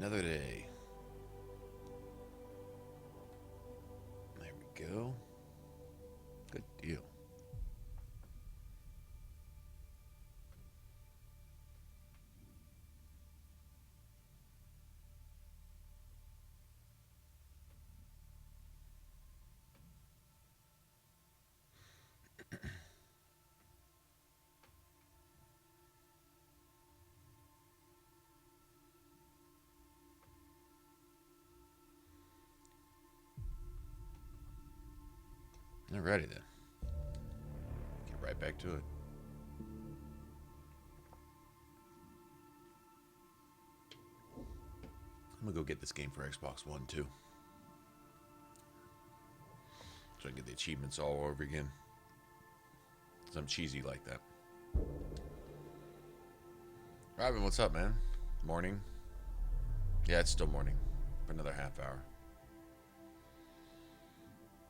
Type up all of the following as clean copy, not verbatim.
Another day. There we go. Good deal. Alrighty then. Get right back to it. I'm gonna go get this game for Xbox One too, so I can get the achievements all over again. 'Cause I'm cheesy like that. Robin, what's up, man? Morning. Yeah, it's still morning. For another half hour.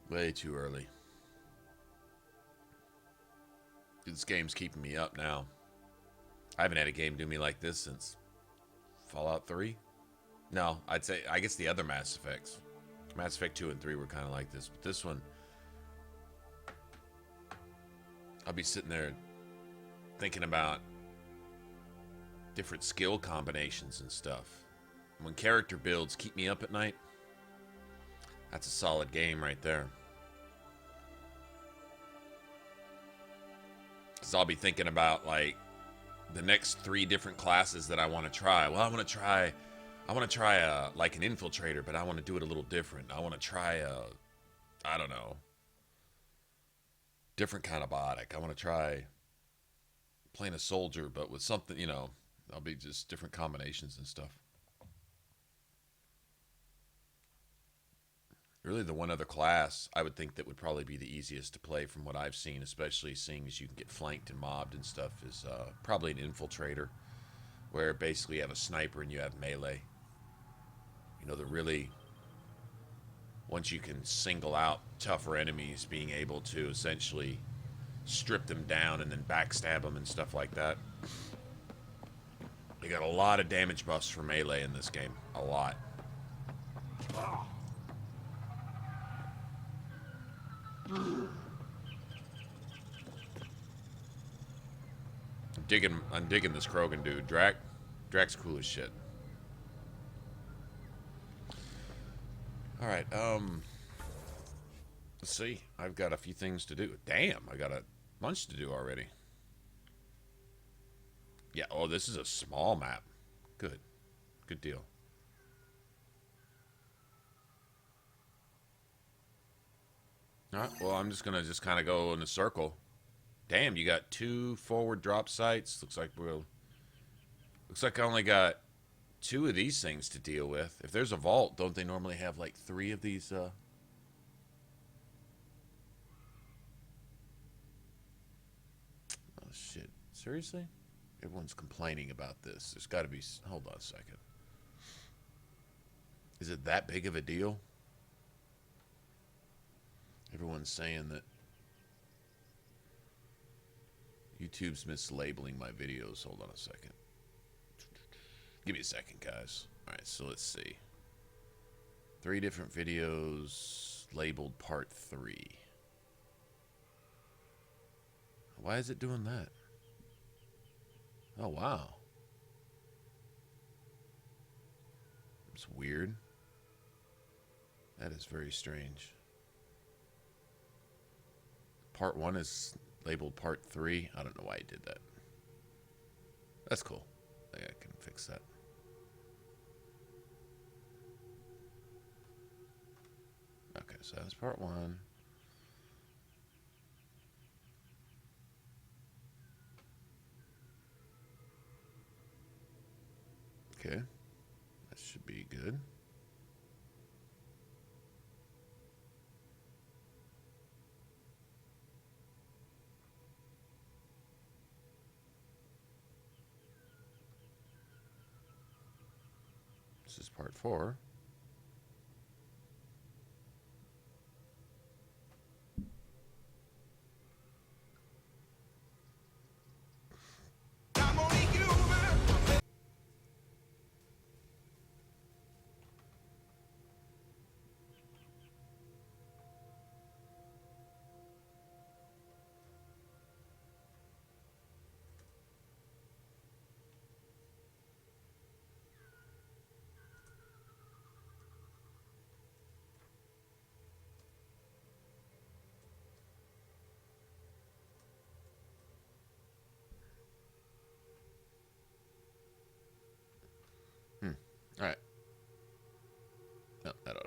Way too early. This game's keeping me up now. I haven't had a game do me like this since Fallout 3. No, I'd say, I guess the other Mass Effects. Mass Effect 2 and 3 were kind of like this. But this one, I'll be sitting there thinking about different skill combinations and stuff. When character builds keep me up at night, that's a solid game right there. Because I'll be thinking about, like, the next 3 different classes that I want to try. Well, I want to try like an infiltrator, but I want to do it a little different. I want to try I don't know, different kind of biotic. I want to try playing a soldier, but with something, you know, I'll be just different combinations and stuff. Really, the one other class I would think that would probably be the easiest to play from what I've seen, especially seeing as you can get flanked and mobbed and stuff, is probably an infiltrator, where basically you have a sniper and you have melee. You know, the really, once you can single out tougher enemies, being able to essentially strip them down and then backstab them and stuff like that. You got a lot of damage buffs for melee in this game. A lot. I'm digging this Krogan dude. Drax cool as shit. Alright, let's see. I've got a few things to do. Damn, I got a bunch to do already. Yeah, oh, this is a small map. Good. Good deal. Alright, well, I'm just gonna kind of go in a circle. Damn, you got 2 forward drop sites. Looks like I only got 2 of these things to deal with. If there's a vault, don't they normally have like 3 of these? Oh shit! Seriously? Everyone's complaining about this. There's got to be. Hold on a second. Is it that big of a deal? Everyone's saying that YouTube's mislabeling my videos. Hold on a second. Give me a second, guys. Alright, so let's see. 3 different videos labeled part 3. Why is it doing that? Oh, wow. It's weird. That is very strange. Part 1 is labeled part 3. I don't know why he did that. That's cool. I think I can fix that. Okay, so that's part 1. Okay. That should be good. This is part 4.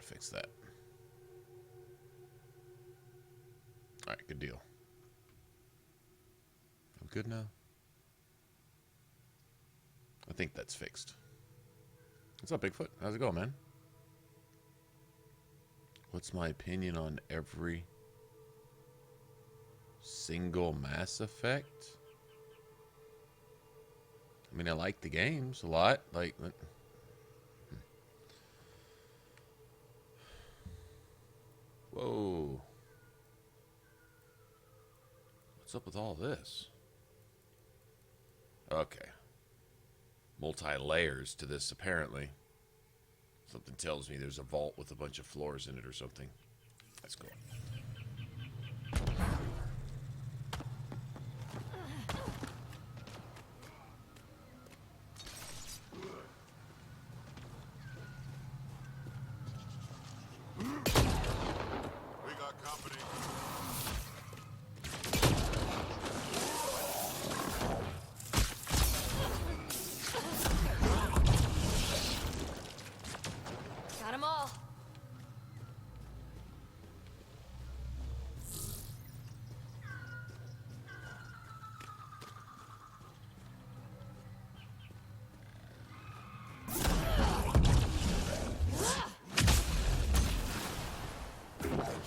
fix that. Alright, good deal. I'm good now? I think that's fixed. What's up, Bigfoot? How's it going, man? What's my opinion on every single Mass Effect? I mean, I like the games a lot. Like, whoa. What's up with all this? Okay. Multi-layers to this, apparently. Something tells me there's a vault with a bunch of floors in it or something. That's cool.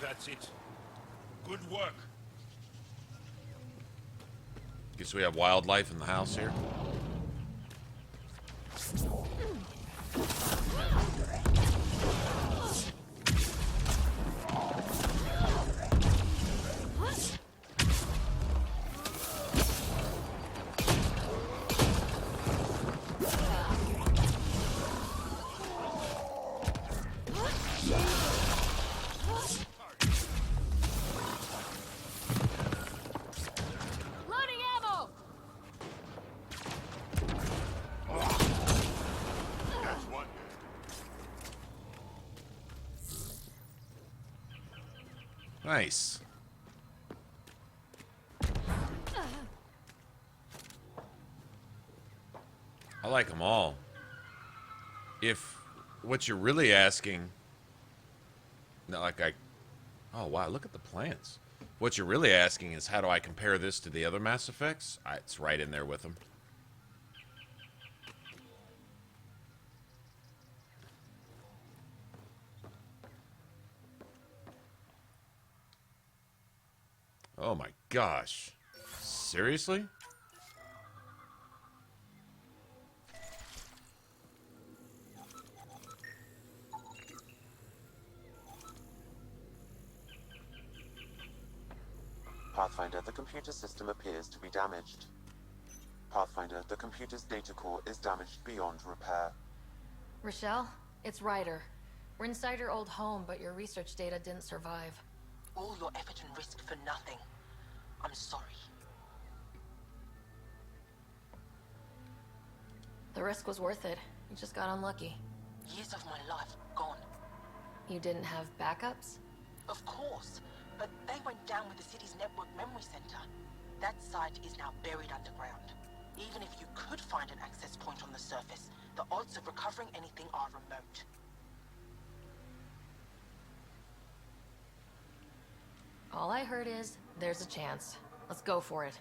That's it. Good work. Guess we have wildlife in the house here. Nice. I like them all. If what you're really asking, not like oh wow, look at the plants. What you're really asking is how do I compare this to the other Mass Effects? It's right in there with them. Oh my gosh. Seriously? Pathfinder, the computer system appears to be damaged. Pathfinder, the computer's data core is damaged beyond repair. Rochelle, it's Ryder. We're inside your old home, but your research data didn't survive. All your effort and risk for nothing. I'm sorry. The risk was worth it. You just got unlucky. Years of my life gone. You didn't have backups? Of course, but they went down with the city's network memory center. That site is now buried underground. Even if you could find an access point on the surface, the odds of recovering anything are remote. All I heard is, there's a chance. Let's go for it.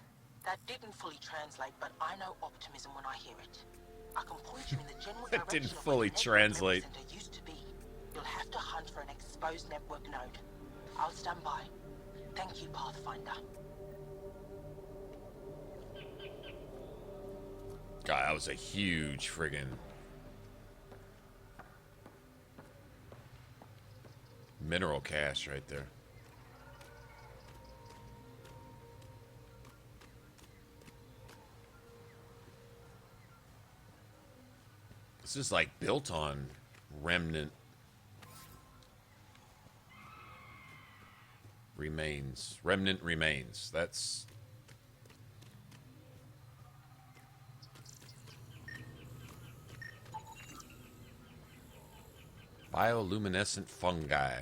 That didn't fully translate, but I know optimism when I hear it. I can point you in the general That direction didn't of fully where the network translate. memory center used to be. You'll have to hunt for an exposed network node. I'll stand by. Thank you, Pathfinder. God, that was a huge friggin' mineral cache right there. This is like built on remnant remains. Remnant remains. That's bioluminescent fungi.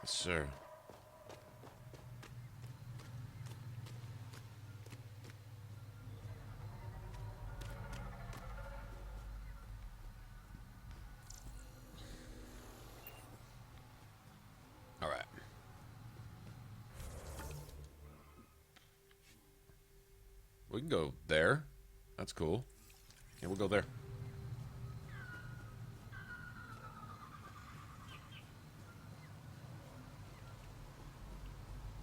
Sir. All right. We can go there. That's cool. Yeah, we'll go there.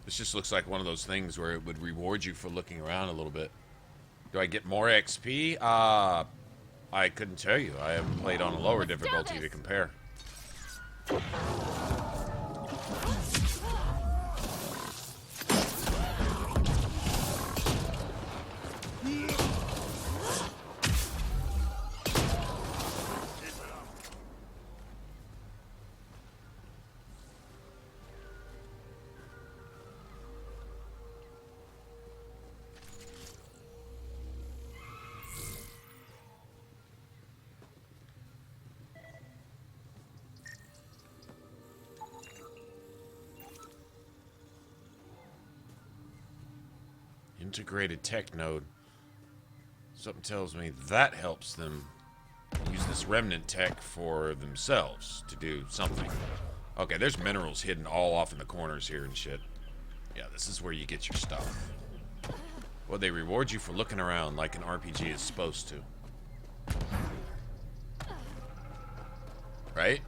This just looks like one of those things where it would reward you for looking around a little bit. Do I get more XP? I couldn't tell you. I haven't played on a lower difficulty to compare. Integrated tech node. Something tells me that helps them use this remnant tech for themselves to do something. Okay, there's minerals hidden all off in the corners here and shit. Yeah, this is where you get your stuff. Well, they reward you for looking around like an RPG is supposed to. Right?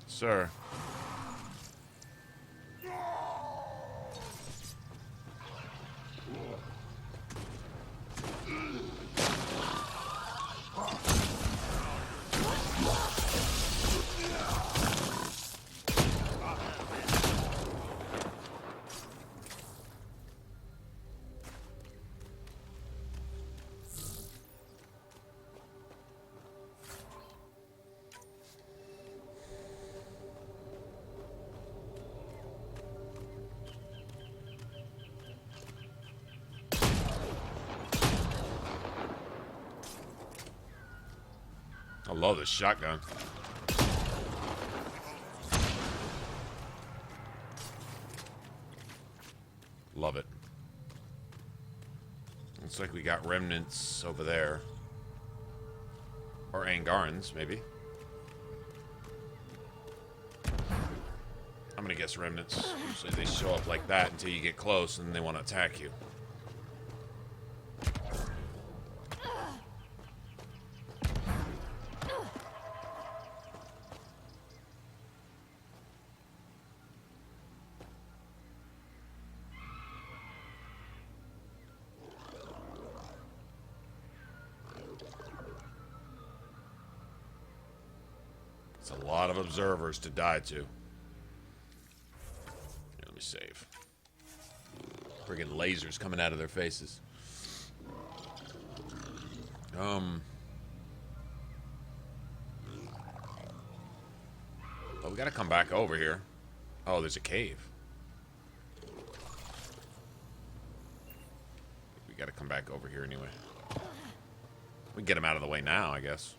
Sir. I love this shotgun. Love it. Looks like we got remnants over there. Or Angarans, maybe. I'm gonna guess remnants. Usually they show up like that until you get close and they want to attack you. A lot of observers to die to. Here, let me save. Friggin' lasers coming out of their faces. Oh, we gotta come back over here. Oh, there's a cave. We gotta come back over here anyway. We can get him out of the way now, I guess.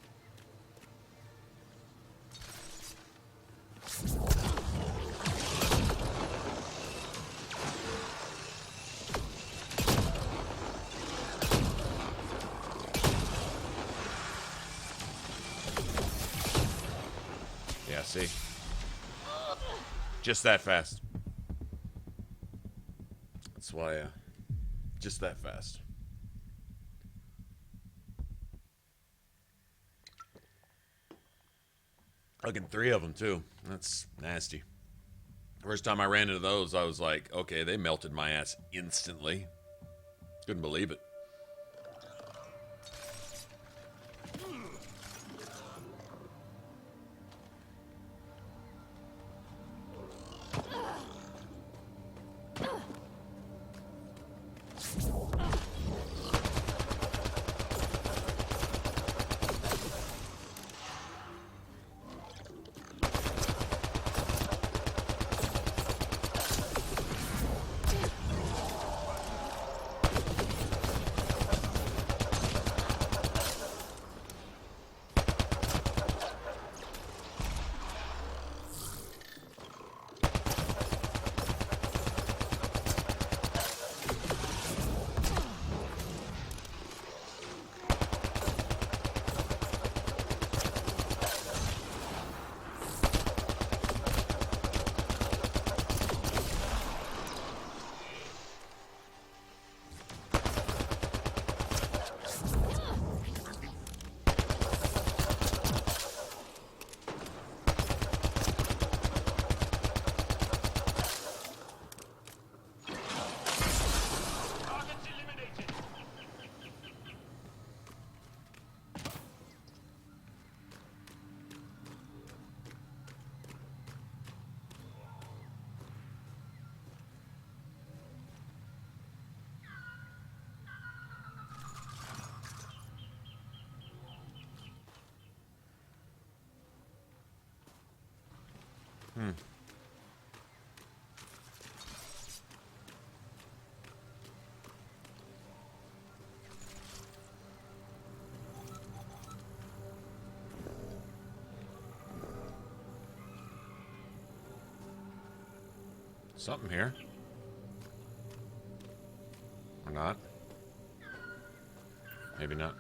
Yeah, see? Just that fast. That's why, just that fast. Fucking 3 of them, too. That's nasty. First time I ran into those, I was like, okay, they melted my ass instantly. Couldn't believe it. Something here. Or not. Maybe not.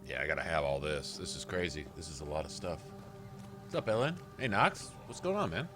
Yeah, I gotta have all this. This is crazy. This is a lot of stuff. What's up, Ellen? Hey, Knox. What's going on, man?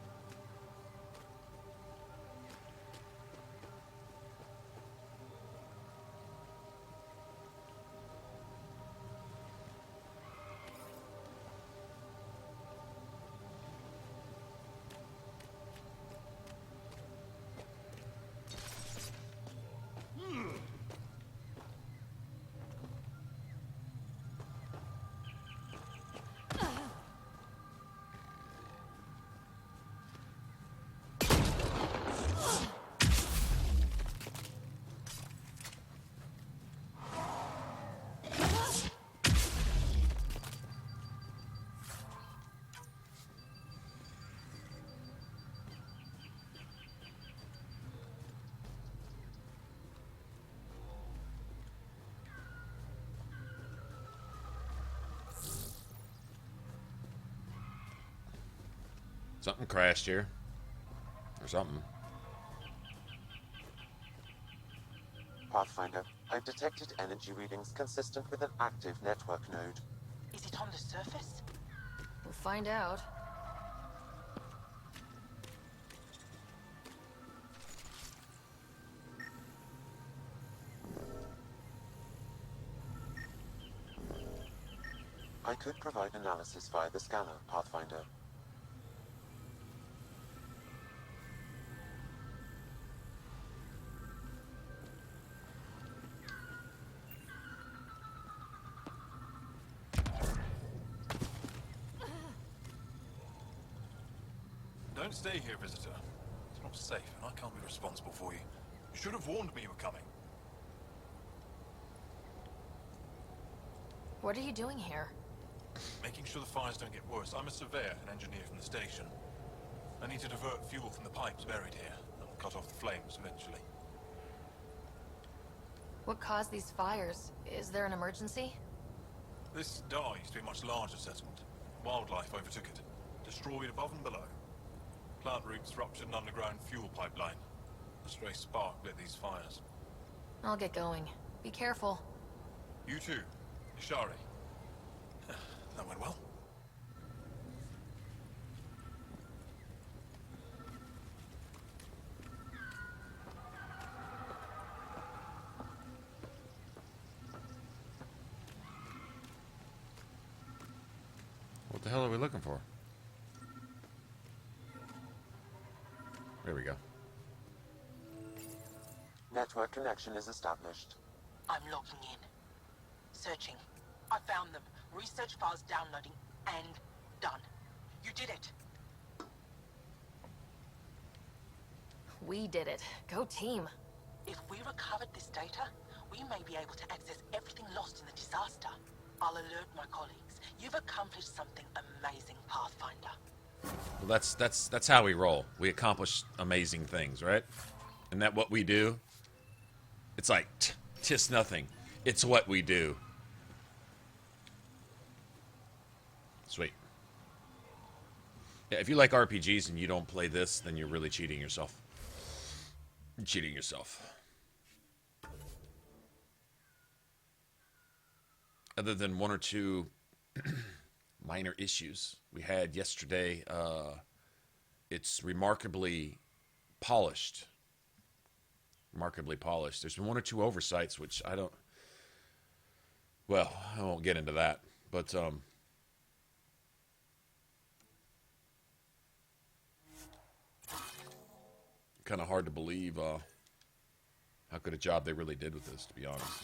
Something crashed here. Or something. Pathfinder, I've detected energy readings consistent with an active network node. Is it on the surface? We'll find out. I could provide analysis via the scanner, Pathfinder. Don't stay here, visitor. It's not safe, and I can't be responsible for you. You should have warned me you were coming. What are you doing here? Making sure the fires don't get worse. I'm a surveyor and engineer from the station. I need to divert fuel from the pipes buried here. That'll cut off the flames eventually. What caused these fires? Is there an emergency? This dye used to be a much larger settlement. Wildlife overtook it, destroyed above and below. Plant roots ruptured an underground fuel pipeline. A stray spark lit these fires. I'll get going. Be careful. You too, Ashara. That went well. What the hell are we looking for? There we go. Network connection is established. I'm logging in. Searching. I found them. Research files downloading and done. You did it. We did it. Go team. If we recovered this data, we may be able to access everything lost in the disaster. I'll alert my colleagues. You've accomplished something amazing, Pathfinder. Well, that's how we roll. We accomplish amazing things, right? Isn't that what we do? It's like, tis nothing. It's what we do. Sweet. Yeah, if you like RPGs and you don't play this, then you're really cheating yourself. You're cheating yourself. Other than one or two minor issues we had yesterday, it's remarkably polished. Remarkably polished. There's been one or two oversights, which I don't... Well, I won't get into that. But, kind of hard to believe how good a job they really did with this, to be honest.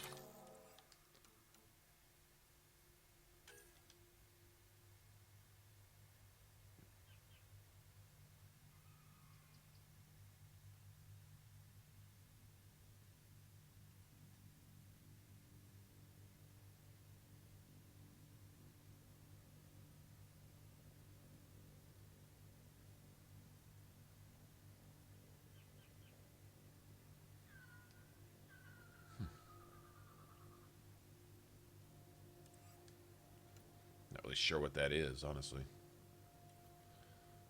really sure what that is, honestly.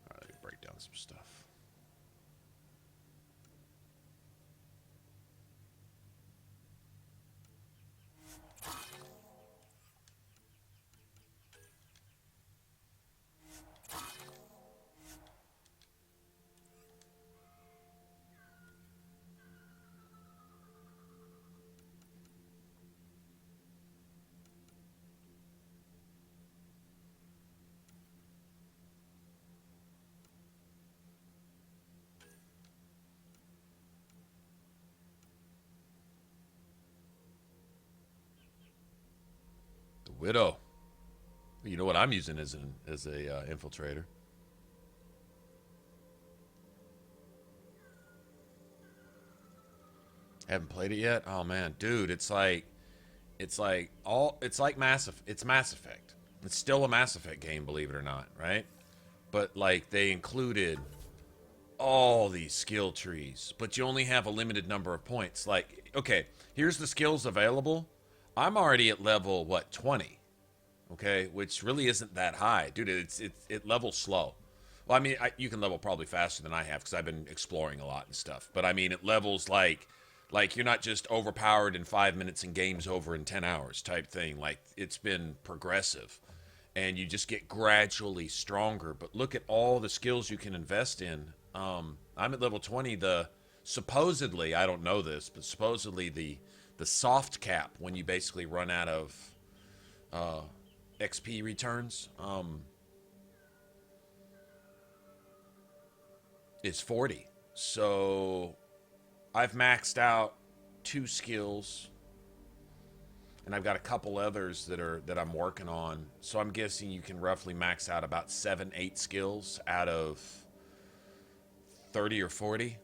All right, let me break down some stuff. Widow. You know what I'm using as a infiltrator. Haven't played it yet. Oh man, dude, it's like Mass Effect. It's still a Mass Effect game, believe it or not, right? But like they included all these skill trees, but you only have a limited number of points. Like, okay, here's the skills available. I'm already at level, what, 20? Okay, which really isn't that high. Dude, it levels slow. Well, I mean, you can level probably faster than I have because I've been exploring a lot and stuff. But I mean, it levels like you're not just overpowered in 5 minutes and game's over in 10 hours type thing. Like, it's been progressive. And you just get gradually stronger. But look at all the skills you can invest in. I'm at level 20. Supposedly, I don't know this, but supposedly the soft cap when you basically run out of XP returns is 40. So I've maxed out 2 skills, and I've got a couple others that I'm working on. So I'm guessing you can roughly max out about 7-8 skills out of 30 or 40.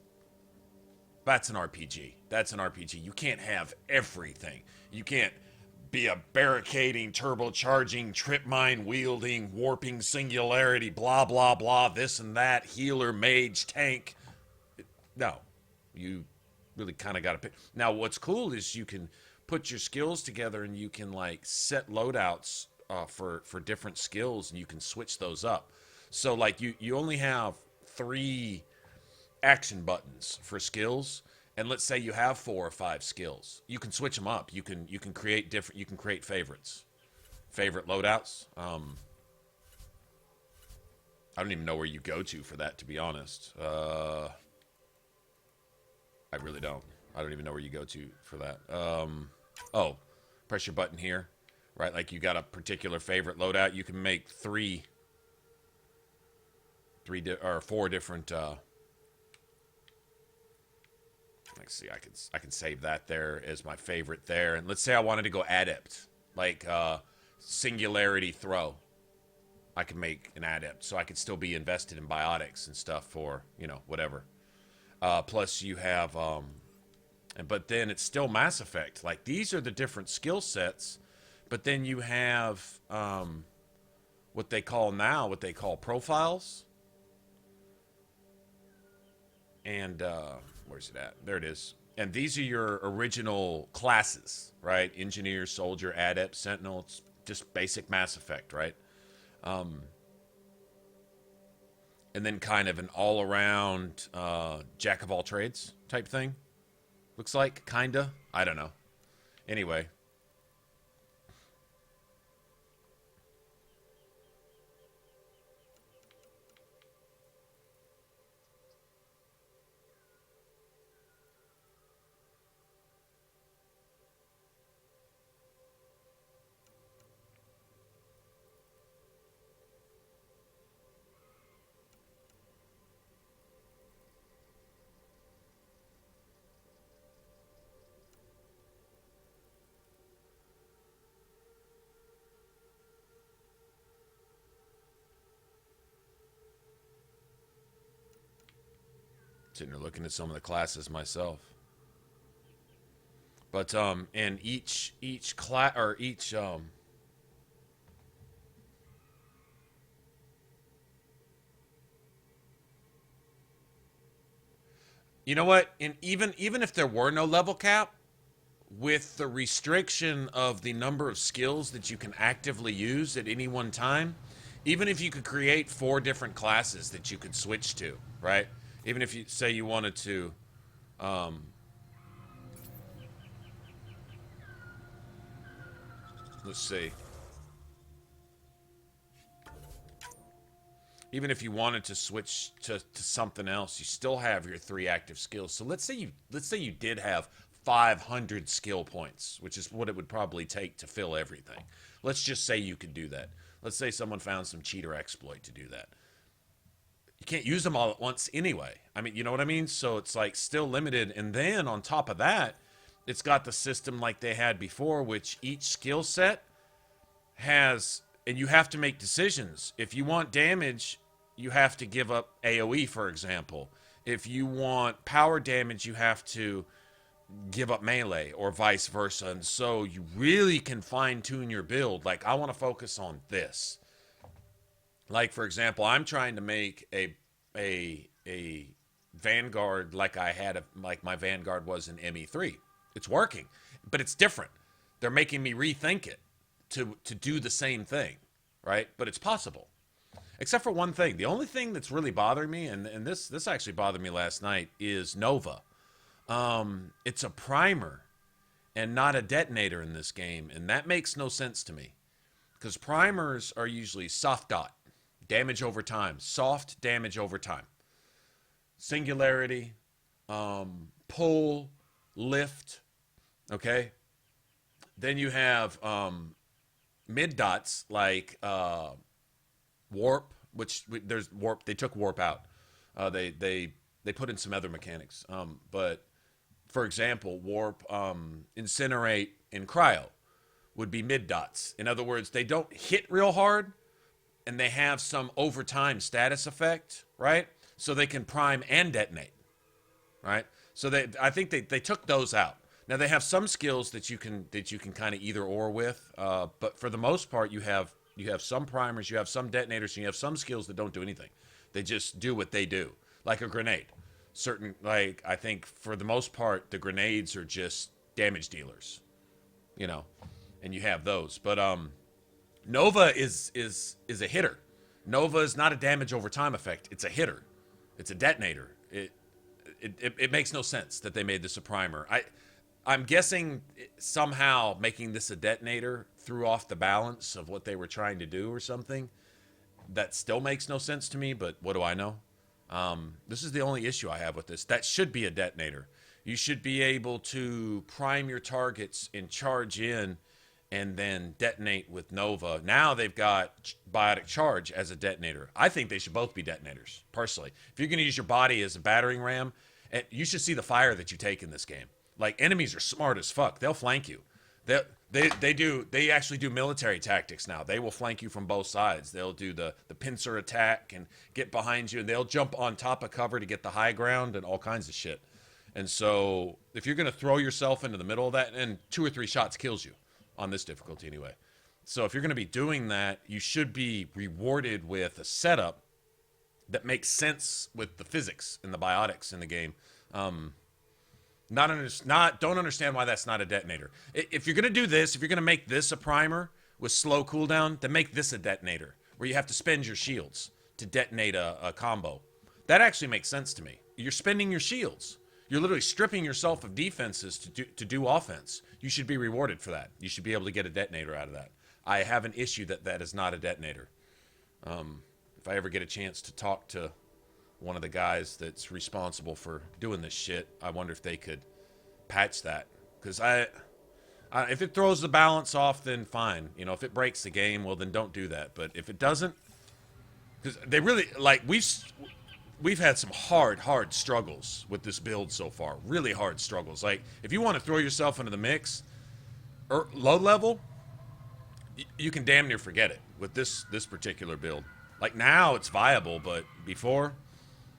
That's an RPG. That's an RPG. You can't have everything. You can't be a barricading, turbocharging, trip mine wielding, warping singularity, blah, blah, blah, this and that, healer, mage, tank. No. You really kind of got to pick. Now, what's cool is you can put your skills together and you can, like, set loadouts for different skills, and you can switch those up. So, like, you only have 3 action buttons for skills, and let's say you have 4 or 5 skills. You can switch them up. You can create different. You can create favorites, favorite loadouts. I don't even know where you go to for that, to be honest. I really don't. I don't even know where you go to for that. Oh, press your button here, right? Like you got a particular favorite loadout. You can make 4 different. Let's see. I can save that there as my favorite there. And let's say I wanted to go adept, like singularity throw. I can make an adept, so I could still be invested in biotics and stuff for, you know, whatever. Plus you have, but then it's still Mass Effect. Like these are the different skill sets, but then you have what they call profiles. And where's it at? There it is. And these are your original classes, right? Engineer, soldier, adept, sentinel. It's just basic Mass Effect, right? And then kind of an all-around jack of all trades type thing. Looks like, kinda. I don't know. Anyway. Sitting there looking at some of the classes myself. But and each class or each you know what? And even if there were no level cap, with the restriction of the number of skills that you can actively use at any one time, even if you could create 4 different classes that you could switch to, right? Even if you say you wanted to, let's see. Even if you wanted to switch to something else, you still have your 3 active skills. So let's say you did have 500 skill points, which is what it would probably take to fill everything. Let's just say you could do that. Let's say someone found some cheater exploit to do that. You can't use them all at once anyway. I mean, you know what I mean? So it's like still limited. And then on top of that, it's got the system like they had before, which each skill set has, and you have to make decisions. If you want damage, you have to give up AoE, for example. If you want power damage, you have to give up melee, or vice versa. And so you really can fine-tune your build. Like, I want to focus on this. Like, for example, I'm trying to make a Vanguard like I had, like my Vanguard was in ME3. It's working, but it's different. They're making me rethink it to do the same thing, right? But it's possible. Except for one thing. The only thing that's really bothering me, and this actually bothered me last night, is Nova. It's a primer and not a detonator in this game, and that makes no sense to me. Because primers are usually soft dot, damage over time, soft damage over time. Singularity, pull, lift, okay? Then you have mid dots like warp, which there's warp. They took warp out. They put in some other mechanics. But for example, warp, incinerate, and cryo would be mid dots. In other words, they don't hit real hard, and they have some overtime status effect, right? So they can prime and detonate, right? So I think they took those out. Now they have some skills that you can kind of either or with, but for the most part, you have some primers, you have some detonators, and you have some skills that don't do anything. They just do what they do, like a grenade. Certain, like, I think for the most part, the grenades are just damage dealers, you know, and you have those. But Nova is a hitter. Nova is not a damage over time effect. It's a hitter. It's a detonator. It makes no sense that they made this a primer. I'm guessing somehow making this a detonator threw off the balance of what they were trying to do or something. That still makes no sense to me, but what do I know? This is the only issue I have with this. That should be a detonator. You should be able to prime your targets and charge in and then detonate with Nova. Now they've got Biotic Charge as a detonator. I think they should both be detonators, personally. If you're going to use your body as a battering ram, you should see the fire that you take in this game. Like, enemies are smart as fuck. They'll flank you. They actually do military tactics now. They will flank you from both sides. They'll do the pincer attack and get behind you, and they'll jump on top of cover to get the high ground and all kinds of shit. And so if you're going to throw yourself into the middle of that, and 2 or 3 shots kills you on this difficulty anyway. So if you're going to be doing that, you should be rewarded with a setup that makes sense with the physics and the biotics in the game. Don't understand why that's not a detonator. If you're going to do this, if you're going to make this a primer with slow cooldown, then make this a detonator, where you have to spend your shields to detonate a combo. That actually makes sense to me. You're spending your shields. You're literally stripping yourself of defenses to do offense. You should be rewarded for that. You should be able to get a detonator out of that. I have an issue that is not a detonator. If I ever get a chance to talk to one of the guys that's responsible for doing this shit, I wonder if they could patch that. Because if it throws the balance off, then fine. You know, if it breaks the game, well, then don't do that. But if it doesn't, because they really, like, we've had some hard struggles with this build so far. Really hard struggles. Like, if you want to throw yourself into the mix, or low level, you can damn near forget it with this particular build. Like, now it's viable, but before,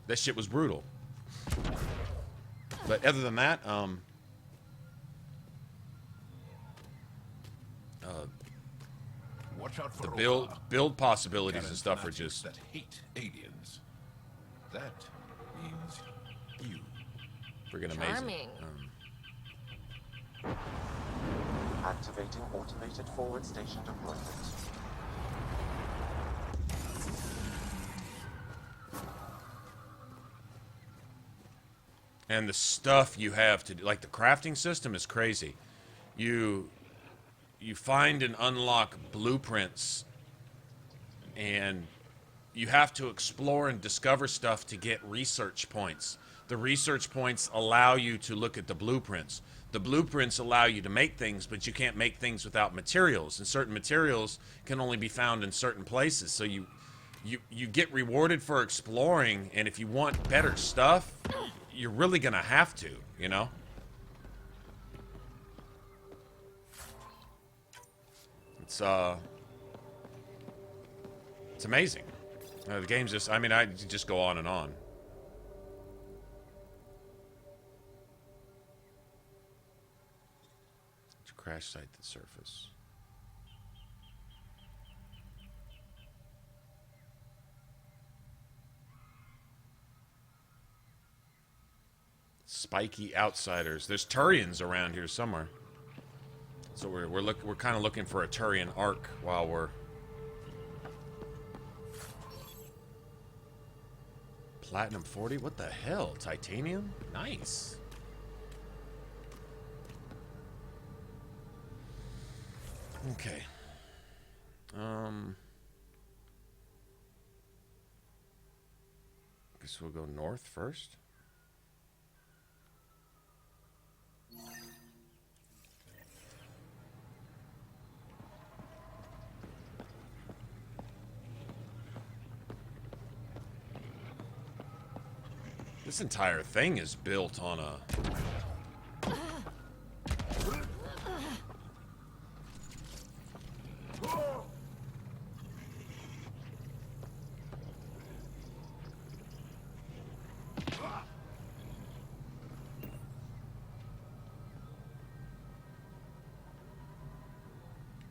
that shit was brutal. But other than that, Watch out for the build possibilities and stuff are just that hate aliens. That means you. freaking amazing. Charming. Activating automated forward station deployment. And the stuff you have to do, like the crafting system is crazy. You find and unlock blueprints, and you have to explore and discover stuff to get research points. The research points allow you to look at the blueprints. The blueprints allow you to make things, but you can't make things without materials, and certain materials can only be found in certain places. So you get rewarded for exploring, and if you want better stuff, you're really gonna have to, you know? It's amazing. The game's just, I mean, I just go on and on. To crash site the surface. Spiky outsiders. There's Turians around here somewhere. So we're kind of looking for a Turian arc while we're Platinum 40. What the hell? Titanium? Nice. Okay. Guess we'll go north first. This entire thing is built on a...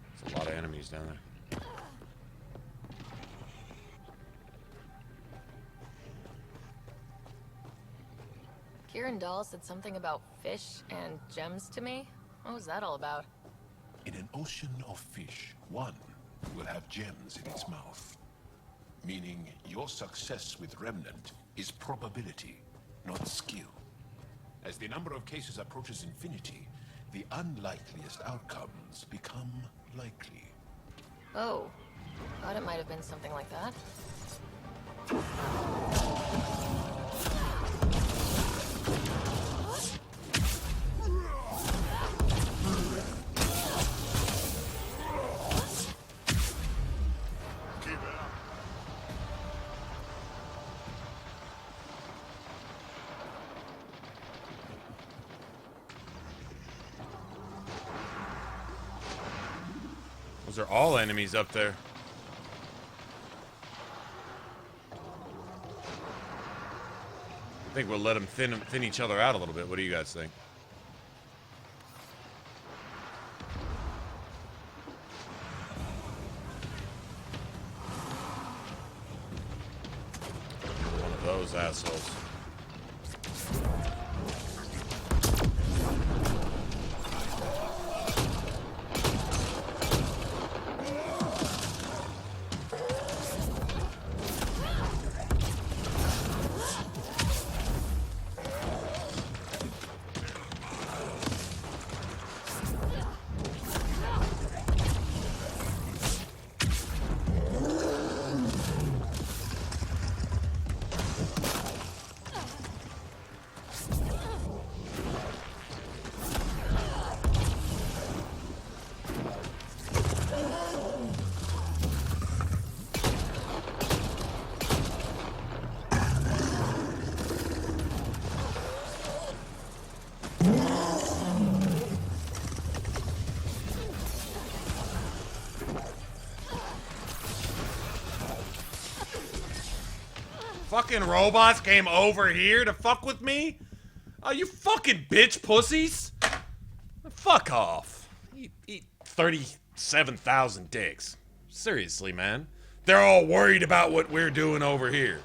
There's a lot of enemies down there. Doll said something about fish and gems to me. What was that all about? In an ocean of fish, one will have gems in its mouth. Meaning your success with Remnant is probability, not skill. As the number of cases approaches infinity, the unlikeliest outcomes become likely. Oh, thought it might have been something like that. Those are all enemies up there. I think we'll let them thin each other out a little bit. What do you guys think? One of those assholes. Fucking robots came over here to fuck with me? Oh, you fucking bitch pussies! Fuck off. Eat 37,000 dicks. Seriously, man. They're all worried about what we're doing over here.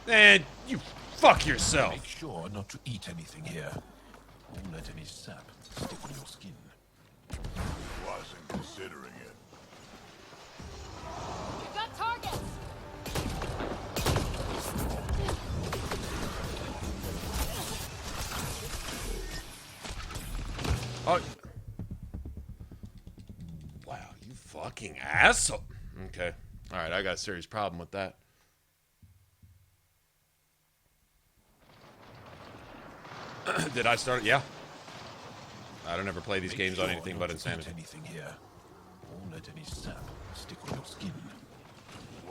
Man, you fuck yourself. Make sure not to eat anything here. Don't let any sap stick on your skin. considering it. We've got targets! Oh. Wow, you fucking asshole. Okay. Alright, I got a serious problem with that. Did I start? Yeah. I don't ever play these games on anything but insanity. Anything here. Won't let any sap stick on your skin.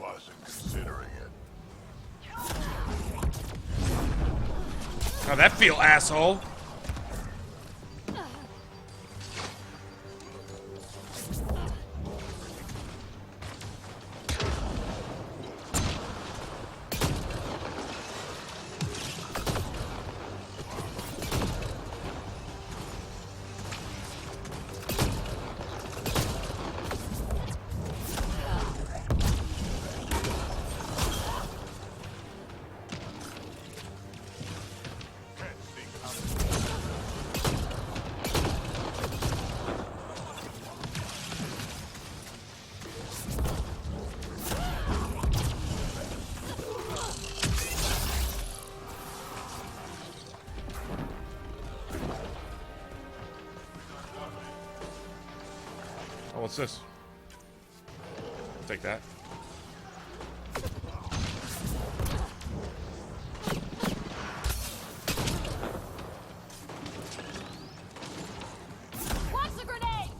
Wasn't considering it. How'd that feel, asshole? What's this? Take that. Watch the grenade!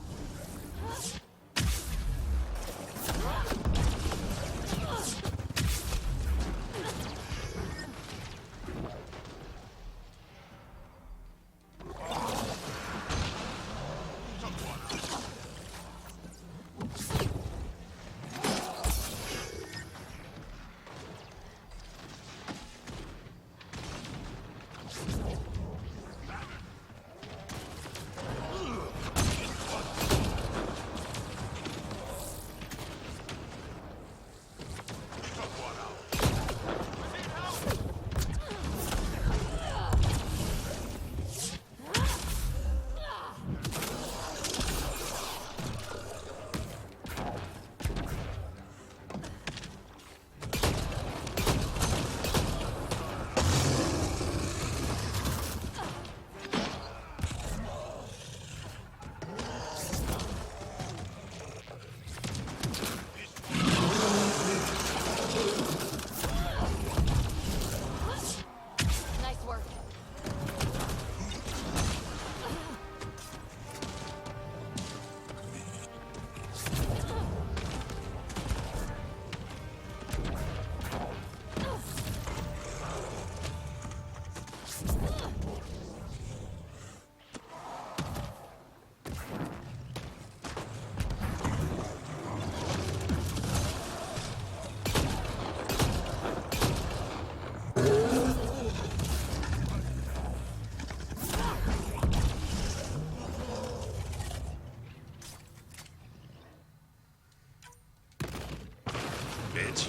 Bitch.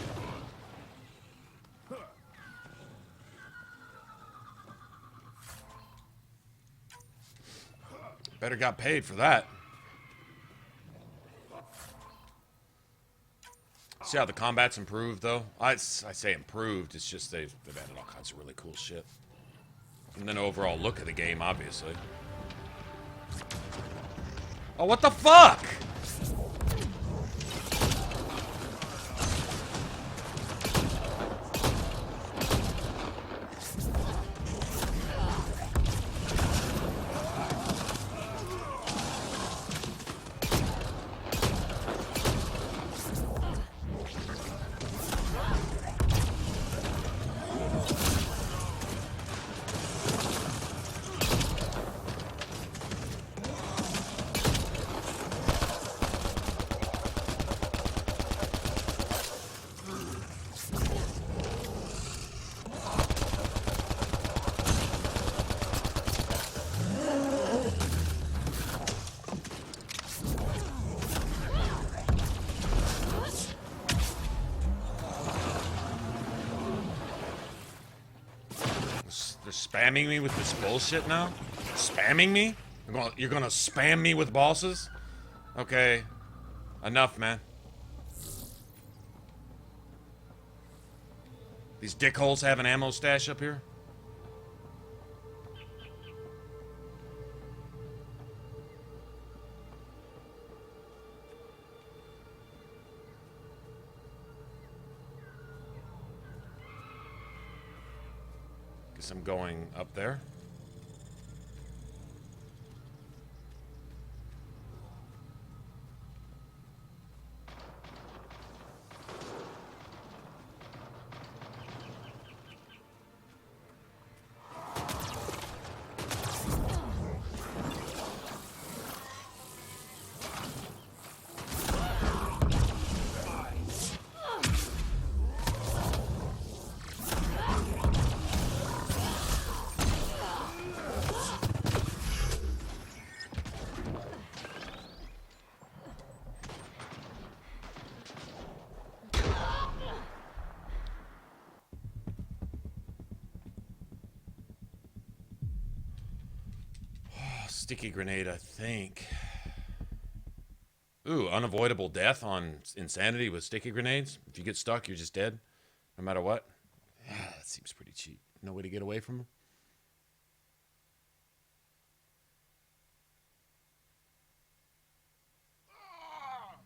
Better got paid for that. See how the combat's improved, though? I say improved. It's just they've added all kinds of really cool shit. And then overall look of the game, obviously. Oh, what the fuck? Spamming me with this bullshit now? Spamming me? You're gonna spam me with bosses? Okay. Enough, man. These dickholes have an ammo stash up here? Guess I'm going up there. Sticky grenade, I think. Ooh, unavoidable death on insanity with sticky grenades. If you get stuck, you're just dead, no matter what. Yeah, that seems pretty cheap. No way to get away from them.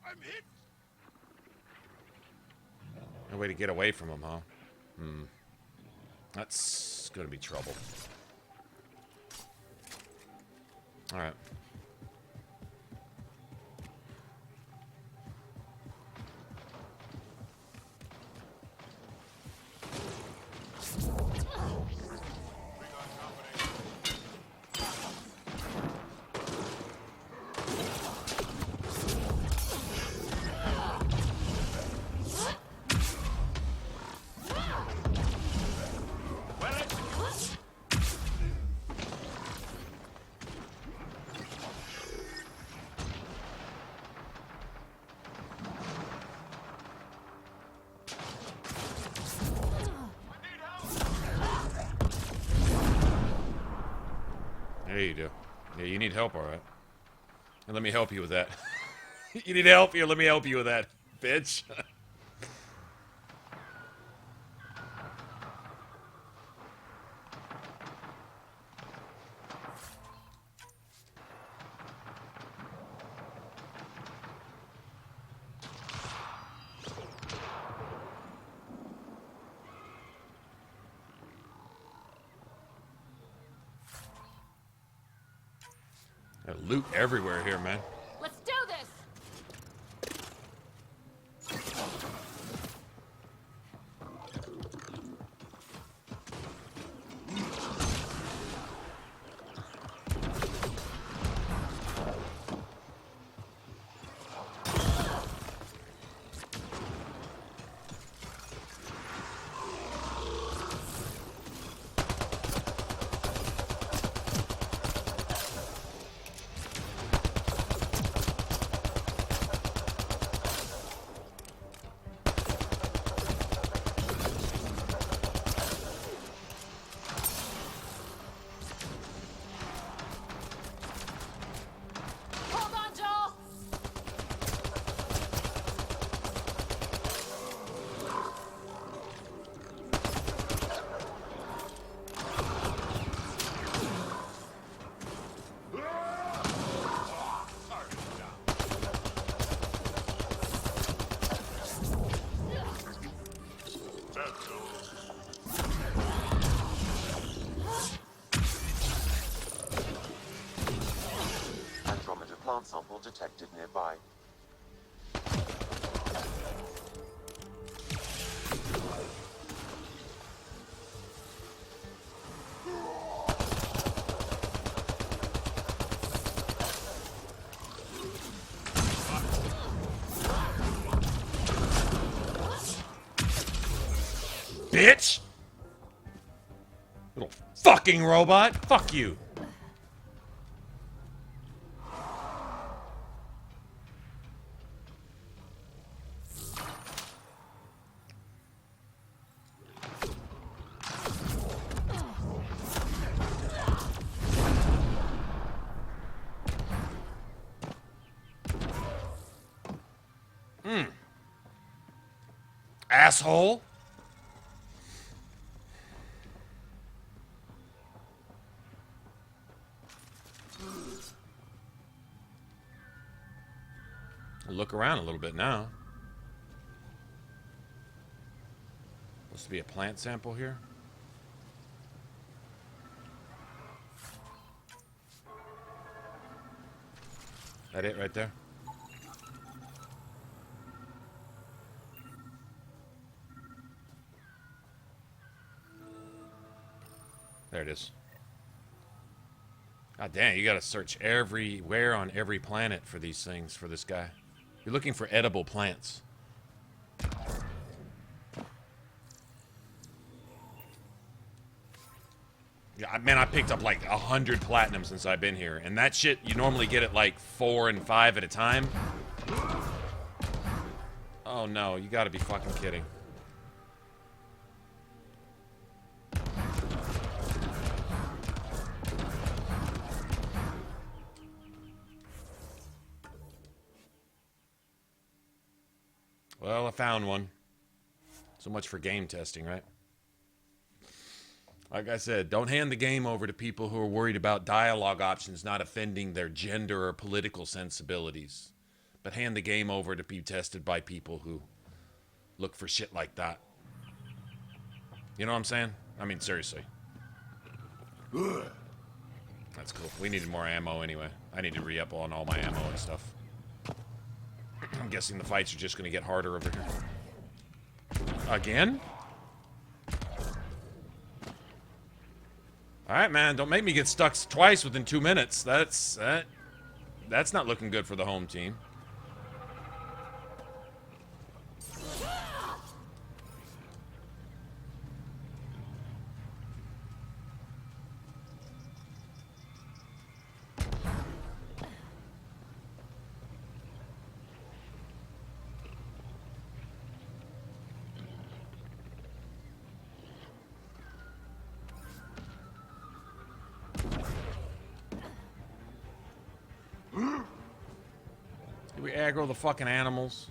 I'm hit. No way to get away from them, huh? That's gonna be trouble. All right. There you do. Yeah, you need help, all right. And let me help you with that. You need help? Here, let me help you with that, bitch. Loot everywhere here, man. Let's do this. Andromeda plant sample detected nearby. Bitch! Little fucking robot! Fuck you! Asshole. Look around a little bit now. Supposed to be a plant sample here. That it right there? There it is. God damn, you gotta search everywhere on every planet for these things, for this guy. You're looking for edible plants. Yeah, man, I picked up like 100 platinum since I've been here, and that shit, you normally get it like 4 and 5 at a time. Oh no, you gotta be fucking kidding. Well, I found one. So much for game testing, right? Like I said, don't hand the game over to people who are worried about dialogue options not offending their gender or political sensibilities. But hand the game over to be tested by people who look for shit like that. You know what I'm saying? I mean, seriously. That's cool. We needed more ammo anyway. I need to re-up on all my ammo and stuff. I'm guessing the fights are just going to get harder over here. Again? Alright, man. Don't make me get stuck twice within 2 minutes. That's not looking good for the home team. Did we aggro the fucking animals?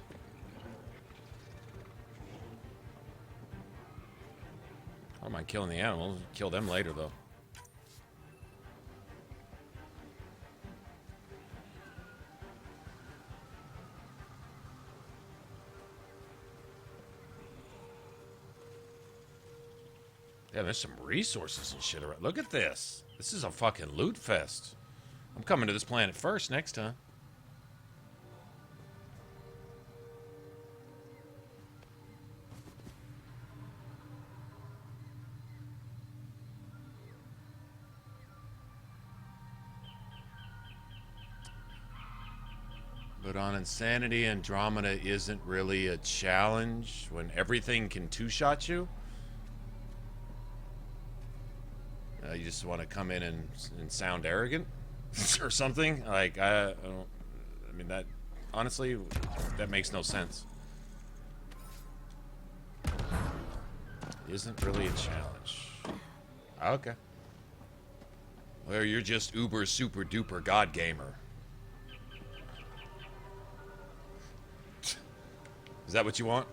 I don't mind killing the animals. Kill them later, though. Yeah, there's some resources and shit around. Look at this. This is a fucking loot fest. I'm coming to this planet first next time. But on Insanity, Andromeda isn't really a challenge when everything can two-shot you. You just want to come in and sound arrogant or something. Like, I mean, that, honestly, that makes no sense. Isn't really a challenge. Okay. Well, you're just uber super duper god gamer. Is that what you want?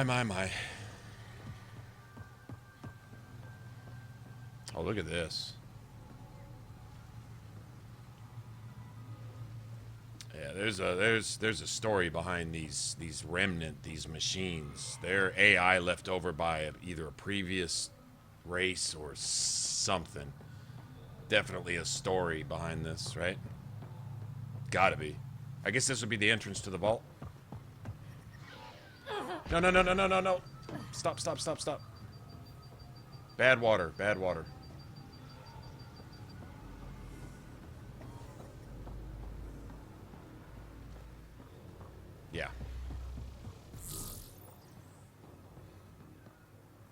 My. Oh, look at this. Yeah, there's a story behind these remnant, these machines. They're AI left over by either a previous race or something. Definitely a story behind this, right? Gotta be. I guess this would be the entrance to the vault. No. Stop. Bad water. Yeah.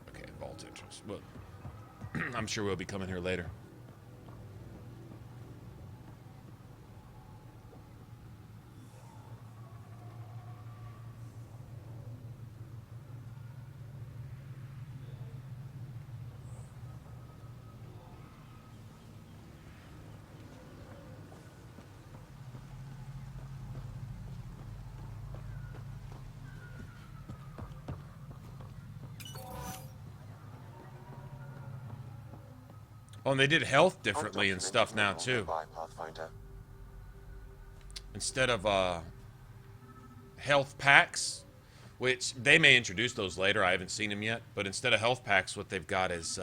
Okay, vault entrance. Well, I'm sure we'll be coming here later. Oh, and they did health differently and stuff now, Undocumented too. by Pathfinder. Instead of health packs, which they may introduce those later. I haven't seen them yet. But instead of health packs, what they've got is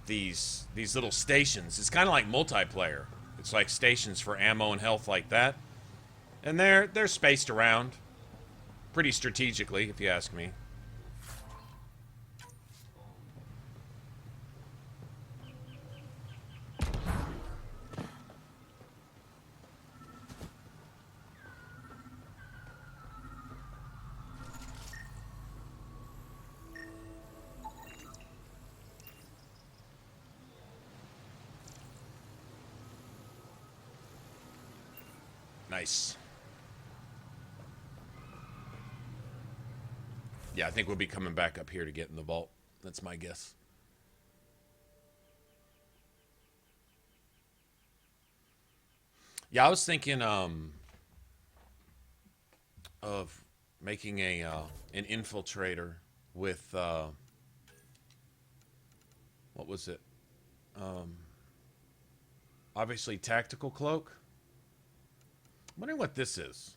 these little stations. It's kind of like multiplayer. It's like stations for ammo and health like that. And they're spaced around pretty strategically, if you ask me. Nice. Yeah, I think we'll be coming back up here to get in the vault. That's my guess. Yeah, I was thinking of making a an infiltrator with what was it? Obviously tactical cloak. I'm wondering what this is.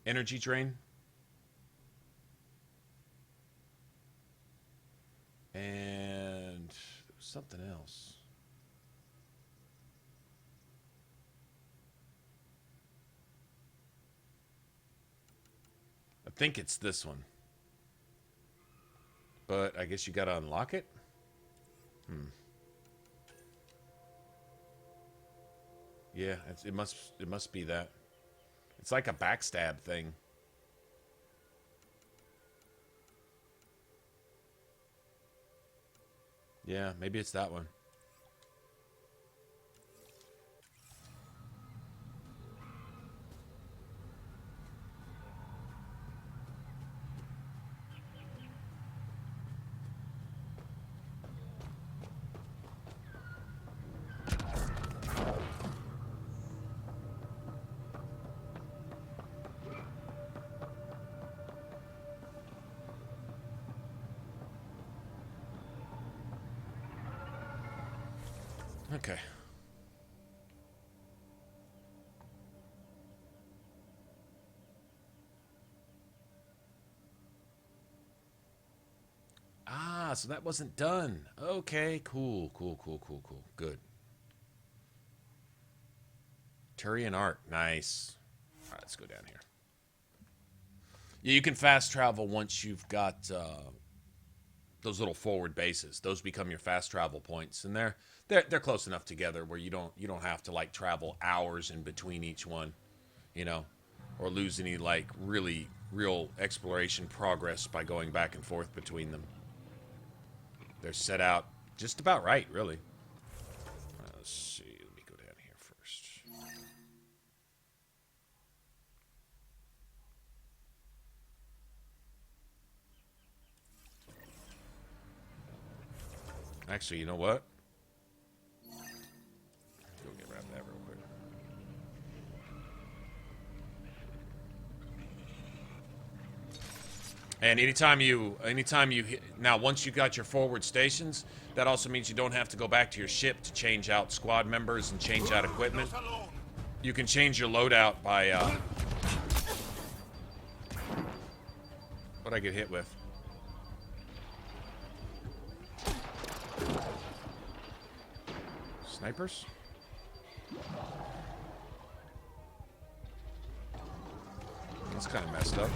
Energy drain. And there was something else. I think it's this one. But I guess you gotta unlock it? Yeah, it must be that. It's like a backstab thing. Yeah, maybe it's that one. Okay. Ah, so that wasn't done. Okay, cool. Good. Turian Arc, nice. All right, let's go down here. Yeah, you can fast travel once you've got those little forward bases. Those become your fast travel points, and they're close enough together where you don't have to like travel hours in between each one, you know, or lose any like real exploration progress by going back and forth between them. They're set out just about right, really. Let's see. Let me go down here first. Actually, you know what? Go get rid of that real quick. And anytime you hit, now once you got your forward stations, that also means you don't have to go back to your ship to change out squad members and change out equipment. You can change your loadout by what I get hit with. Snipers? That's kind of messed up.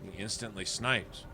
You instantly sniped.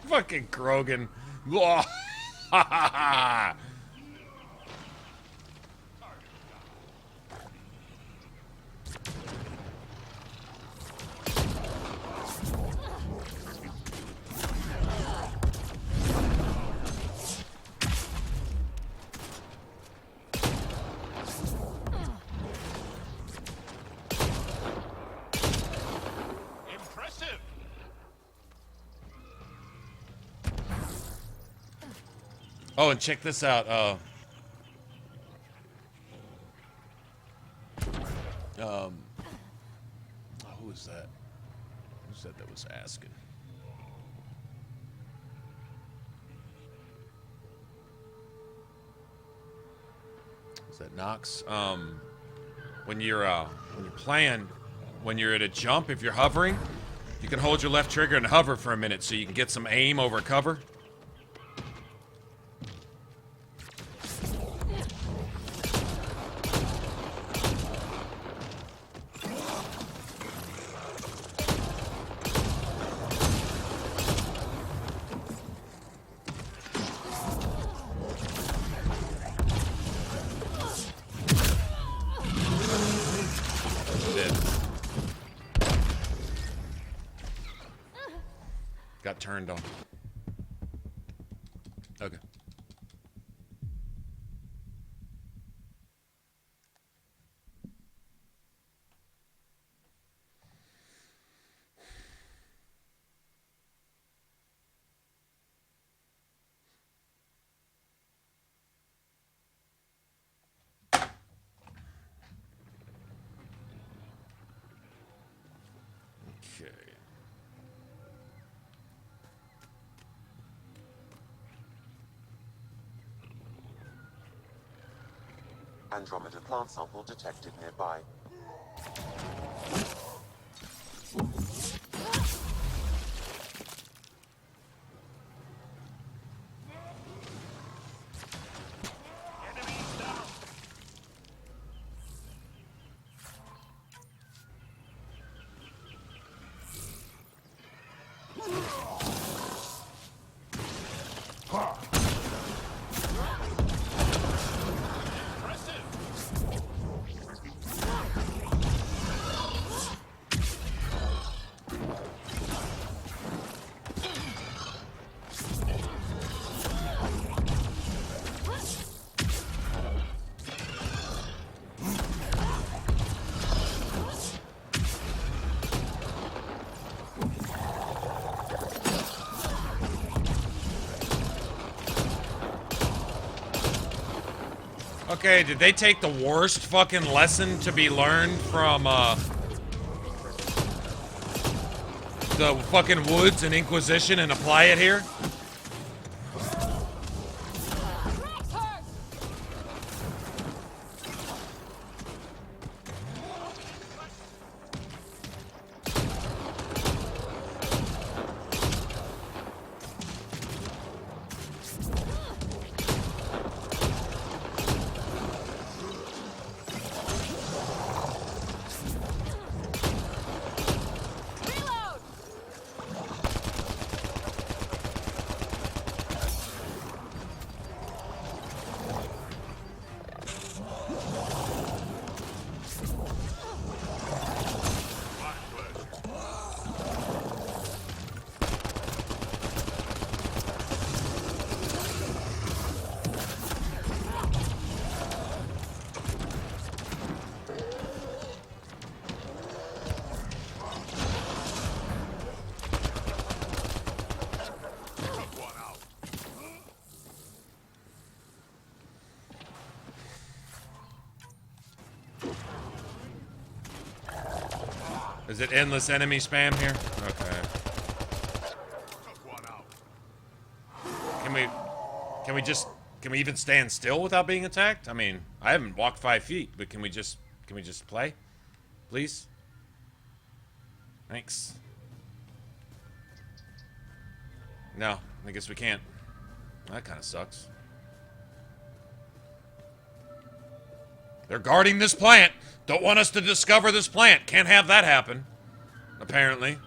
Fucking Krogan. Oh, and check this out. Who was that? Who's that was asking? Is that Nox? When you're playing, when you're at a jump, if you're hovering, you can hold your left trigger and hover for a minute so you can get some aim over cover. Got turned on. Okay. Okay. Andromeda plant sample detected nearby. Okay, did they take the worst fucking lesson to be learned from, the fucking woods and Inquisition and apply it here? Is it endless enemy spam here? Okay. Can we even stand still without being attacked? I mean, I haven't walked 5 feet, but can we just play? Please? Thanks. No, I guess we can't. That kind of sucks. They're guarding this plant. Don't want us to discover this plant. Can't have that happen. Apparently.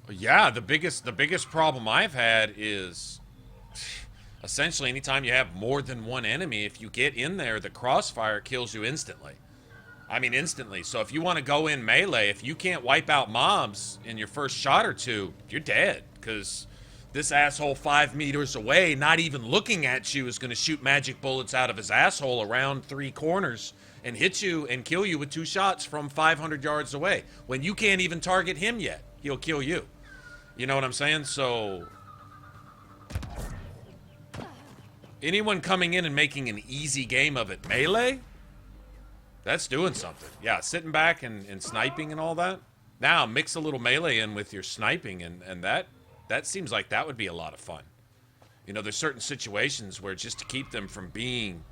Yeah, the biggest problem I've had is essentially anytime you have more than one enemy, if you get in there, the crossfire kills you instantly. I mean, instantly. So if you want to go in melee, if you can't wipe out mobs in your first shot or two, you're dead. Because this asshole 5 meters away, not even looking at you, is going to shoot magic bullets out of his asshole around 3 corners and hit you and kill you with 2 shots from 500 yards away. When you can't even target him yet, he'll kill you. You know what I'm saying? So anyone coming in and making an easy game of it melee, that's doing something. Yeah, sitting back and sniping and all that. Now, mix a little melee in with your sniping, and that seems like that would be a lot of fun. You know, there's certain situations where just to keep them from being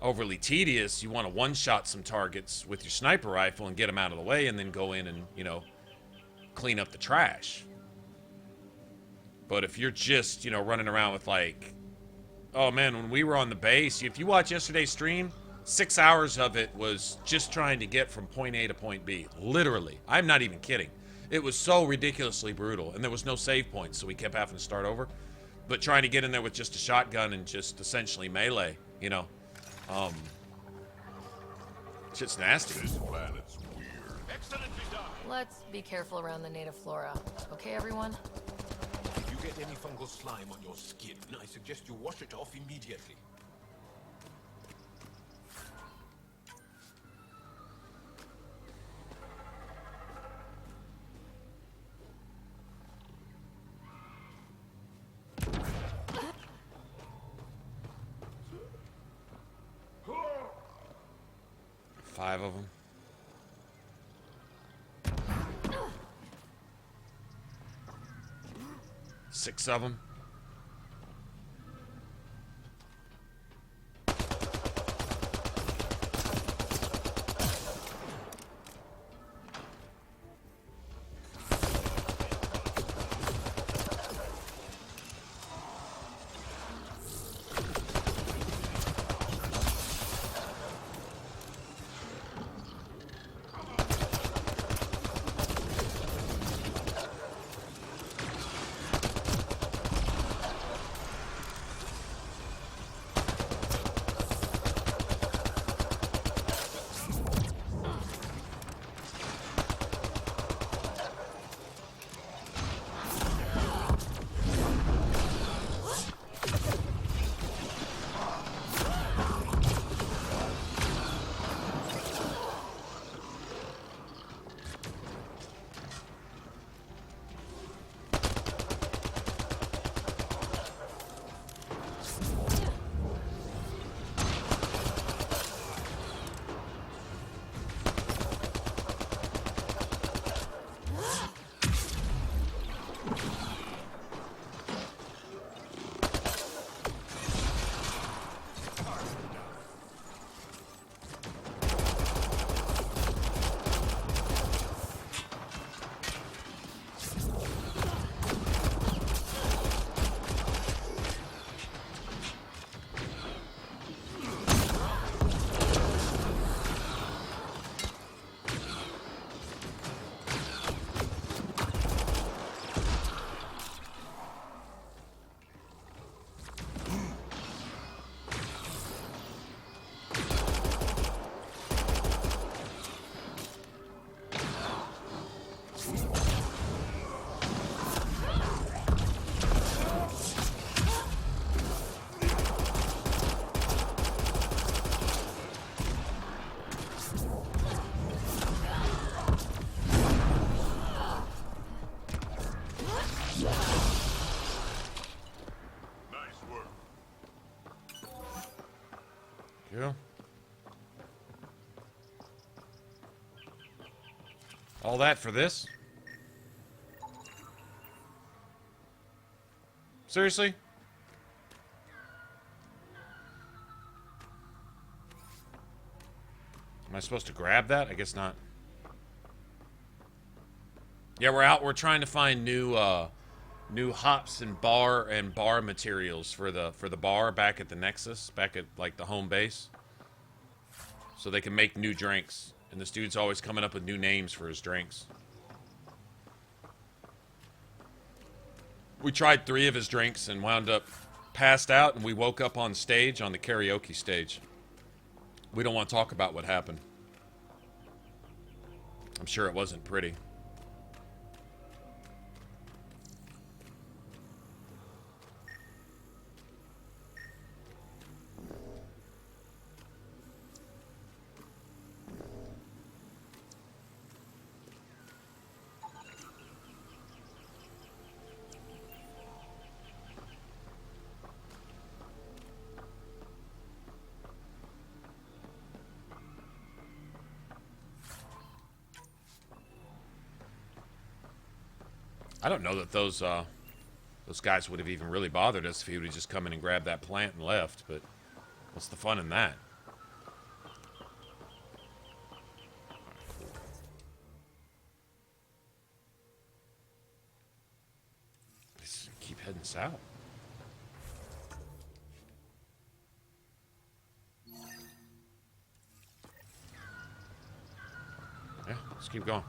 overly tedious, you want to one-shot some targets with your sniper rifle and get them out of the way, and then go in and, you know, clean up the trash. But if you're just, you know, running around with, like... Oh, man, when we were on the base, if you watch yesterday's stream... 6 hours of it was just trying to get from point A to point B. Literally. I'm not even kidding. It was so ridiculously brutal. And there was no save points, so we kept having to start over. But trying to get in there with just a shotgun and just essentially melee, you know. Shit's nasty. This planet's weird. Excellently done. Let's be careful around the native flora. Okay, everyone? If you get any fungal slime on your skin, I suggest you wash it off immediately. Five of them. Six of them. Yeah. All that for this? Seriously? Am I supposed to grab that? I guess not. Yeah, we're out. We're trying to find new hops and bar materials for the bar back at the Nexus, back at like the home base, so they can make new drinks. And this dude's always coming up with new names for his drinks. We tried 3 of his drinks and wound up passed out, and we woke up on stage, on the karaoke stage. We don't want to talk about what happened. I'm sure it wasn't pretty. I don't know that those guys would have even really bothered us if he would have just come in and grabbed that plant and left, but what's the fun in that? Let's keep heading south. Yeah, let's keep going.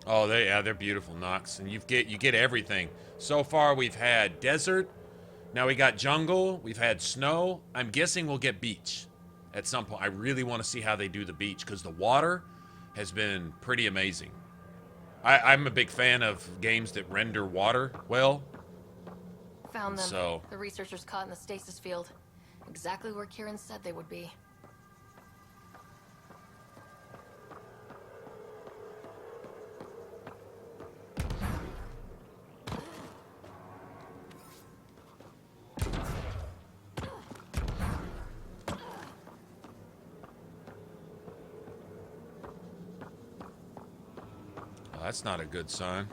Oh, they're beautiful, Nox, and you get everything. So far, we've had desert. Now we got jungle. We've had snow. I'm guessing we'll get beach at some point. I really want to see how they do the beach because the water has been pretty amazing. I'm a big fan of games that render water well. Found them. So The researchers caught in the stasis field. Exactly where Kieran said they would be. That's not a good sign.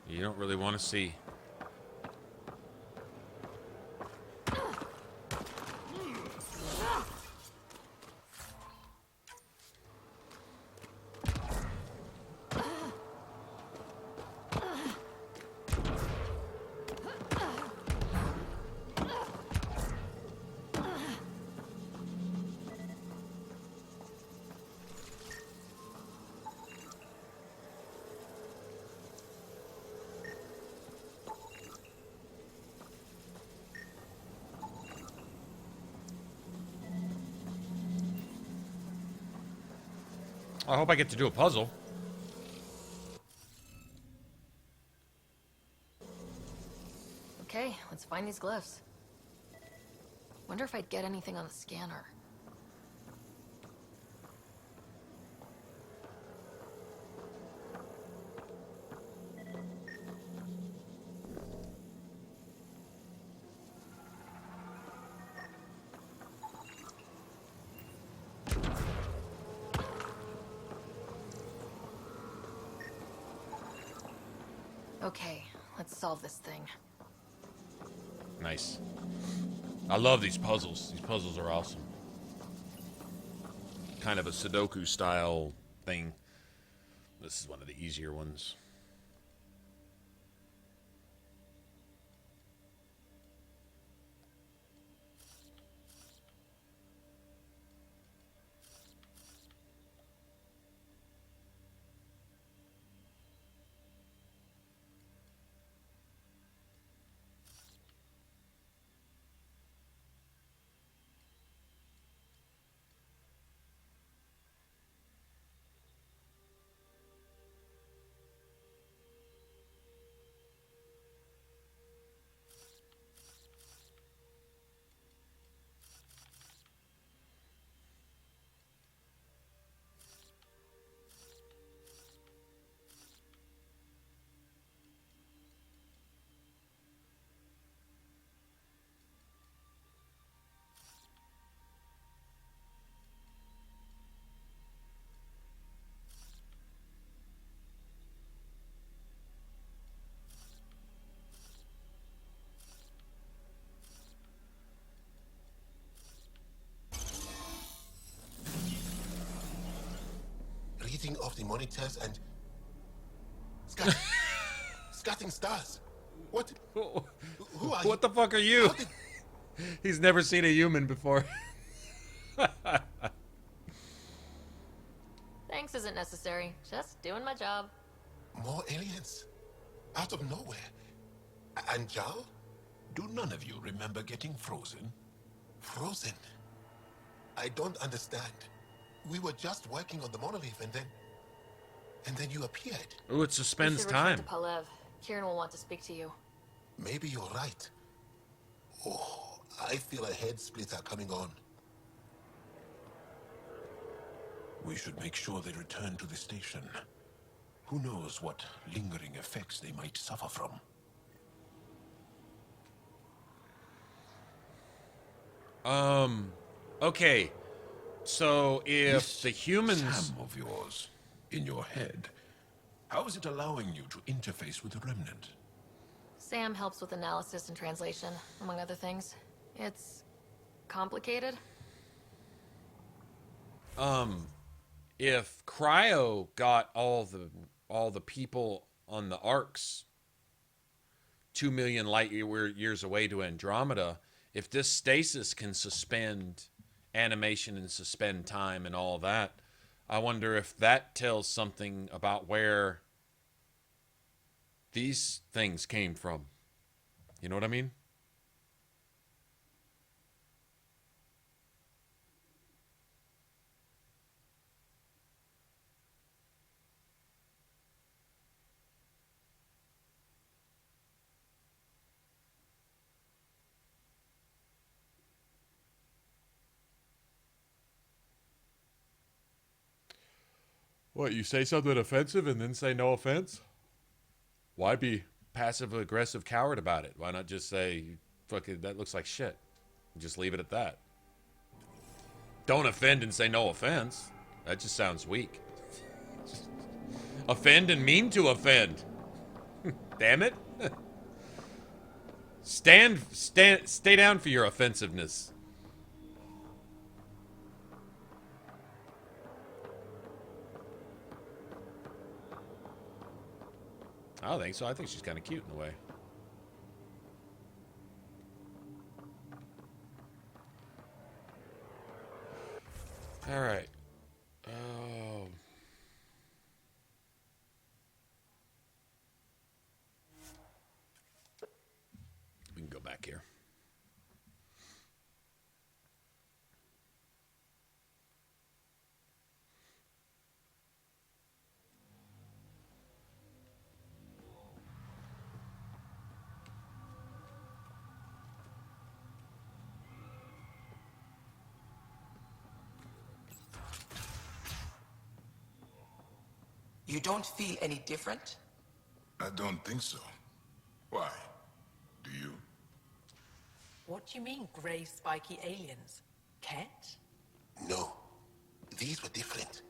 You don't really want to see. I hope I get to do a puzzle. Okay, let's find these glyphs. Wonder if I'd get anything on the scanner. Okay, let's solve this thing. Nice. I love these puzzles. These puzzles are awesome. Kind of a Sudoku style thing. This is one of the easier ones. switching off the monitors and scatting stars. What? Who are you? What the fuck are you? How did- He's never seen a human before. Thanks isn't necessary. Just doing my job. More aliens? Out of nowhere? And Jal? Do none of you remember getting frozen? Frozen? I don't understand. We were just working on the monolith and then you appeared. Ooh, it We suspends should return time. to Palev. Kieran will want to speak to you. Maybe you're right. Oh, I feel a head splitter coming on. We should make sure they return to the station. Who knows what lingering effects they might suffer from. Okay. So if This the humans... Sam of yours, in your head, how is it allowing you to interface with the Remnant? Sam helps with analysis and translation, among other things. It's complicated. If Cryo got all the people on the arcs 2 million light years away to Andromeda, if this stasis can suspend animation and suspend time and all that, I wonder if that tells something about where these things came from. You know what I mean? What, you say something offensive and then say no offense? Why be passive-aggressive coward about it? Why not just say, fucking, that looks like shit? Just leave it at that. Don't offend and say no offense. That just sounds weak. Offend and mean to offend. Damn it. Stay down for your offensiveness. I don't think so. I think she's kind of cute in a way. All right. Oh. We can go back here. You don't feel any different? I don't think so. Why? Do you? What do you mean, grey, spiky aliens? Ket? No, these were different.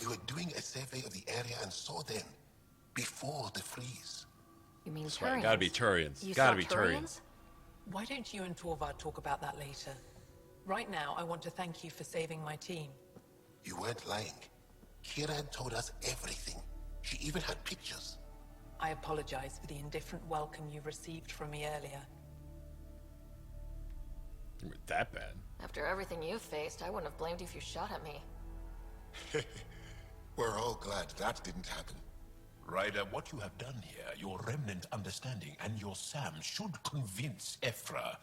We were doing a survey of the area and saw them before the freeze. You mean That's right. Turians? Gotta be Turians. You Gotta saw be Turians? Turians. Why don't you and Torvald talk about that later? Right now, I want to thank you for saving my team. You weren't lying. Kira told us everything. She even had pictures. I apologize for the indifferent welcome you received from me earlier. That bad. After everything you've faced, I wouldn't have blamed you if you shot at me. We're all glad that didn't happen. Ryder, what you have done here, your Remnant understanding and your Sam should convince Ephra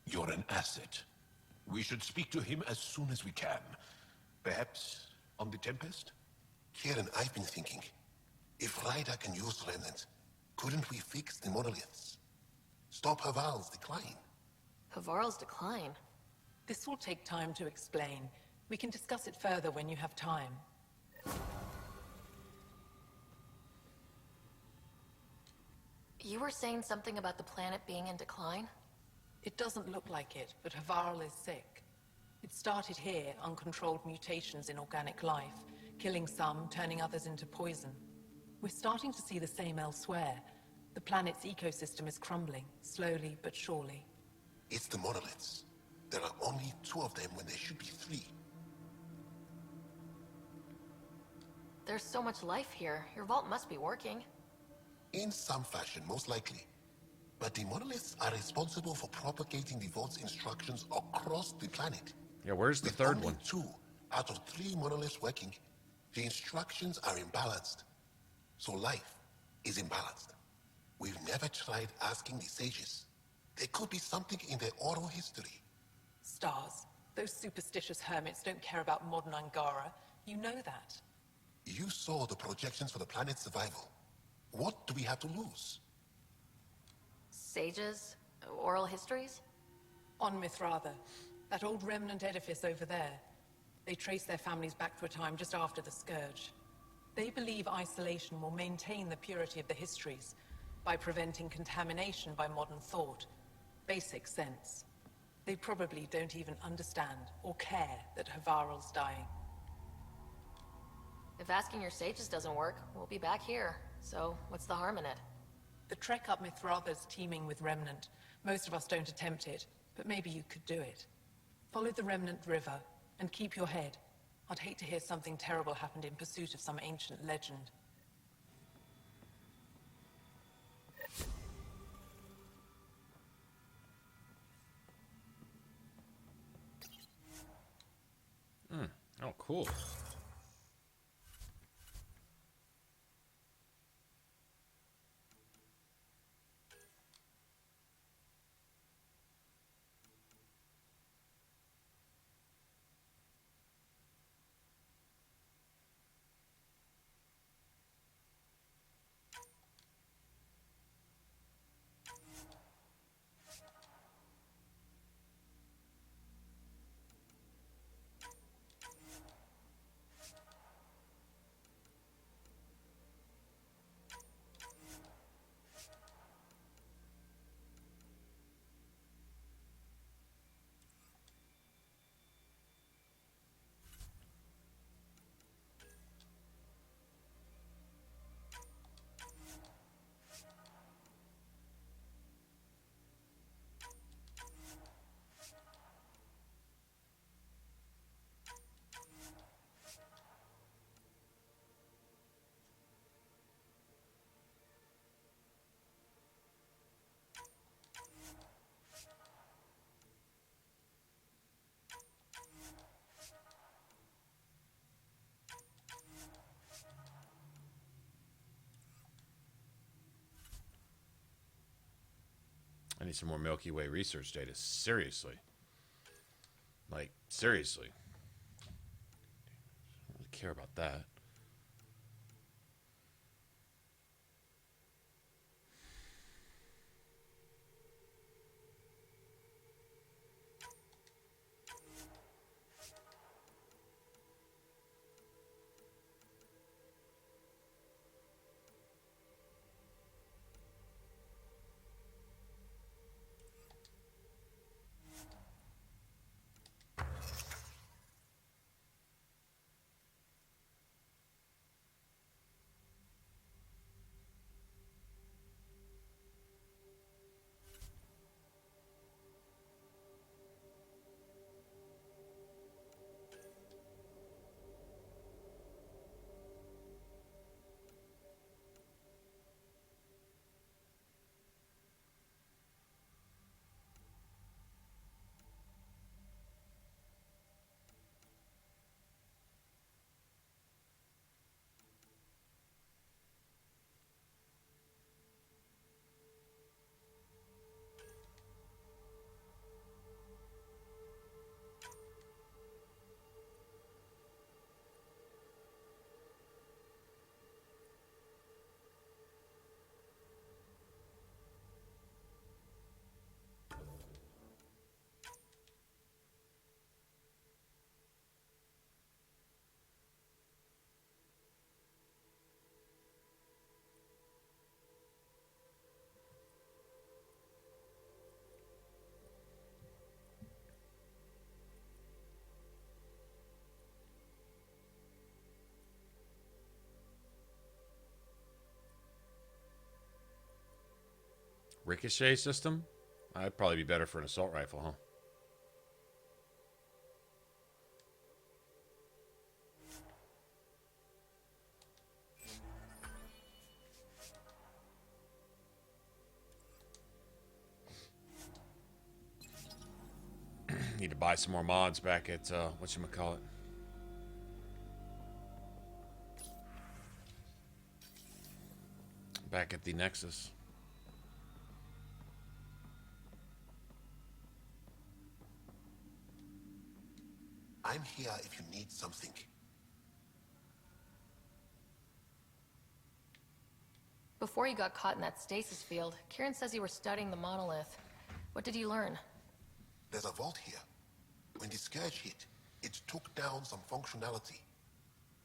you're an asset. We should speak to him as soon as we can. Perhaps on the Tempest? Kieran, I've been thinking. If Ryder can use Remnant, couldn't we fix the monoliths? Stop Haval's decline? Havarl's decline? This will take time to explain. We can discuss it further when you have time. You were saying something about the planet being in decline? It doesn't look like it, but Havarl is sick. It started here, uncontrolled mutations in organic life, killing some, turning others into poison. We're starting to see the same elsewhere. The planet's ecosystem is crumbling, slowly but surely. It's the monoliths. There are only 2 of them when there should be 3. There's so much life here. Your vault must be working. In some fashion, most likely. But the monoliths are responsible for propagating the vault's instructions across the planet. Yeah, where's the With third only one? 2 out of 3 monoliths working, the instructions are imbalanced. So life is imbalanced. We've never tried asking the sages. There could be something in their oral history. Stars. Those superstitious hermits don't care about modern Angara. You know that. You saw the projections for the planet's survival. What do we have to lose? Sages? Oral histories? On Mithratha, that old remnant edifice over there. They trace their families back to a time just after the Scourge. They believe isolation will maintain the purity of the histories by preventing contamination by modern thought. Basic sense. They probably don't even understand or care that Havarl's dying. If asking your sages doesn't work, we'll be back here. So, what's the harm in it? The trek up Mithratha's teeming with remnant. Most of us don't attempt it, but maybe you could do it. Follow the remnant river, and keep your head. I'd hate to hear something terrible happened in pursuit of some ancient legend. Oh, cool. I need some more Milky Way research data. Seriously. Like, seriously. I don't really care about that. Ricochet system? That'd probably be better for an assault rifle, huh? Need to buy some more mods back at, whatchamacallit. Back at the Nexus. I'm here if you need something. Before you got caught in that stasis field, Kieran says you were studying the monolith. What did you learn? There's a vault here. When the Scourge hit, it took down some functionality.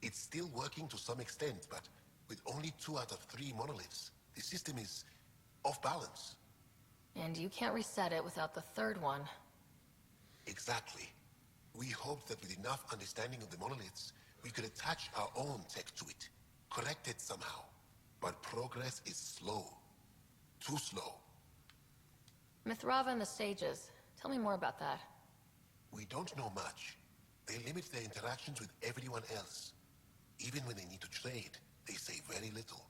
It's still working to some extent, but with only 2 out of 3 monoliths, the system is off balance. And you can't reset it without the 3rd one. Exactly. We hoped that with enough understanding of the monoliths, we could attach our own tech to it, correct it somehow. But progress is slow. Too slow. Mithrava and the Sages. Tell me more about that. We don't know much. They limit their interactions with everyone else. Even when they need to trade, they say very little.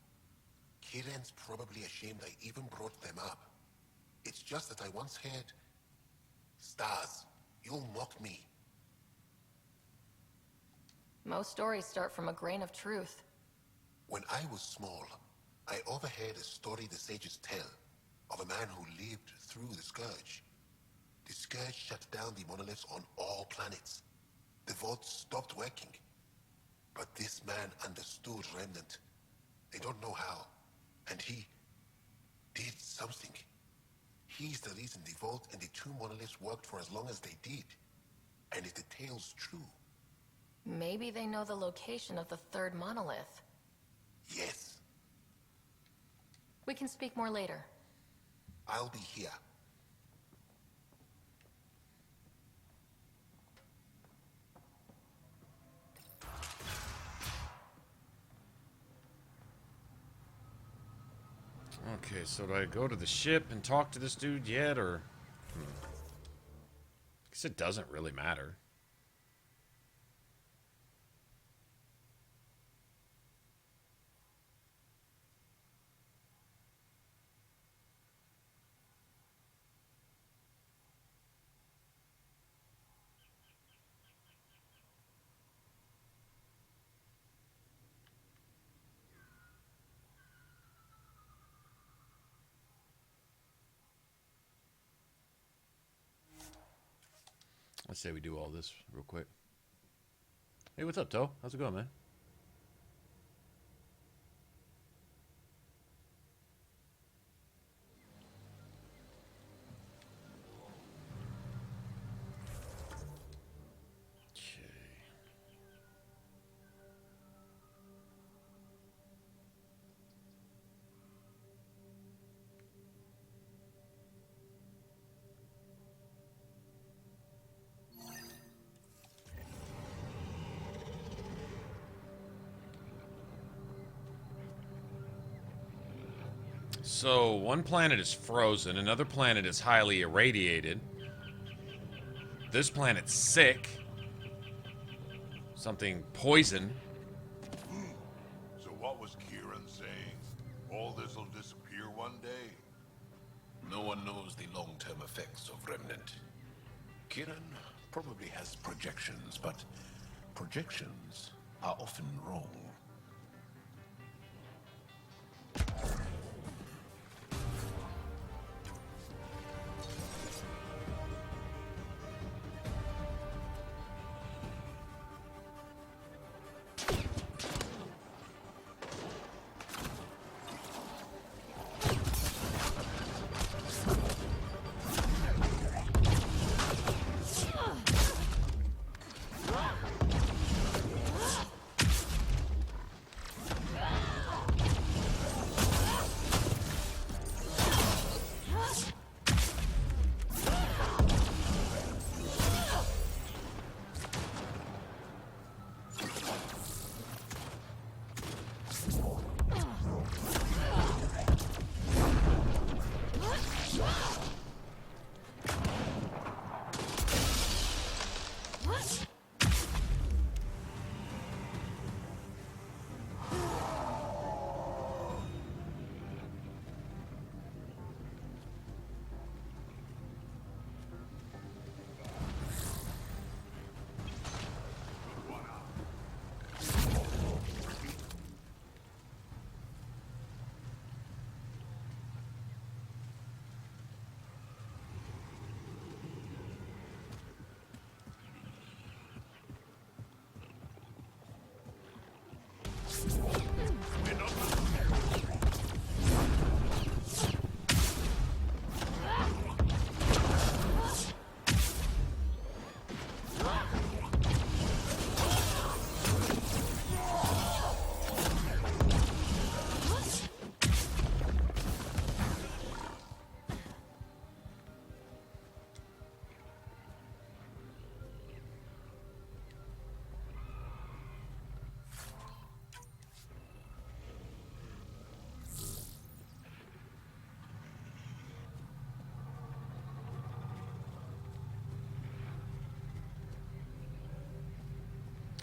Kieran's probably ashamed I even brought them up. It's just that I once heard... Stars, you'll mock me. Most stories start from a grain of truth. When I was small, I overheard a story the sages tell of a man who lived through the Scourge. The Scourge shut down the monoliths on all planets. The vaults stopped working. But this man understood Remnant. They don't know how. And he did something. He's the reason the vault and the 2 monoliths worked for as long as they did. And if the tale's true... Maybe they know the location of the 3rd monolith. Yes. We can speak more later. I'll be here. Okay, so do I go to the ship and talk to this dude yet, or... I guess it doesn't really matter. Let's say we do all this real quick. Hey, what's up, Toe? How's it going, man? So, one planet is frozen, another planet is highly irradiated. This planet's sick. Something poison. So what was Kieran saying? All this'll disappear one day? No one knows the long-term effects of Remnant. Kieran probably has projections, but projections are often wrong.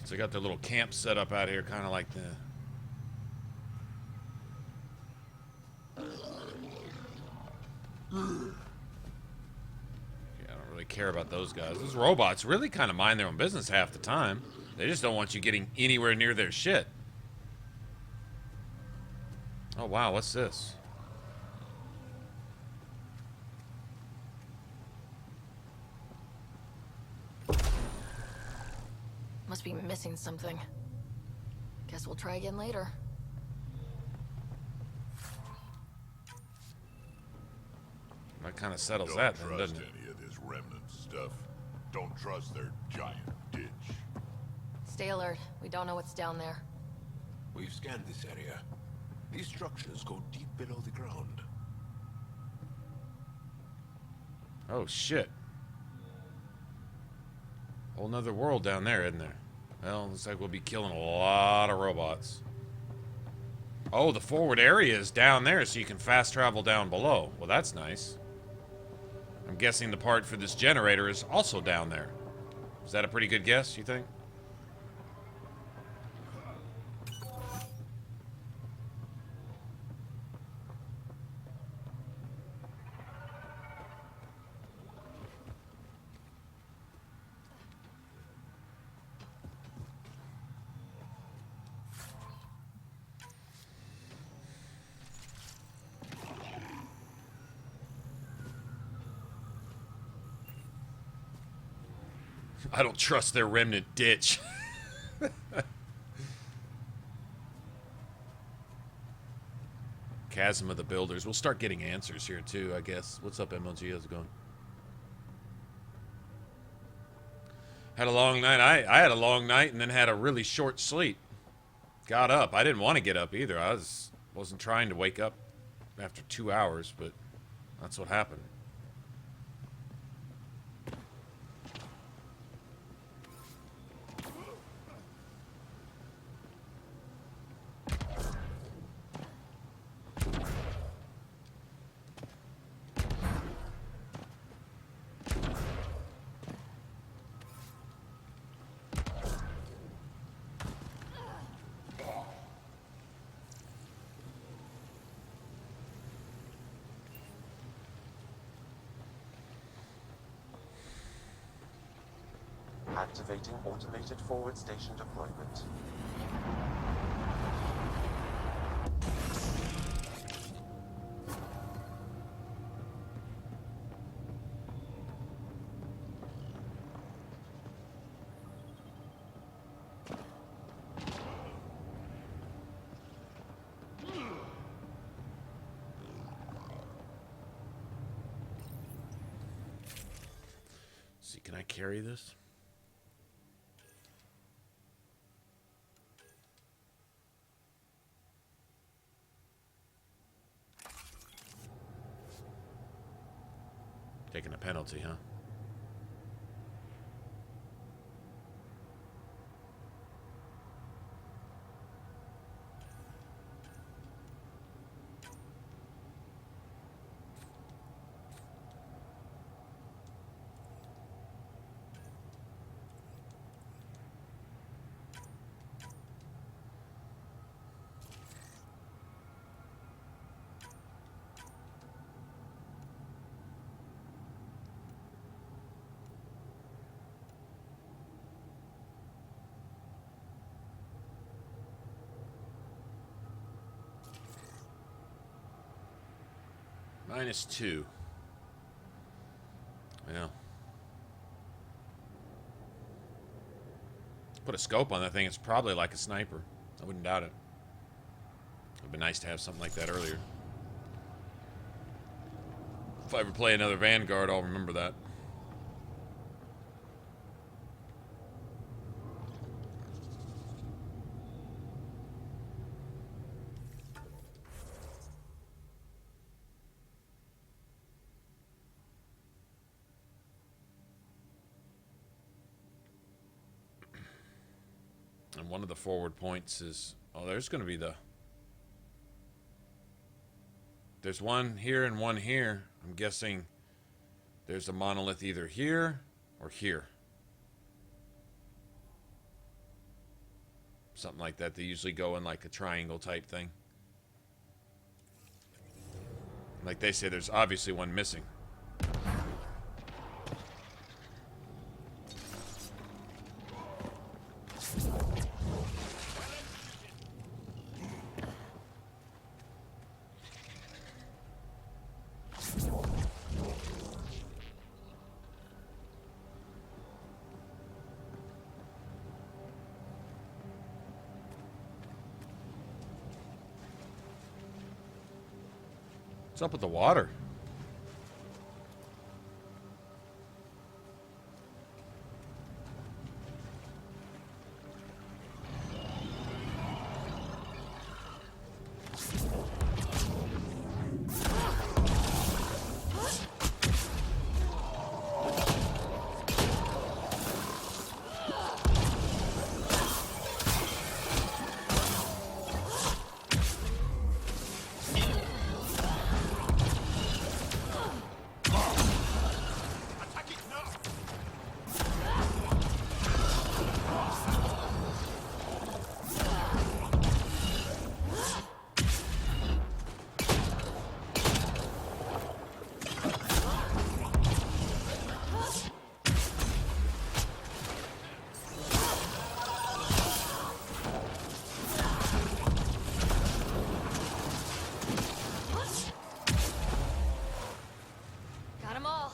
So they got their little camp set up out here, kind of like the... Yeah, I don't really care about those guys. Those robots really kind of mind their own business half the time. They just don't want you getting anywhere near their shit. Oh, wow, what's this? Must be missing something. Guess we'll try again later. That kind of settles Don't that then, trust doesn't it? any of this remnant stuff. Don't trust their giant ditch. Stay alert. We don't know what's down there. We've scanned this area. These structures go deep below the ground. Oh, shit. Whole nother world down there, isn't there? Well, looks like we'll be killing a lot of robots. Oh, the forward area is down there, so you can fast travel down below. Well, that's nice. I'm guessing the part for this generator is also down there. Is that a pretty good guess, you think? I don't trust their remnant ditch. Chasm of the Builders. We'll start getting answers here too, I guess. What's up, MLG? How's it going? Had a long night. I had a long night and then had a really short sleep. Got up. I didn't want to get up either. Wasn't trying to wake up after 2 hours, but that's what happened. Activating automated forward station deployment. See, can I carry this? Taking a penalty, huh? -2. Yeah. Put a scope on that thing. It's probably like a sniper. I wouldn't doubt it. It'd be nice to have something like that earlier. If I ever play another Vanguard, I'll remember that. And one of the forward points is... Oh, there's going to be the... There's one here and one here. I'm guessing there's a monolith either here or here. Something like that. They usually go in like a triangle type thing. Like they say, there's obviously one missing. What's up with the water? Got them all.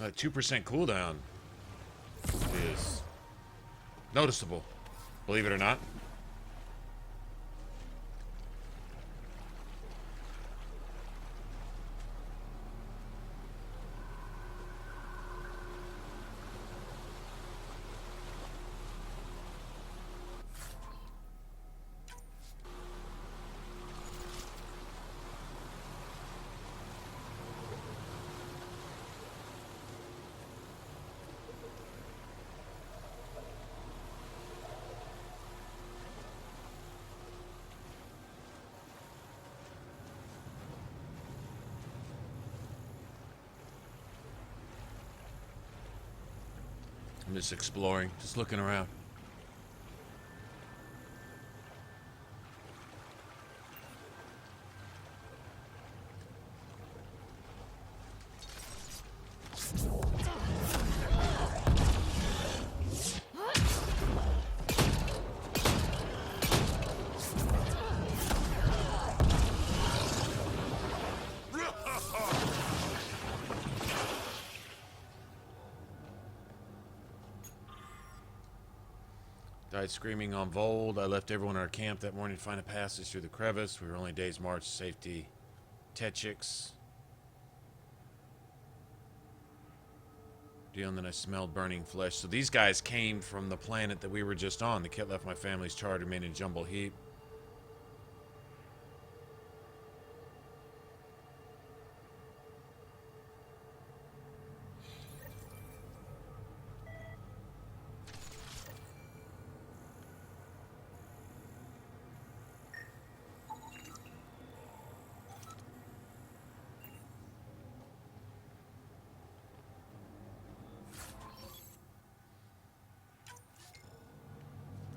A 2% cooldown is noticeable, believe it or not. I'm just exploring, just looking around. Died screaming on Vold. I left everyone in our camp that morning to find a passage through the crevice. We were only a day's march to safety. Techix. Deal, and then I smelled burning flesh. So these guys came from the planet that we were just on. The kit left my family's charred, remained in a jumble heap.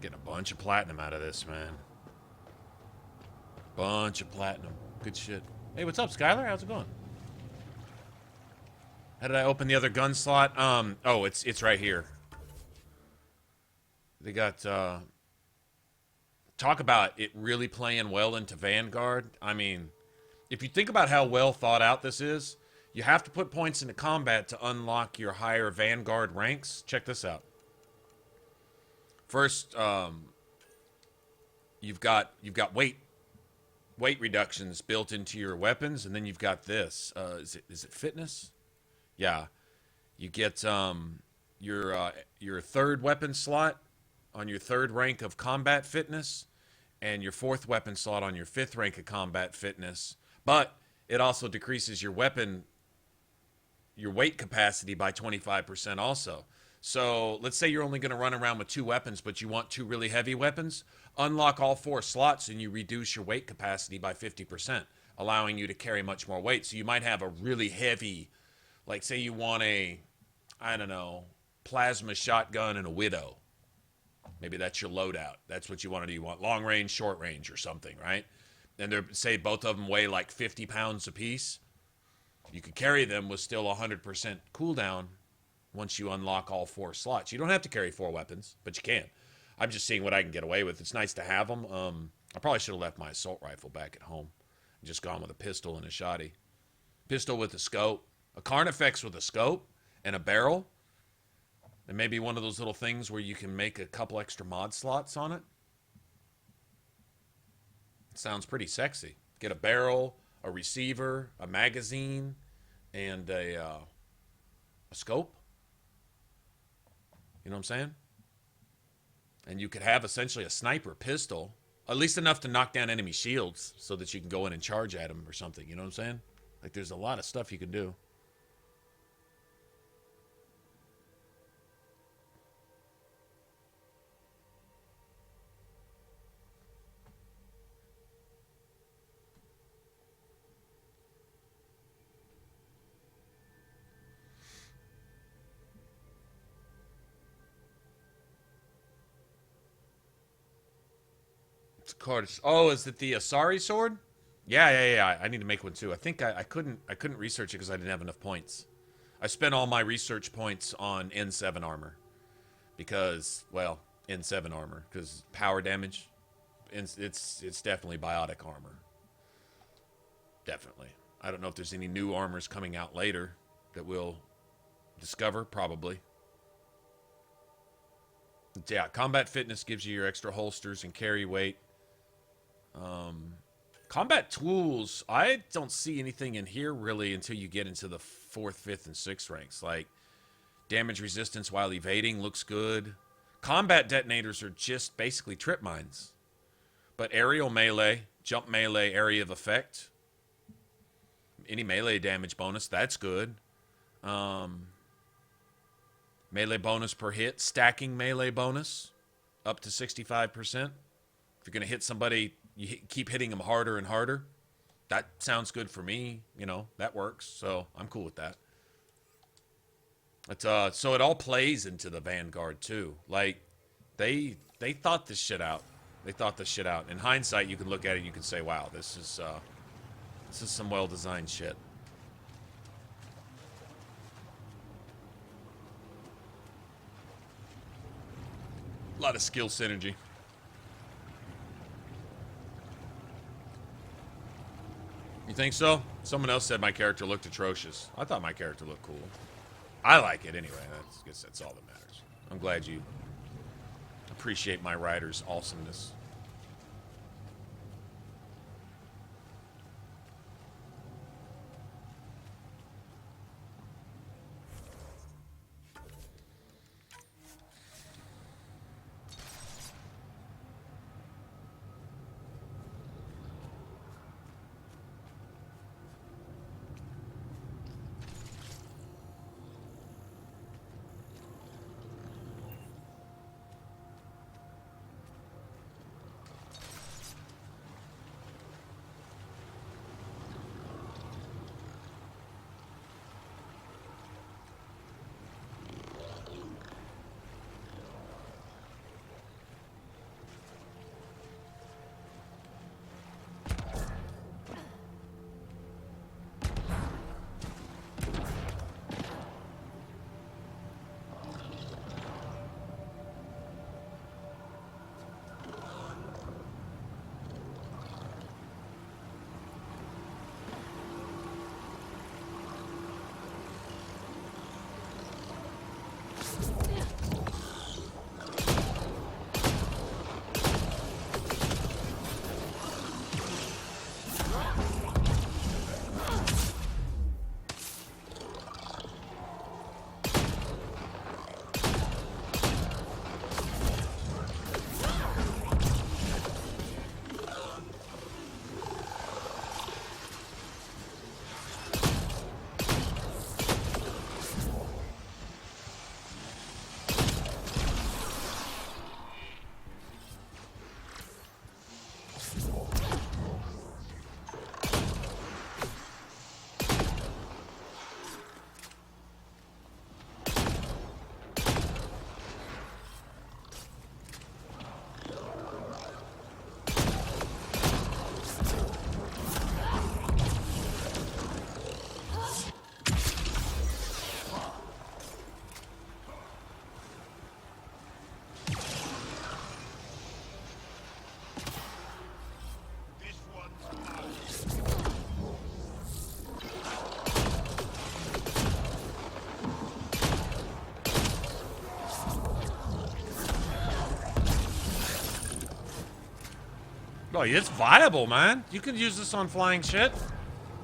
Getting a bunch of platinum out of this, man. Bunch of platinum. Good shit. Hey, what's up, Skylar? How's it going? How did I open the other gun slot? Oh, it's right here. They got, talk about it really playing well into Vanguard. I mean, if you think about how well thought out this is, you have to put points into combat to unlock your higher Vanguard ranks. Check this out. First, you've got weight reductions built into your weapons, and then you've got this. Is it fitness? Yeah, you get your third weapon slot on your third rank of combat fitness, and your fourth weapon slot on your fifth rank of combat fitness. But it also decreases your weight capacity by 25% also. So let's say you're only going to run around with 2 weapons, but you want 2 really heavy weapons. Unlock all 4 slots and you reduce your weight capacity by 50%. allowing you to carry much more weight. So you might have a really heavy, like say you want a, I don't know, plasma shotgun and a Widow. Maybe that's your loadout. That's what you want to do. You want long range, short range or something, right? And they're, say both of them weigh like 50 pounds apiece. You could carry them with still 100% cooldown once you unlock all 4 slots. You don't have to carry 4 weapons, but you can. I'm just seeing what I can get away with. It's nice to have them. I probably should have left my assault rifle back at home and just gone with a pistol and a shotty. Pistol with a scope. A Carnifex with a scope and a barrel. And maybe one of those little things where you can make a couple extra mod slots on it. It sounds pretty sexy. Get a barrel, a receiver, a magazine, and a scope. You know what I'm saying? And you could have essentially a sniper pistol, at least enough to knock down enemy shields so that you can go in and charge at them or something. You know what I'm saying? Like, there's a lot of stuff you can do. Oh, is it the Asari sword? Yeah. I need to make one too. I think I couldn't research it because I didn't have enough points. I spent all my research points on N7 armor because, well, N7 armor because power damage. It's definitely biotic armor. Definitely. I don't know if there's any new armors coming out later that we'll discover. Probably. Yeah, combat fitness gives you your extra holsters and carry weight. Combat tools, I don't see anything in here really until you get into the 4th, 5th, and 6th ranks. Like, damage resistance while evading looks good. Combat detonators are just basically trip mines. But aerial melee, jump melee, area of effect. Any melee damage bonus, that's good. Melee bonus per hit, stacking melee bonus up to 65%. If you're going to hit somebody, you keep hitting them harder and harder. That sounds good for me. You know, that works. So I'm cool with that. But, so it all plays into the Vanguard too. Like, they thought this shit out. They thought this shit out. In hindsight, you can look at it and you can say, wow, this is some well-designed shit. A lot of skill synergy. You think so? Someone else said my character looked atrocious. I thought my character looked cool. I like it anyway. I guess that's all that matters. I'm glad you appreciate my rider's awesomeness. Oh, it's viable, man. You can use this on flying shit.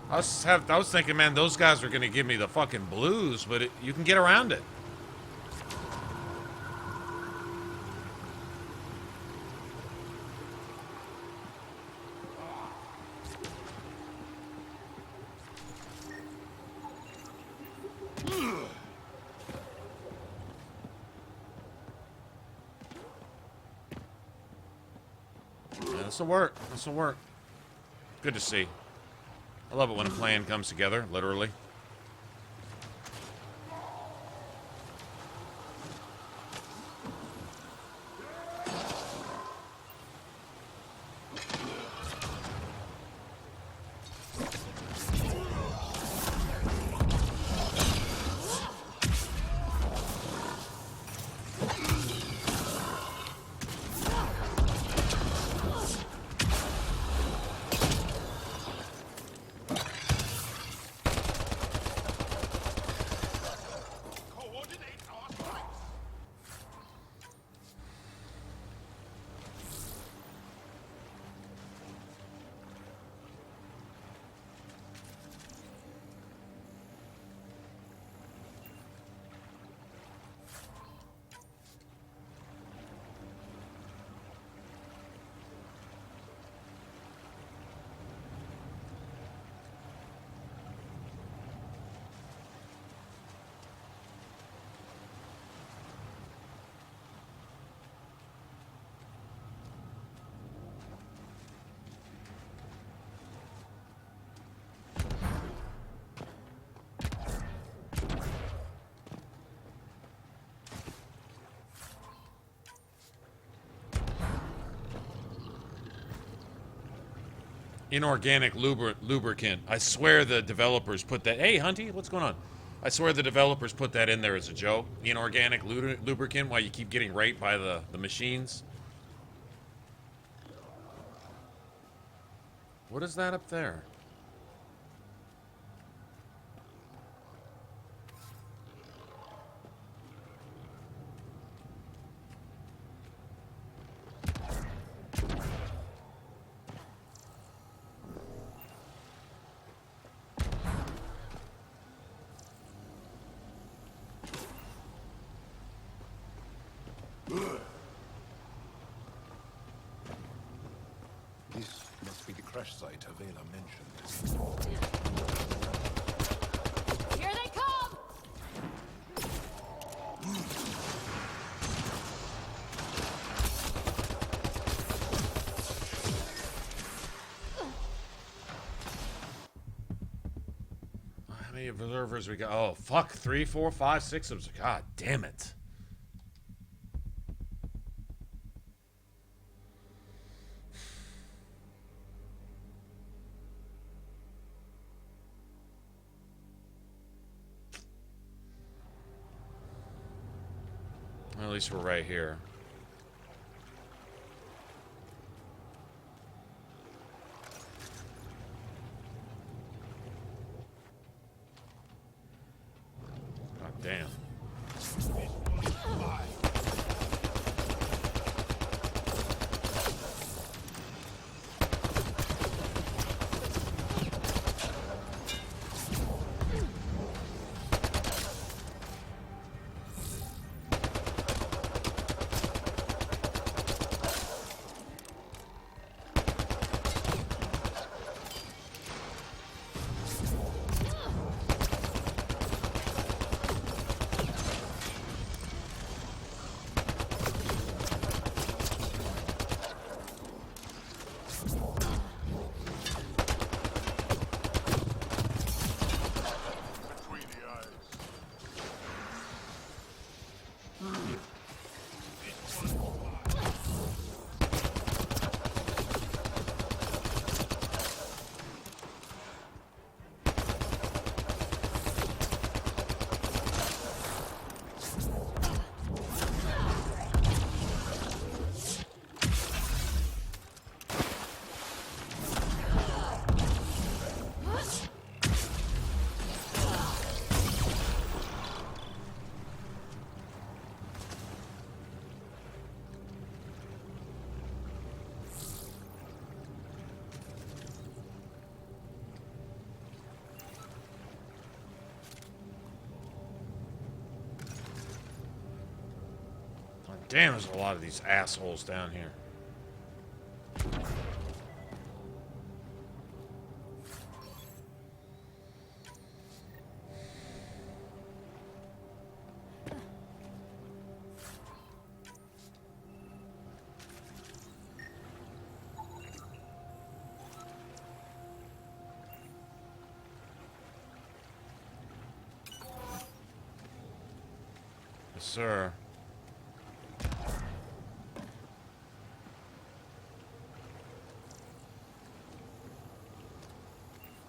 I was thinking, man, those guys are gonna give me the fucking blues, but you can get around it. Yeah, this'll work. This'll work. Good to see. I love it when a plan comes together, literally. Inorganic lubricant. I swear the developers put that. Hey, Hunty, what's going on? I swear the developers put that in there as a joke. Inorganic lubricant, while you keep getting raped by the machines. What is that up there? This must be the crash site Avela mentioned. Here they come! How many observers we got? Oh, fuck. 3, 4, 5, 6 of them. God damn it. Well, at least we're right here. God damn. Damn, there's a lot of these assholes down here. Yes, sir.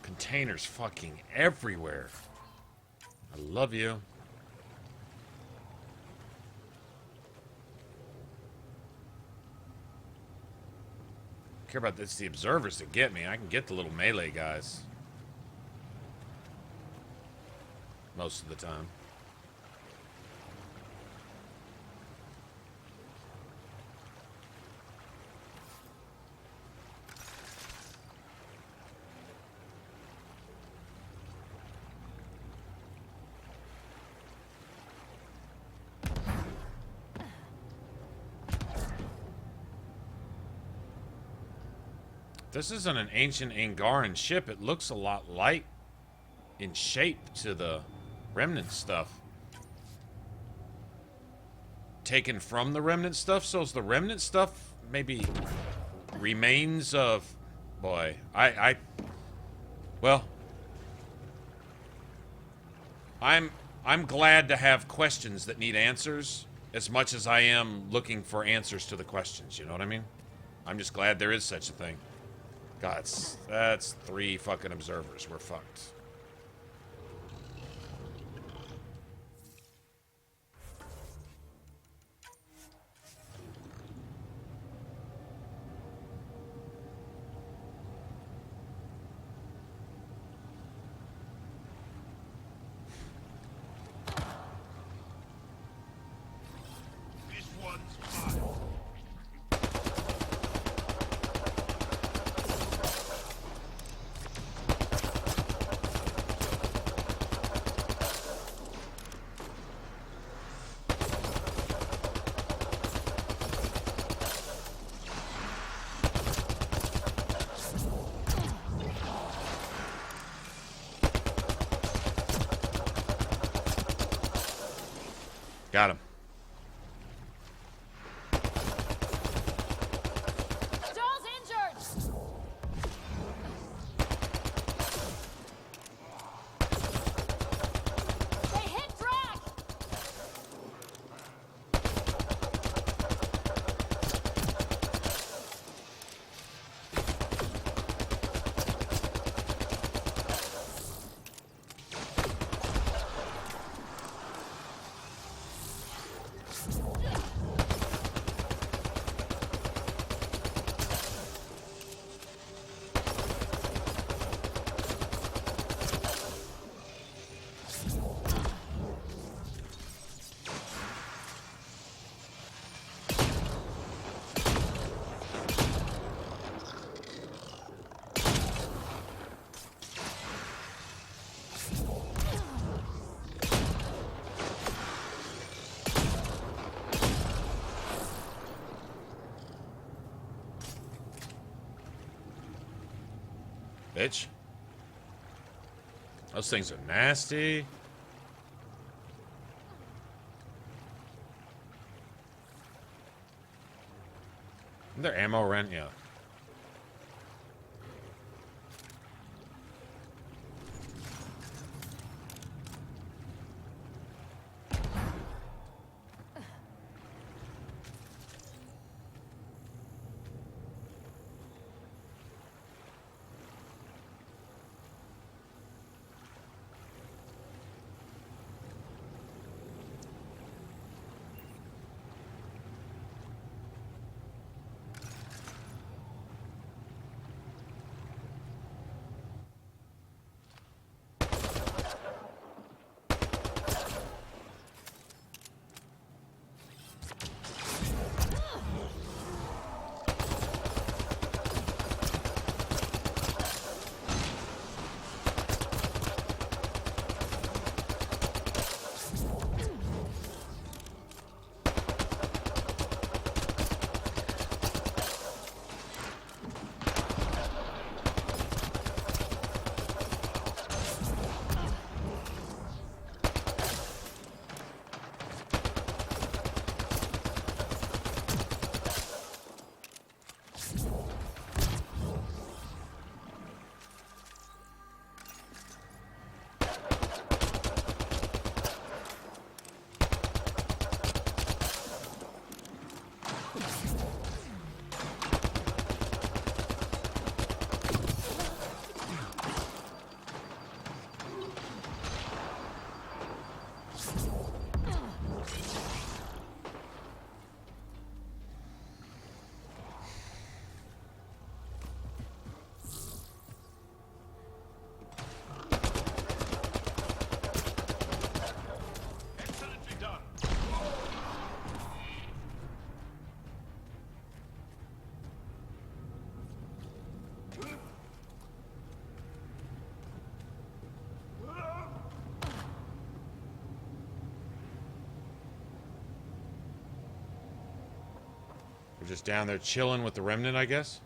Containers fucking everywhere. I love you. Care about this, the observers that get me. I can get the little melee guys most of the time. This isn't an ancient Angaran ship. It looks a lot light in shape to the remnant stuff. Taken from the remnant stuff? So is the remnant stuff maybe remains of... Boy, well, I'm glad to have questions that need answers as much as I am looking for answers to the questions, you know what I mean? I'm just glad there is such a thing. God, that's 3 fucking observers. We're fucked. This one's mine. Got him. Joel's injured! They hit Drac! Bitch. Those things are nasty. Isn't there ammo around? Yeah. We're just down there chilling with the remnant, I guess.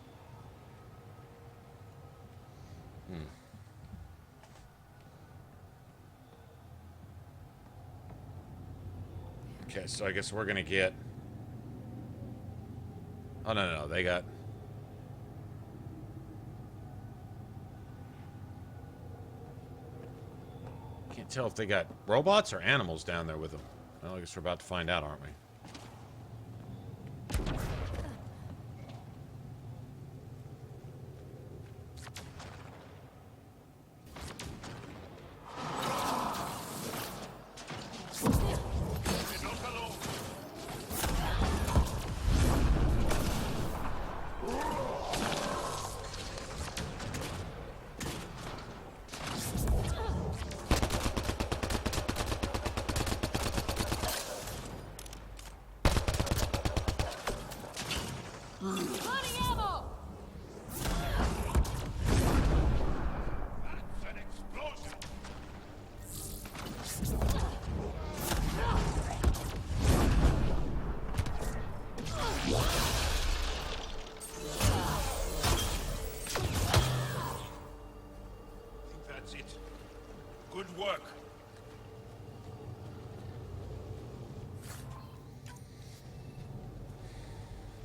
Okay, so I guess we're gonna get... Oh, no, they got... Can't tell if they got robots or animals down there with them. Well, I guess we're about to find out, aren't we?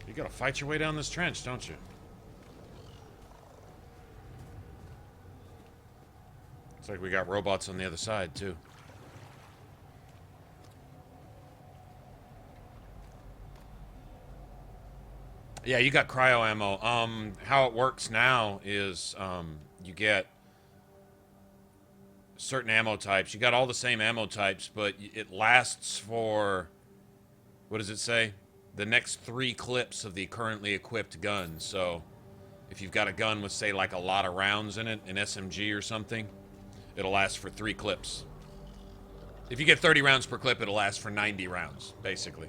You gotta fight your way down this trench, don't you? Looks like we got robots on the other side, too. Yeah, you got cryo ammo. How it works now is you get certain ammo types. You got all the same ammo types, but it lasts for... What does it say? The next 3 clips of the currently equipped gun. So if you've got a gun with, say, like a lot of rounds in it, an SMG or something, it'll last for 3 clips. If you get 30 rounds per clip, it'll last for 90 rounds, basically.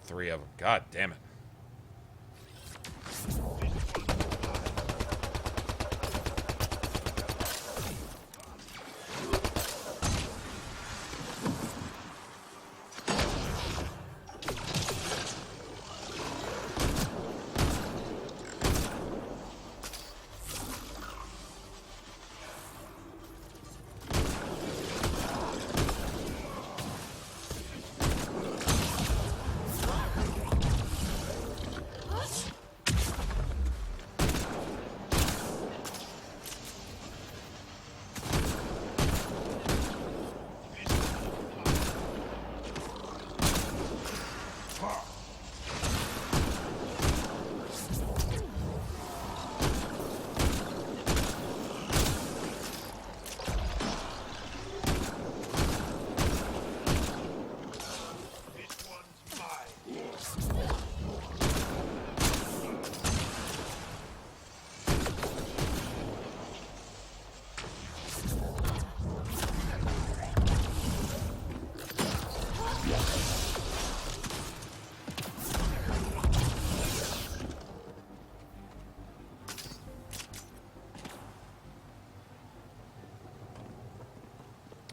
Three of them. God damn it.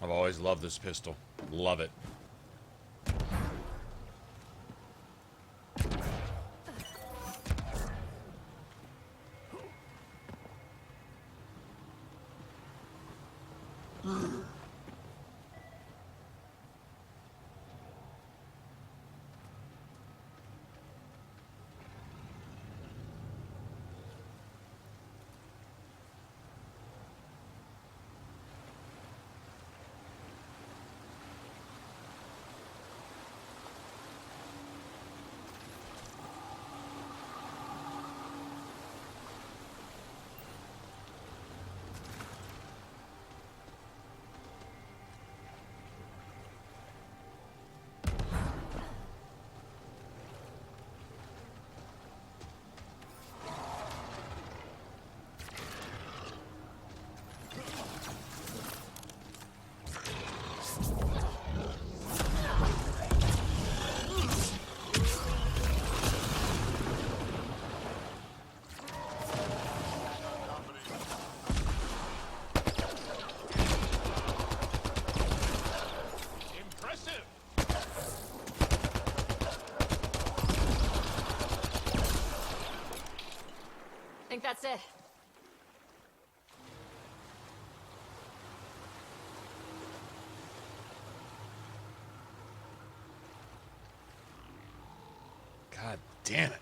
I've always loved this pistol. Love it. that's it. God damn it.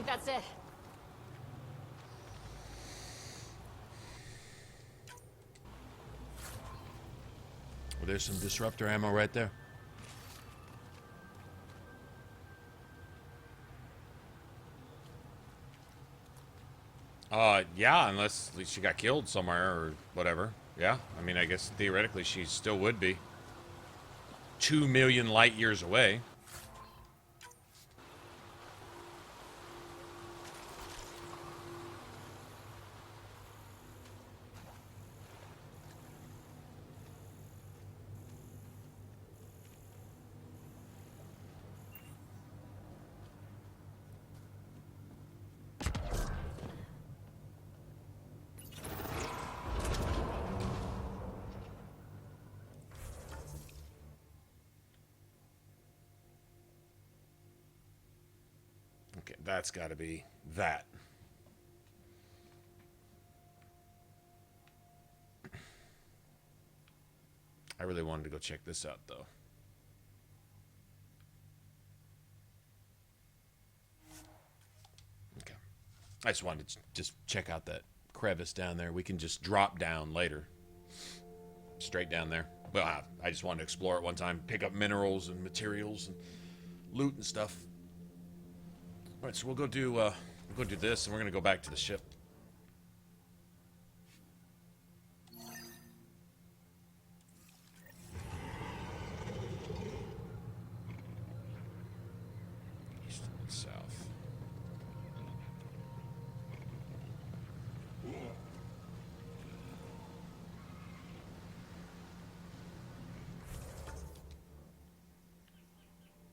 That's it. Well, there's some disruptor ammo right there. Yeah, unless at least she got killed somewhere or whatever. Yeah, I mean, I guess theoretically she still would be 2 million light years away. Okay, that's got to be that. I really wanted to go check this out, though. Okay. I just wanted to just check out that crevice down there. We can just drop down later. Straight down there. Well, I just wanted to explore it one time. Pick up minerals and materials and loot and stuff. All right, so we'll go do this, and we're gonna go back to the ship. East and south.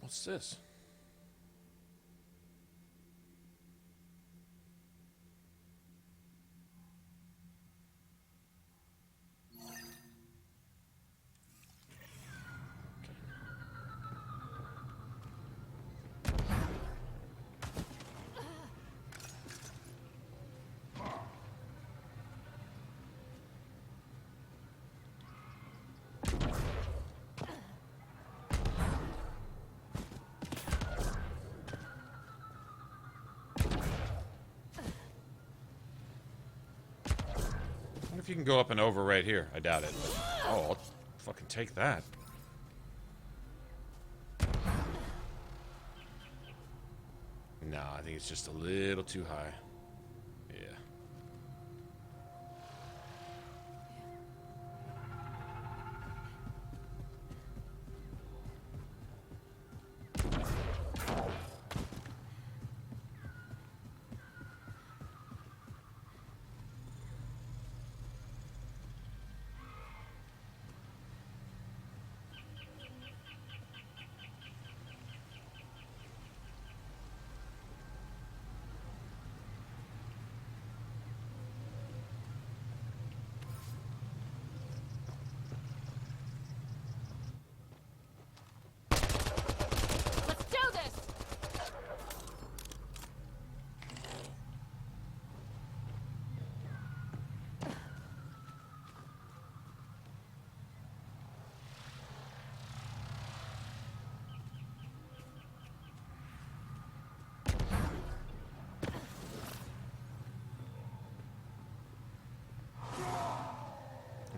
What's this? If you can go up and over right here. I doubt it. But, oh, I'll fucking take that. No, I think it's just a little too high. Yeah.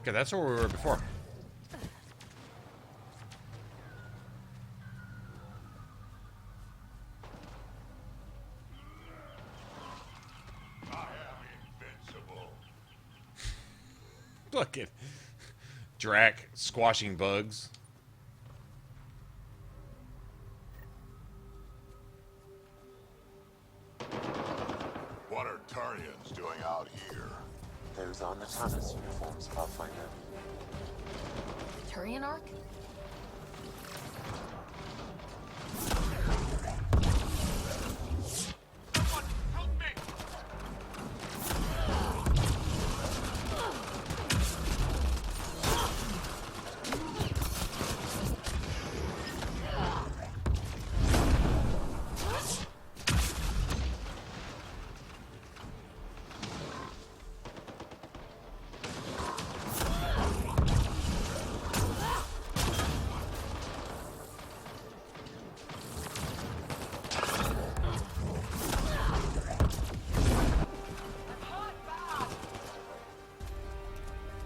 Okay, that's where we were before. I am invincible. Look at Drac squashing bugs. What are Turians doing out here? Those are Natana's uniforms, Pathfinder. Turian Arc? Someone help me!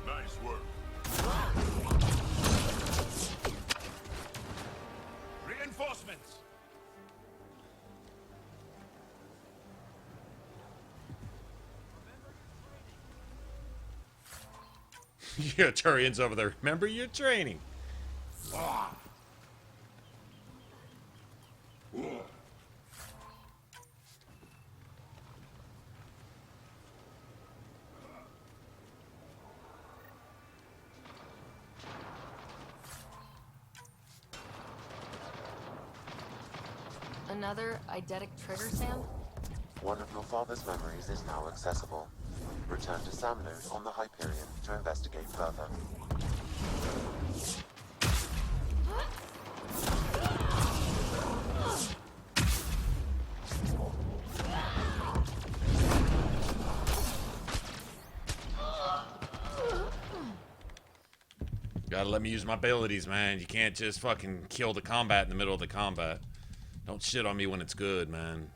Nice work. Reinforcements! Yeah, Turian's over there. Remember your training. Another eidetic trigger, Sam? One of your father's memories is now accessible. Return to Sam Node on the Hyperion to investigate further. Gotta let me use my abilities, man. You can't just fucking kill the combat in the middle of the combat. Don't shit on me when it's good, man.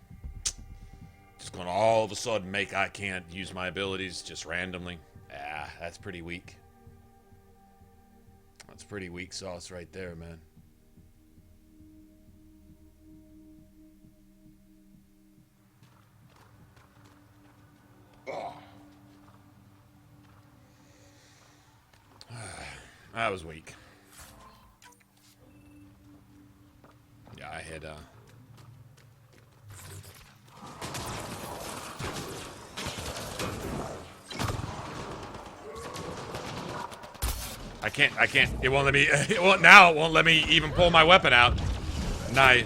Just gonna all of a sudden make I can't use my abilities just randomly. Ah, that's pretty weak. That's pretty weak sauce right there, man. That was weak. Yeah, I had I can't, it won't let me, it won't let me even pull my weapon out. Nice.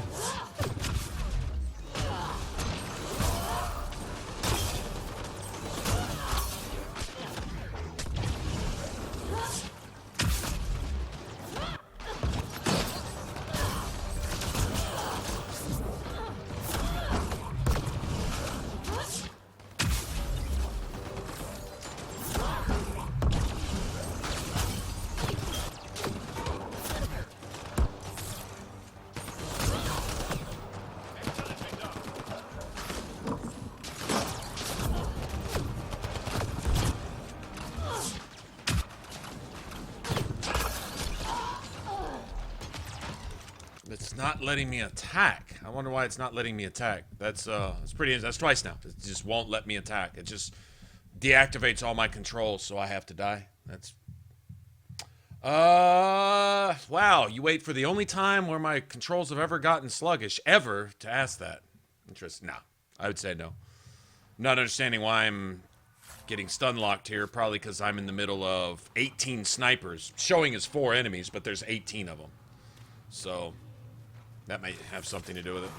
It's not letting me attack. I wonder why it's not letting me attack. That's twice now. It just won't let me attack. It just deactivates all my controls, so I have to die. That's wow, you wait for the only time where my controls have ever gotten sluggish ever to ask that. Interesting. No. I would say no. Not understanding why I'm getting stun locked here, probably because I'm in the middle of 18 snipers, showing as 4 enemies, but there's 18 of them. So that may have something to do with it.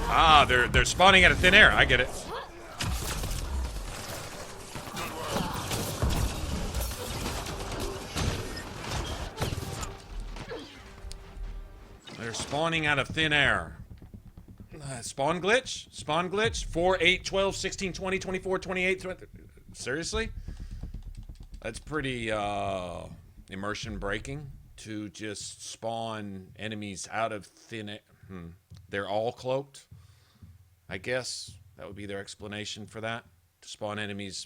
Ah, they're spawning out of thin air. I get it. They're spawning out of thin air. Spawn glitch? Spawn glitch? 4, 8, 12, 16, 20, 24, 28, 20. Seriously? That's pretty immersion breaking to just spawn enemies out of thin air. They're all cloaked. I guess that would be their explanation for that. to spawn enemies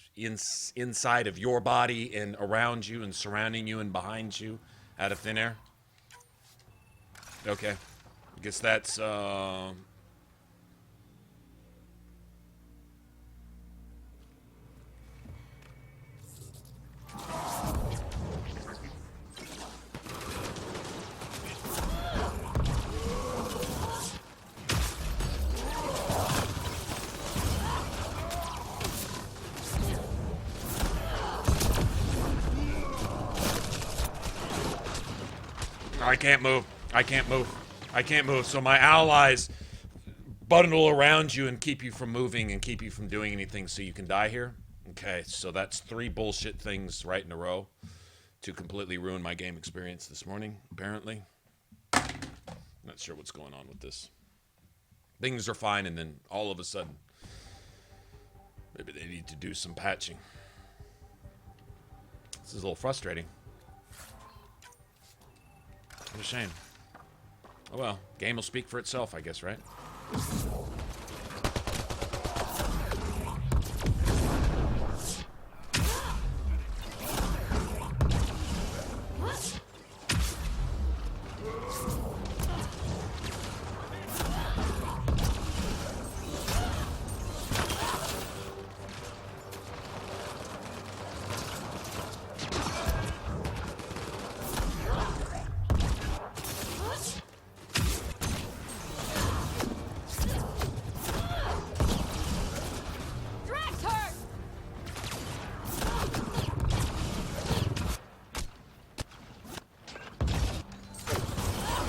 inside of your body and around you and surrounding you and behind you out of thin air. Okay. I guess that's, I can't move. I can't move. I can't move. So my allies bundle around you and keep you from moving and keep you from doing anything so you can die here. Okay, so that's 3 bullshit things right in a row to completely ruin my game experience this morning, apparently. Not sure what's going on with this. Things are fine, and then all of a sudden, maybe they need to do some patching. This is a little frustrating. What a shame. Oh well, game will speak for itself, I guess, right?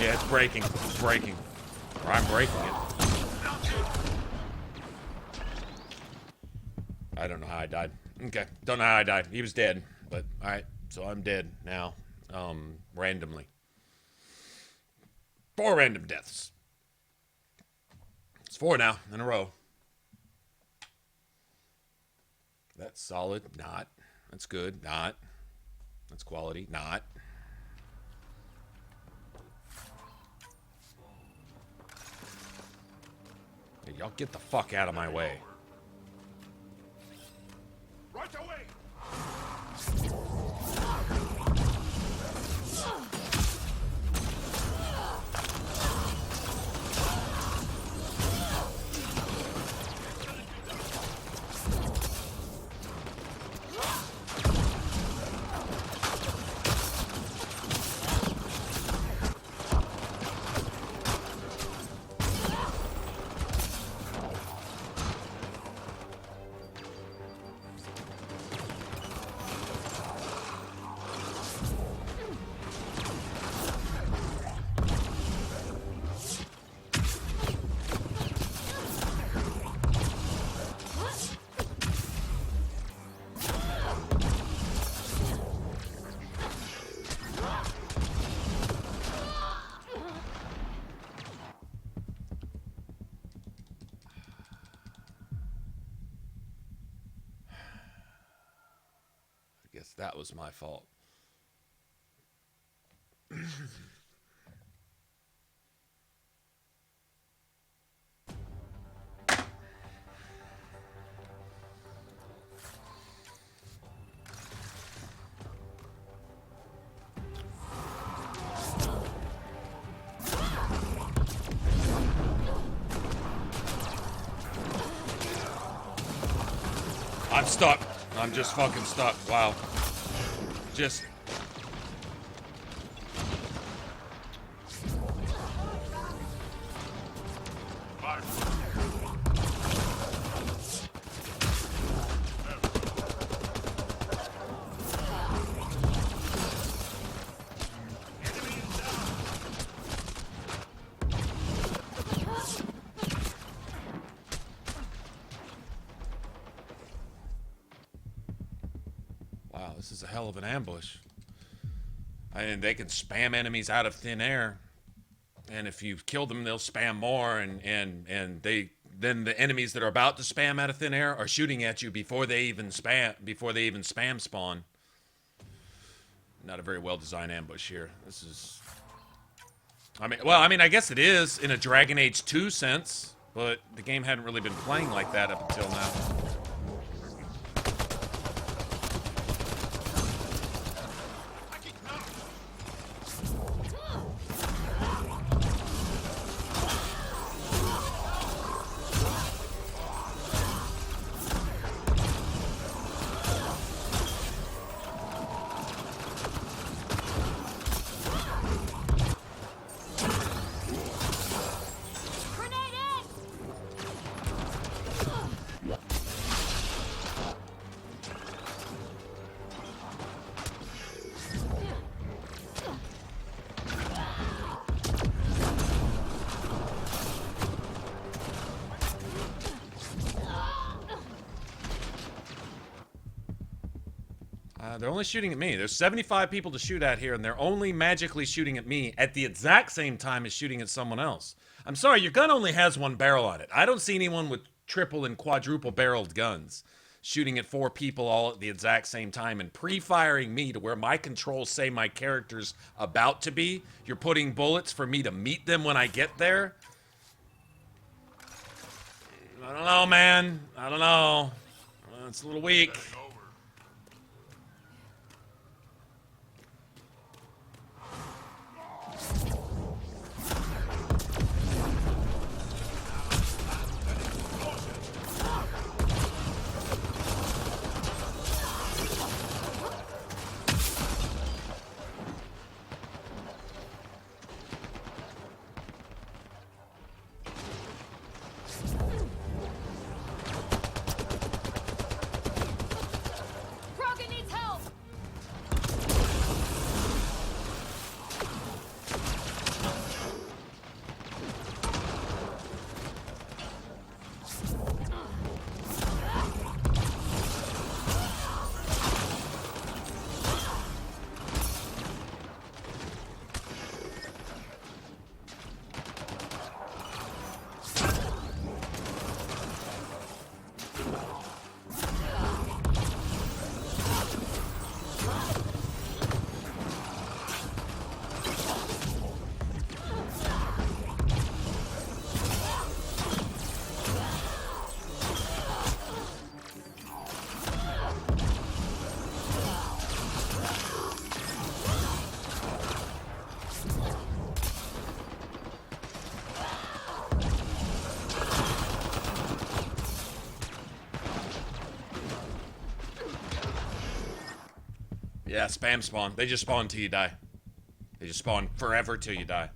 Yeah, it's breaking. It's breaking. Or I'm breaking it. I don't know how I died. Okay, don't know how I died. He was dead, but alright, so I'm dead now. Randomly. 4 random deaths. It's 4 now, in a row. That's solid. Not. That's good. Not. That's quality. Not. Hey, y'all get the fuck out of my way. Right away! Guess that was my fault. I'm stuck. I'm just fucking stuck. Wow. Just... Wow, this is a hell of an ambush. And they can spam enemies out of thin air. And if you kill them, they'll spam more, and then the enemies that are about to spam out of thin air are shooting at you before they even spam spawn. Not a very well designed ambush here. This is, I mean, I guess it is in a Dragon Age 2 sense, but the game hadn't really been playing like that up until now. They're only shooting at me. There's 75 people to shoot at here, and they're only magically shooting at me at the exact same time as shooting at someone else. I'm sorry, your gun only has one barrel on it. I don't see anyone with triple and quadruple barreled guns shooting at 4 people all at the exact same time and pre-firing me to where my controls say my character's about to be. You're putting bullets for me to meet them when I get there? I don't know, man. I don't know. It's a little weak. Yeah, spam spawn. They just spawn till you die. They just spawn forever till you die.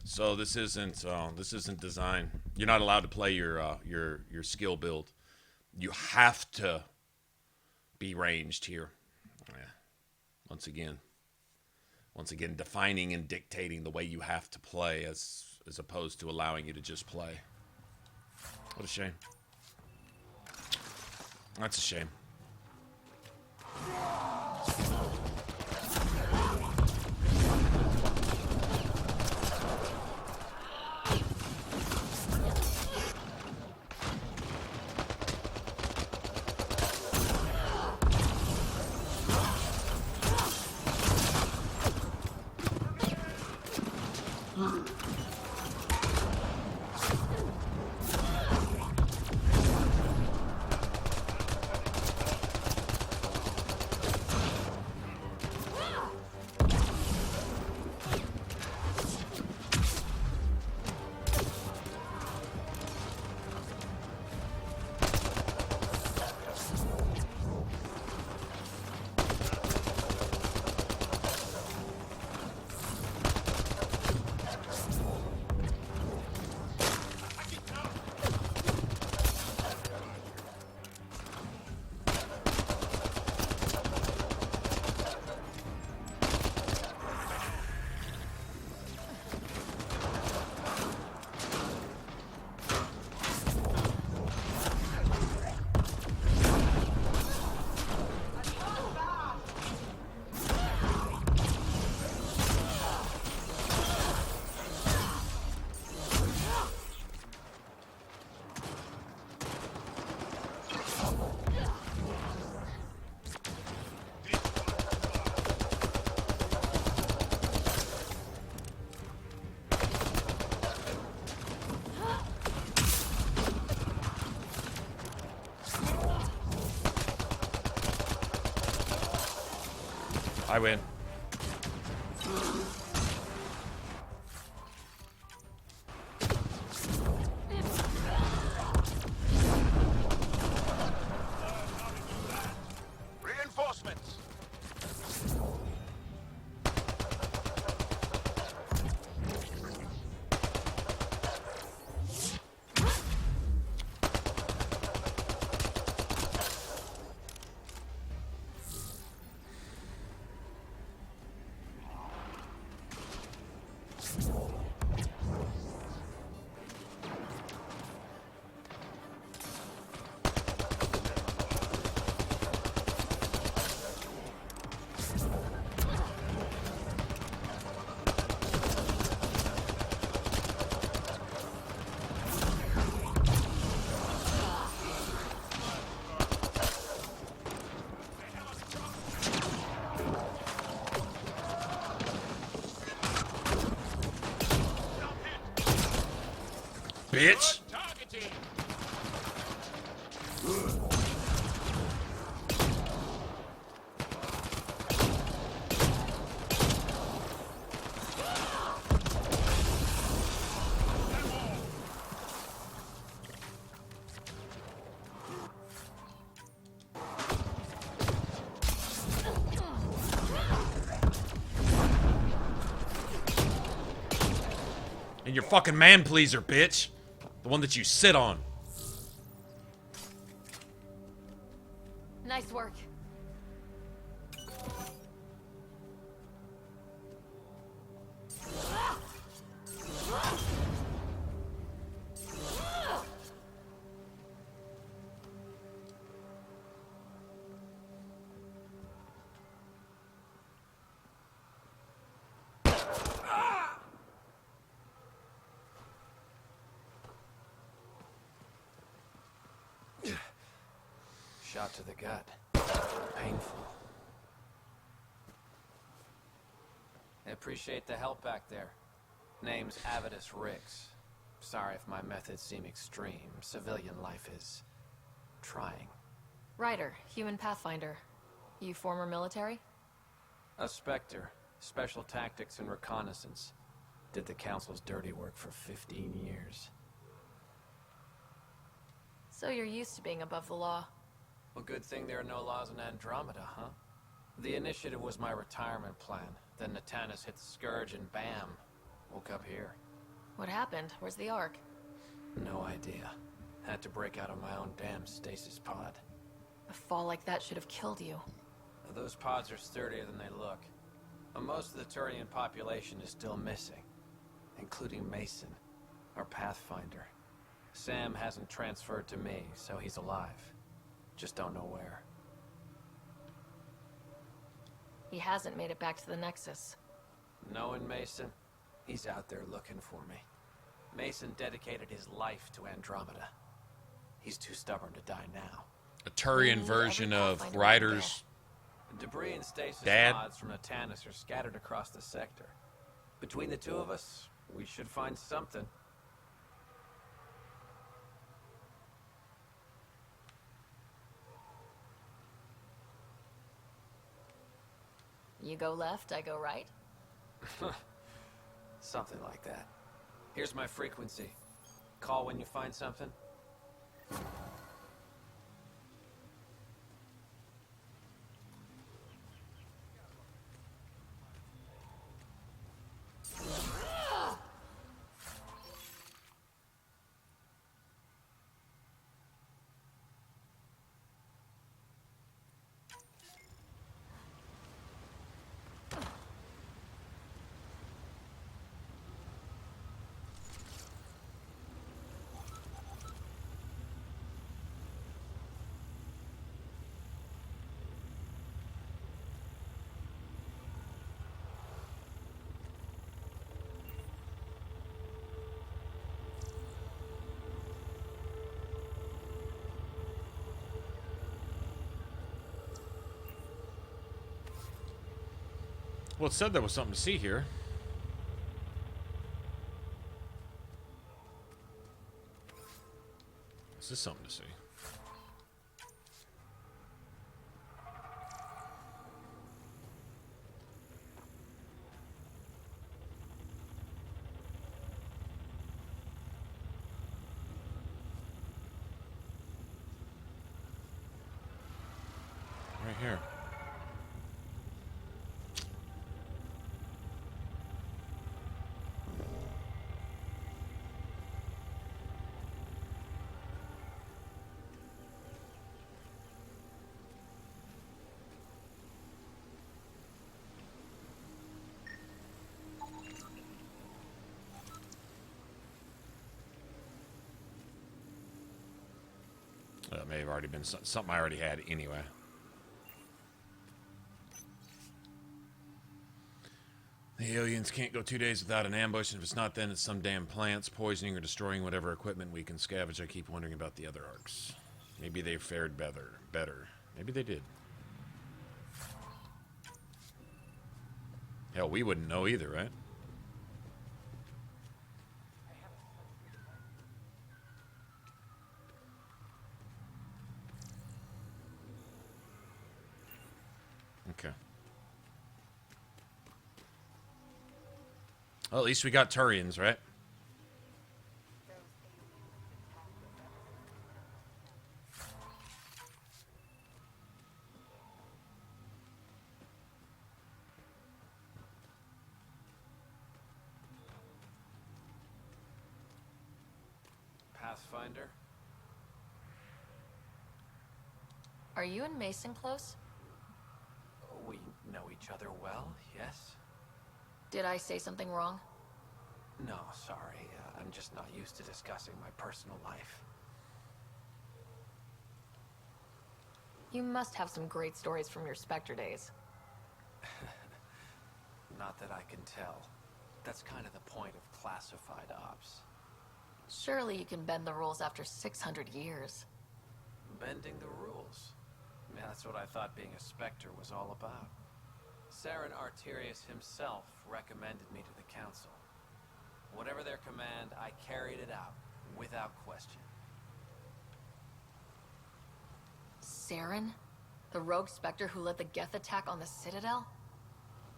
So this isn't design. You're not allowed to play your skill build. You have to be ranged here. Yeah. Once again, defining and dictating the way you have to play as opposed to allowing you to just play. What a shame. That's a shame. I win. Reinforcements. bitch. And your fucking man pleaser, bitch. The one that you sit on. Nice work. Shot to the gut. Painful. I appreciate the help back there. Name's Avidus Rix. Sorry if my methods seem extreme. Civilian life is trying. Ryder, human pathfinder. You former military? A Spectre. Special tactics and reconnaissance. Did the Council's dirty work for 15 years. So you're used to being above the law. Well, good thing there are no laws in Andromeda, huh? The initiative was my retirement plan. Then Natanus hit the Scourge and bam, woke up here. What happened? Where's the Ark? No idea. Had to break out of my own damn stasis pod. A fall like that should have killed you. Those pods are sturdier than they look. But most of the Turian population is still missing, including Mason, our Pathfinder. Sam hasn't transferred to me, so he's alive. Just don't know where. He hasn't made it back to the Nexus. Knowing Mason, he's out there looking for me. Mason dedicated his life to Andromeda. He's too stubborn to die now. A Turian version of Ryder's Debris and stasis dad. pods from Natanus are scattered across the sector. Between the two of us, we should find something. You go left, I go right. Something like that. Here's my frequency. Call when you find something. Well, it said there was something to see here. This is something to see. Right here. That may have already been something I already had anyway. The aliens can't go 2 days without an ambush, and if it's not then, it's some damn plants poisoning or destroying whatever equipment we can scavenge. I keep wondering about the other arcs. Maybe they fared better. Maybe they did. Hell, we wouldn't know either, right? Well, at least we got Turians, right? Pathfinder? Are you and Mason close? We know each other well, yes? Did I say something wrong? No, sorry. I'm just not used to discussing my personal life. You must have some great stories from your Spectre days. Not that I can tell. That's kind of the point of classified ops. Surely you can bend the rules after 600 years. Bending the rules. Yeah, that's what I thought being a Spectre was all about. Saren Arterius himself recommended me to the Council. Whatever their command, I carried it out, without question. Saren? The rogue Spectre who led the Geth attack on the Citadel?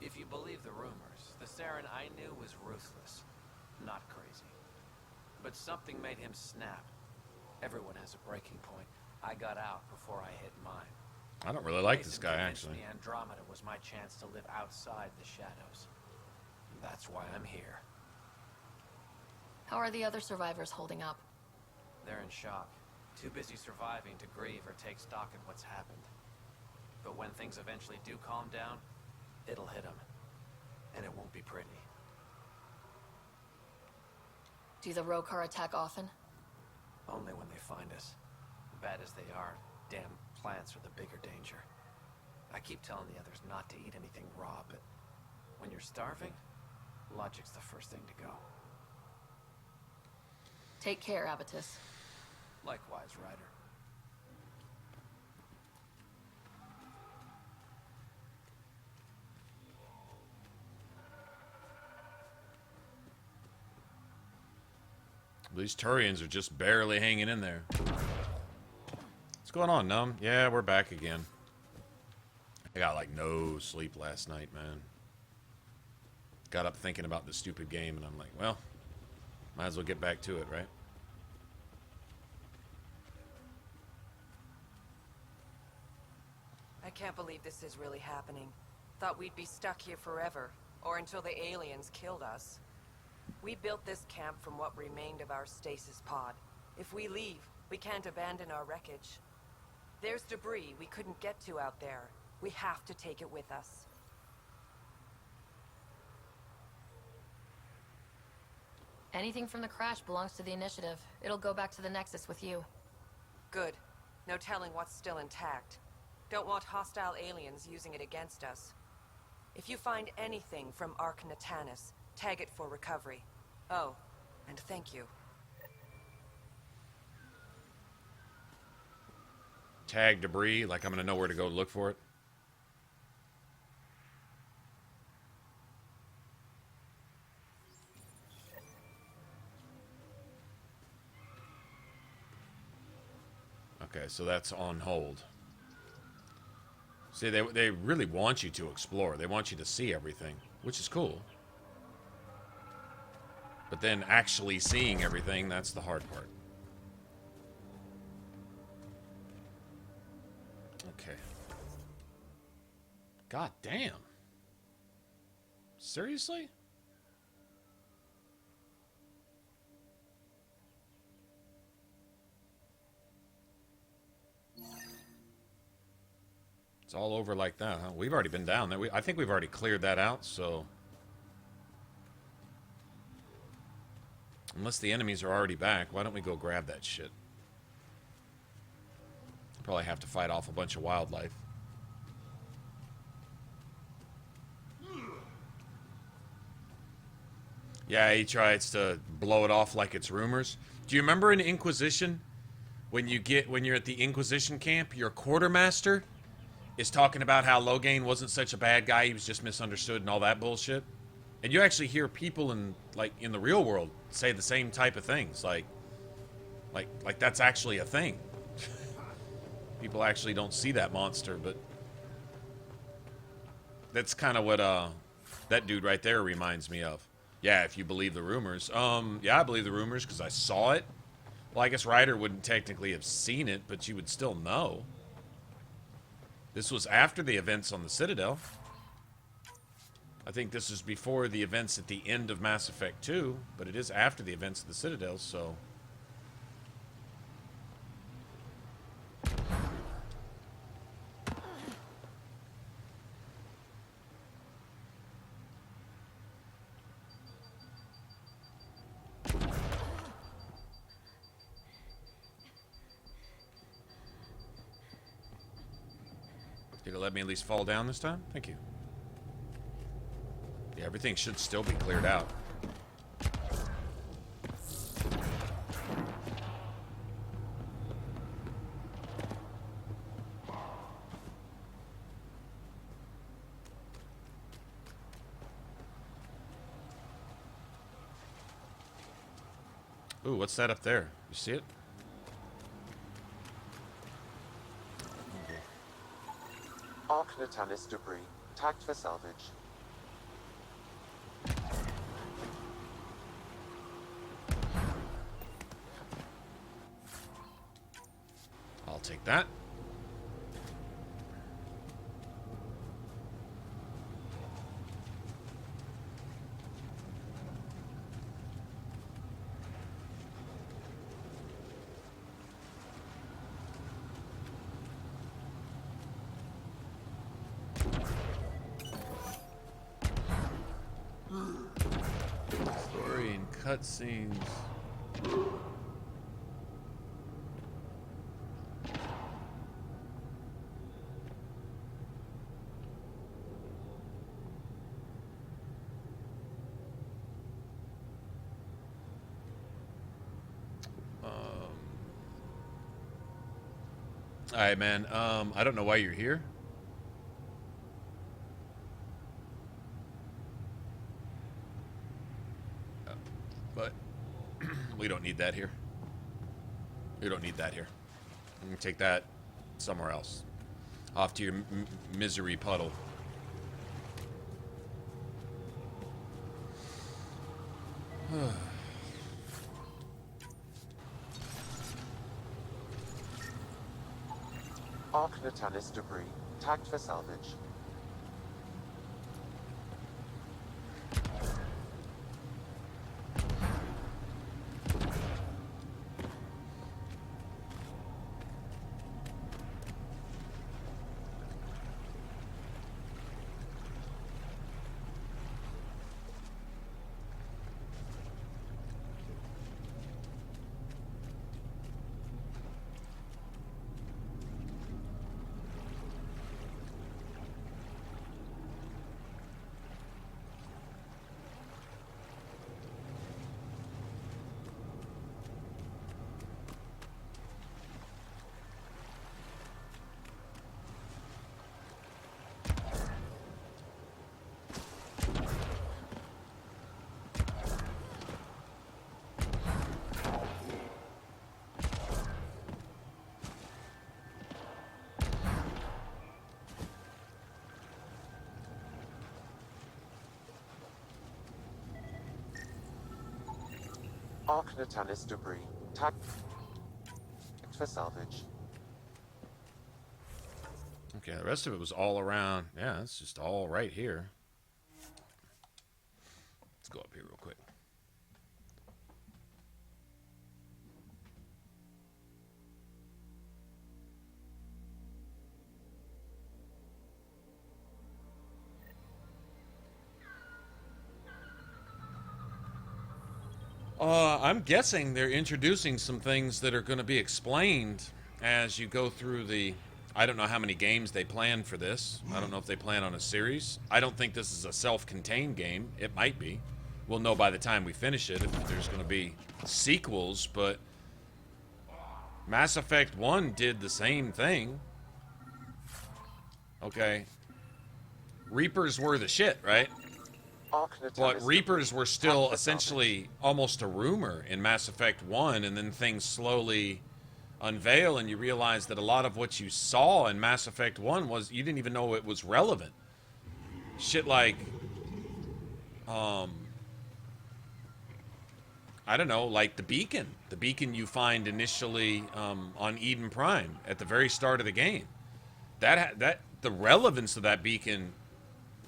If you believe the rumors, the Saren I knew was ruthless, not crazy. But something made him snap. Everyone has a breaking point. I got out before I hit mine. I don't really like Mason this guy, convinced actually. me Andromeda was my chance to live outside the shadows. That's why I'm here. How are the other survivors holding up? They're in shock. Too busy surviving to grieve or take stock in what's happened. But when things eventually do calm down, it'll hit them. And it won't be pretty. Do the Rokar attack often? Only when they find us. Bad as they are, damn plants are the bigger danger. I keep telling the others not to eat anything raw, but when you're starving, logic's the first thing to go. Take care, Abatus. Likewise, Ryder. These Turians are just barely hanging in there. What's going on, Numb? Yeah, we're back again. I got like no sleep last night, man. Got up thinking about this stupid game, and I'm like, well, might as well get back to it, right? I can't believe this is really happening. Thought we'd be stuck here forever, or until the aliens killed us. We built this camp from what remained of our stasis pod. If we leave, we can't abandon our wreckage. There's debris we couldn't get to out there. We have to take it with us. Anything from the crash belongs to the Initiative. It'll go back to the Nexus with you. Good. No telling what's still intact. Don't want hostile aliens using it against us. If you find anything from Ark Natanus, tag it for recovery. Oh, and thank you. Tag debris, like I'm gonna know where to go look for it. Okay, so that's on hold. See, they really want you to explore. They want you to see everything, which is cool. But then actually seeing everything, that's the hard part. Okay. God damn. Seriously? It's all over like that, huh? We've already been down there. I think we've already cleared that out, so... Unless the enemies are already back, why don't we go grab that shit? Probably have to fight off a bunch of wildlife. Yeah, he tries to blow it off like it's rumors. Do you remember in Inquisition, when you're at the Inquisition camp, your quartermaster is talking about how Loghain wasn't such a bad guy, he was just misunderstood and all that bullshit? And you actually hear people in the real world say the same type of things, like that's actually a thing. People actually don't see that monster, but that's kind of what that dude right there reminds me of. Yeah, if you believe the rumors. Yeah, I believe the rumors because I saw it. Well, I guess Ryder wouldn't technically have seen it, but you would still know. This was after the events on the Citadel. I think this is before the events at the end of Mass Effect 2, but it is after the events of the Citadel, so... Did it let me at least fall down this time? Thank you. Yeah, everything should still be cleared out. Ooh, what's that up there? You see it? Archnatanis debris, tagged for salvage. I'll take that. Story and cutscenes. Alright, man. I don't know why you're here. But we don't need that here. We don't need that here. I'm gonna take that somewhere else. Off to your misery puddle. Archnatanis debris, tagged for salvage. Archnatanis debris, tagged for salvage. Okay, the rest of it was all around. Yeah, it's just all right here. Let's go up here real quick. I'm guessing they're introducing some things that are going to be explained as you go through the... I don't know how many games they plan for this. I don't know if they plan on a series. I don't think this is a self-contained game. It might be. We'll know by the time we finish it if there's going to be sequels, but Mass Effect 1 did the same thing. Okay. Reapers were the shit, right? But Reapers were still essentially almost a rumor in Mass Effect 1, and then things slowly unveil, and you realize that a lot of what you saw in Mass Effect 1 was, you didn't even know it was relevant. Shit like, I don't know, like the beacon. The beacon you find initially on Eden Prime at the very start of the game. That the relevance of that beacon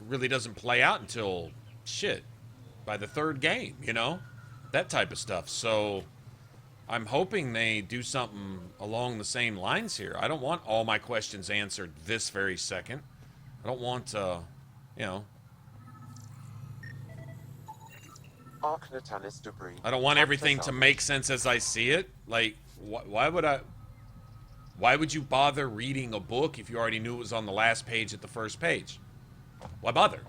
really doesn't play out until shit by the third game, you know? That type of stuff. So I'm hoping they do something along the same lines here. I don't want all my questions answered this very second. I don't want, you know... Arc Natalis debris. I don't want everything to make sense as I see it. Like, why would you bother reading a book if you already knew it was on the last page at the first page? Why bother?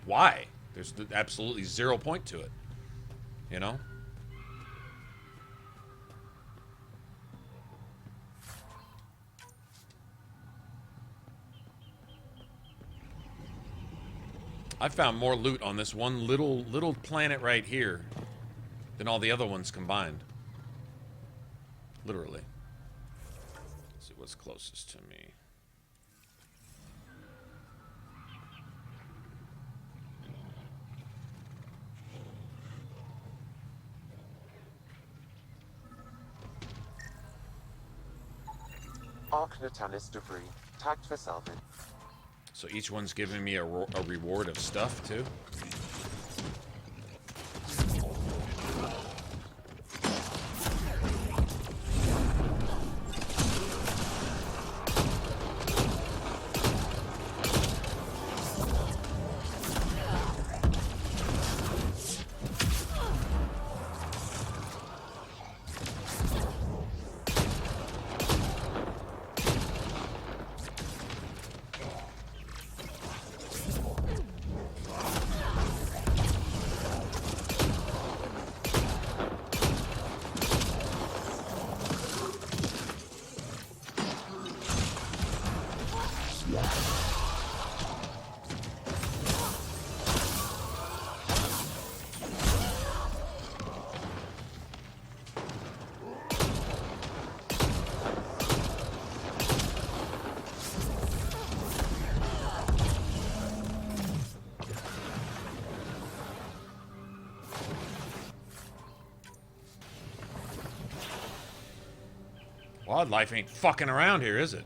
Why? There's absolutely 0 point to it. You know? I found more loot on this one little planet right here than all the other ones combined. Literally. Let's see what's closest to me. Arc Natalis debris. Tagged for salvage. So each one's giving me a reward of stuff, too? Wildlife ain't fucking around here, is it?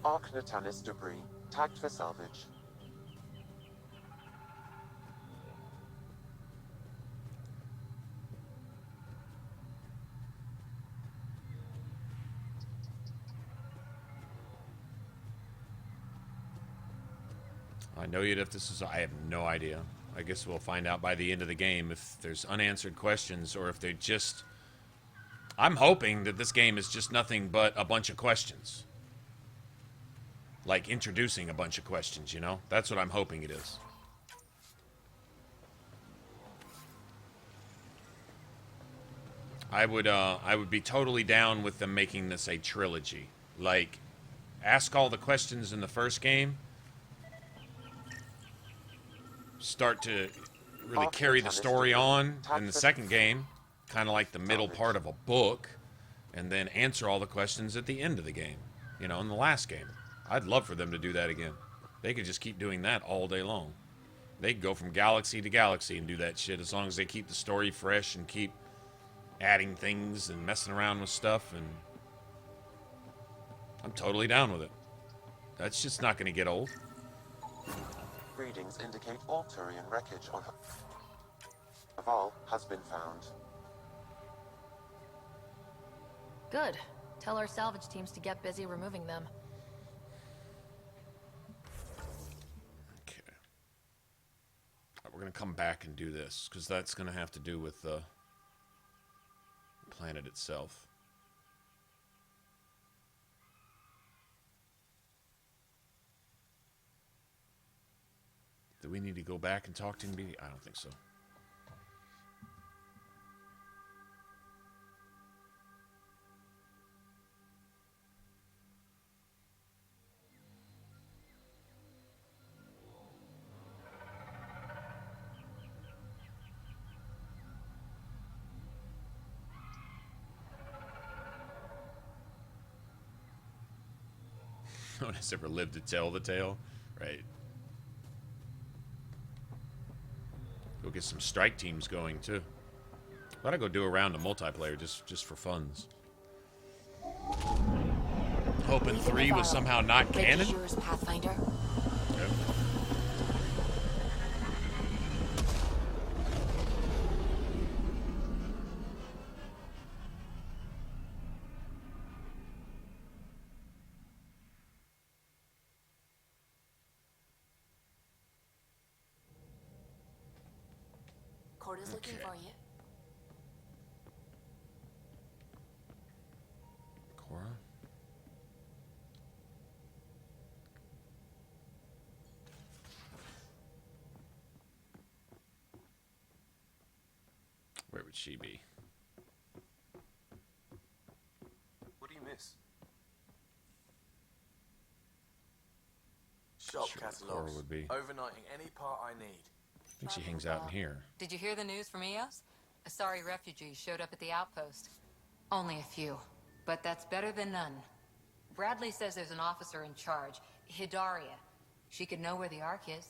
Arc Natalis debris. Tagged for salvage. I know yet if this is... I have no idea. I guess we'll find out by the end of the game if there's unanswered questions or if they're just... I'm hoping that this game is just nothing but a bunch of questions. Like introducing a bunch of questions, you know? That's what I'm hoping it is. I would be totally down with them making this a trilogy. Like, ask all the questions in the first game... start to really carry the story on in the second game, kind of like the middle part of a book, and then answer all the questions at the end of the game, you know, in the last game. I'd love for them to do that again. They could just keep doing that all day long. They could go from galaxy to galaxy and do that shit as long as they keep the story fresh and keep adding things and messing around with stuff, and I'm totally down with it. That's just not going to get old. Readings indicate all Turian wreckage on Aval has been found. Good. Tell our salvage teams to get busy removing them. Okay. We're going to come back and do this, because that's going to have to do with the planet itself. Do we need to go back and talk to him? I don't think so. No one has ever lived to tell the tale, right? Go get some strike teams going too. Thought I'd go do a round of multiplayer just for funs. Hoping 3 was somehow not canon. Yours, Pathfinder. Okay. Corda's looking for you. Cora? Where would she be? What do you miss? Shop Sure, catalogs. Cora would be. Overnighting any part I need. I think she hangs out in here. Did you hear the news from Eos? Asari refugees showed up at the outpost. Only a few, but that's better than none. Bradley says there's an officer in charge, Hidaria. She could know where the Ark is.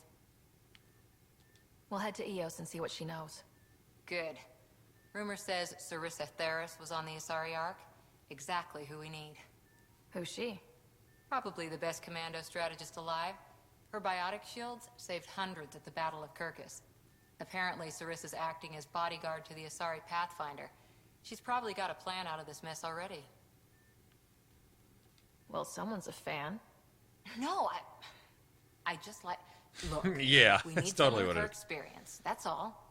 We'll head to Eos and see what she knows. Good. Rumor says Sarissa Theris was on the Asari Ark. Exactly who we need. Who's she? Probably the best commando strategist alive. Her biotic shields saved hundreds at the Battle of Kirkus. Apparently, Sarissa's acting as bodyguard to the Asari Pathfinder. She's probably got a plan out of this mess already. Well, someone's a fan. No, I just like... Look, Yeah, we that's need totally someone what with her it is. experience, that's all.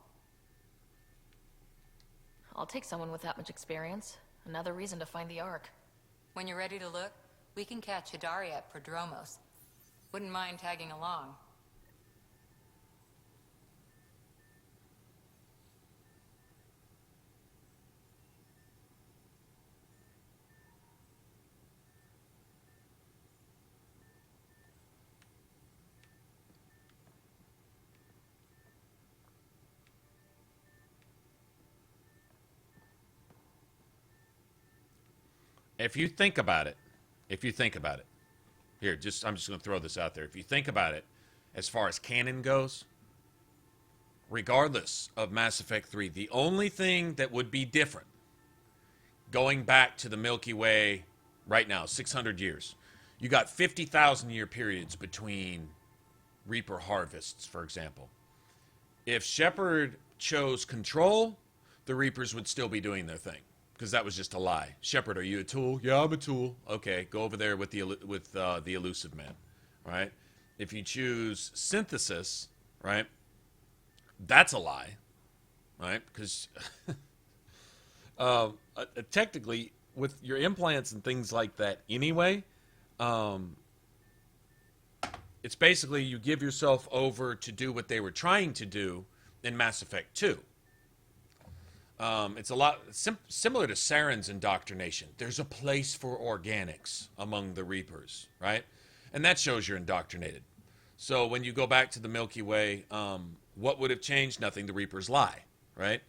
I'll take someone with that much experience. Another reason to find the Ark. When you're ready to look, we can catch Hidaria at Prodromos. Wouldn't mind tagging along. If you think about it, here, I'm just going to throw this out there. If you think about it, as far as canon goes, regardless of Mass Effect 3, the only thing that would be different, going back to the Milky Way right now, 600 years, you got 50,000 year periods between Reaper harvests, for example. If Shepard chose control, the Reapers would still be doing their thing. Because that was just a lie. Shepard, are you a tool? Yeah, I'm a tool. Okay, go over there with the elusive man, right? If you choose synthesis, right, that's a lie, right? Because technically, with your implants and things like that anyway, it's basically you give yourself over to do what they were trying to do in Mass Effect 2. It's a lot similar to Saren's indoctrination. There's a place for organics among the Reapers, right? And that shows you're indoctrinated. So when you go back to the Milky Way, what would have changed? Nothing. The Reapers lie, right?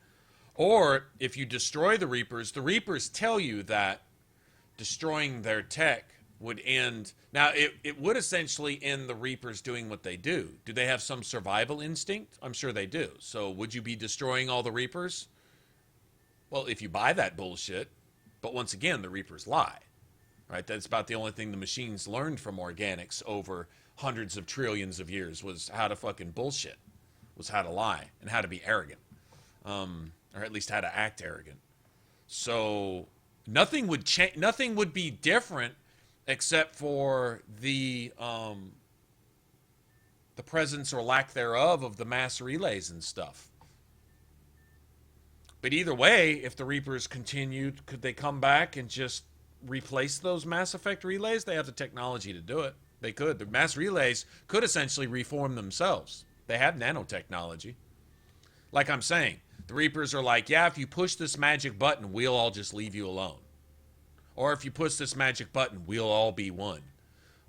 Or if you destroy the Reapers tell you that destroying their tech would end. Now, it would essentially end the Reapers doing what they do. Do they have some survival instinct? I'm sure they do. So would you be destroying all the Reapers? Well, if you buy that bullshit, but once again, the Reapers lie, right? That's about the only thing the machines learned from organics over hundreds of trillions of years was how to fucking bullshit, was how to lie and how to be arrogant, or at least how to act arrogant. So nothing would change. Nothing would be different except for the presence or lack thereof of the mass relays and stuff. But either way, if the Reapers continued, could they come back and just replace those Mass Effect relays? They have the technology to do it. They could. The mass relays could essentially reform themselves. They have nanotechnology. Like I'm saying, the Reapers are like, yeah, if you push this magic button, we'll all just leave you alone. Or if you push this magic button, we'll all be one.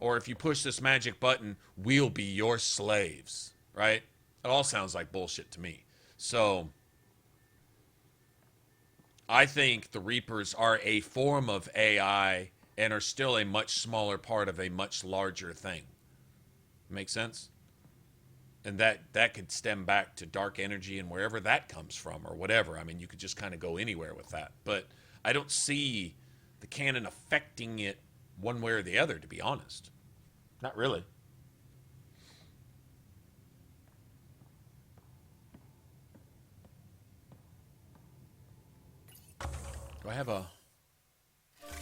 Or if you push this magic button, we'll be your slaves. Right? It all sounds like bullshit to me. So I think the Reapers are a form of AI and are still a much smaller part of a much larger thing. Make sense? And that could stem back to dark energy and wherever that comes from or whatever. I mean, you could just kind of go anywhere with that. But I don't see the canon affecting it one way or the other, to be honest. Not really. Do I have a...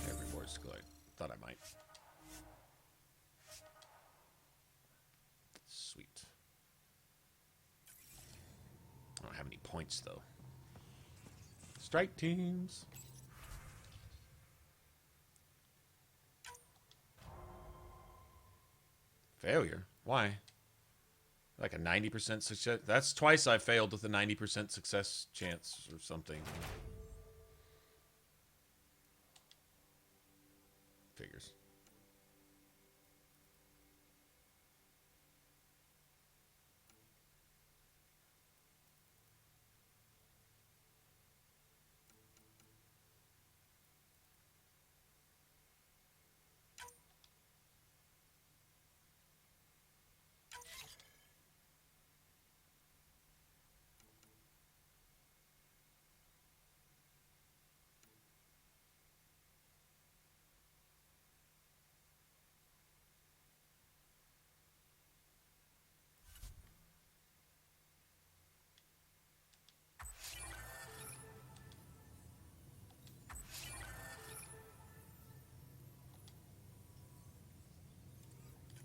Every voice collect. Thought I might. Sweet. I don't have any points, though. Strike teams. Failure? Why? Like a 90% success? That's twice I failed with a 90% success chance or something. Figures.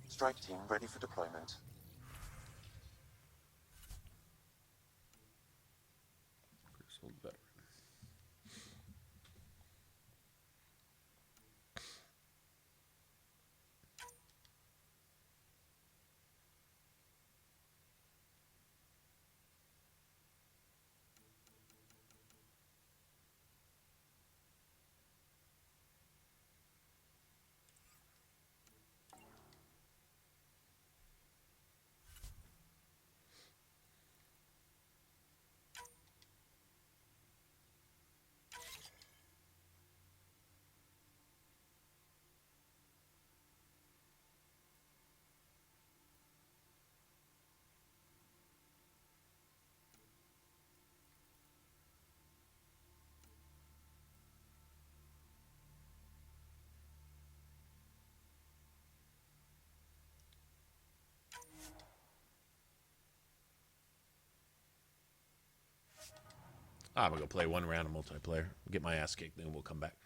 Strike team ready for deployment. Better. I'm going to go play one round of multiplayer. Get my ass kicked, then we'll come back.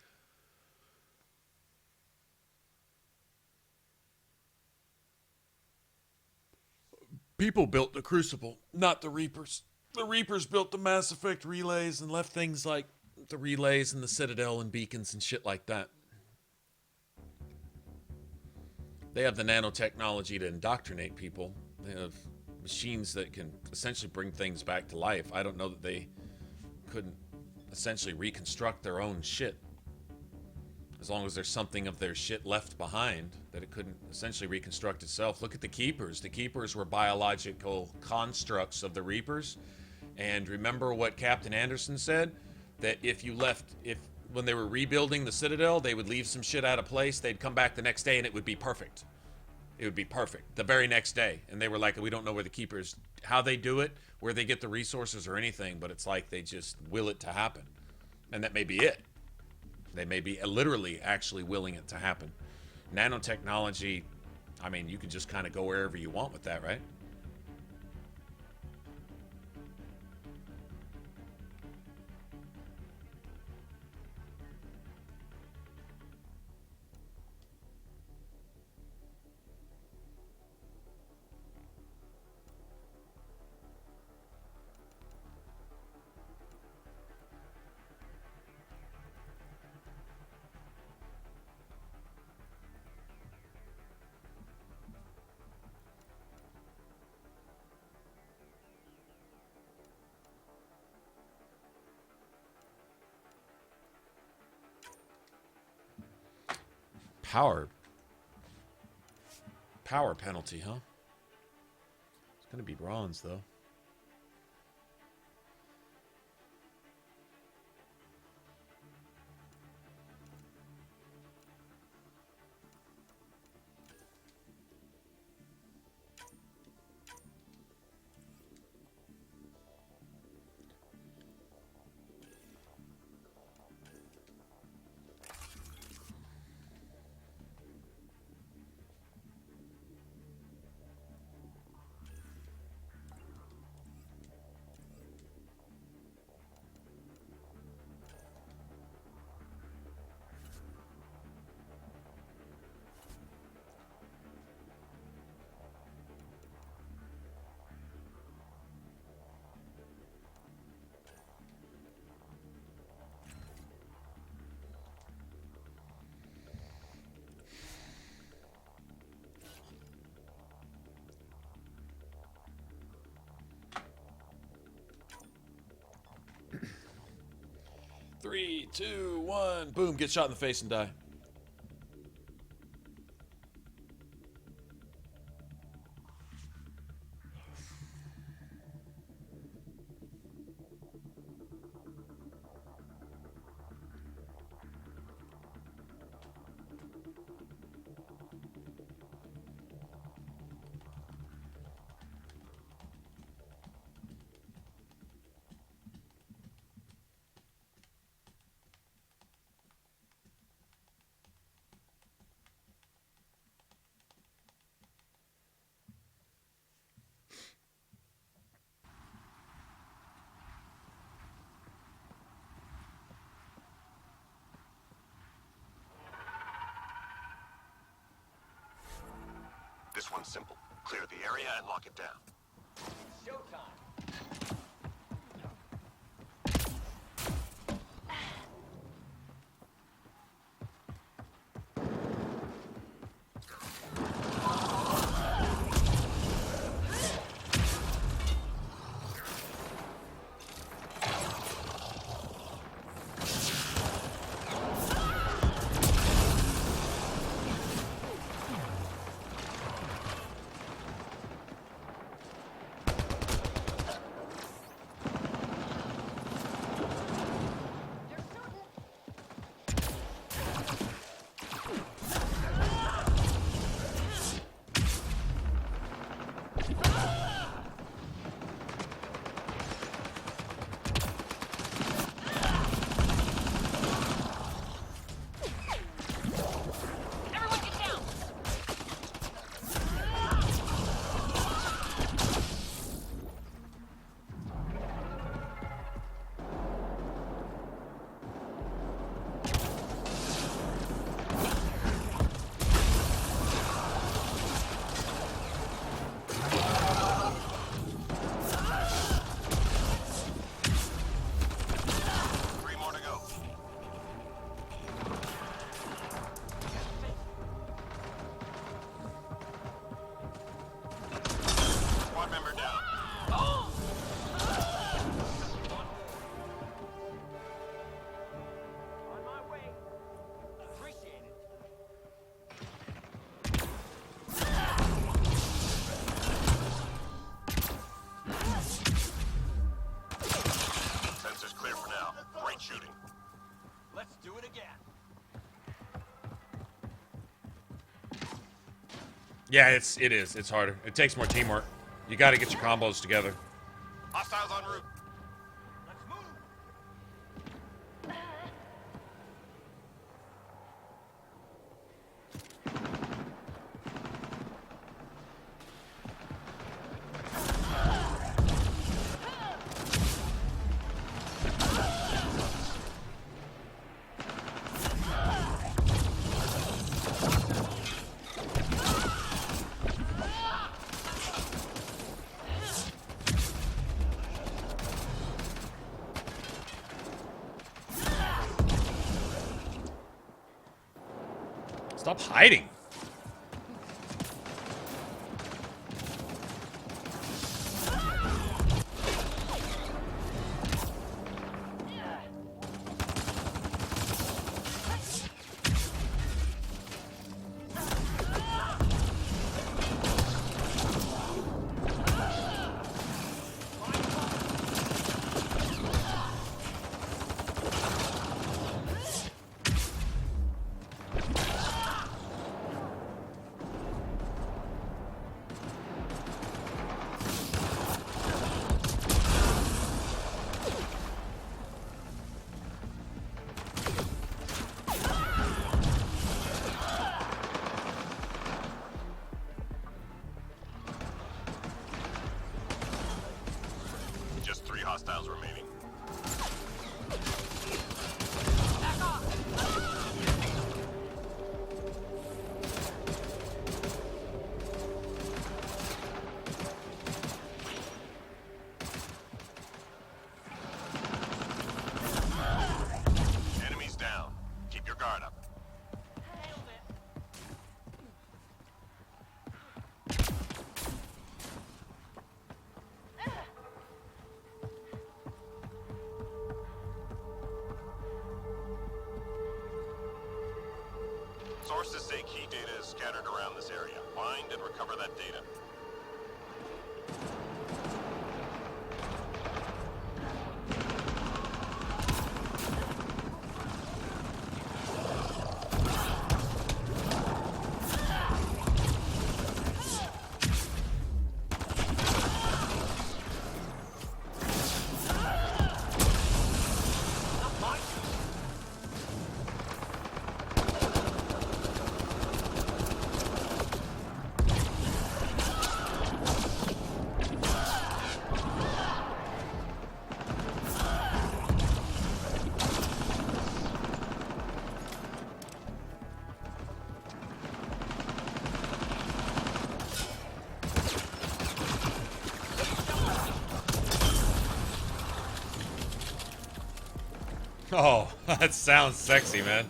People built the Crucible, not the Reapers. The Reapers built the Mass Effect relays and left things like the relays and the Citadel and beacons and shit like that. They have the nanotechnology to indoctrinate people. They have machines that can essentially bring things back to life. I don't know that they couldn't essentially reconstruct their own shit. As long as there's something of their shit left behind, that it couldn't essentially reconstruct itself. Look at the Keepers. The Keepers were biological constructs of the Reapers. And remember what Captain Anderson said? That if you left, when they were rebuilding the Citadel, they would leave some shit out of place. They'd come back the next day and it would be perfect. It would be perfect the very next day. And they were like, we don't know where the Keepers, how they do it, where they get the resources or anything, but it's like they just will it to happen. And that may be it. They may be literally actually willing it to happen. Nanotechnology, I mean, you can just kind of go wherever you want with that, right? Power penalty, huh? It's gonna be bronze, though. 3, 2, 1. Boom. Get shot in the face and die. This one's simple. Clear the area and lock it down. Showtime. Yeah, it is. It's harder. It takes more teamwork. You got to get your combos together. Hostiles en route. Stop hiding. find and recover that data. Oh, that sounds sexy, man.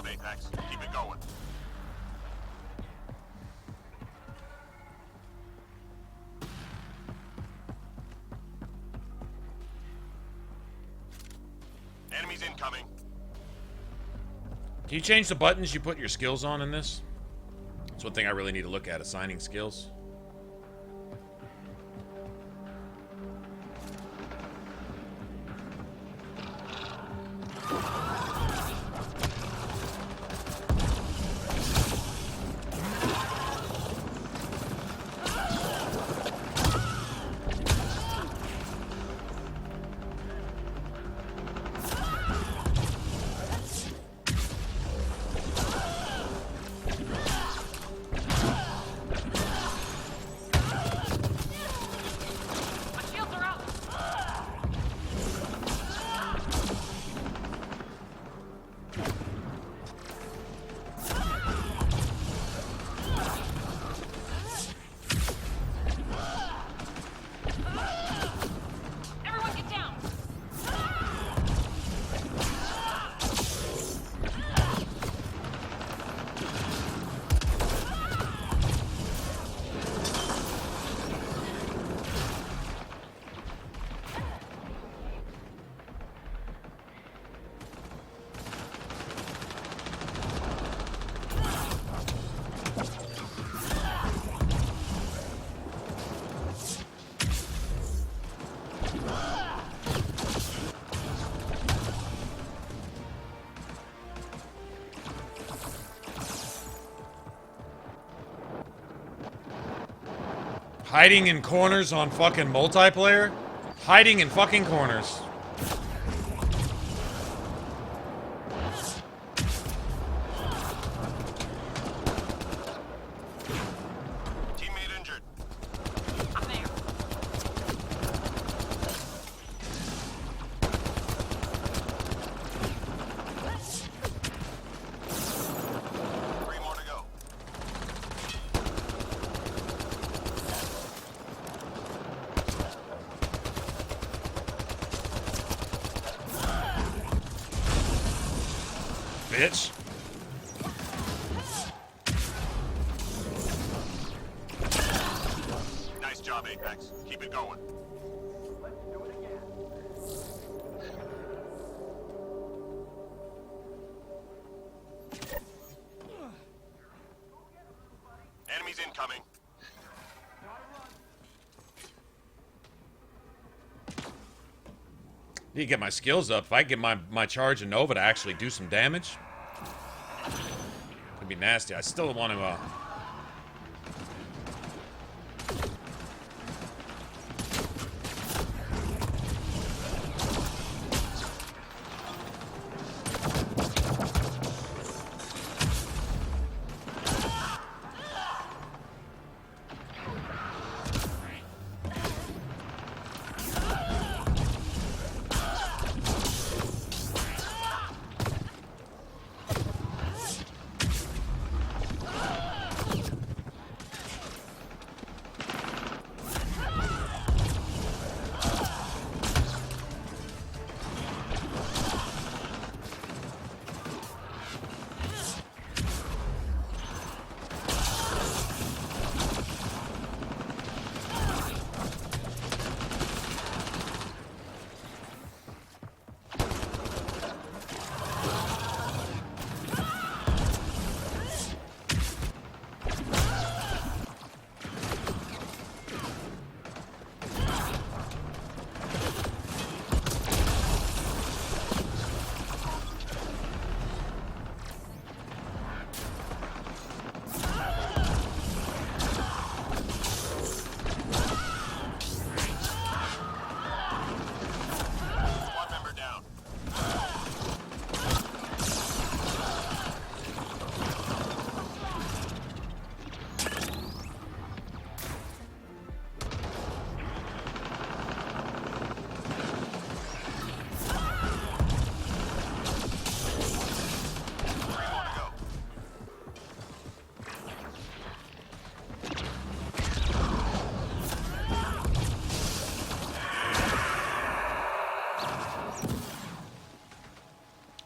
Apex. Keep it going. Enemies incoming. Can you change the buttons you put your skills on in this? That's one thing I really need to look at, assigning skills. Hiding in corners on fucking multiplayer? Hiding in fucking corners. Teammate injured. I'm there. Three more to go. Bitch. Nice job, Apex. Keep it going. Enemies incoming. Need to get my skills up. If I get my charge and Nova to actually do some damage, it'd be nasty. I still want to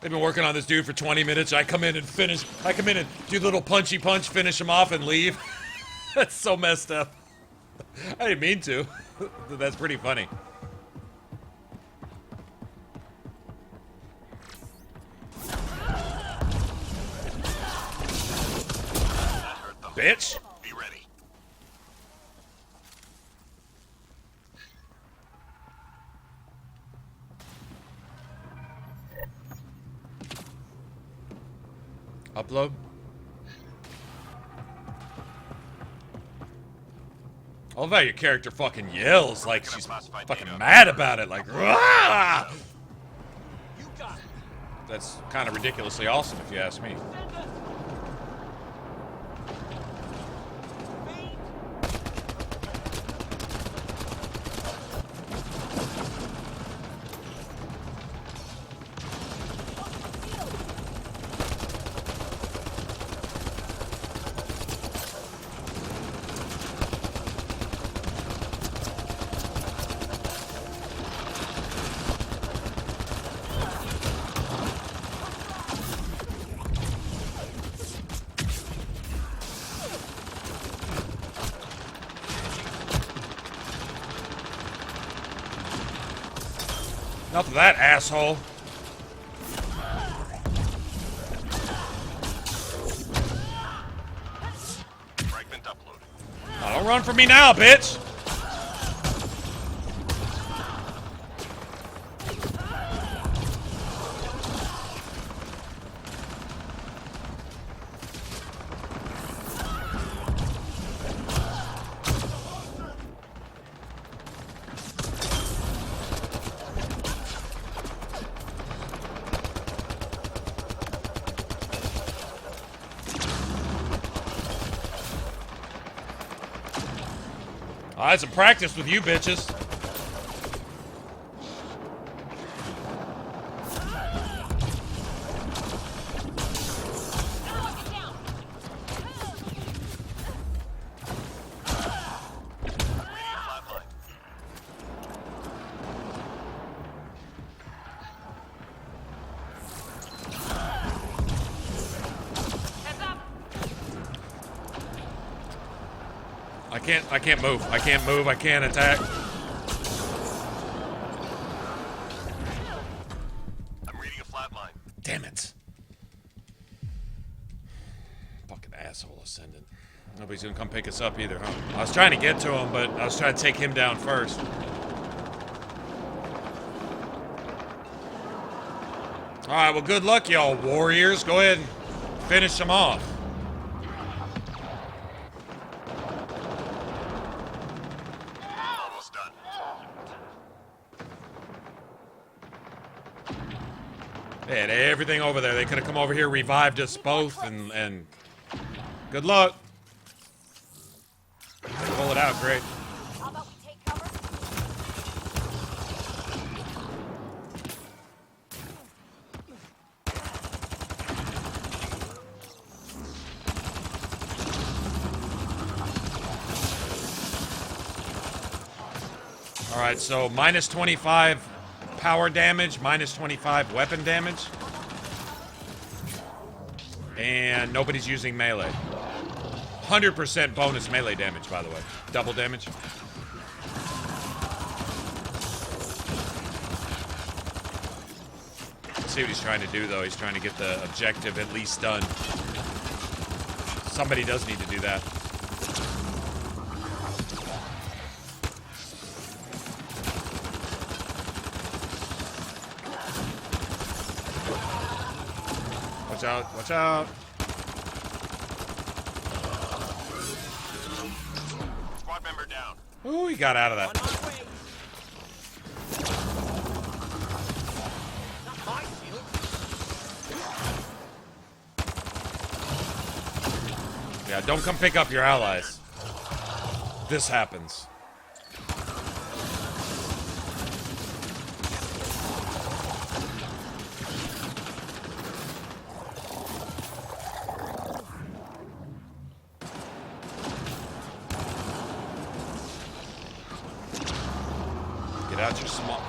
They've been working on this dude for 20 minutes. I come in and do the little punchy punch, finish him off, and leave. That's so messed up. I didn't mean to. That's pretty funny. Bitch. Be ready. Upload. I love how your character fucking yells like she's fucking mad about it, like, Rah! That's kind of ridiculously awesome if you ask me. Enough of that, asshole. Fragment uploaded. Oh, don't run from me now, bitch. I had some practice with you bitches. I can't move. I can't move. I can't attack. I'm reading a flat line. Damn it. Fucking asshole Ascendant. Nobody's gonna come pick us up either, huh? I was trying to get to him, but I was trying to take him down first. Alright, well, good luck, y'all warriors. Go ahead and finish them off. Almost done. They had everything over there. They could have come over here, revived us both, and good luck. They pull it out, great. How about we take cover? Alright, so minus 25 power damage, minus 25 weapon damage. And nobody's using melee. 100% bonus melee damage, by the way. Double damage. Let's see what he's trying to do, though. He's trying to get the objective at least done. Somebody does need to do that. Watch out, watch out. Squad member down. Ooh, he got out of that. Yeah, don't come pick up your allies. This happens.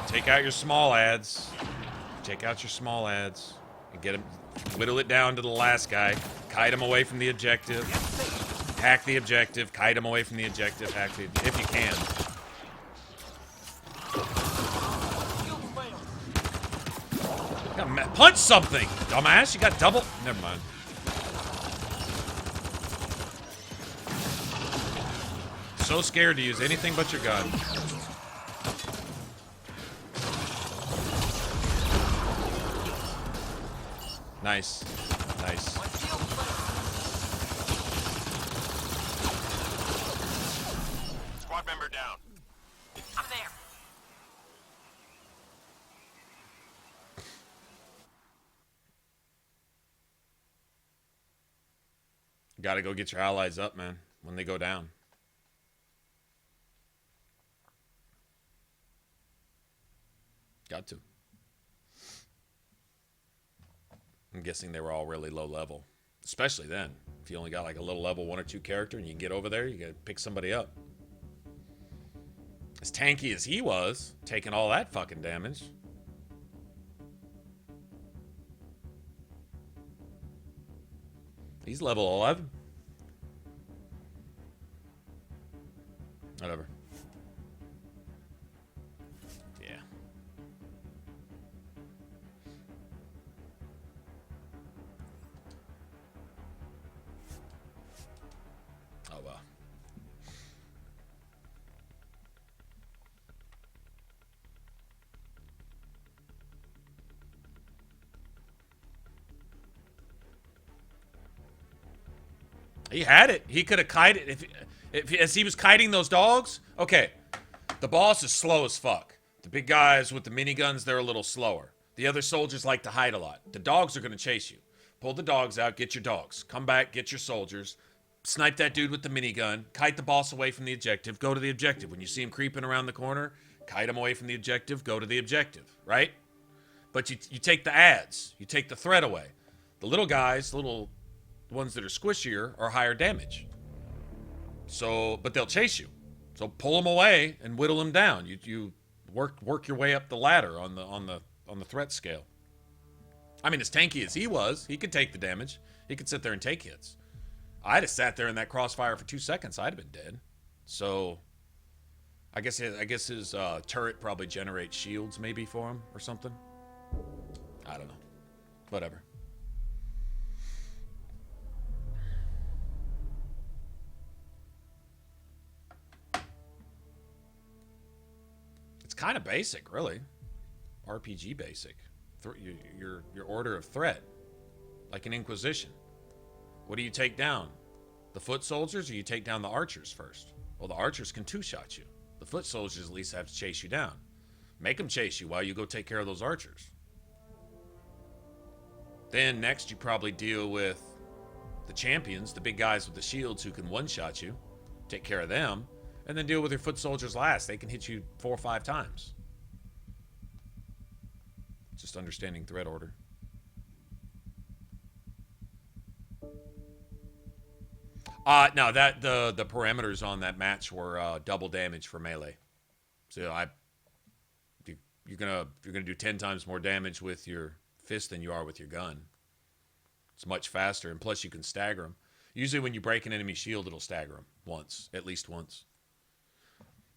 Take out your small ads. Take out your small ads. Get him, whittle it down to the last guy. Kite him away from the objective. Hack the objective. Kite him away from the objective. Hack the if you can. Punch something, dumbass. You got double. Never mind. So scared to use anything but your gun. Nice. Nice. Squad member down. I'm there. Gotta go get your allies up, man, when they go down. Got to. I'm guessing they were all really low level. Especially then. If you only got like a little level 1 or 2 character and you can get over there, you gotta pick somebody up. As tanky as he was, taking all that fucking damage. He's level 11. Whatever. Yeah. Oh well. He had it. He could have kited if as he was kiting those dogs. Okay, the boss is slow as fuck. The big guys with the miniguns, they're a little slower. The other soldiers like to hide a lot. The dogs are going to chase you. Pull the dogs out, get your dogs. Come back, get your soldiers. Snipe that dude with the minigun. Kite the boss away from the objective. Go to the objective. When you see him creeping around the corner, kite him away from the objective. Go to the objective, right? But you take the ads. You take the threat away. The little guys, the ones that are squishier, are higher damage. So, but they'll chase you. So pull them away and whittle them down. You work your way up the ladder on the threat scale. I mean, as tanky as he was, he could take the damage. He could sit there and take hits. I'd have sat there in that crossfire for 2 seconds. I'd have been dead. So, I guess his turret probably generates shields maybe for him or something. I don't know. Whatever. Kind of basic, really. RPG basic. Your order of threat, like an Inquisition. What do you take down? The foot soldiers, or you take down the archers first? Well, the archers can two-shot you. The foot soldiers at least have to chase you down. Make them chase you while you go take care of those archers. Then next, you probably deal with the champions, the big guys with the shields who can one-shot you. Take care of them. And then deal with your foot soldiers last. They can hit you 4 or 5 times. Just understanding threat order. No, that the parameters on that match were double damage for melee. So you're gonna do 10 times more damage with your fist than you are with your gun. It's much faster, and plus you can stagger them. Usually when you break an enemy shield, it'll stagger them once, at least once.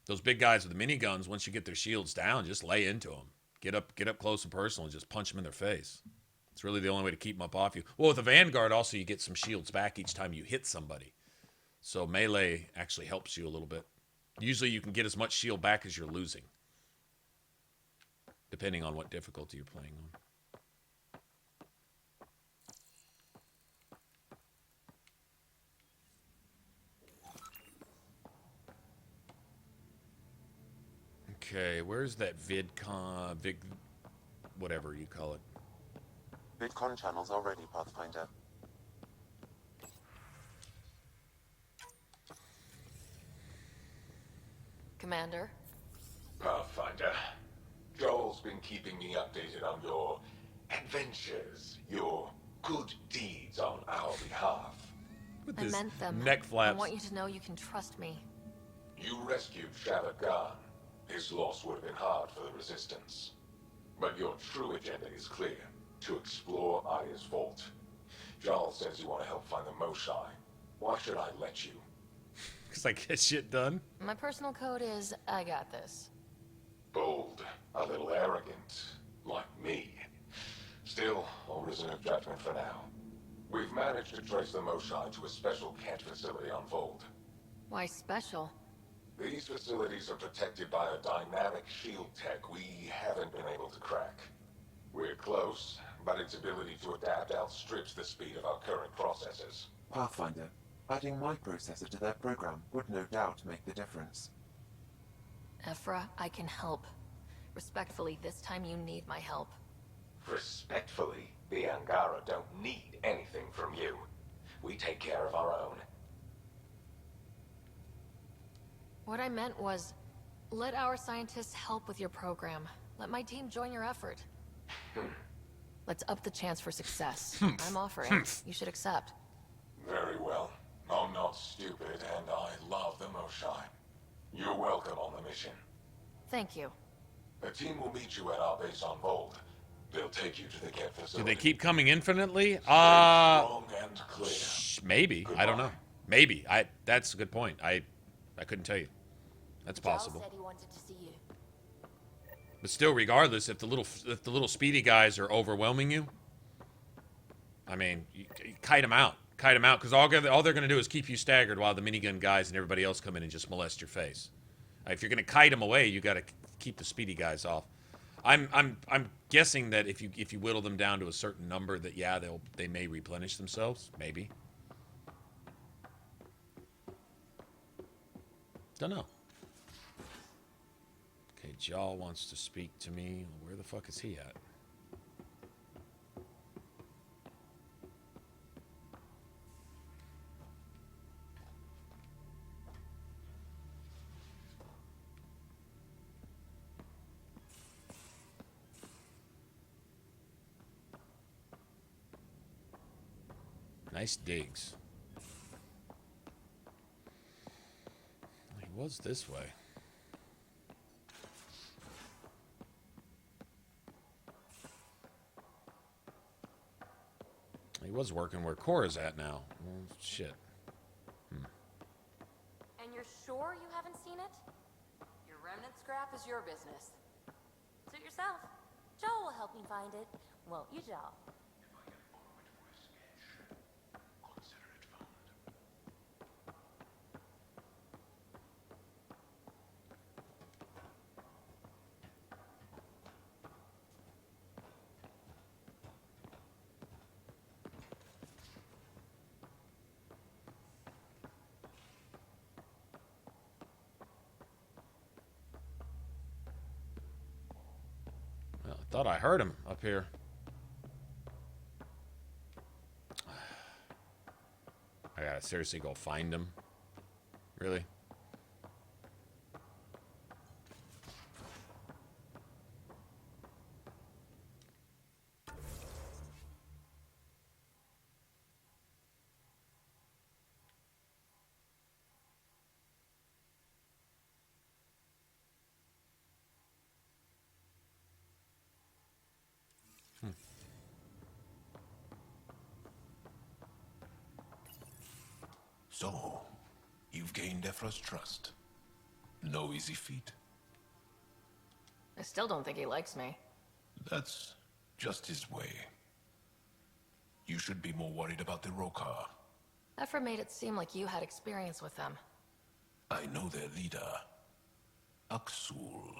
Those big guys with the miniguns, once you get their shields down, just lay into them. Get up close and personal and just punch them in their face. It's really the only way to keep them up off you. Well, with the Vanguard, also, you get some shields back each time you hit somebody. So melee actually helps you a little bit. Usually you can get as much shield back as you're losing, depending on what difficulty you're playing on. Okay, where's that VidCon, whatever you call it? VidCon channels are ready, Pathfinder. Commander? Pathfinder, Joel's been keeping me updated on your adventures, your good deeds on our behalf. I meant them. Neck flaps. I want you to know you can trust me. You rescued Shattered Khan. His loss would have been hard for the Resistance. But your true agenda is clear. To explore Aya's vault. Jarl says you want to help find the Moshai. Why should I let you? Because I get shit done. My personal code is, I got this. Bold, a little arrogant, like me. Still, I'll reserve judgment for now. We've managed to trace the Moshai to a special Kent facility on Vold. Why special? These facilities are protected by a dynamic shield tech we haven't been able to crack. We're close, but its ability to adapt outstrips the speed of our current processors. Pathfinder, adding my processor to their program would no doubt make the difference. Ephra, I can help. Respectfully, this time you need my help. Respectfully, the Angara don't need anything from you. We take care of our own. What I meant was, let our scientists help with your program. Let my team join your effort. Let's up the chance for success. I'm offering. You should accept. Very well. I'm not stupid, and I love the Moshai. You're welcome on the mission. Thank you. The team will meet you at our base on Vold. They'll take you to the Kent Do facility. they keep coming infinitely? Strong and clear. Maybe. I don't know. Maybe. That's a good point. I couldn't tell you. That's possible. Said he wanted to see you. But still, regardless, if the little speedy guys are overwhelming you, I mean, you kite them out. Kite them out, because all they're going to do is keep you staggered while the minigun guys and everybody else come in and just molest your face. If you're going to kite them away, you got to keep the speedy guys off. I'm guessing that if you whittle them down to a certain number, that yeah, they may replenish themselves, maybe. Don't know. Okay, Jaw wants to speak to me. Where the fuck is he at? Nice digs. He was this way. He was working where Cora's at now. Well, shit. And you're sure you haven't seen it? Your remnant scrap is your business. Suit yourself. Joel will help me find it. Won't you, Joel? Well, I thought I heard him up here. I gotta seriously go find him. Really? So, you've gained Ephra's trust. No easy feat. I still don't think he likes me. That's just his way. You should be more worried about the Rokar. Ephra made it seem like you had experience with them. I know their leader, Aksul.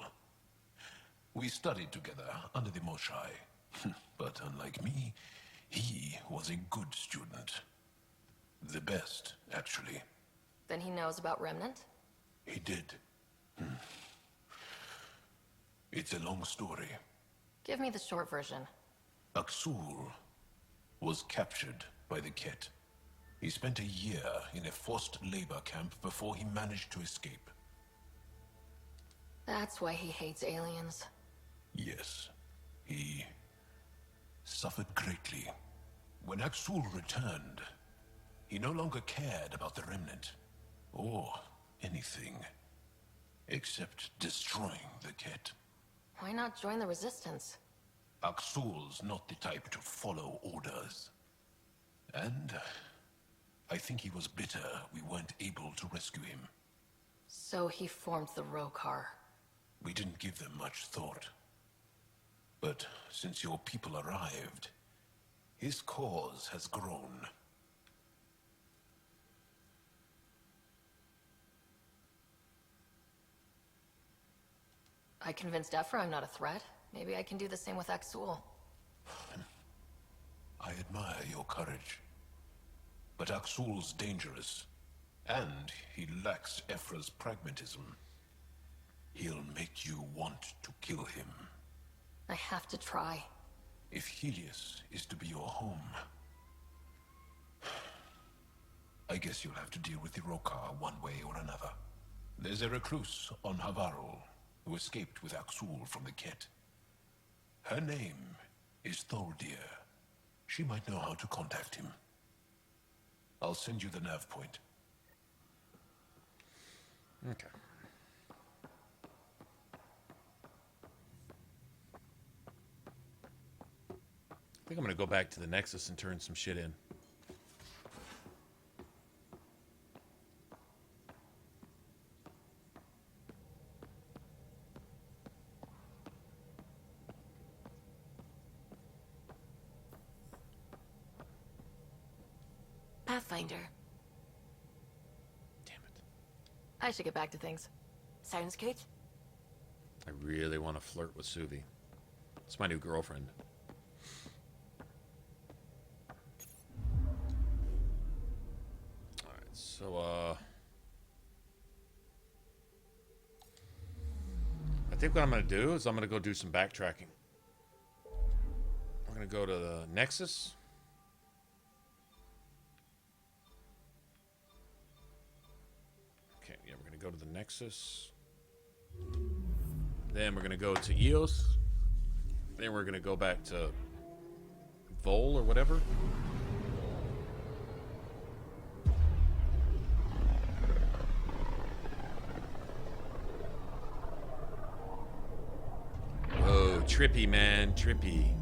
We studied together under the Moshai. But unlike me, he was a good student. The best, actually. Then he knows about Remnant? He did. It's a long story. Give me the short version. Aksul was captured by the Ket. He spent a year in a forced labor camp before he managed to escape. That's why he hates aliens. Yes. He suffered greatly. When Aksul returned, he no longer cared about the Remnant, or anything, except destroying the Ket. Why not join the Resistance? Aksul's not the type to follow orders. And I think he was bitter we weren't able to rescue him. So he formed the Rokar. We didn't give them much thought. But since your people arrived, his cause has grown. I convinced Ephra I'm not a threat. Maybe I can do the same with Aksul. I admire your courage. But Aksul's dangerous, and he lacks Ephra's pragmatism. He'll make you want to kill him. I have to try. If Helios is to be your home, I guess you'll have to deal with the Rokar one way or another. There's a recluse on Havarul who escaped with Aksul from the Ket. Her name is Thordir. She might know how to contact him. I'll send you the nav point. Okay. I think I'm gonna go back to the Nexus and turn some shit in. Pathfinder. Damn it. I should get back to things. Sounds good. I really want to flirt with Suvi. It's my new girlfriend. Alright, so, I think what I'm going to do is I'm going to go do some backtracking. We're going to go to the Nexus. Okay, yeah, we're going to go to the Nexus. Then we're going to go to Eos. Then we're going to go back to Vol or whatever. Whoa, trippy, man, trippy.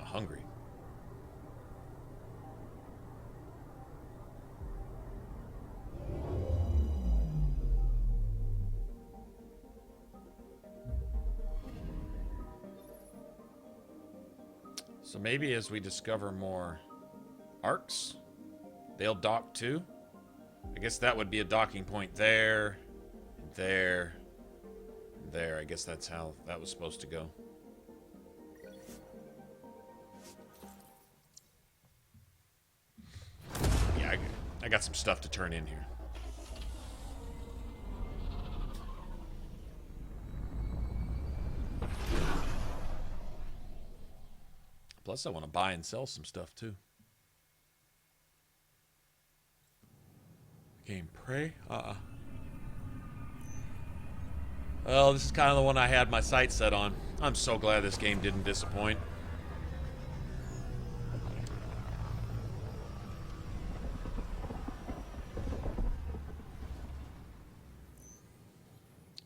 Hungry. So maybe as we discover more arcs, they'll dock too. I guess that would be a docking point there, there, there. I guess that's how that was supposed to go. I got some stuff to turn in here. Plus, I want to buy and sell some stuff, too. Game Prey? Well, this is kind of the one I had my sights set on. I'm so glad this game didn't disappoint.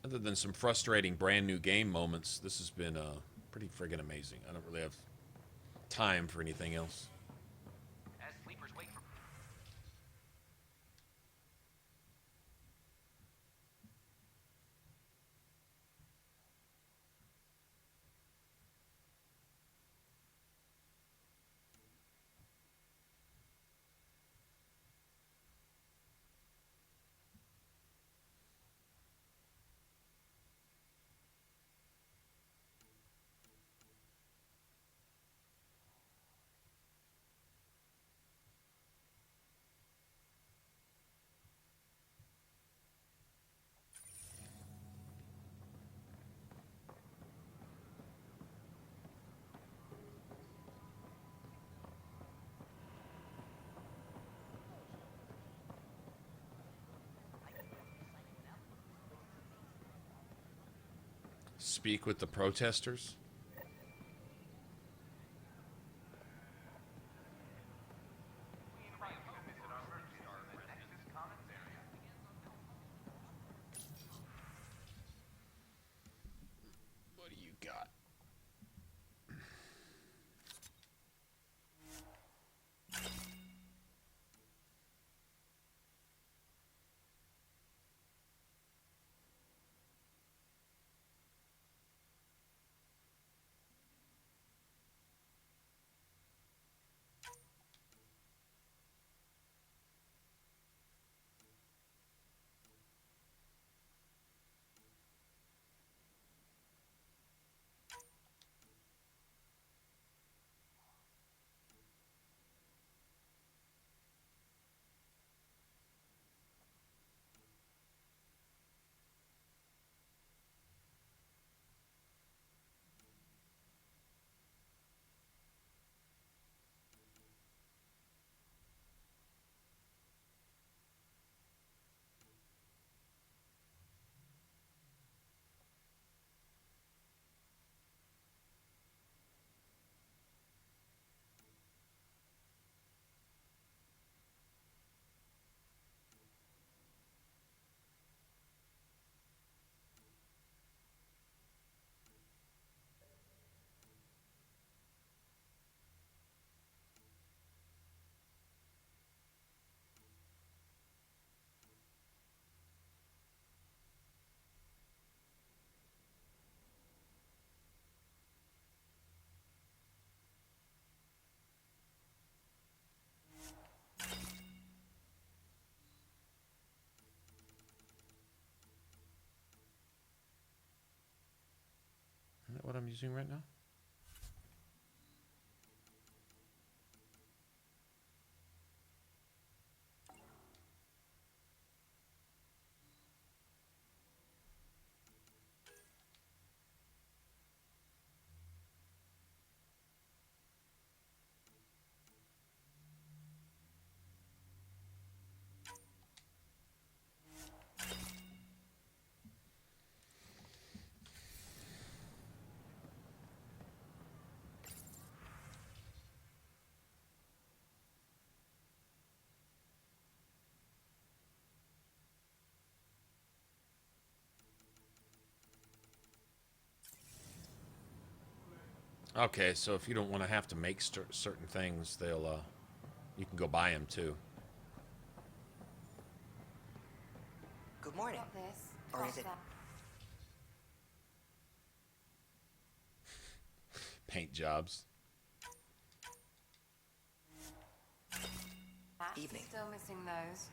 Other than some frustrating brand new game moments, this has been pretty friggin' amazing. I don't really have time for anything else. As sleepers wait for... Speak with the protesters? What do you got? Isn't that what I'm using right now? Okay, so if you don't want to have to make certain things, they'll, you can go buy them too. Good morning. Or is it? Paint jobs. Evening. Still missing those.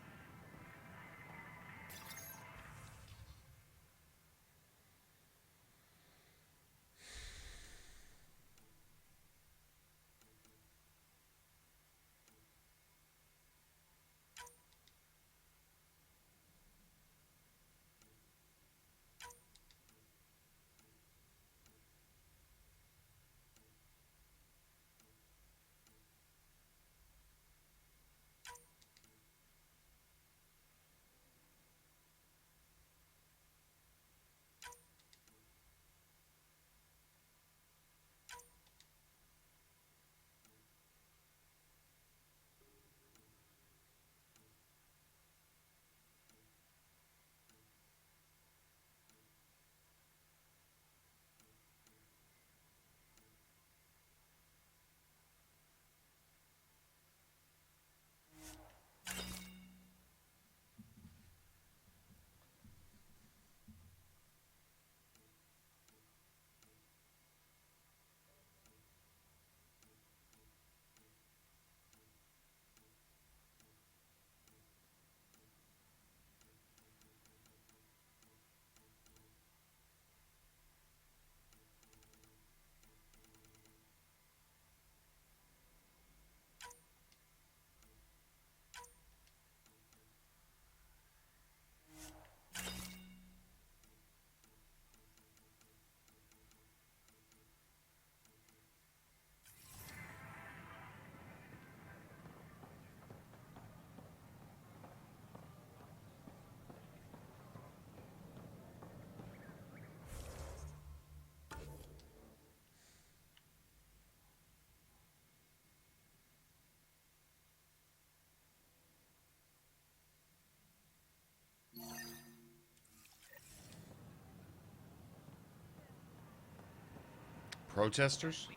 Protesters?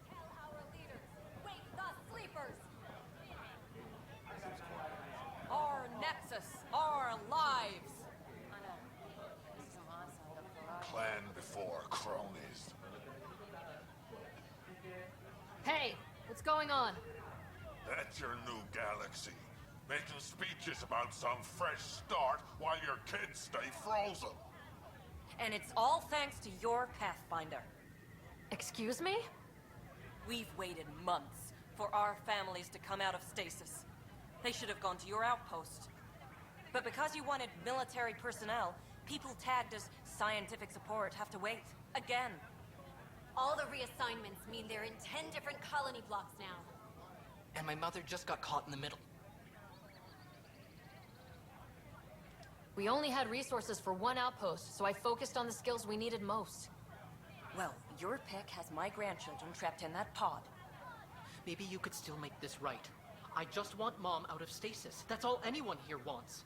Tell our leaders, wake the sleepers! Our nexus, our lives! Plan before cronies. Hey, what's going on? That's your new galaxy. Making speeches about some fresh start while your kids stay frozen. And it's all thanks to your Pathfinder. Excuse me? We've waited months for our families to come out of stasis. They should have gone to your outpost. But because you wanted military personnel, people tagged as scientific support have to wait. Again. All the reassignments mean they're in 10 different colony blocks now. And my mother just got caught in the middle. We only had resources for one outpost, so I focused on the skills we needed most. Well, your pick has my grandchildren trapped in that pod. Maybe you could still make this right. I just want Mom out of stasis. That's all anyone here wants.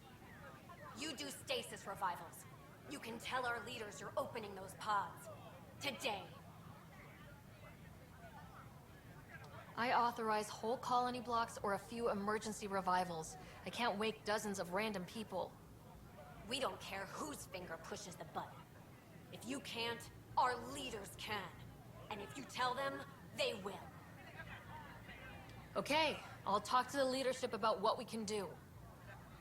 You do stasis revivals. You can tell our leaders you're opening those pods. Today. I authorize whole colony blocks or a few emergency revivals. I can't wake dozens of random people. We don't care whose finger pushes the button. If you can't, our leaders can. And if you tell them, they will. Okay, I'll talk to the leadership about what we can do.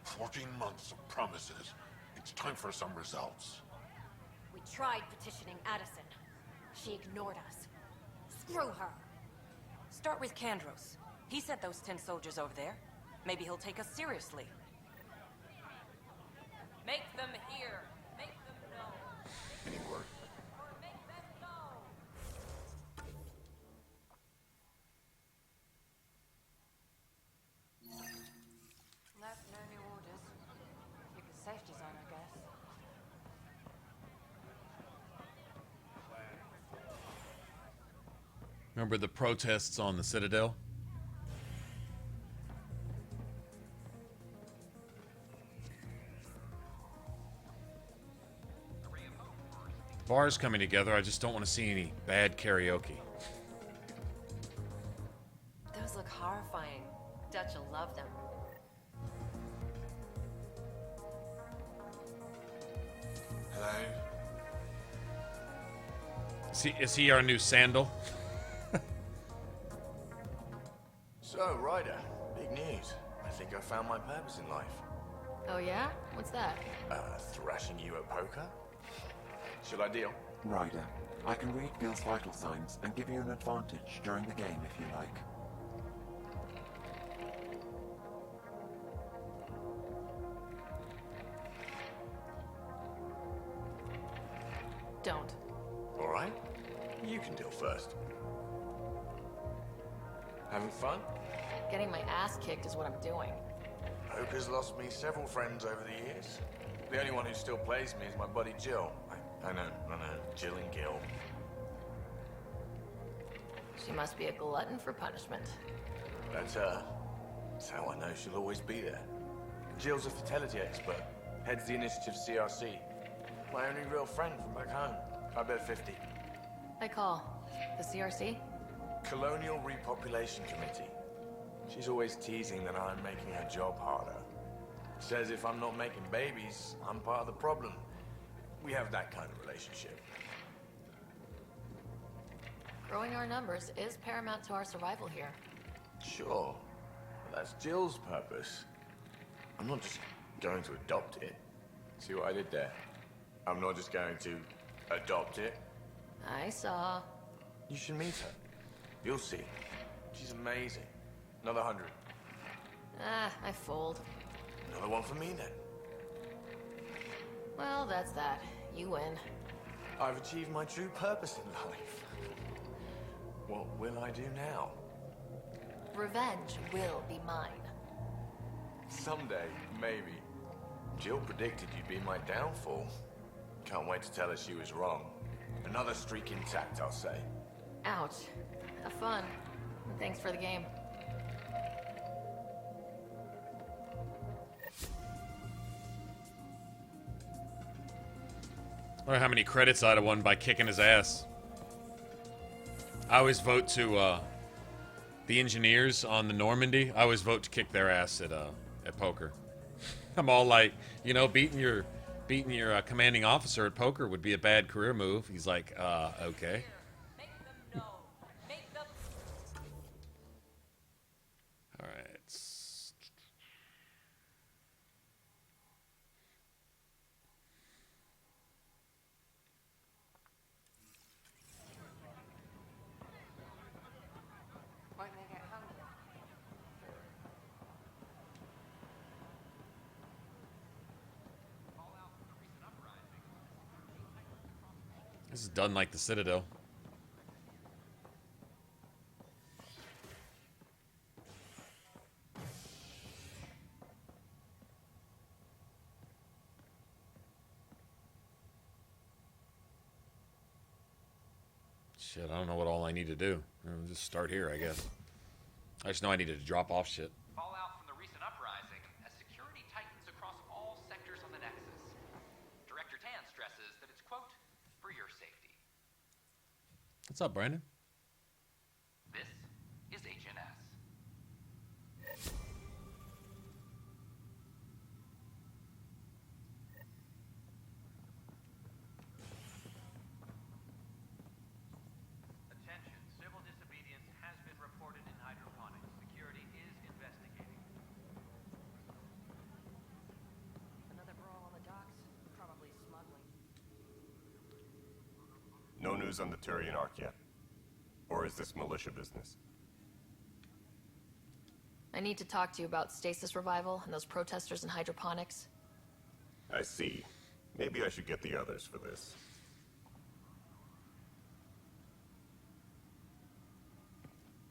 14 months of promises. It's time for some results. We tried petitioning Addison. She ignored us. Screw her. Start with Kandros. He sent those 10 soldiers over there. Maybe he'll take us seriously. Make them hear. Make them know. Any word? Or make them know. Left no new orders. Keep the safety zone, I guess. Remember the protests on the Citadel? Bars coming together, I just don't want to see any bad karaoke. Those look horrifying. Dutch will love them. Hello? Is he our new Sandal? So, Ryder, big news. I think I found my purpose in life. Oh yeah? What's that? Thrashing you at poker? Should I deal? Ryder, I can read Gil's vital signs and give you an advantage during the game if you like. Don't. All right. You can deal first. Having fun? Getting my ass kicked is what I'm doing. Poker's lost me several friends over the years. The only one who still plays me is my buddy Jill. I know. Jill and Gil. She must be a glutton for punishment. That's her. That's how I know she'll always be there. Jill's a fatality expert. Heads the initiative CRC. My only real friend from back home. I bet 50. I call. The CRC? Colonial Repopulation Committee. She's always teasing that I'm making her job harder. Says if I'm not making babies, I'm part of the problem. We have that kind of relationship. Growing our numbers is paramount to our survival here. Sure. But that's Jill's purpose. I'm not just going to adopt it. See what I did there? I'm not just going to adopt it. I saw. You should meet her. You'll see. She's amazing. Another 100. I fold. Another one for me then. Well, that's that. You win. I've achieved my true purpose in life. What will I do now? Revenge will be mine. Someday, maybe. Jill predicted you'd be my downfall. Can't wait to tell her she was wrong. Another streak intact, I'll say. Ouch. Have fun. And thanks for the game. I wonder how many credits I'd have won by kicking his ass. I always vote to the engineers on the Normandy. I always vote to kick their ass at poker. I'm all like, you know, beating your commanding officer at poker would be a bad career move. He's like, okay. All right. Might they get hungry? This is done like the Citadel. Shit, I don't know what all I need to do. I'll just start here, I guess. I just know I needed to drop off shit. Fallout from the recent uprising as security tightens across all sectors on the Nexus. Director Tan stresses that it's, quote, for your safety. What's up, Brandon? This is HNS. Attention, civil disobedience has been reported in hydroponics. Security is investigating. Another brawl on the docks? Probably smuggling. No news on the Turian Ark yet? Or is this militia business? I need to talk to you about stasis revival and those protesters in hydroponics. I see. Maybe I should get the others for this.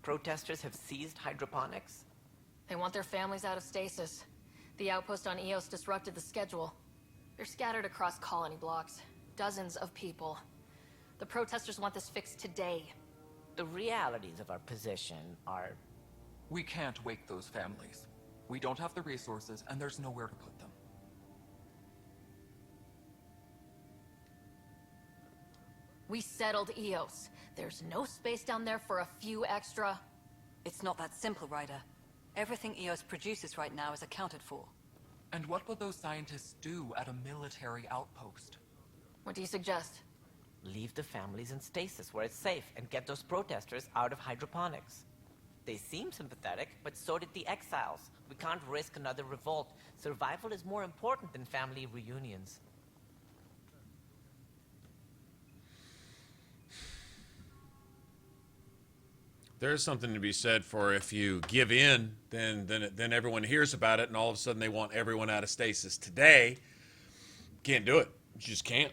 Protesters have seized hydroponics? They want their families out of stasis. The outpost on Eos disrupted the schedule. They're scattered across colony blocks. Dozens of people. The protesters want this fixed today. The realities of our position are... We can't wake those families. We don't have the resources, and there's nowhere to put them. We settled Eos. There's no space down there for a few extra... It's not that simple, Ryder. Everything Eos produces right now is accounted for. And what will those scientists do at a military outpost? What do you suggest? Leave the families in stasis where it's safe and get those protesters out of hydroponics. They seem sympathetic, but so did the exiles. We can't risk another revolt. Survival is more important than family reunions. There's something to be said for if you give in, then everyone hears about it, and all of a sudden they want everyone out of stasis today. Can't do it. You just can't.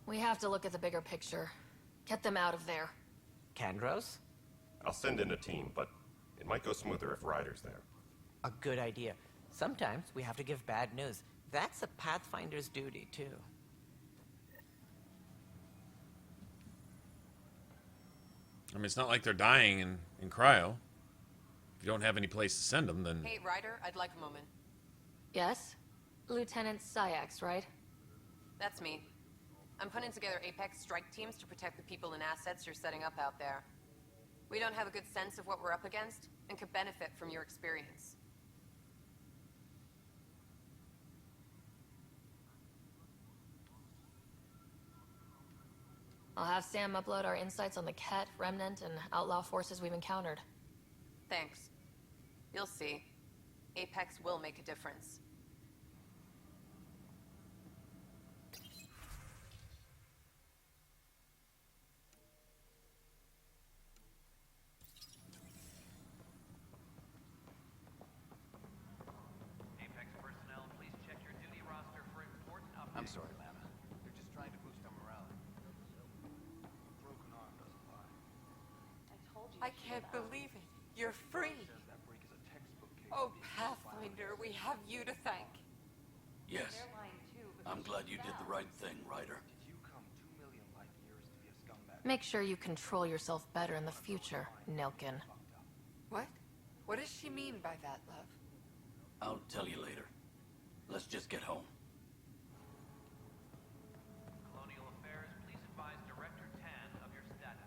We have to look at the bigger picture. Get them out of there. Kandros? I'll send in a team, but it might go smoother if Ryder's there. A good idea. Sometimes we have to give bad news. That's a Pathfinder's duty, too. I mean, it's not like they're dying in cryo. If you don't have any place to send them, then... Hey, Ryder, I'd like a moment. Yes? Lieutenant Syax, right? That's me. I'm putting together Apex strike teams to protect the people and assets you're setting up out there. We don't have a good sense of what we're up against, and could benefit from your experience. I'll have Sam upload our insights on the Ket, Remnant, and outlaw forces we've encountered. Thanks. You'll see. Apex will make a difference. Apex personnel, please check your duty roster for important updates. I'm sorry, Lana. They're just trying to boost our morale. Broken arm doesn't lie. I can't believe it. You're free. Oh, Pathfinder, we have you to thank. Yes. I'm glad you did the right thing, Ryder. Make sure you control yourself better in the future, Nilkin. What? What does she mean by that, love? I'll tell you later. Let's just get home. Colonial Affairs, please advise Director Tan of your status.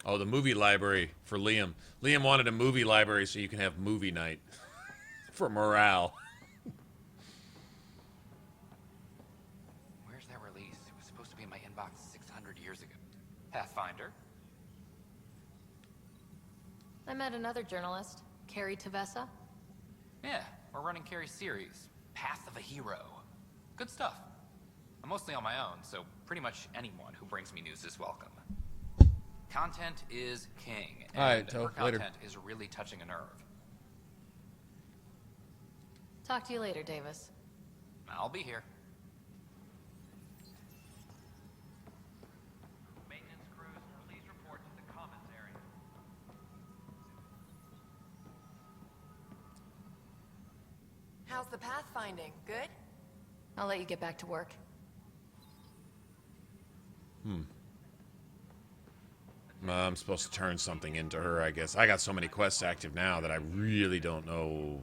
Oh, the movie library for Liam. Liam wanted a movie library so you can have movie night. For morale. Where's that release? It was supposed to be in my inbox 600 years ago. Pathfinder? I met another journalist, Carrie Tavessa. Yeah, we're running Carrie's series, Path of a Hero. Good stuff. I'm mostly on my own, so pretty much anyone who brings me news is welcome. Content is king, and Alright, her later. content is really touching a nerve. Talk to you later, Davis. I'll be here. Maintenance crews, please report to the commons area. How's the pathfinding? Good? I'll let you get back to work. I'm supposed to turn something into her, I guess. I got so many quests active now that I really don't know.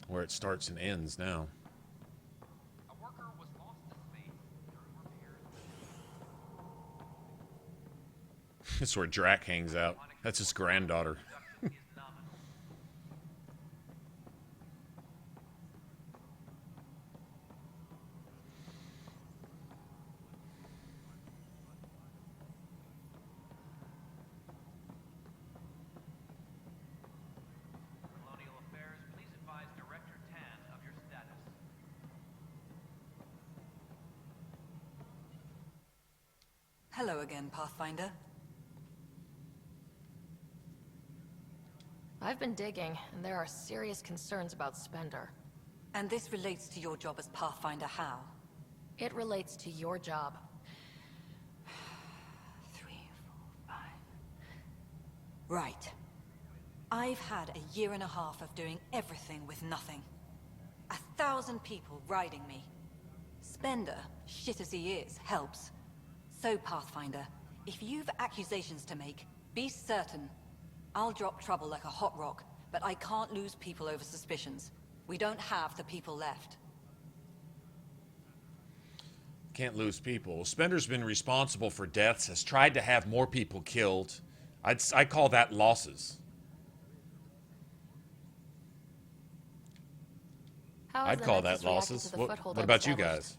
Where it starts and ends now. A worker was lost to space during repairs. That's where Drac hangs out. That's his granddaughter. Colonial Affairs, please advise Director Tan of your status. Hello again, Pathfinder. I've been digging, and there are serious concerns about Spender. And this relates to your job as Pathfinder how? It relates to your job. 3, 4, 5. Right. I've had a year and a half of doing everything with nothing. 1,000 people riding me. Spender, shit as he is, helps. So, Pathfinder, if you've accusations to make, be certain. I'll drop trouble like a hot rock, but I can't lose people over suspicions. We don't have the people left. Can't lose people. Spender's been responsible for deaths, has tried to have more people killed. I call that losses. How has I'd the call Nexus that reacted losses. to the What foothold about you established? guys?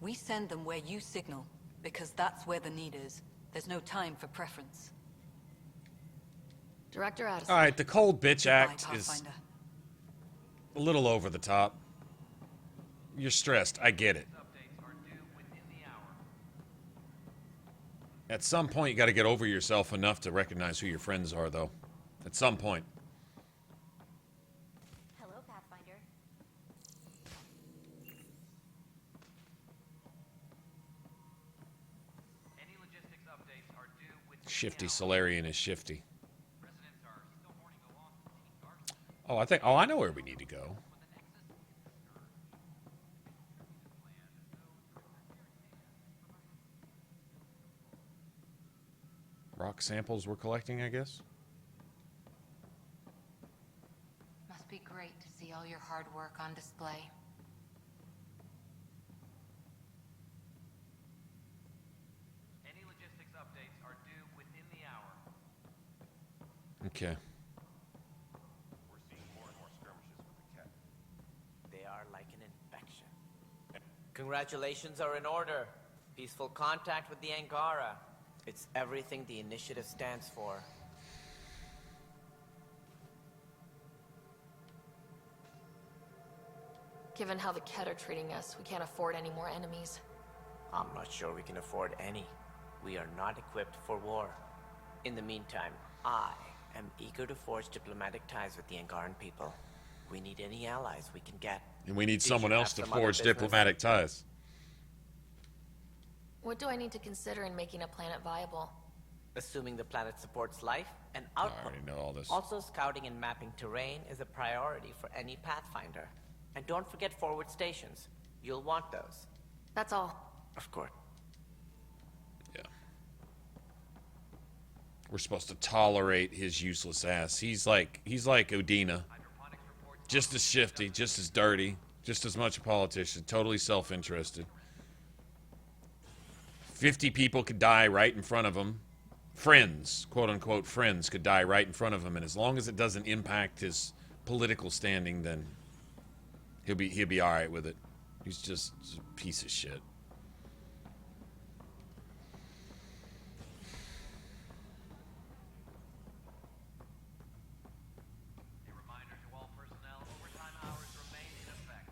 We send them where you signal, because that's where the need is. There's no time for preference. Director Addison. All right, the cold bitch Goodbye, act is Pathfinder. a little over the top. You're stressed. I get it. Updates are due within the hour. At some point, you got to get over yourself enough to recognize who your friends are, though. At some point. Hello, Pathfinder. Any logistics updates are due within Shifty the hour. Solarian is shifty. Residents are still mourning the loss of Team Guardian. Oh, I know where we need to go. Rock samples we're collecting, I guess. Must be great to see all your hard work on display. Any logistics updates are due within the hour. Okay. We're seeing more and more skirmishes with the cat. They are like an infection. Congratulations are in order. Peaceful contact with the Angara. It's everything the initiative stands for. Given how the Ket are treating us, we can't afford any more enemies. I'm not sure we can afford any. We are not equipped for war. In the meantime, I am eager to forge diplomatic ties with the Angaran people. We need any allies we can get. And we need Did someone you else have to some other forge business? diplomatic ties. What do I need to consider in making a planet viable? Assuming the planet supports life and I output. already know all this. Also, scouting and mapping terrain is a priority for any Pathfinder. And don't forget forward stations. You'll want those. That's all. Of course. Yeah. We're supposed to tolerate his useless ass. He's like Udina. Just as shifty, just as dirty, just as much a politician, totally self-interested. 50 people could die right in front of him. Friends, quote-unquote friends, could die right in front of him, and as long as it doesn't impact his political standing, then he'll be all right with it. He's just a piece of shit. A reminder to all personnel, overtime hours remain in effect.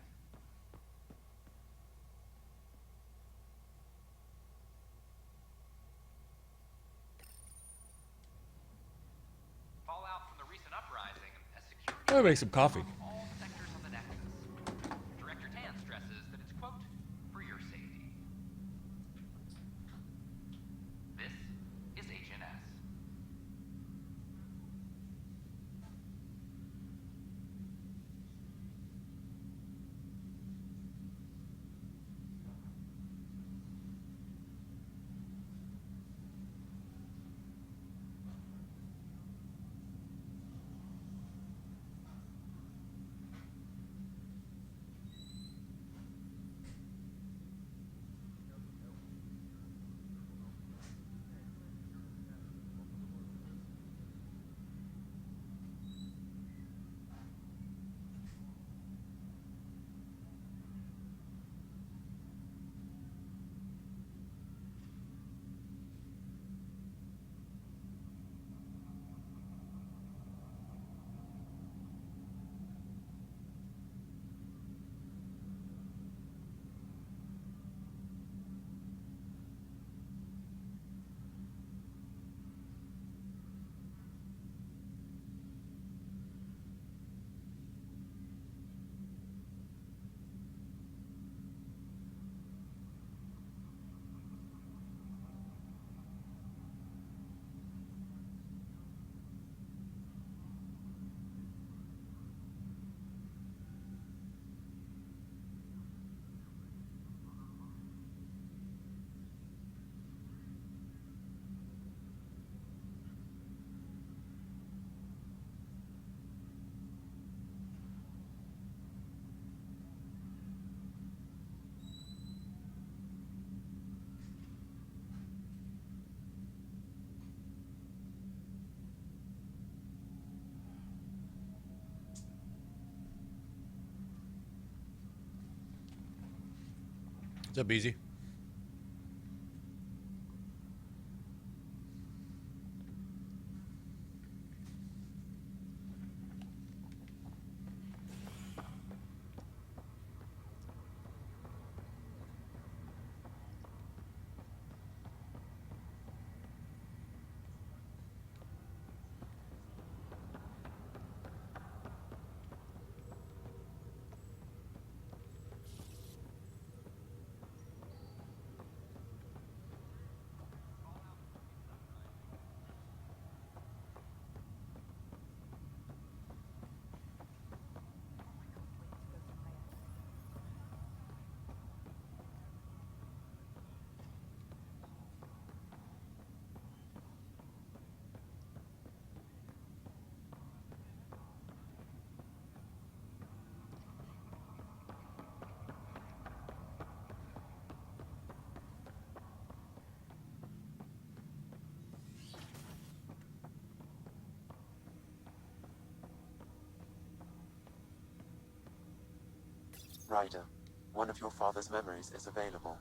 Fallout from the recent uprising as security I'll make some coffee. all sectors on the Nexus. Director Tan stresses that it's, quote, for your safety. This is Agent S. What's up, Easy? Ryder, one of your father's memories is available.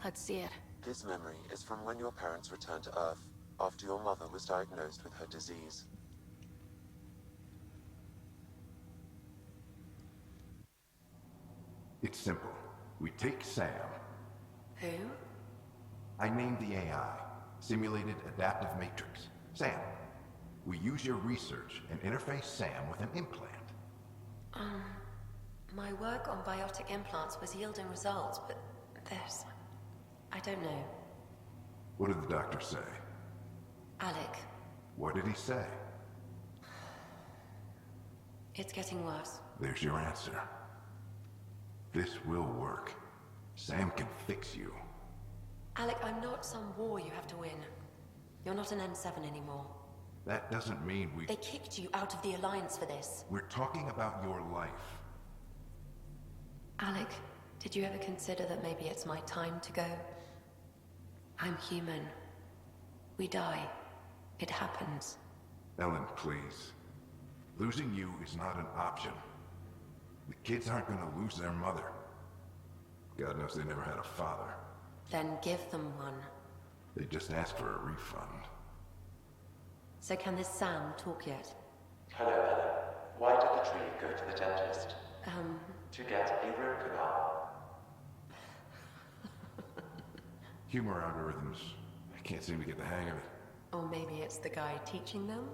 Let's see it. His memory is from when your parents returned to Earth, after your mother was diagnosed with her disease. It's simple. We take Sam. Who? I named the AI, Simulated Adaptive Matrix. Sam. We use your research and interface Sam with an implant. My work on biotic implants was yielding results, but this... I don't know. What did the doctor say? Alec. What did he say? It's getting worse. There's your answer. This will work. Sam can fix you. Alec, I'm not some war you have to win. You're not an N7 anymore. That doesn't mean we... They kicked you out of the Alliance for this. We're talking about your life. Alec, did you ever consider that maybe it's my time to go? I'm human. We die. It happens. Ellen, please. Losing you is not an option. The kids aren't gonna lose their mother. God knows they never had a father. Then give them one. They just asked for a refund. So can this Sam talk yet? Hello, Ellen. Why did the tree go to the dentist? To get a root canal. Humor algorithms. I can't seem to get the hang of it. Or maybe it's the guy teaching them?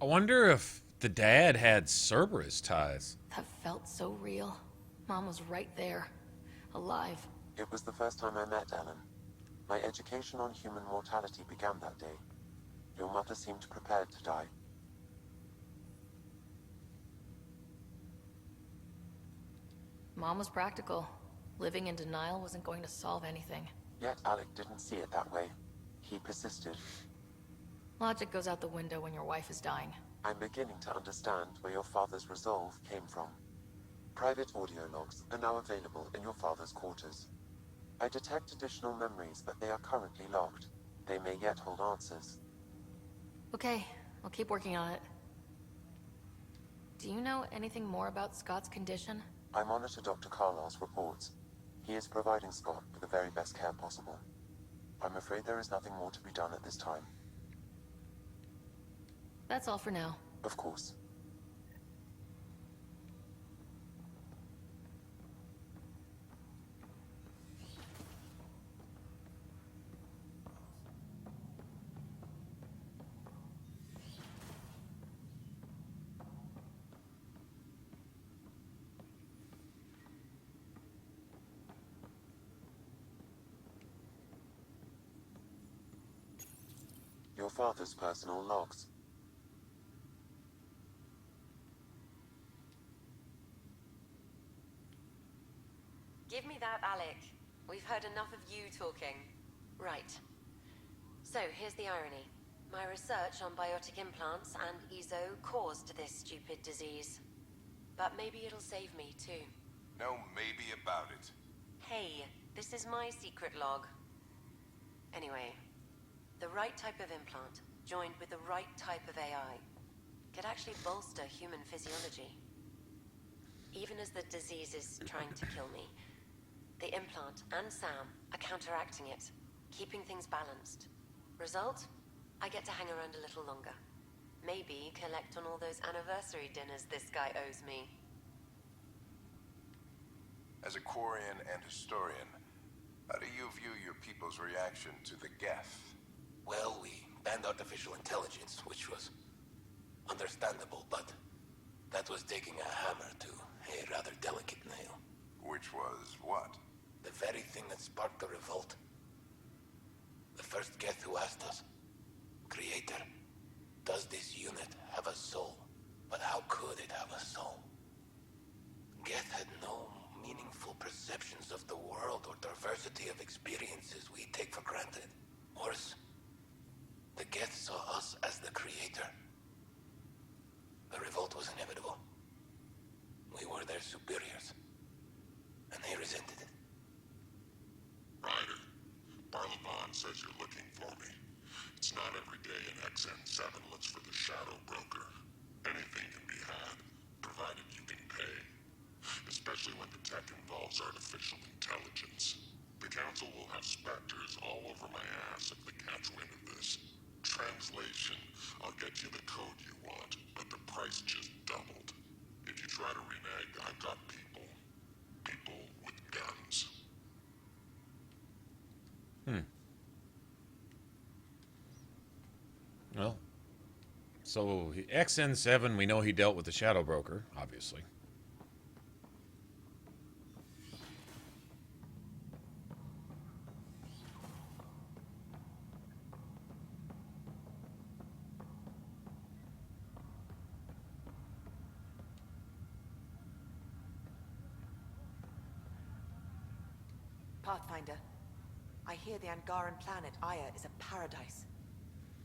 I wonder if the dad had Cerberus ties. That felt so real. Mom was right there, alive. It was the first time I met Ellen. My education on human mortality began that day. Your mother seemed prepared to die. Mom was practical. Living in denial wasn't going to solve anything. Yet Alec didn't see it that way. He persisted. Logic goes out the window when your wife is dying. I'm beginning to understand where your father's resolve came from. Private audio logs are now available in your father's quarters. I detect additional memories, but they are currently logged. They may yet hold answers. Okay, I'll keep working on it. Do you know anything more about Scott's condition? I monitor Dr. Carlisle's reports. He is providing Scott with the very best care possible. I'm afraid there is nothing more to be done at this time. That's all for now. Of course. Your father's personal logs. Give me that, Alec. We've heard enough of you talking. Right. So, here's the irony. My research on biotic implants and ESO caused this stupid disease. But maybe it'll save me, too. No maybe about it. Hey, this is my secret log. Anyway, the right type of implant, joined with the right type of AI, could actually bolster human physiology. Even as the disease is trying to kill me, the implant and Sam are counteracting it, keeping things balanced. Result? I get to hang around a little longer. Maybe collect on all those anniversary dinners this guy owes me. As a Quarian and historian, how do you view your people's reaction to the Geth? Well, we banned artificial intelligence, which was understandable, but that was taking a hammer to a rather delicate nail. Which was what? The very thing that sparked the revolt. The first Geth who asked us, Creator, does this unit have a soul? But how could it have a soul? Geth had no meaningful perceptions of the world or diversity of experiences we take for granted. Worse, the Geth saw us as the Creator. The revolt was inevitable. We were their superiors, and they resented it. Ryder, Barlavon says you're looking for me. It's not every day an XN7 looks for the Shadow Broker. Anything can be had, provided you can pay. Especially when the tech involves artificial intelligence. The Council will have specters all over my ass if they catch wind of this. Translation, I'll get you the code you want, but the price just doubled. If you try to renege, I've got people. People with guns. Well, so XN7, we know he dealt with the Shadow Broker, obviously. Pathfinder, I hear the Angaran planet Aya is a paradise.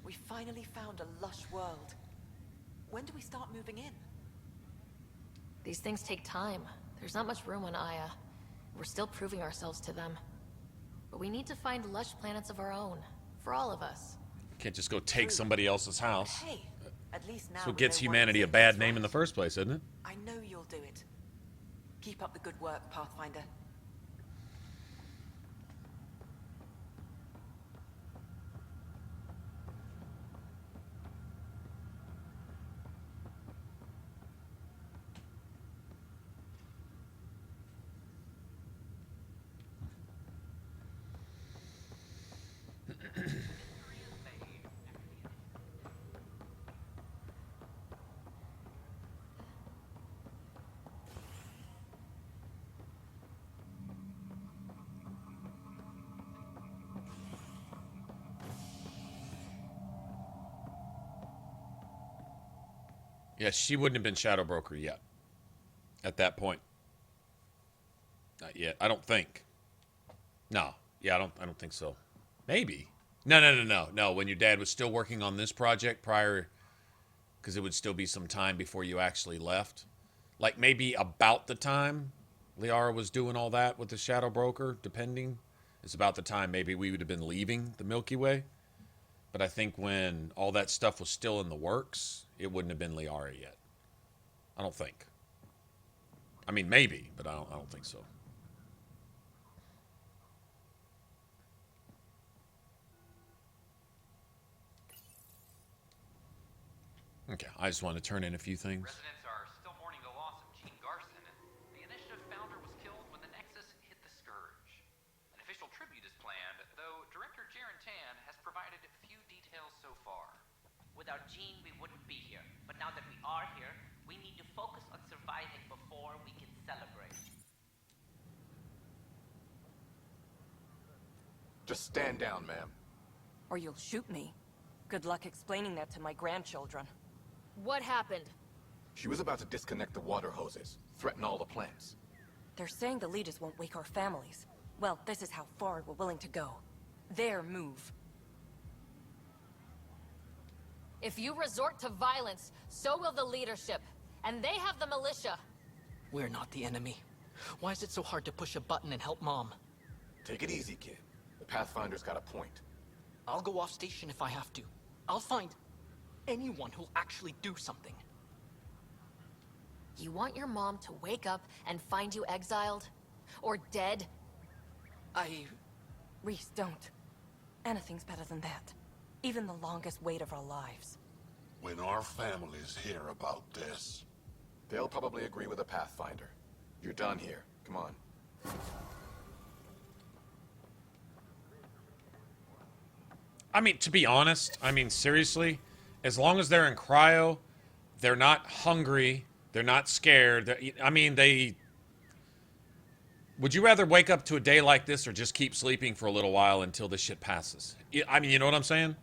We finally found a lush world. When do we start moving in? These things take time. There's not much room on Aya. We're still proving ourselves to them. But we need to find lush planets of our own. For all of us. Can't just go take somebody else's house. Hey, at least now That's what we gets know one humanity a thing bad is name right. in the first place, isn't it? I know you'll do it. Keep up the good work, Pathfinder. Yeah, she wouldn't have been Shadow Broker yet. At that point. Not yet. I don't think. No. Yeah, I don't think so. Maybe. No. When your dad was still working on this project prior, because it would still be some time before you actually left. Like maybe about the time Liara was doing all that with the Shadow Broker, depending. It's about the time maybe we would have been leaving the Milky Way. But I think when all that stuff was still in the works, it wouldn't have been Liara yet. I don't think. I mean, maybe, but I don't think so. Okay, I just want to turn in a few things. Residents are still mourning the loss of Gene Garson. The initiative founder was killed when the Nexus hit the Scourge. An official tribute is planned, though Director Jaren Tan has provided few details so far. Without Gene, we wouldn't be here. But now that we are here, we need to focus on surviving before we can celebrate. Just stand down, ma'am. Or you'll shoot me. Good luck explaining that to my grandchildren. What happened? She was about to disconnect the water hoses, threaten all the plants. They're saying the leaders won't wake our families. Well, this is how far we're willing to go. Their move. If you resort to violence, so will the leadership. And they have the militia. We're not the enemy. Why is it so hard to push a button and help Mom? Take it easy, kid. The Pathfinder's got a point. I'll go off station if I have to. I'll find anyone who'll actually do something. You want your mom to wake up and find you exiled? Or dead? Reese, don't. Anything's better than that. Even the longest wait of our lives. When our families hear about this... They'll probably agree with the Pathfinder. You're done here. Come on. I mean, to be honest, seriously, as long as they're in cryo, they're not hungry, they're not scared. Would you rather wake up to a day like this or just keep sleeping for a little while until this shit passes? You know what I'm saying?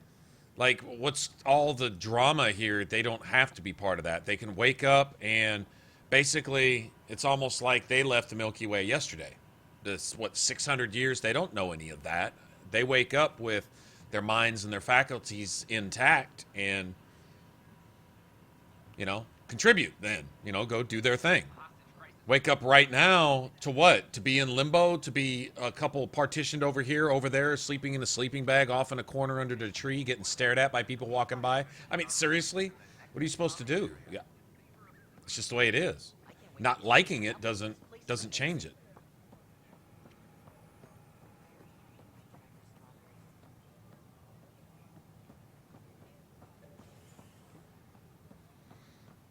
Like, what's all the drama here? They don't have to be part of that. They can wake up and basically, it's almost like they left the Milky Way yesterday. 600 years? They don't know any of that. They wake up with their minds and their faculties intact and, contribute then. Go do their thing. Wake up right now to what? To be in limbo? To be a couple partitioned over here, over there, sleeping in a sleeping bag off in a corner under the tree, getting stared at by people walking by? Seriously? What are you supposed to do? Yeah. It's just the way it is. Not liking it doesn't change it.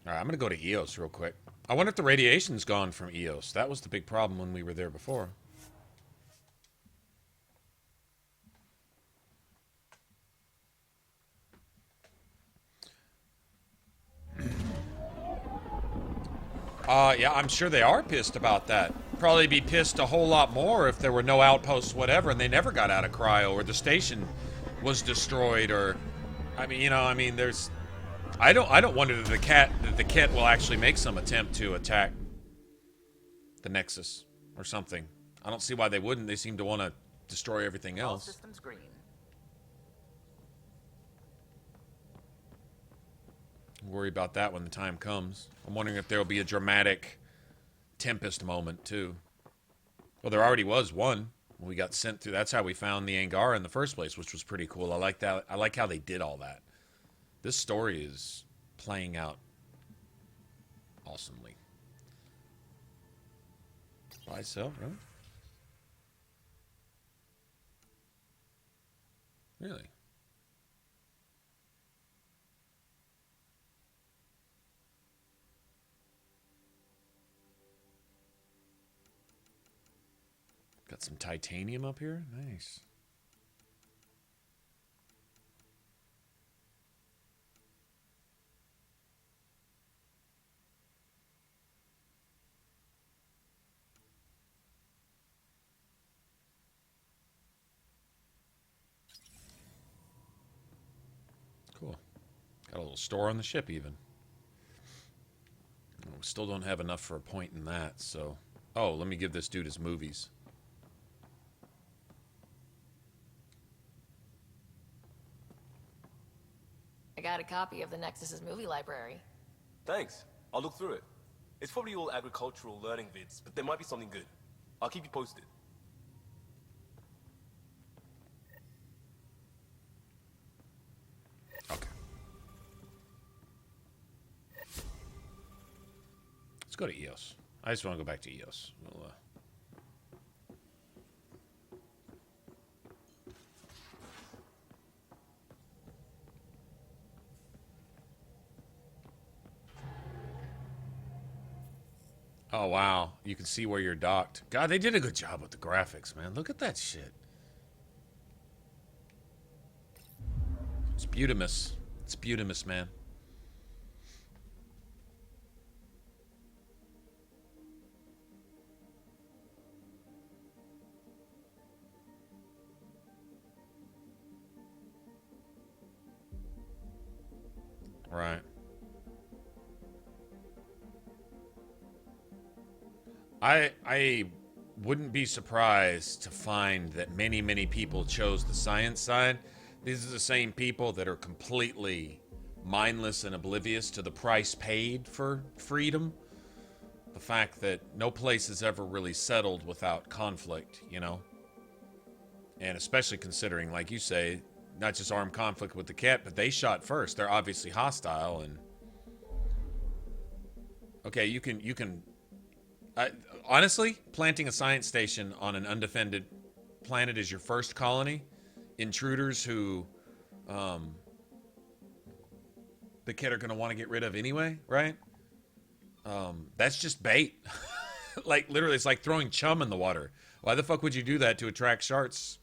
All right, I'm going to go to EOS real quick. I wonder if the radiation's gone from EOS. That was the big problem when we were there before. Yeah, I'm sure they are pissed about that. Probably be pissed a whole lot more if there were no outposts, whatever, and they never got out of cryo, or the station was destroyed, or, there's... I don't wonder that the Ket will actually make some attempt to attack the Nexus or something. I don't see why they wouldn't. They seem to want to destroy everything All else. systems green. Worry about that when the time comes. I'm wondering if there'll be a dramatic Tempest moment too. Well, there already was one when we got sent through. That's how we found the Angara in the first place, which was pretty cool. I like that. I like how they did all that. This story is playing out awesomely. Buy, sell, really? Really? Got some titanium up here? Nice. Cool. Got a little store on the ship even. We still don't have enough for a point in that, so... Oh, let me give this dude his movies. I got a copy of the Nexus's movie library. Thanks. I'll look through it. It's probably all agricultural learning vids, but there might be something good. I'll keep you posted. Okay. Let's go to EOS. I just want to go back to EOS. We'll, Oh, wow. You can see where you're docked. God, they did a good job with the graphics, man. Look at that shit. It's beautimous. It's beautimous, man. Right. I wouldn't be surprised to find that many people chose the science side. These are the same people that are completely mindless and oblivious to the price paid for freedom. The fact that no place is ever really settled without conflict, you know? And especially considering, like you say, not just armed conflict with the cat, but they shot first. They're obviously hostile and... Okay, you can... honestly, planting a science station on an undefended planet is your first colony. Intruders who the kid are going to want to get rid of anyway, right? That's just bait. Like, literally, it's like throwing chum in the water. Why the fuck would you do that to attract sharks?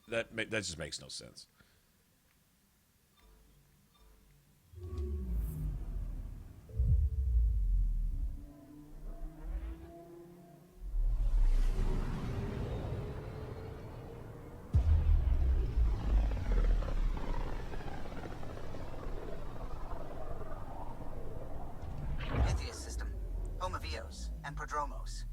That just makes no sense. System, home of Eos and Prodromos.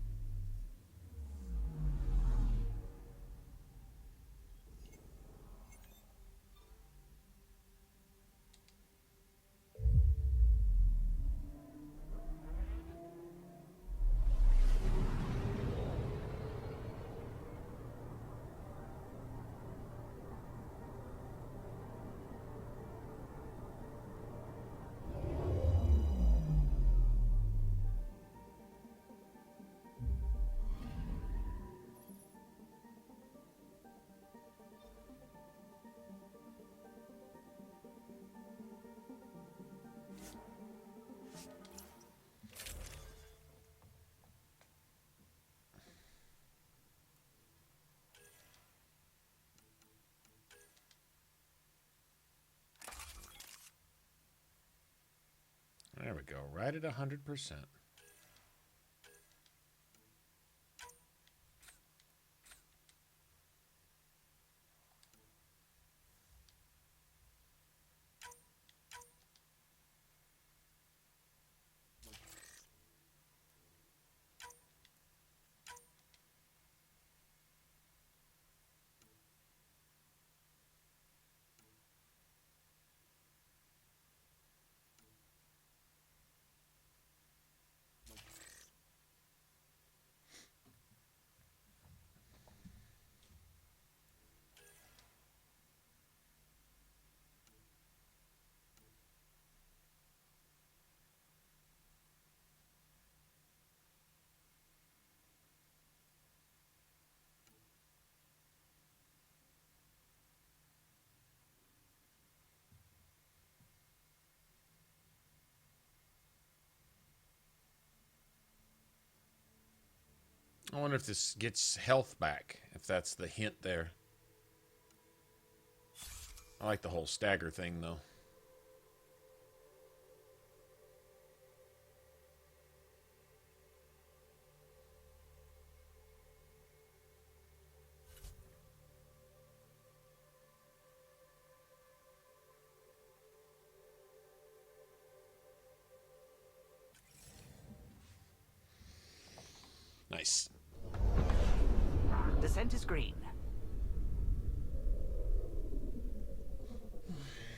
There we go. Right at 100%. I wonder if this gets health back, if that's the hint there. I like the whole stagger thing, though. Nice. The scent is green.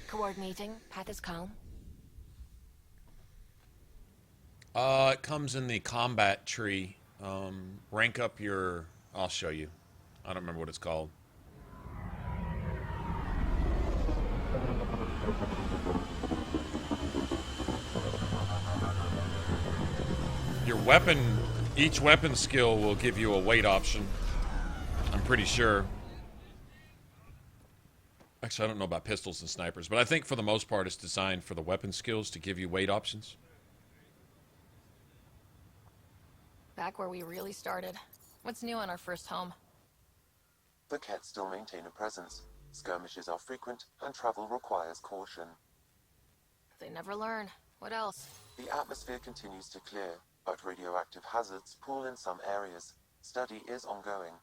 Coordinating. Path is calm. It comes in the combat tree. Rank up your... I'll show you. I don't remember what it's called. Your weapon... Each weapon skill will give you a weight option. I'm pretty sure. Actually, I don't know about pistols and snipers, but I think for the most part it's designed for the weapon skills to give you weight options. Back where we really started. What's new on our first home? The Kett still maintain a presence. Skirmishes are frequent, and travel requires caution. They never learn. What else? The atmosphere continues to clear, but radioactive hazards pool in some areas. Study is ongoing.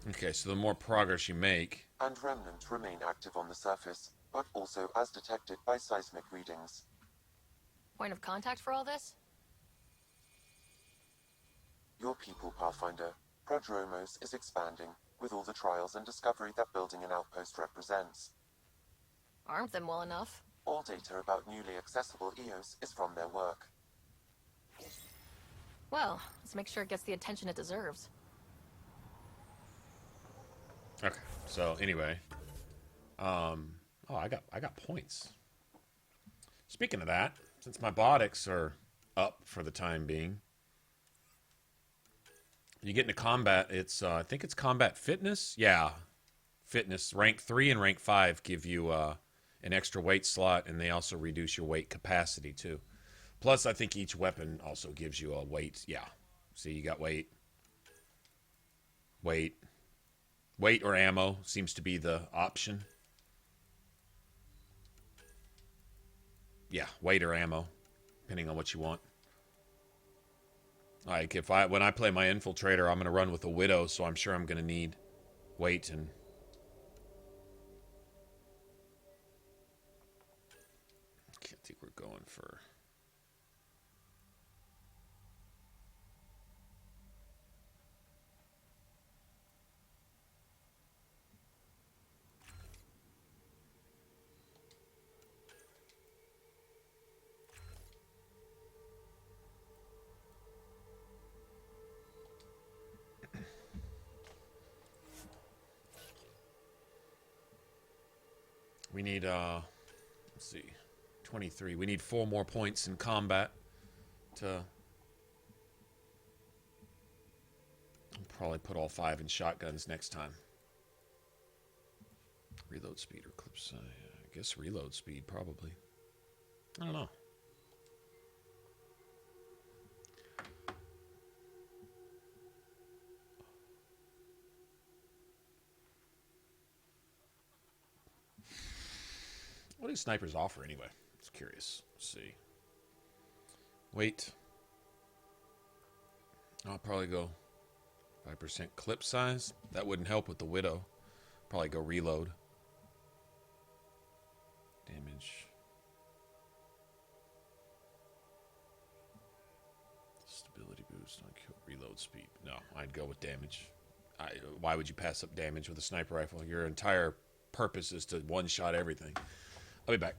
Okay, so the more progress you make... And remnants remain active on the surface, but also as detected by seismic readings. Point of contact for all this? Your people, Pathfinder. Prodromos is expanding, with all the trials and discovery that building an outpost represents. Armed them well enough. All data about newly accessible EOS is from their work. Well, let's make sure it gets the attention it deserves. Okay, so anyway. Oh, I got points. Speaking of that, since my Biotics are up for the time being, you get into combat, it's, I think it's combat fitness? Yeah, fitness. Rank 3 and rank 5 give you an extra weight slot, and they also reduce your weight capacity, too. Plus, I think each weapon also gives you a weight. Yeah. See, you got weight. Weight. Weight or ammo seems to be the option. Yeah, weight or ammo, depending on what you want. Like, when I play my Infiltrator, I'm going to run with a Widow, so I'm sure I'm going to need weight and... I think we're going for... We need, let's see, 23. We need 4 more points in combat to... I'll probably put all 5 in shotguns next time. Reload speed or clip size? I guess reload speed, probably. I don't know. What do snipers offer anyway? I was curious. Let's see. Weight. I'll probably go 5% clip size. That wouldn't help with the Widow. Probably go reload. Damage. Stability boost on kill. Reload speed. No, I'd go with damage. Why would you pass up damage with a sniper rifle? Your entire purpose is to one-shot everything. I'll be back.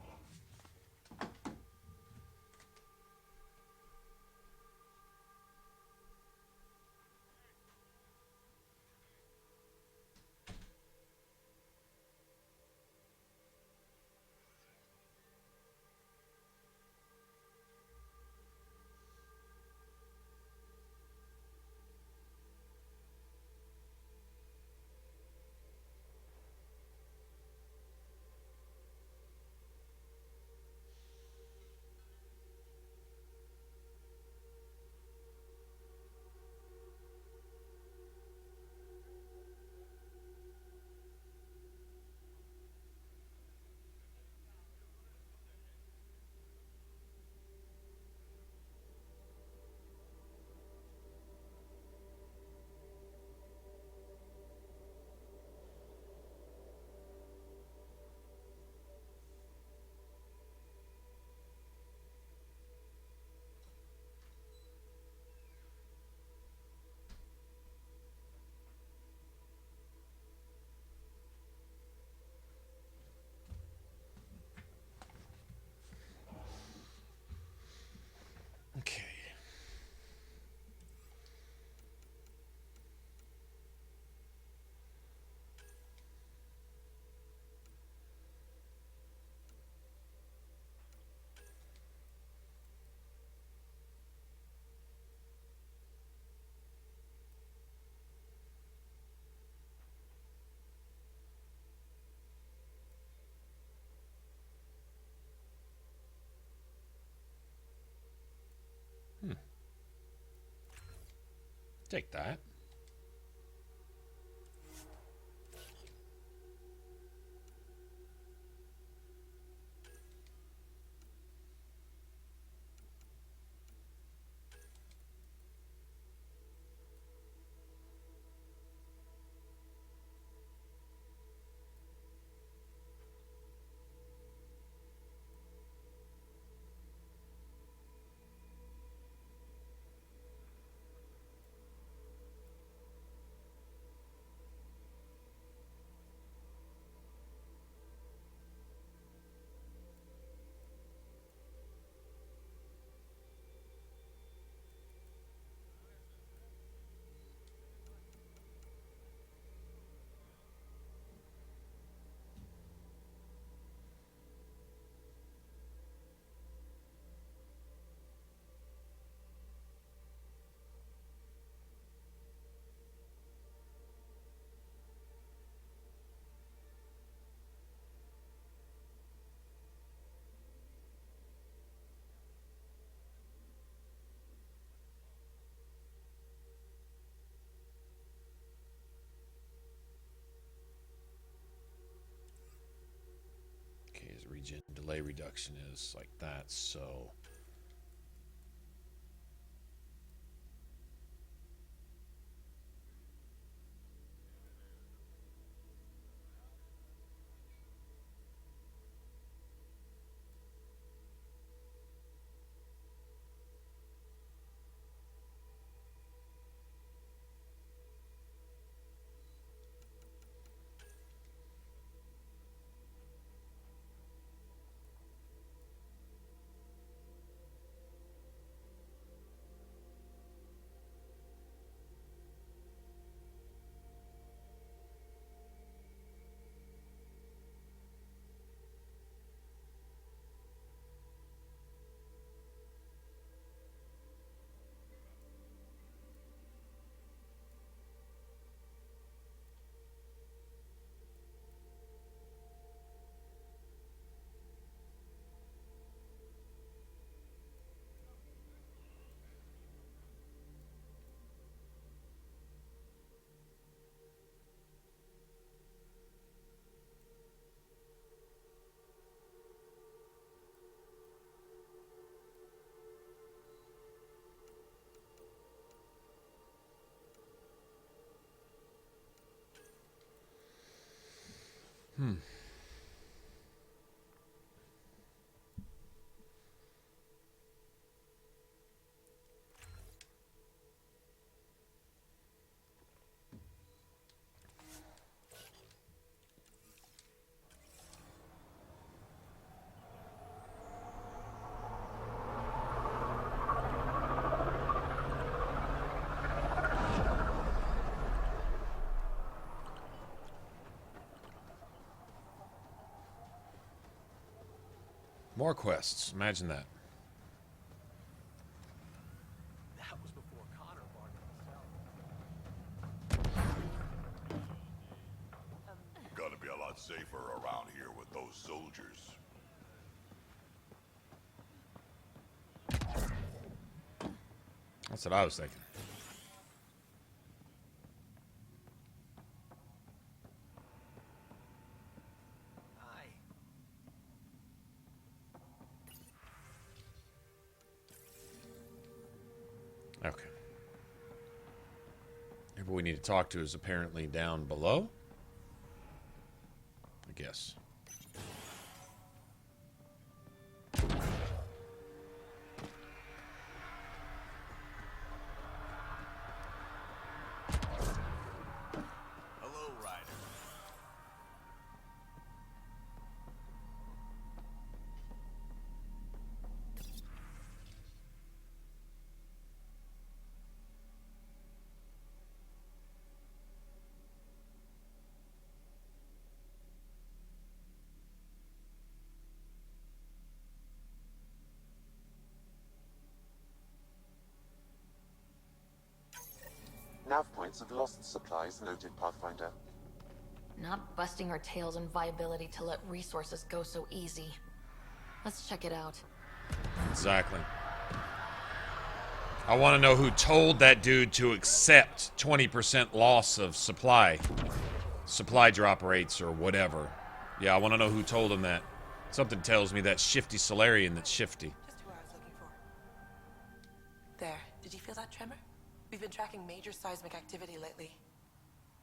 Take that. His regen delay reduction is like that, so more quests. Imagine that. That was before Connor bargained himself. Gotta be a lot safer around here with those soldiers. That's what I was thinking. Okay. Whoever we need to talk to is apparently down below. I guess. Hello, Ryder. Nav points of lost supplies noted, Pathfinder. Not busting our tails in viability to let resources go so easy. Let's check it out. Exactly. I want to know who told that dude to accept 20% loss of supply drop rates or whatever. Yeah, I want to know who told him that. Something tells me that shifty Solarian that's shifty. Just who I was looking for. There. Did you feel that tremor? We've been tracking major seismic activity lately.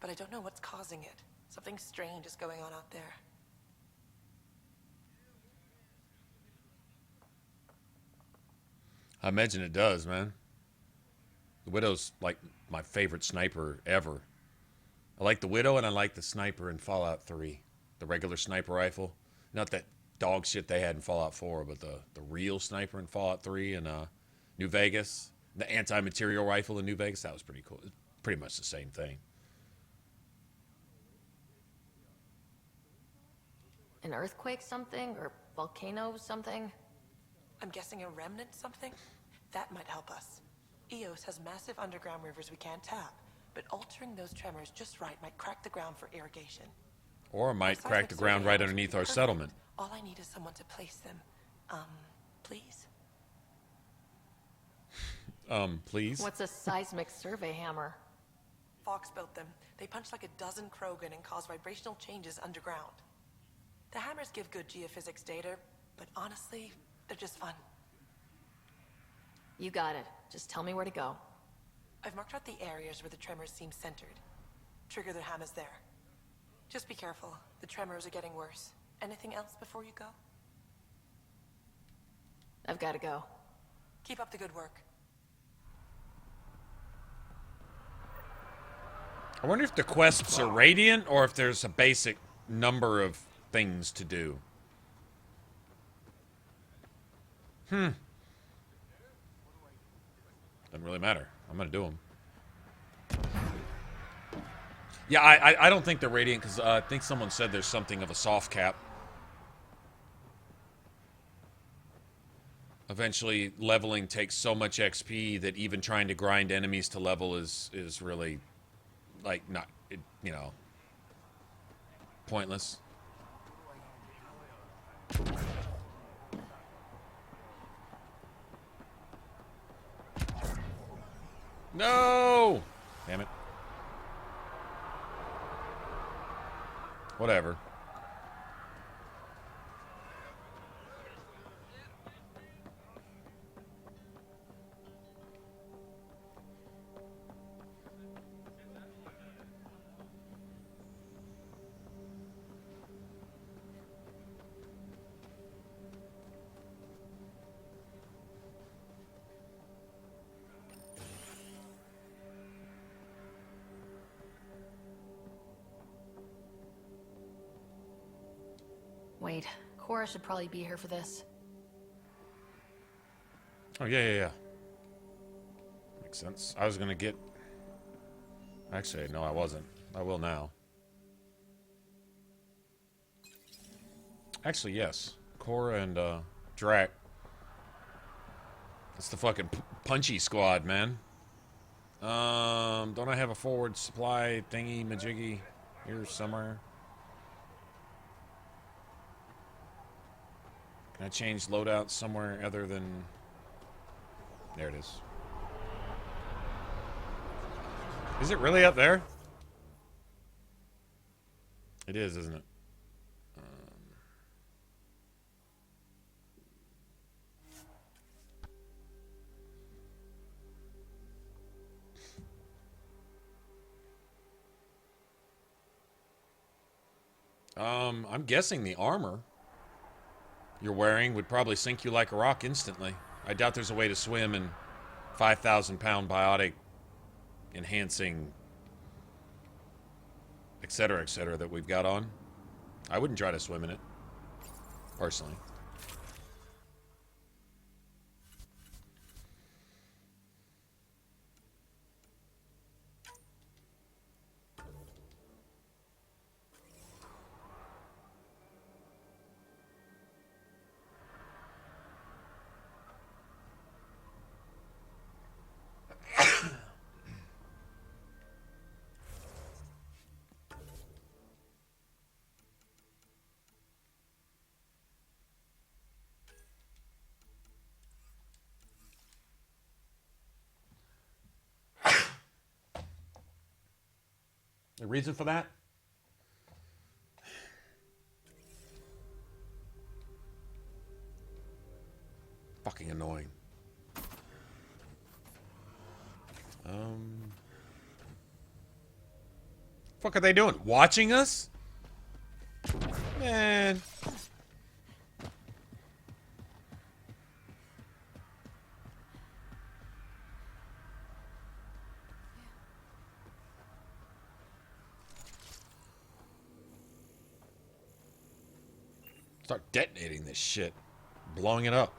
But I don't know what's causing it. Something strange is going on out there. I imagine it does, man. The Widow's like my favorite sniper ever. I like the Widow and I like the sniper in Fallout 3. The regular sniper rifle. Not that dog shit they had in Fallout 4, but the real sniper in Fallout 3 and New Vegas. The anti-material rifle in New Vegas, that was pretty cool. It's pretty much the same thing. An earthquake something? Or volcano something? I'm guessing a remnant something? That might help us. Eos has massive underground rivers we can't tap, but altering those tremors just right might crack the ground for irrigation. Or it might crack the ground right underneath our settlement. All I need is someone to place them. Please? Please? What's a seismic survey hammer? Fox built them. They punch like a dozen Krogan and cause vibrational changes underground. The hammers give good geophysics data, but honestly, they're just fun. You got it. Just tell me where to go. I've marked out the areas where the tremors seem centered. Trigger the hammers there. Just be careful. The tremors are getting worse. Anything else before you go? I've got to go. Keep up the good work. I wonder if the quests are radiant or if there's a basic number of things to do. Doesn't really matter. I'm gonna do them. Yeah, I don't think they're radiant because I think someone said there's something of a soft cap. Eventually, leveling takes so much XP that even trying to grind enemies to level is really, like, not, you know, pointless. No! Damn it. Whatever. Wait, Cora should probably be here for this. Oh, yeah. Makes sense. I was gonna get... Actually, no, I wasn't. I will now. Actually, yes. Cora and, Drac. It's the fucking punchy squad, man. Don't I have a forward supply thingy majiggy here somewhere? Can I change loadout somewhere other than... There it is. Is it really up there? It is, isn't it? I'm guessing the armor you're wearing would probably sink you like a rock instantly. I doubt there's a way to swim in 5,000-pound biotic enhancing etc that we've got on. I wouldn't try to swim in it, personally. A reason for that? Fucking annoying. Fuck are they doing? Watching us? Man. Start detonating this shit. Blowing it up.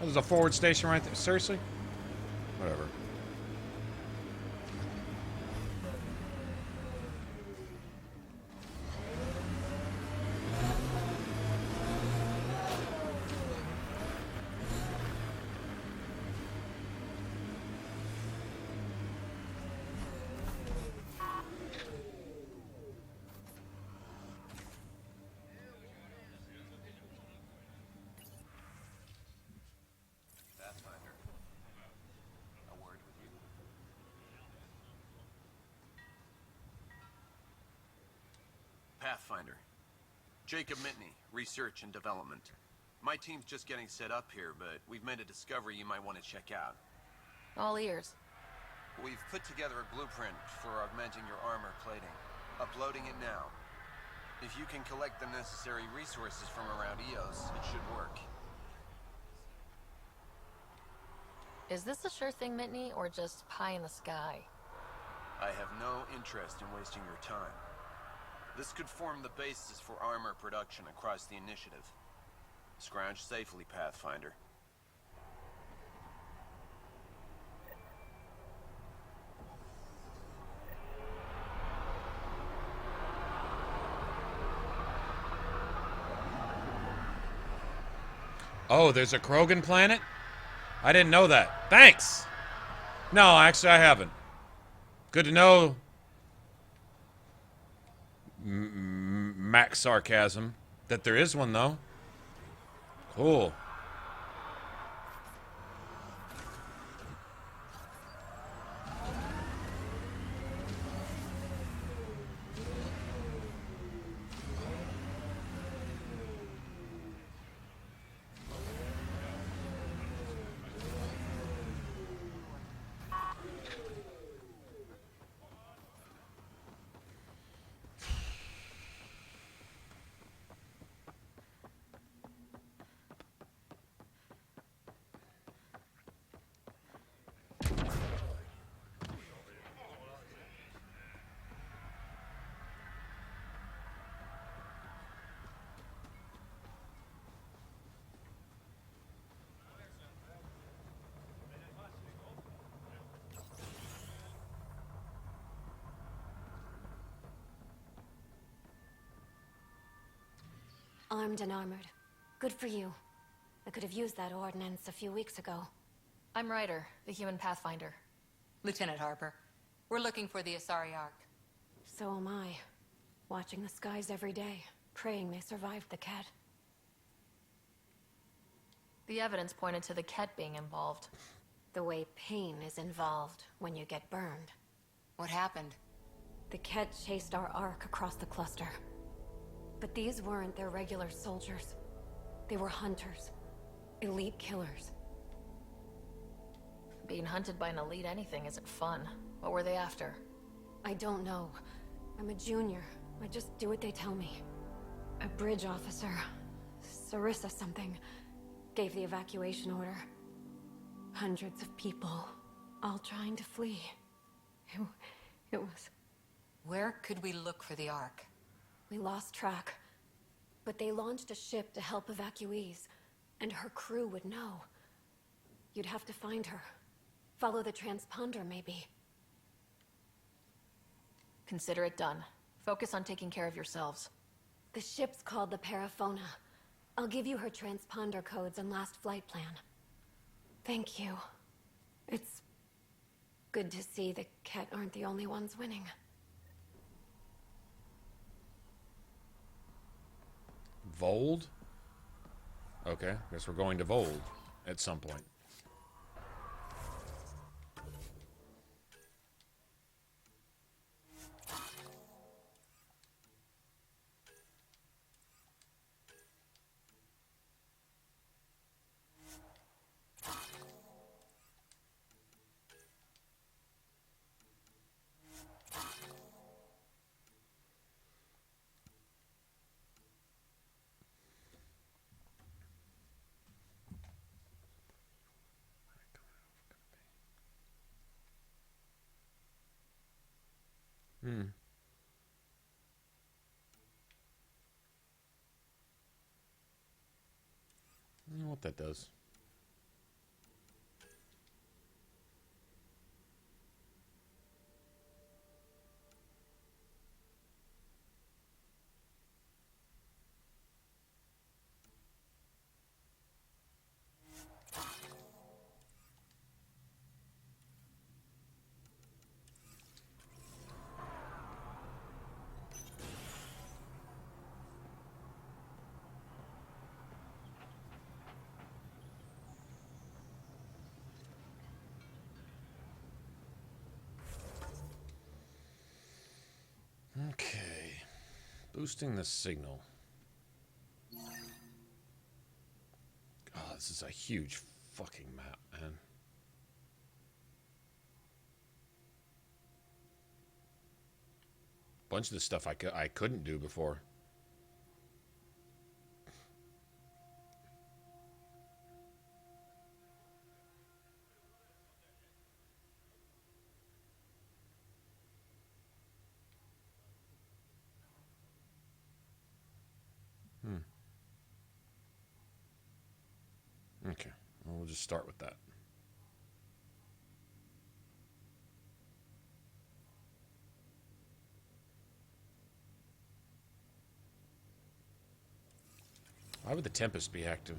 There's a forward station right there. Seriously? Whatever. Pathfinder. Jacob Mitney, Research and Development. My team's just getting set up here, but we've made a discovery you might want to check out. All ears. We've put together a blueprint for augmenting your armor plating. Uploading it now. If you can collect the necessary resources from around EOS, it should work. Is this a sure thing, Mitney, or just pie in the sky? I have no interest in wasting your time. This could form the basis for armor production across the initiative. Scrounge safely, Pathfinder. Oh, there's a Krogan planet? I didn't know that. Thanks! No, actually I haven't. Good to know. Max sarcasm. That there is one, though. Cool. Armed and armored. Good for you. I could have used that ordnance a few weeks ago. I'm Ryder, the human pathfinder. Lieutenant Harper. We're looking for the Asari Ark. So am I. Watching the skies every day, praying they survived the Ket. The evidence pointed to the Ket being involved. The way pain is involved when you get burned. What happened? The Ket chased our Ark across the cluster. But these weren't their regular soldiers. They were hunters. Elite killers. Being hunted by an elite anything isn't fun. What were they after? I don't know. I'm a junior. I just do what they tell me. A bridge officer, Sarissa something, gave the evacuation order. Hundreds of people, all trying to flee. It was... Where could we look for the Ark? We lost track. But they launched a ship to help evacuees, and her crew would know. You'd have to find her. Follow the transponder, maybe. Consider it done. Focus on taking care of yourselves. The ship's called the Paraphona. I'll give you her transponder codes and last flight plan. Thank you. It's good to see the Ket aren't the only ones winning. Vold? Okay, guess we're going to Vold at some point. I don't know what that does. Okay. Boosting the signal. God, this is a huge fucking map, man. Bunch of the stuff I couldn't do before. Okay, well, we'll just start with that. Why would the Tempest be active?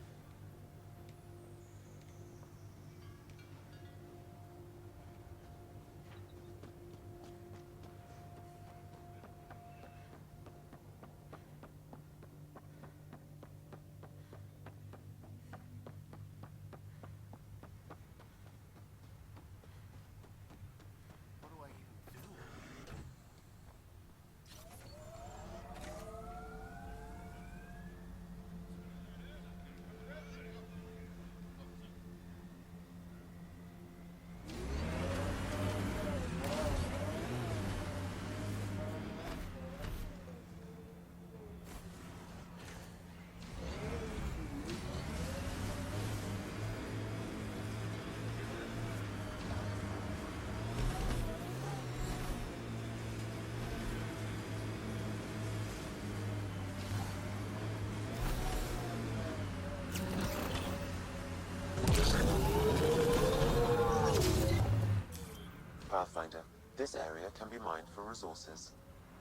Pathfinder, this area can be mined for resources.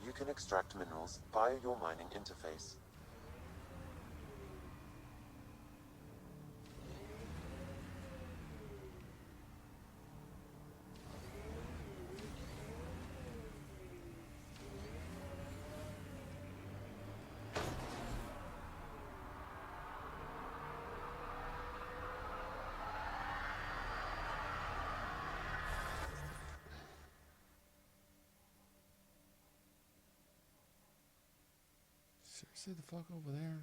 You can extract minerals via your mining interface. Seriously, the fuck over there?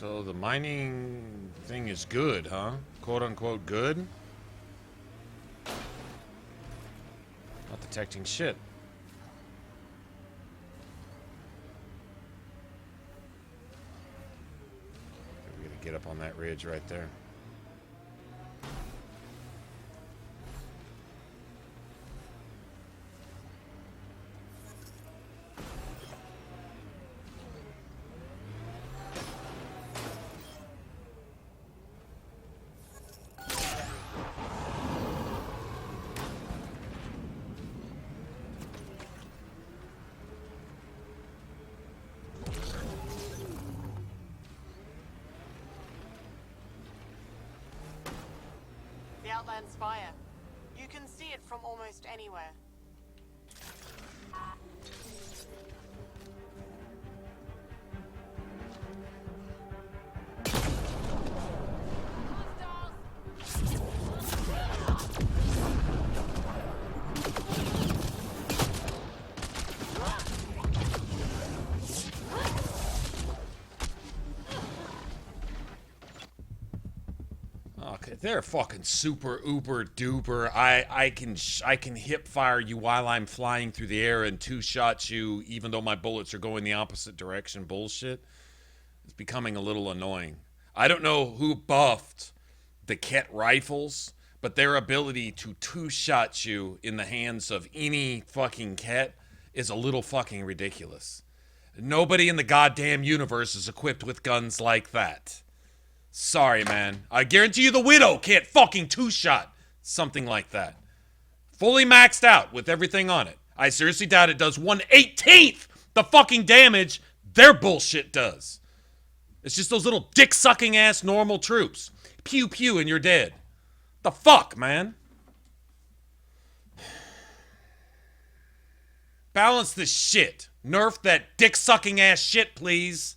So the mining thing is good, huh? Quote unquote good? Not detecting shit. We're gonna get up on that ridge right there. Outland Spire. You can see it from almost anywhere. They're fucking super uber duper. I can hip fire you while I'm flying through the air and two-shot you even though my bullets are going the opposite direction bullshit. It's becoming a little annoying. I don't know who buffed the Ket rifles, but their ability to two-shot you in the hands of any fucking Ket is a little fucking ridiculous. Nobody in the goddamn universe is equipped with guns like that. Sorry, man. I guarantee you the Widow can't fucking two-shot something like that. Fully maxed out with everything on it. I seriously doubt it does 1/18th the fucking damage their bullshit does. It's just those little dick-sucking ass normal troops. Pew pew and you're dead. The fuck, man? Balance this shit. Nerf that dick-sucking ass shit, please.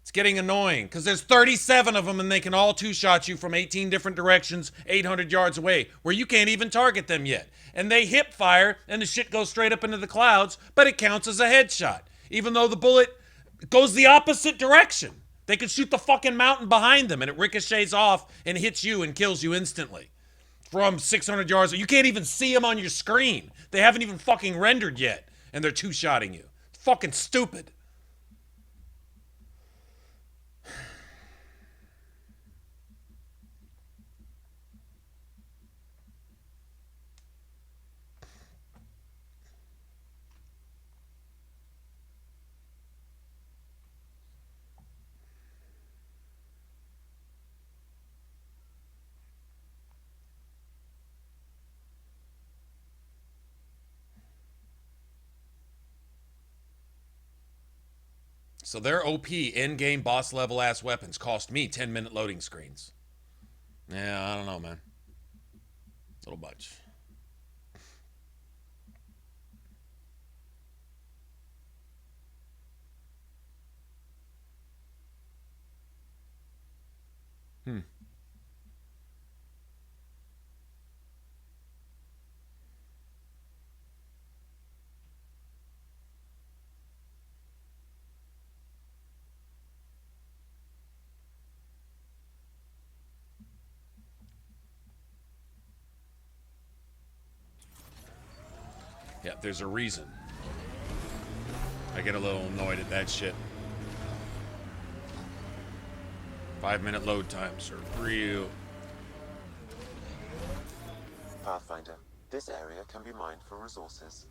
It's getting annoying because there's 37 of them and they can all two-shot you from 18 different directions, 800 yards away, where you can't even target them yet. And they hip fire and the shit goes straight up into the clouds, but it counts as a headshot, even though the bullet goes the opposite direction. They could shoot the fucking mountain behind them and it ricochets off and hits you and kills you instantly from 600 yards. You can't even see them on your screen. They haven't even fucking rendered yet and they're two-shotting you. It's fucking stupid. So their OP in-game boss level ass weapons cost me 10-minute loading screens. Yeah, I don't know, man. A little much. Yeah, there's a reason. I get a little annoyed at that shit. 5-minute load times are real. Pathfinder, this area can be mined for resources.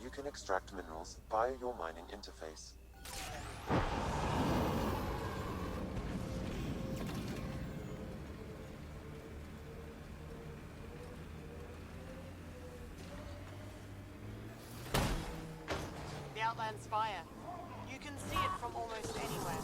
You can extract minerals via your mining interface. Outland Spire. You can see it from almost anywhere.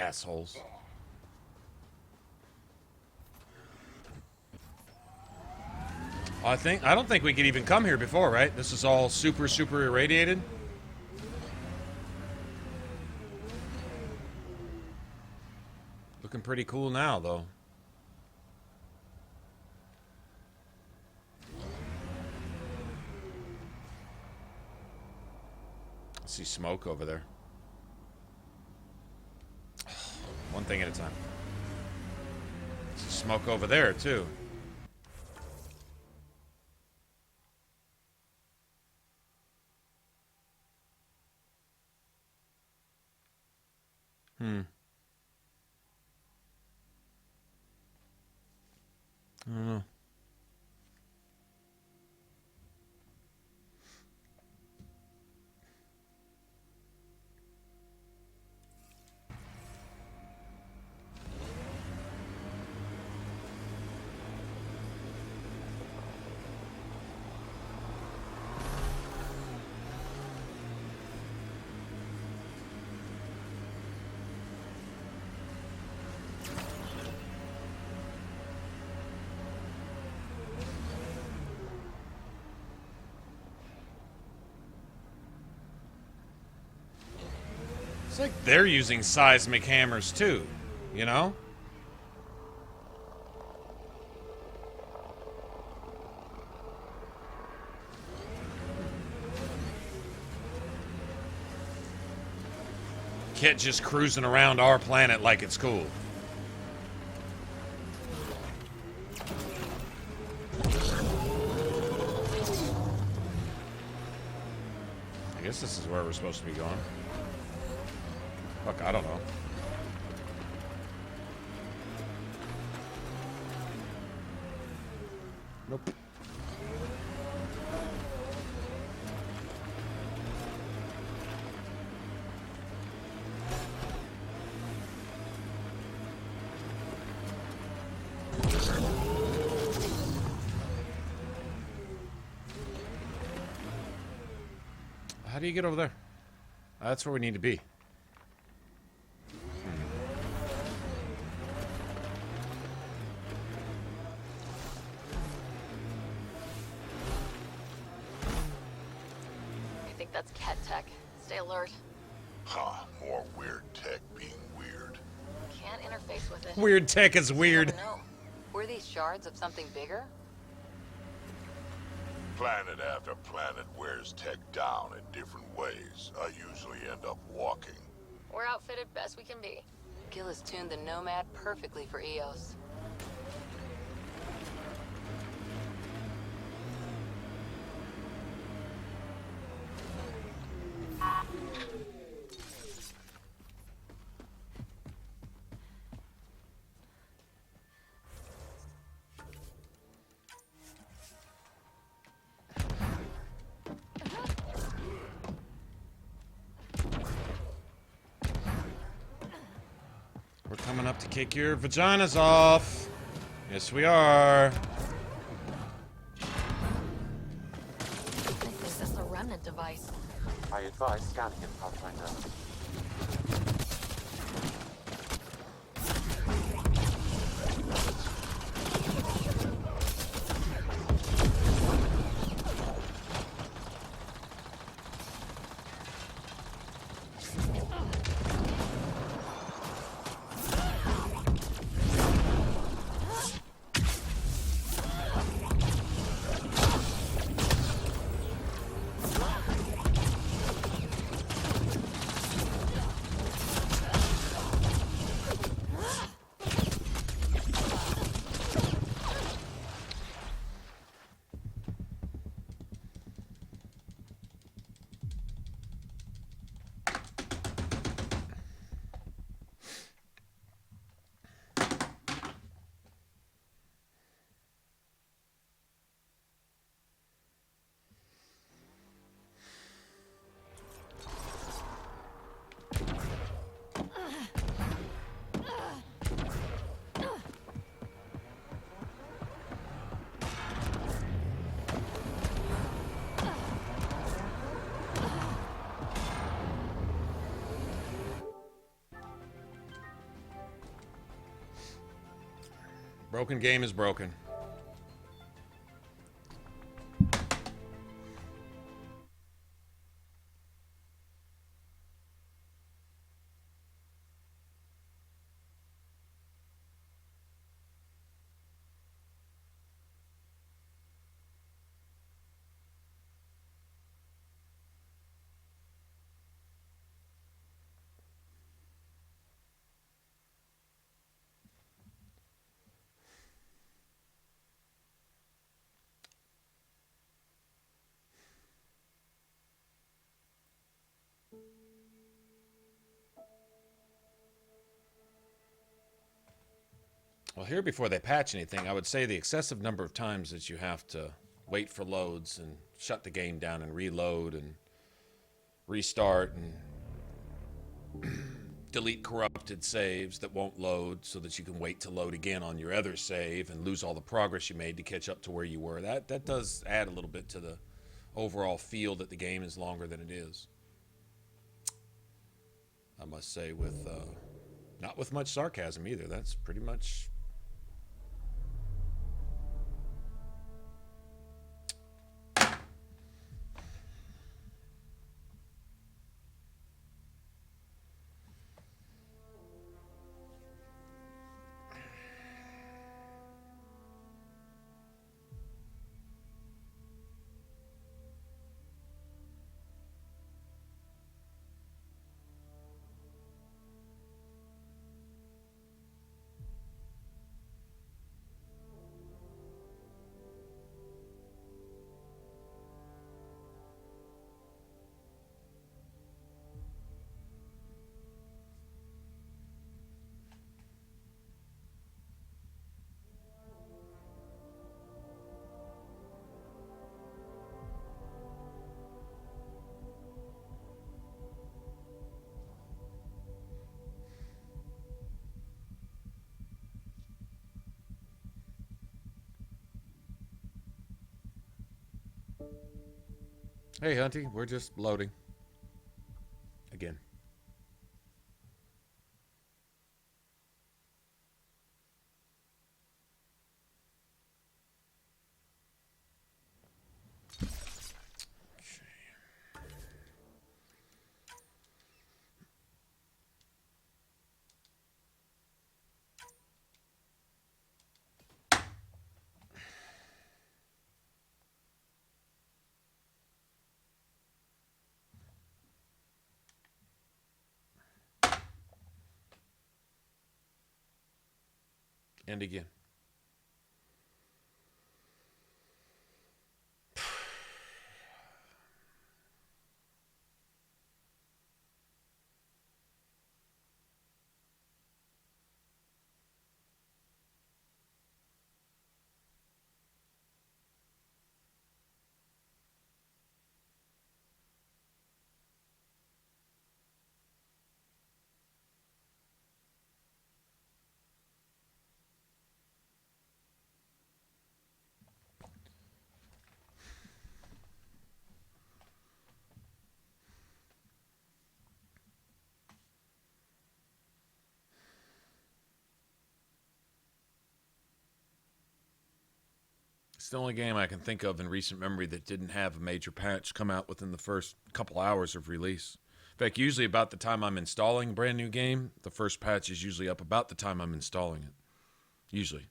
Assholes. I don't think we could even come here before, right? This is all super irradiated. Looking pretty cool now, though. I see smoke over there. One thing at a time. I see smoke over there, too. I don't know. It's like they're using seismic hammers too, you know? Kit just cruising around our planet like it's cool. I guess this is where we're supposed to be going. Fuck, I don't know. Nope. How do you get over there? That's where we need to be. More weird tech being weird. Can't interface with it. Weird tech is weird. No. Were these shards of something bigger? Planet after planet wears tech down in different ways. I usually end up walking. We're outfitted best we can be. Gil has tuned the Nomad perfectly for EOS. We're coming up to kick your vaginas off. Yes, we are. I think this is a remnant device. I advise scanning it, Pathfinder. Broken game is broken. Well, here before they patch anything, I would say the excessive number of times that you have to wait for loads and shut the game down and reload and restart and delete corrupted saves that won't load so that you can wait to load again on your other save and lose all the progress you made to catch up to where you were. That does add a little bit to the overall feel that the game is longer than it is. I must say, with not with much sarcasm either. That's pretty much... Hey, Hunty, we're just loading. Again. And again. It's the only game I can think of in recent memory that didn't have a major patch come out within the first couple hours of release. In fact, usually about the time I'm installing a brand new game, the first patch is usually up about the time I'm installing it. Usually.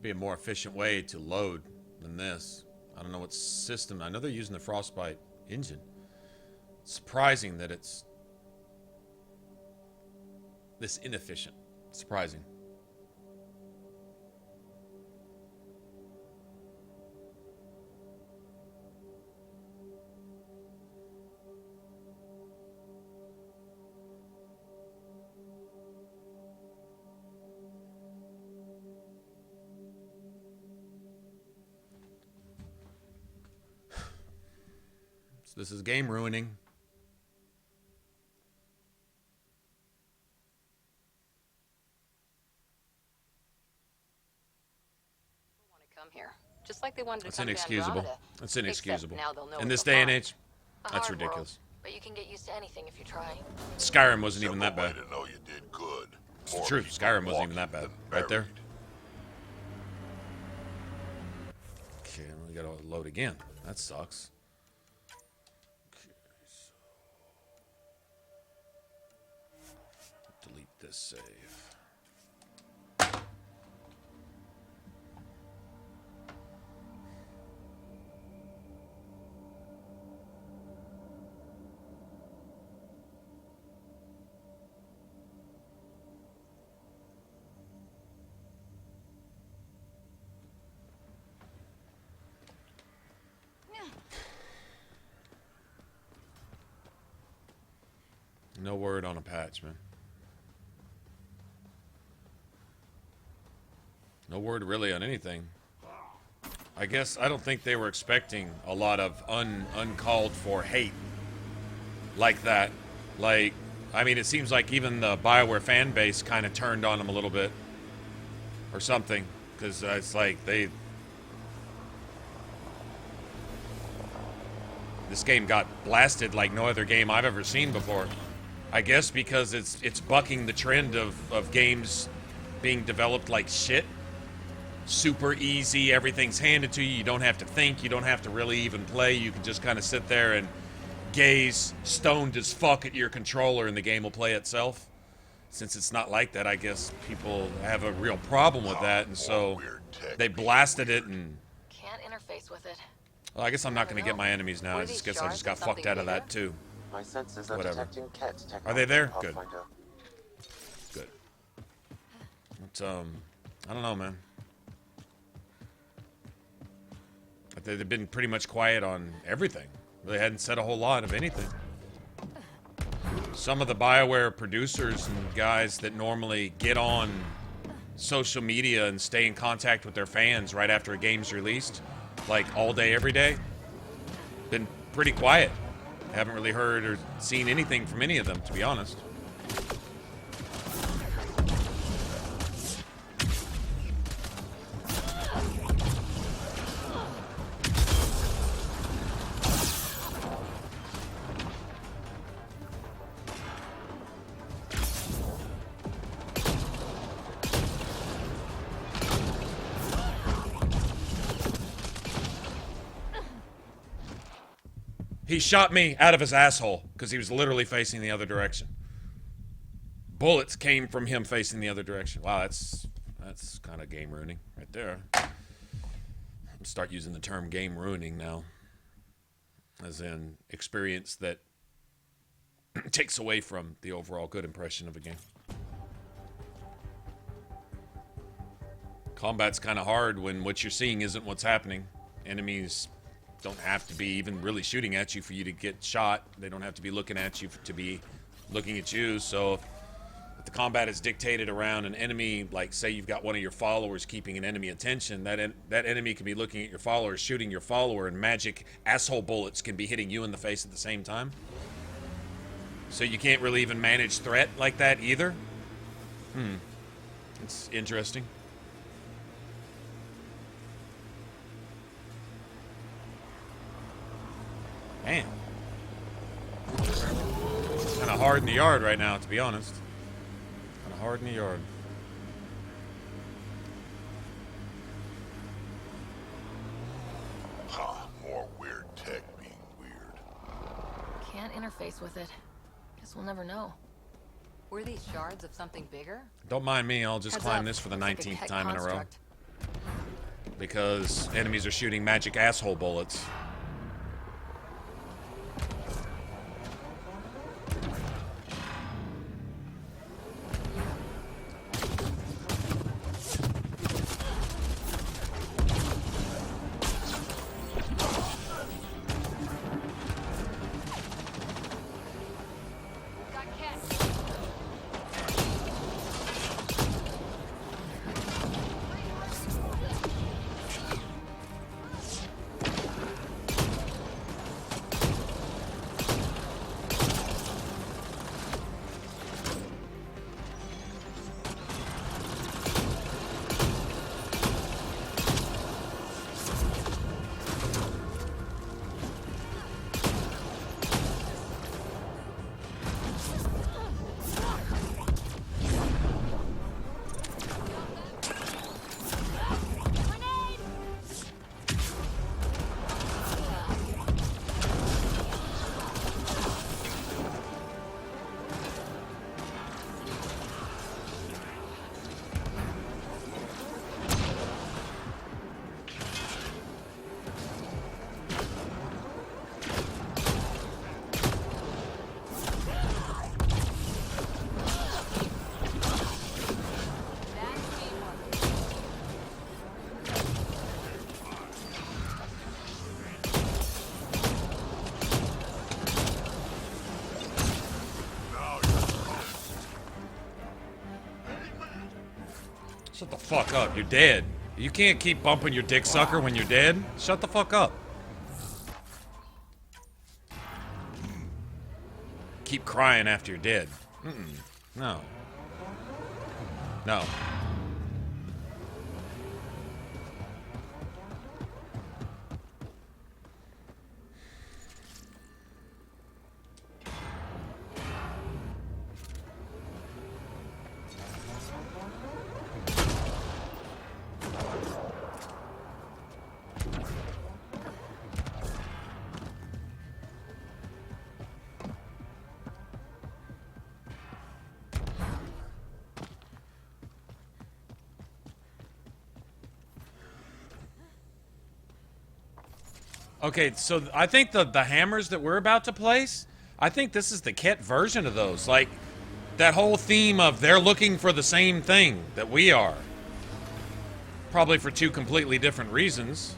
Be a more efficient way to load than this. I don't know what system. I know they're using the Frostbite engine. It's surprising that it's this inefficient. Surprising. This is game ruining. Come here. Just like they wanted to That's come inexcusable. to Andromeda. That's inexcusable. Except now they'll know In what this they'll day and find. age, A that's hard ridiculous. world, but you can get used to anything if you try. Skyrim wasn't even that bad. Way to know you did good. It's the truth. Skyrim wasn't even that bad. Right there. Okay, we gotta load again. That sucks. Okay, so delete this save. No word on a patch, man. No word really on anything. I guess I don't think they were expecting a lot of uncalled for hate like that. Like, I mean, it seems like even the BioWare fan base kind of turned on them a little bit or something, because it's like this game got blasted like no other game I've ever seen before. I guess because it's bucking the trend of games being developed like shit. Super easy, everything's handed to you, you don't have to think, you don't have to really even play, you can just kind of sit there and gaze stoned as fuck at your controller and the game will play itself. Since it's not like that, I guess people have a real problem with that, and so they blasted it and... Can't interface with it. Well, I guess I'm not going to get my enemies now, I just guess I just got fucked out of that too. My senses are Whatever. detecting Ket technology. Are they there? Good. Pathfinder. Good. But, I don't know, man. But they've been pretty much quiet on everything. They hadn't said a whole lot of anything. Some of the BioWare producers and guys that normally get on social media and stay in contact with their fans right after a game's released, like all day, every day, been pretty quiet. Haven't really heard or seen anything from any of them, to be honest. He shot me out of his asshole because he was literally facing the other direction. Bullets came from him facing the other direction. Wow, that's kind of game ruining right there. I'm start using the term game ruining now, as in experience that takes away from the overall good impression of a game. Combat's kind of hard when what you're seeing isn't what's happening. Enemies don't have to be even really shooting at you for you to get shot. They don't have to be looking at you to be looking at you. So if the combat is dictated around an enemy, like say you've got one of your followers keeping an enemy attention, that enemy can be looking at your follower, shooting your follower, and magic asshole bullets can be hitting you in the face at the same time. So you can't really even manage threat like that either. It's interesting. Man. It's kind of hard in the yard right now, to be honest. Kind of hard in the yard. Ha, more weird tech being weird. Can't interface with it. Guess we'll never know. Were these shards of something bigger? Don't mind me, I'll just Heads climb up. this for the Looks like a 19th Ket time in a row. construct. Because enemies are shooting magic asshole bullets. Shut the fuck up. You're dead. You can't keep bumping your dick sucker when you're dead. Shut the fuck up. Keep crying after you're dead. No. No. Okay, so I think the hammers that we're about to place, I think this is the Ket version of those. Like, that whole theme of they're looking for the same thing that we are. Probably for two completely different reasons.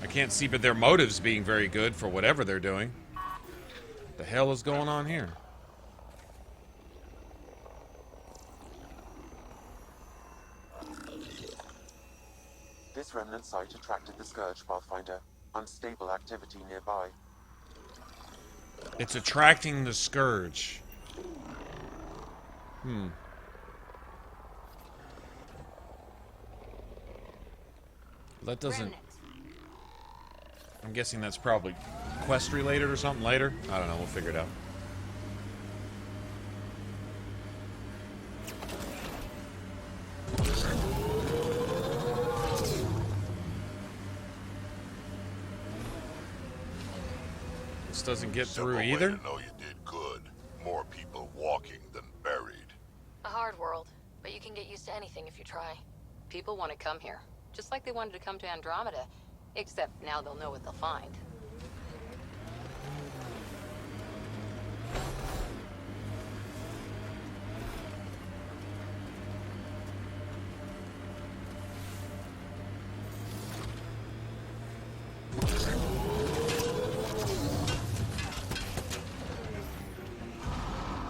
I can't see but their motives being very good for whatever they're doing. What the hell is going on here? This remnant site attracted the Scourge, Pathfinder. Unstable activity nearby. It's attracting the Scourge. That doesn't... I'm guessing that's probably quest related or something later. I don't know, we'll figure it out. This doesn't get through either. Way to know you did good. More people walking than buried. A hard world, but you can get used to anything if you try. People want to come here, just like they wanted to come to Andromeda. Except now they'll know what they'll find.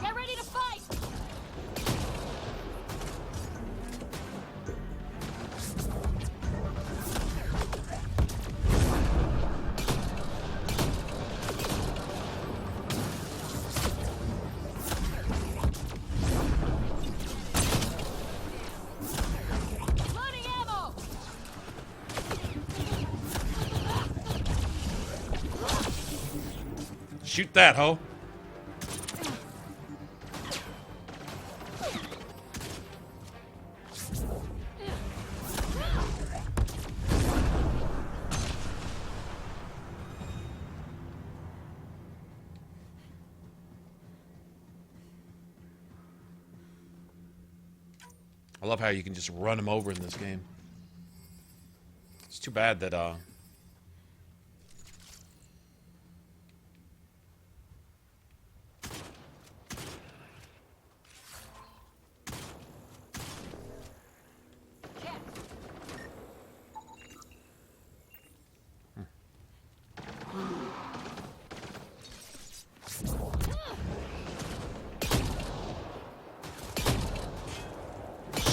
Get ready to fight! Loading ammo! Shoot that, ho. I love how you can just run them over in this game. It's too bad that,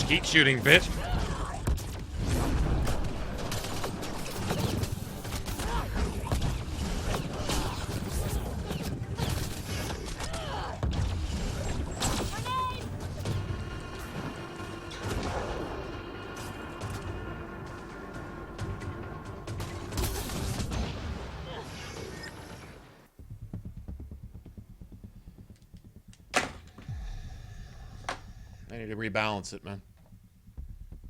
skeet shooting, bitch. I need to rebalance it, man.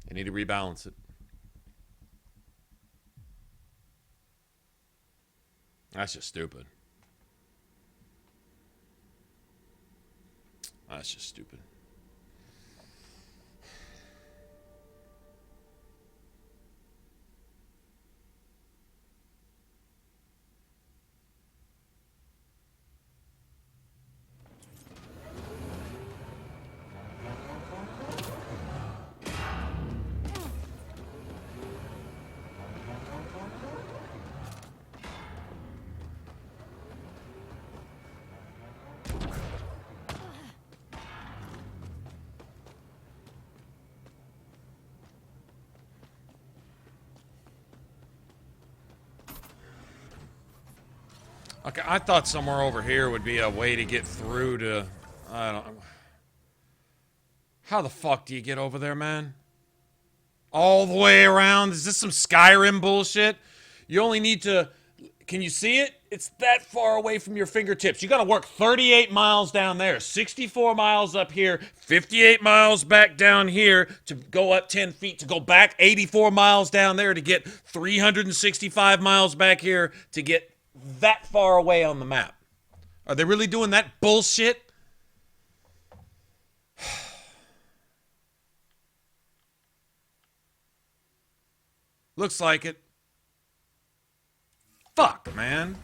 I need to rebalance it. That's just stupid. That's just stupid. Okay, I thought somewhere over here would be a way to get through to... I don't... How the fuck do you get over there, man? All the way around? Is this some Skyrim bullshit? You only need to... Can you see it? It's that far away from your fingertips. You gotta work 38 miles down there, 64 miles up here, 58 miles back down here to go up 10 feet, to go back 84 miles down there to get 365 miles back here to get that far away on the map. Are they really doing that bullshit? Looks like it. Fuck, man.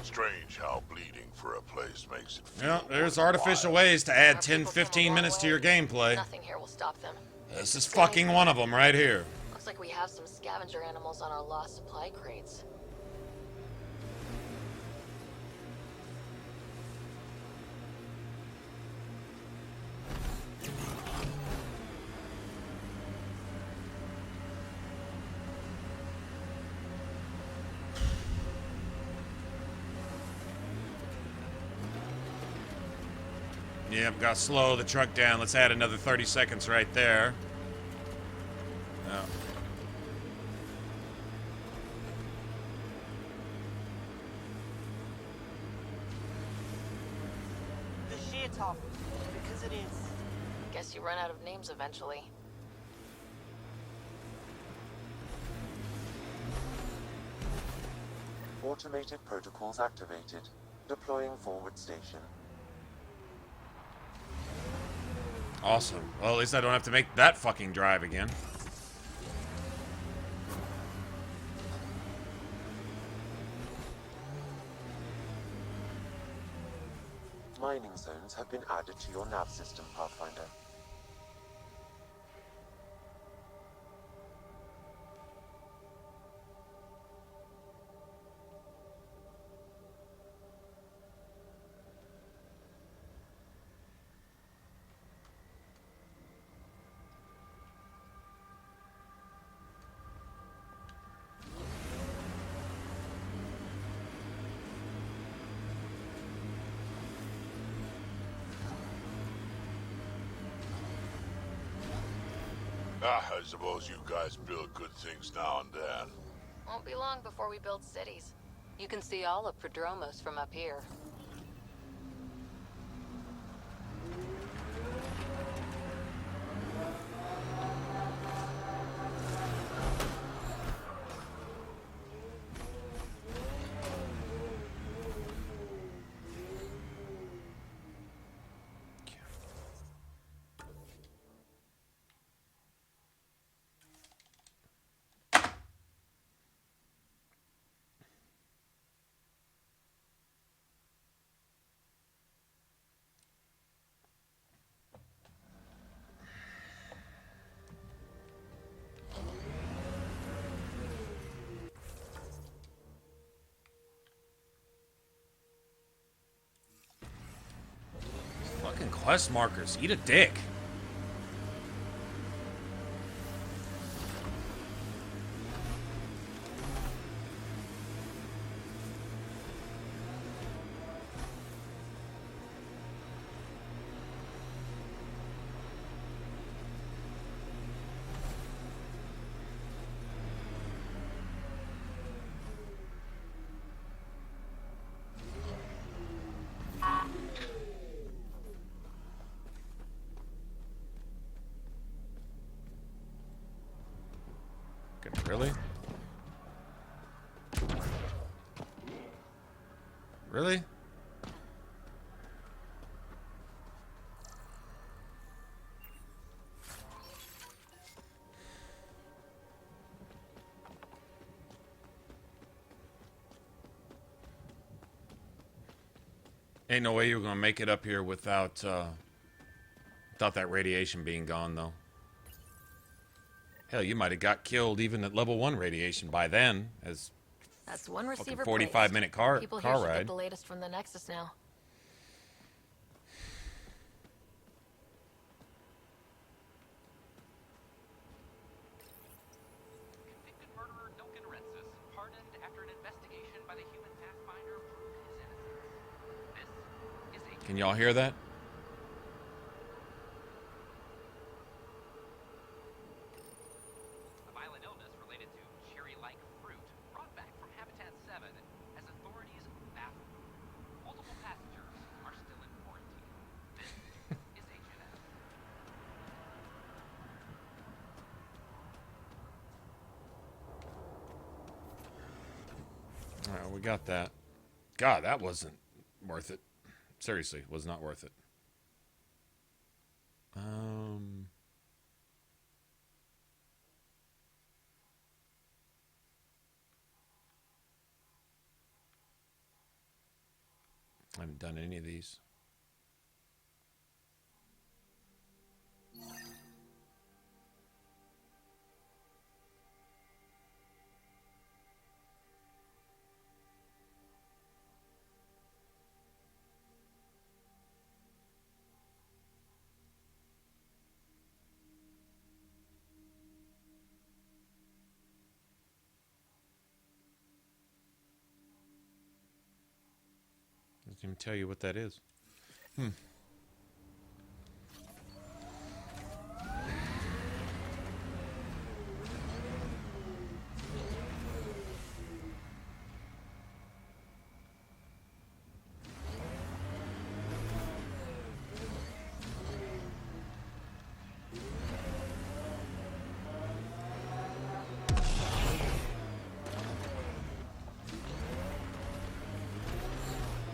Strange how bleeding for a place makes it feel. Yeah, there's artificial ways to add 10, 15 minutes to your gameplay. Nothing here will stop them. This is fucking one of them right here. Looks like we have some scavenger animals on our lost supply crates. Yep, got to slow the truck down. Let's add another 30 seconds right there. Oh. The sheer top, because it is. Guess you run out of names eventually. Automated protocols activated. Deploying forward station. Awesome. Well, at least I don't have to make that fucking drive again. Mining zones have been added to your nav system, Pathfinder. I suppose you guys build good things now and then. Won't be long before we build cities. You can see all of Prodromos from up here. Fucking quest markers. Eat a dick. Really? Really? Ain't no way you're gonna make it up here without Thought that radiation being gone, though. Hell, you might have got killed even at level 1 radiation by then, as That's one receiver 45-minute car People here should ride. get the latest from the Nexus now. Convicted murderer Duncan Rensis, pardoned after an investigation by the human Pathfinder proved his innocence. This is a... Can y'all hear that? A violent illness related to cherry-like fruit brought back from Habitat 7 as authorities baffled. Multiple passengers are still in quarantine. This is HNS. Alright, we got that. God, that wasn't worth it. Seriously, was not worth it. I haven't done any of these. Doesn't even tell you what that is.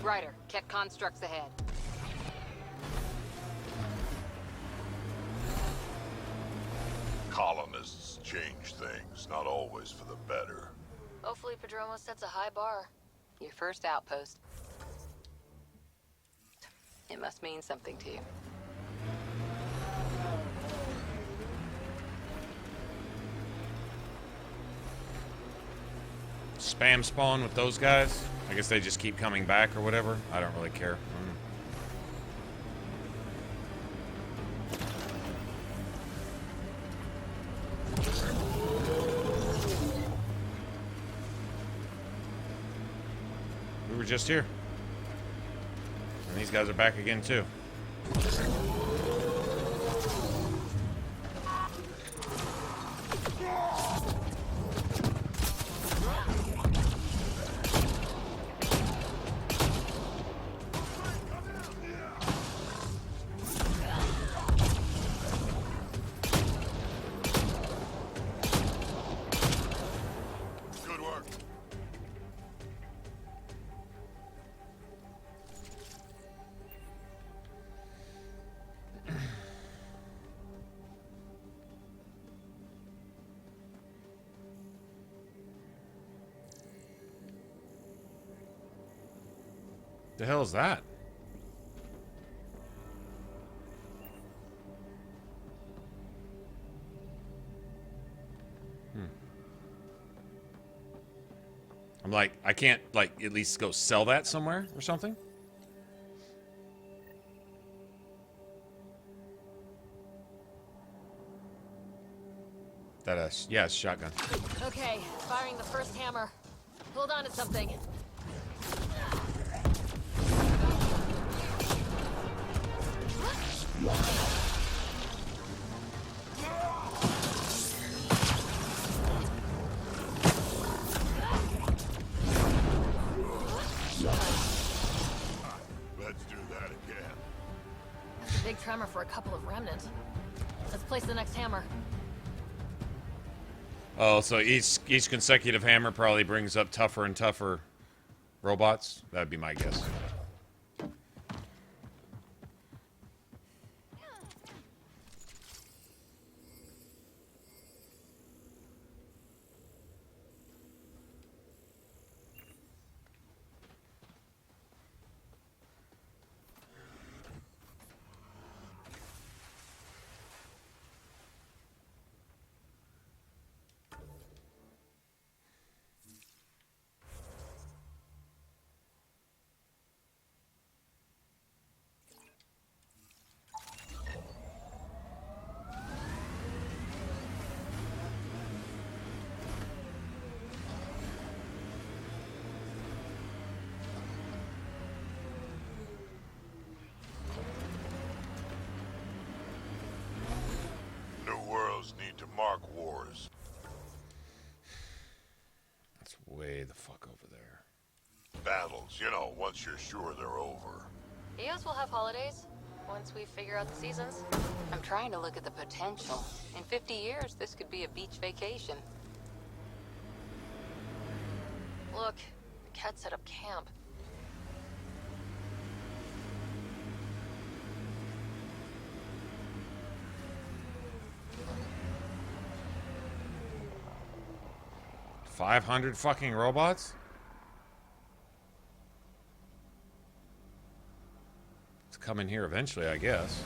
Ryder, Ket constructs ahead. Colonists change things, not always for the better. Hopefully Padromo sets a high bar. Your first outpost. It must mean something to you. Spam spawn with those guys? I guess they just keep coming back or whatever. I don't really care. We were just here. And these guys are back again too. The hell is that? I'm like, I can't, like, at least go sell that somewhere or something? That, yeah, it's a shotgun. Okay, firing the first hammer. Hold on to something. Let's do that again. That's a big tremor for a couple of remnants. Let's place the next hammer. Oh, so each consecutive hammer probably brings up tougher and tougher robots? That'd be my guess. to mark wars. That's way the fuck over there. Battles, once you're sure they're over. EOS will have holidays once we figure out the seasons. I'm trying to look at the potential. In 50 years, this could be a beach vacation. Look, the cat set up camp. $500 fucking robots? It's coming here eventually, I guess.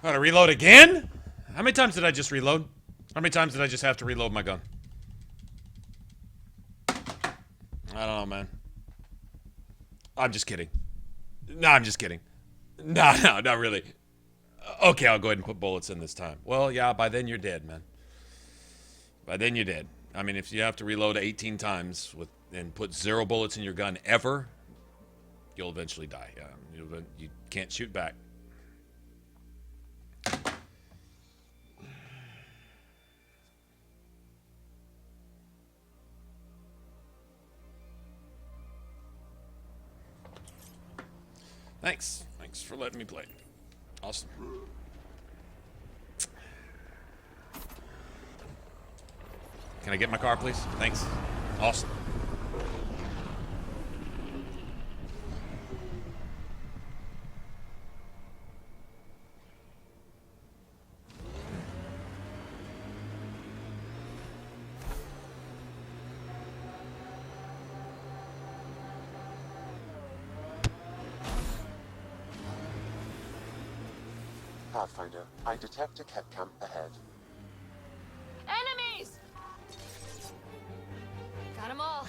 Gotta reload again? How many times did I just reload? How many times did I just have to reload my gun? I don't know, man. I'm just kidding. No, I'm just kidding. No, not really. Okay, I'll go ahead and put bullets in this time. Well, yeah, by then you're dead, man. By then you're dead. I mean, if you have to reload 18 times and put 0 bullets in your gun ever, you'll eventually die. Yeah, you can't shoot back. Thanks. Thanks for letting me play. Awesome. Can I get my car, please? Thanks. Awesome. Pathfinder, I detect a cat camp ahead. Enemies! Got them all.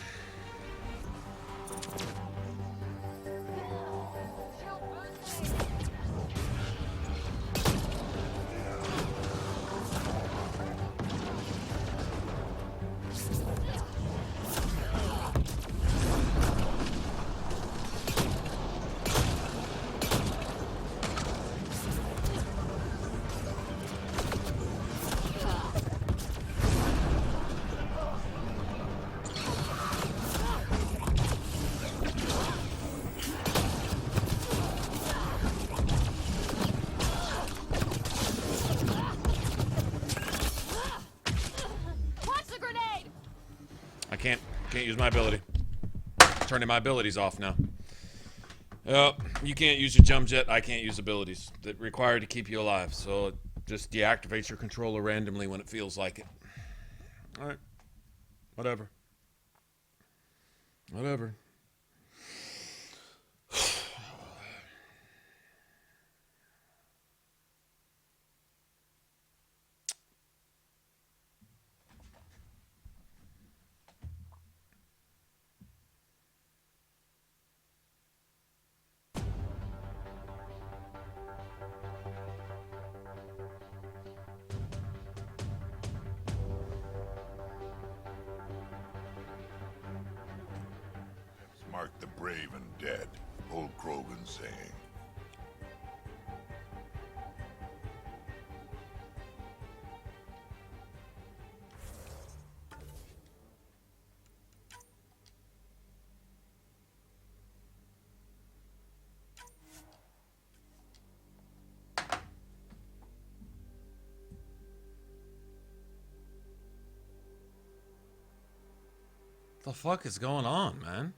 Can't use my ability. Turning my abilities off now. You can't use your jump jet. I can't use abilities that require to keep you alive. So it just deactivates your controller randomly when it feels like it. All right. Whatever. Whatever. Mark the brave and dead. Old Krogan saying. The fuck is going on, man?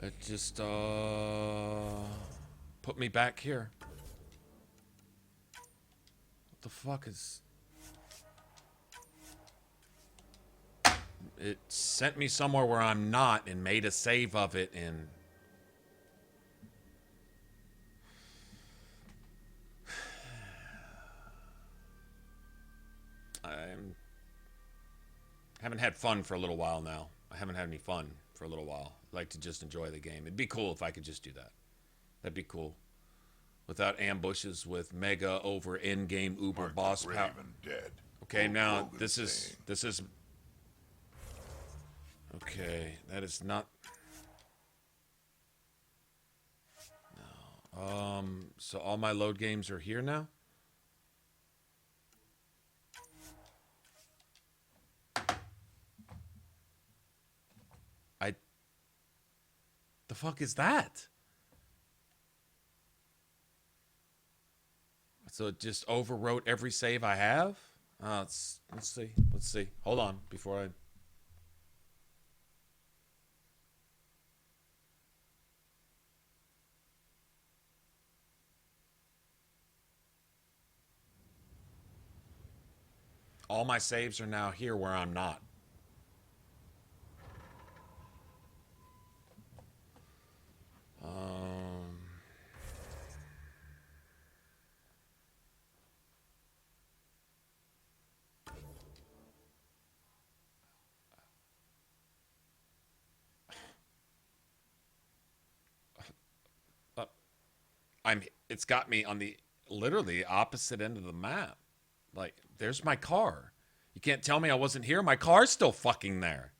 It just put me back here. What the fuck is... It sent me somewhere where I'm not and made a save of it, and haven't had fun for a little while now. I haven't had any fun for a little while. I like to just enjoy the game. It'd be cool if I could just do that. That'd be cool. Without ambushes with mega over end-game uber boss power. Okay, now this is okay, that is not... No. So all my load games are here now? The fuck is that? So it just overwrote every save I have? Let's see. Let's see. Hold on before I... All my saves are now here where I'm not. It's got me on the literally opposite end of the map. Like, there's my car. You can't tell me I wasn't here. My car's still fucking there.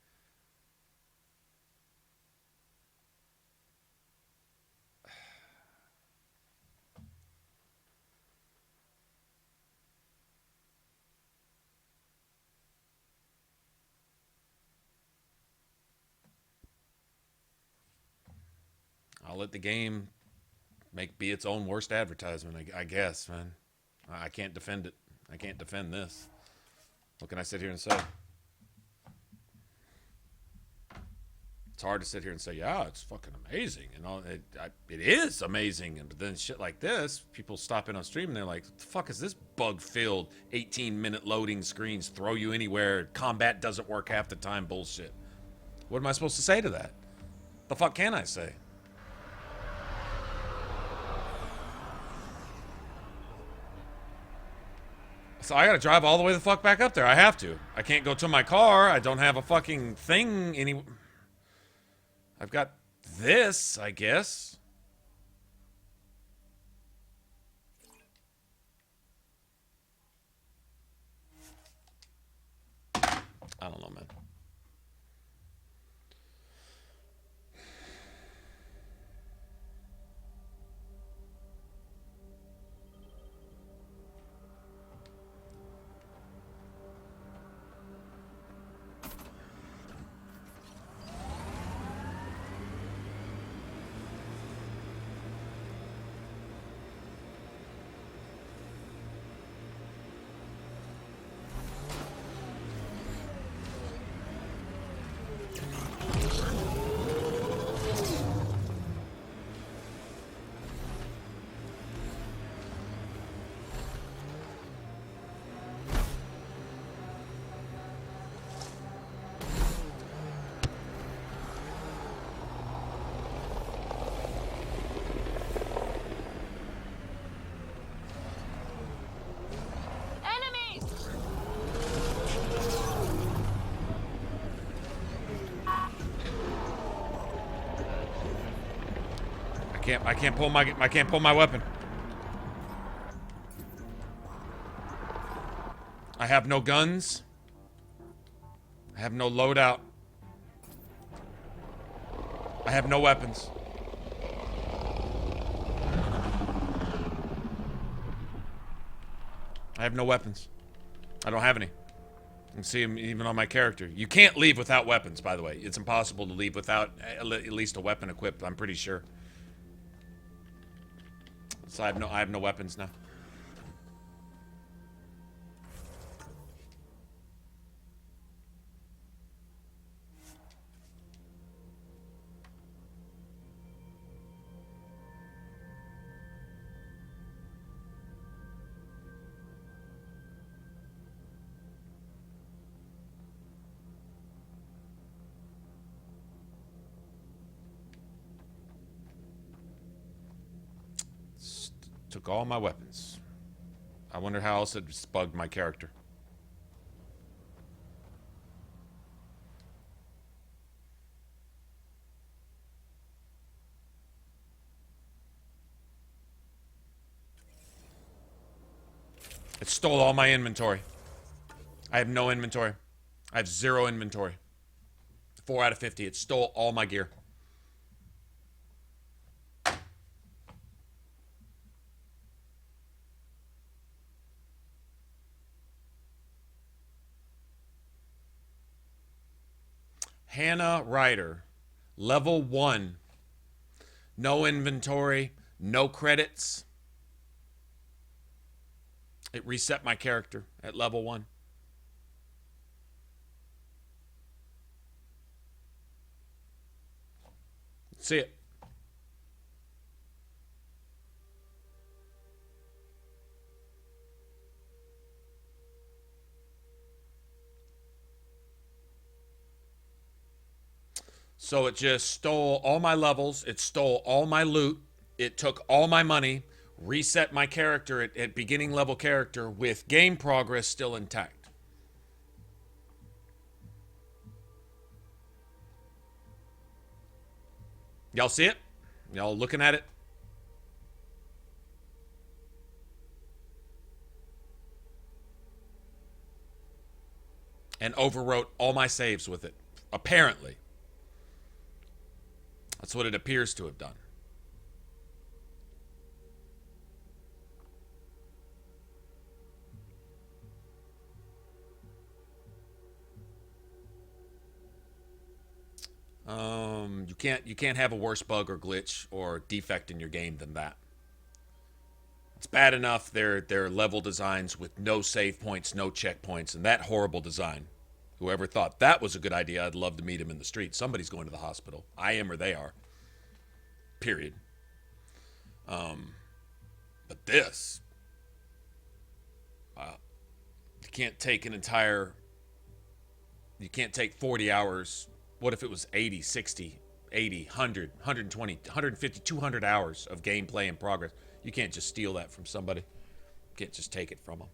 I'll let the game be its own worst advertisement, I guess, man. I can't defend it. I can't defend this. What can I sit here and say? It's hard to sit here and say, yeah, it's fucking amazing. And all, it is amazing. But then shit like this, people stop in on stream and they're like, what the fuck is this bug-filled 18-minute loading screens, throw you anywhere, combat doesn't work half the time bullshit? What am I supposed to say to that? The fuck can I say? So I gotta drive all the way the fuck back up there. I have to. I can't go to my car. I don't have a fucking thing any... I've got this, I guess. I don't know, man. I can't pull my weapon. I have no guns. I have no loadout. I have no weapons. I have no weapons. I don't have any. can see them even on my character. You can't leave without weapons, by the way. It's impossible to leave without at least a weapon equipped, I'm pretty sure. So I have no weapons now. Took all my weapons. I wonder how else it bugged my character. It stole all my inventory. I have no inventory. I have 0 inventory. 4 out of 50. It stole all my gear. Hannah Ryder, level 1. No inventory, no credits. It reset my character at level 1. See it. So it just stole all my levels. It stole all my loot. It took all my money, reset my character at beginning level character with game progress still intact. Y'all see it? Y'all looking at it? And overwrote all my saves with it, apparently. That's what it appears to have done. You can't have a worse bug or glitch or defect in your game than that. It's bad enough their level designs with no save points, no checkpoints, and that horrible design. Whoever thought that was a good idea, I'd love to meet him in the street. Somebody's going to the hospital. I am or they are. Period. But this, you can't take you can't take 40 hours. What if it was 80, 60, 80, 100, 120, 150, 200 hours of gameplay and progress? You can't just steal that from somebody. You can't just take it from them.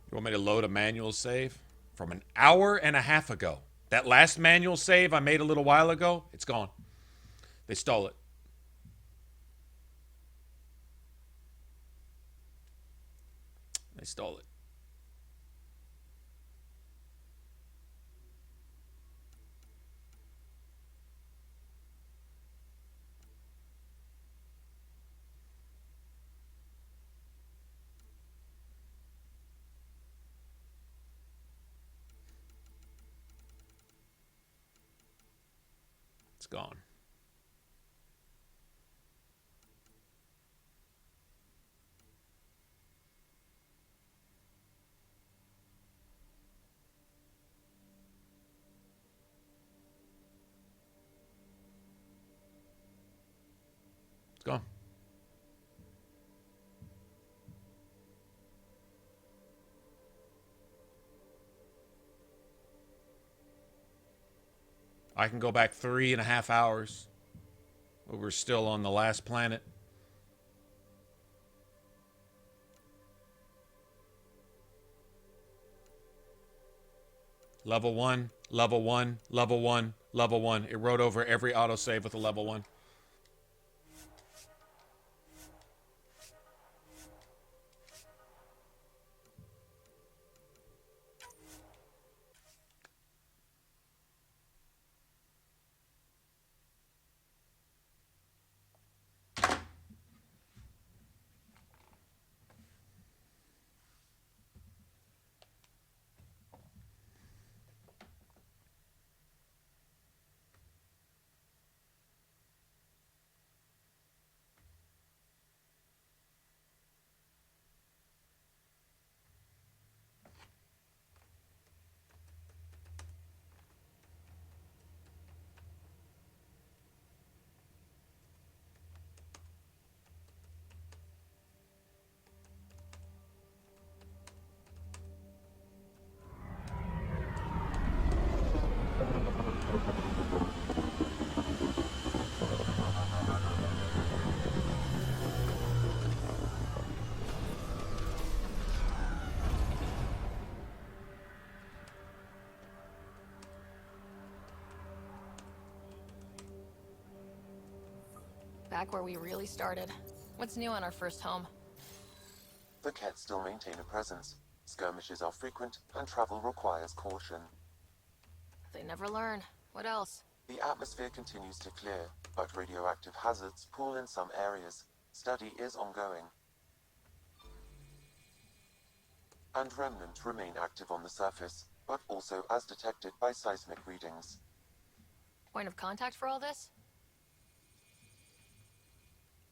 You want me to load a manual save from an hour and a half ago? That last manual save I made a little while ago, it's gone. They stole it. They stole it. It's gone. It's gone. I can go back 3.5 hours. We're still on the last planet. Level 1, level 1, level 1, level 1. It wrote over every autosave with a level 1. Back where we really started. What's new on our first home? The Kett still maintain a presence. Skirmishes are frequent, and travel requires caution. They never learn. What else? The atmosphere continues to clear, but radioactive hazards pool in some areas. Study is ongoing. And remnants remain active on the surface, but also as detected by seismic readings. Point of contact for all this?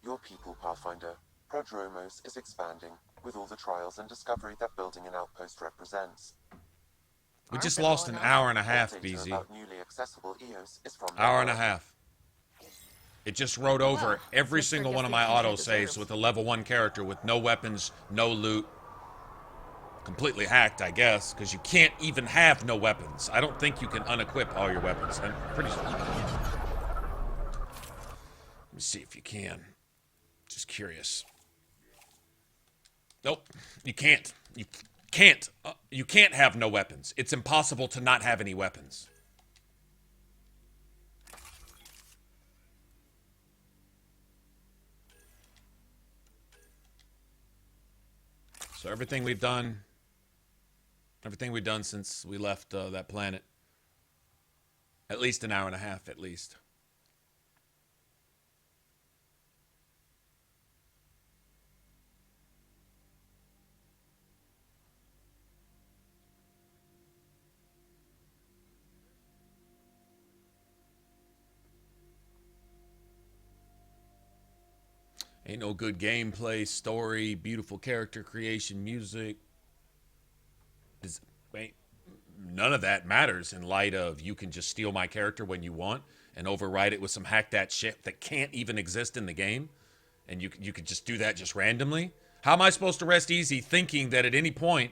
Your people, Pathfinder. Prodromos is expanding, with all the trials and discovery that building an outpost represents. We just lost an hour and a half, BZ. Newly accessible EOS is from Hour and a half. It just wrote over every single one of my autosaves with a level 1 character with no weapons, no loot. Completely hacked, I guess, because you can't even have no weapons. I don't think you can unequip all your weapons. I'm pretty sure you can. Let me see if you can. Just curious. Nope, you can't. You can't. You can't have no weapons. It's impossible to not have any weapons. So everything we've done since we left that planet, at least an hour and a half, at least. Ain't no good gameplay, story, beautiful character creation, music. None of that matters in light of you can just steal my character when you want and override it with some hack that shit that can't even exist in the game. And you could just do that just randomly. How am I supposed to rest easy thinking that at any point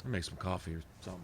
I'll make some coffee or something.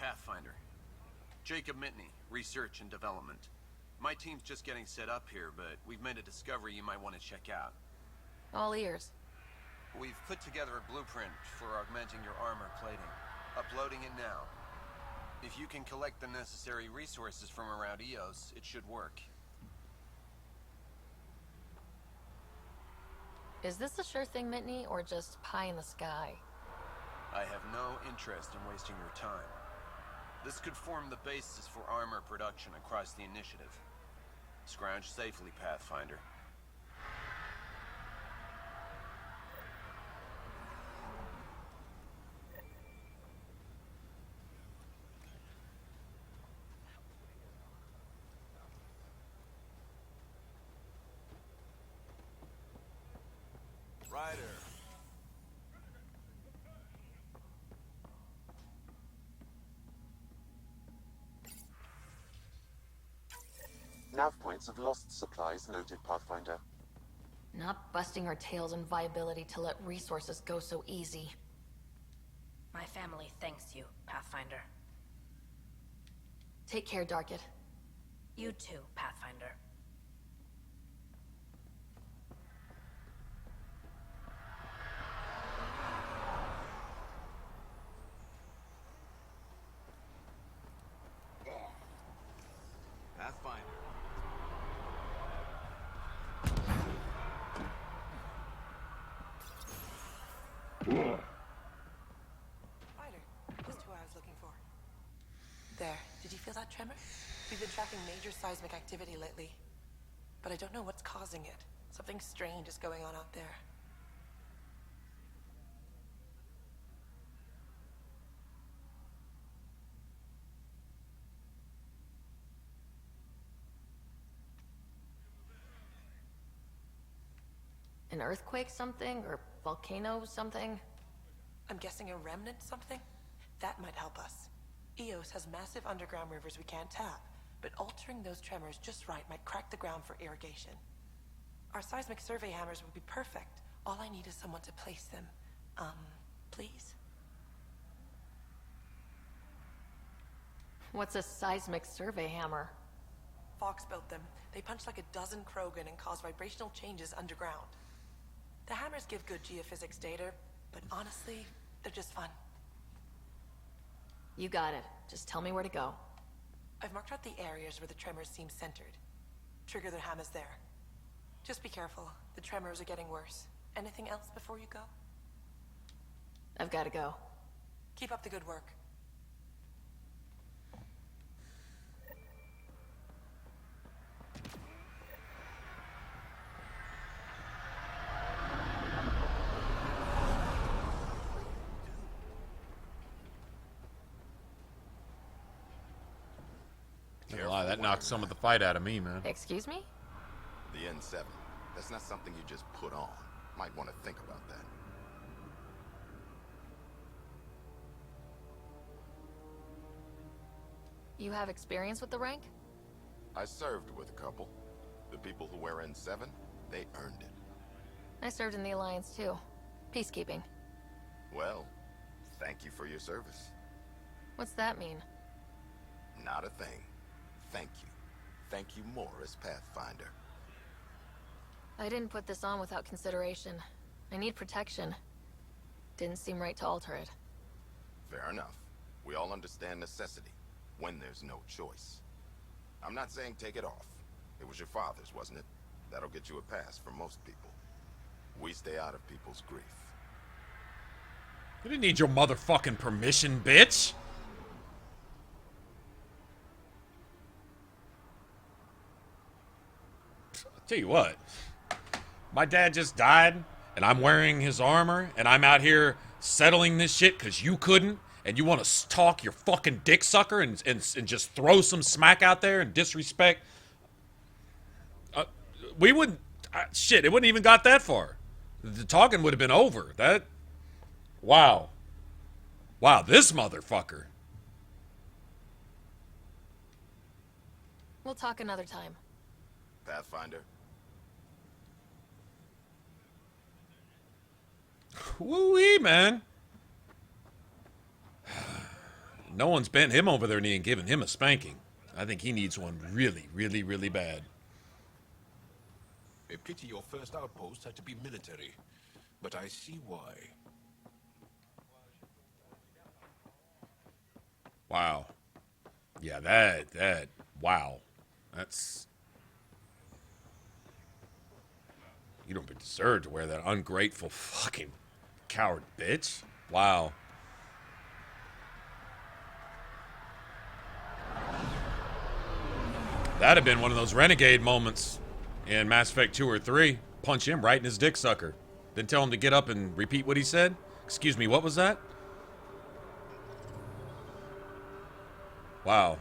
Pathfinder. Jacob Mitney, Research and Development. My team's just getting set up here, but we've made a discovery you might want to check out. All ears. We've put together a blueprint for augmenting your armor plating. Uploading it now. If you can collect the necessary resources from around EOS, it should work. Is this a sure thing, Mitney, or just pie in the sky? I have no interest in wasting your time. This could form the basis for armor production across the initiative. Scrounge safely, Pathfinder. Ryder. Nav points of lost supplies noted, Pathfinder. Not busting our tails on viability to let resources go so easy. My family thanks you, Pathfinder. Take care, Darkit. You too, Pathfinder. Pathfinder. Ryder, just who I was looking for. There, did you feel that tremor? We've been tracking major seismic activity lately, but I don't know what's causing it. Something strange is going on out there. An earthquake something? Or volcano something? I'm guessing a remnant something? That might help us. Eos has massive underground rivers we can't tap, but altering those tremors just right might crack the ground for irrigation. Our seismic survey hammers would be perfect. All I need is someone to place them. Please? What's a seismic survey hammer? Fox built them. They punch like a dozen Krogan and cause vibrational changes underground. The hammers give good geophysics data, but honestly, they're just fun. You got it. Just tell me where to go. I've marked out the areas where the tremors seem centered. Trigger the hammers there. Just be careful. The tremors are getting worse. Anything else before you go? I've got to go. Keep up the good work. Can't lie, that knocked some of the fight out of me, man. Excuse me? The N7. That's not something you just put on. Might want to think about that. You have experience with the rank? I served with a couple. The people who wear N7, they earned it. I served in the Alliance too. Peacekeeping. Well, thank you for your service. What's that mean? Not a thing. Thank you. Thank you more as Pathfinder. I didn't put this on without consideration. I need protection. Didn't seem right to alter it. Fair enough. We all understand necessity, when there's no choice. I'm not saying take it off. It was your father's, wasn't it? That'll get you a pass for most people. We stay out of people's grief. You didn't need your motherfucking permission, bitch. I'll tell you what. My dad just died, and I'm wearing his armor, and I'm out here settling this shit because you couldn't, and you want to talk your fucking dick sucker and just throw some smack out there and disrespect. We wouldn't... shit, it wouldn't even got that far. The talking would have been over. That... Wow. Wow, this motherfucker. We'll talk another time. Pathfinder. Woo-wee, man. No one's bent him over their knee and given him a spanking. I think he needs one really, really, really bad. A pity your first outpost had to be military, but I see why. Wow. Yeah, wow. That's... You don't deserve to wear that, ungrateful fucking coward bitch. Wow. That'd have been one of those renegade moments in Mass Effect 2 or 3. Punch him right in his dick sucker. Then tell him to get up and repeat what he said. Excuse me, what was that? Wow.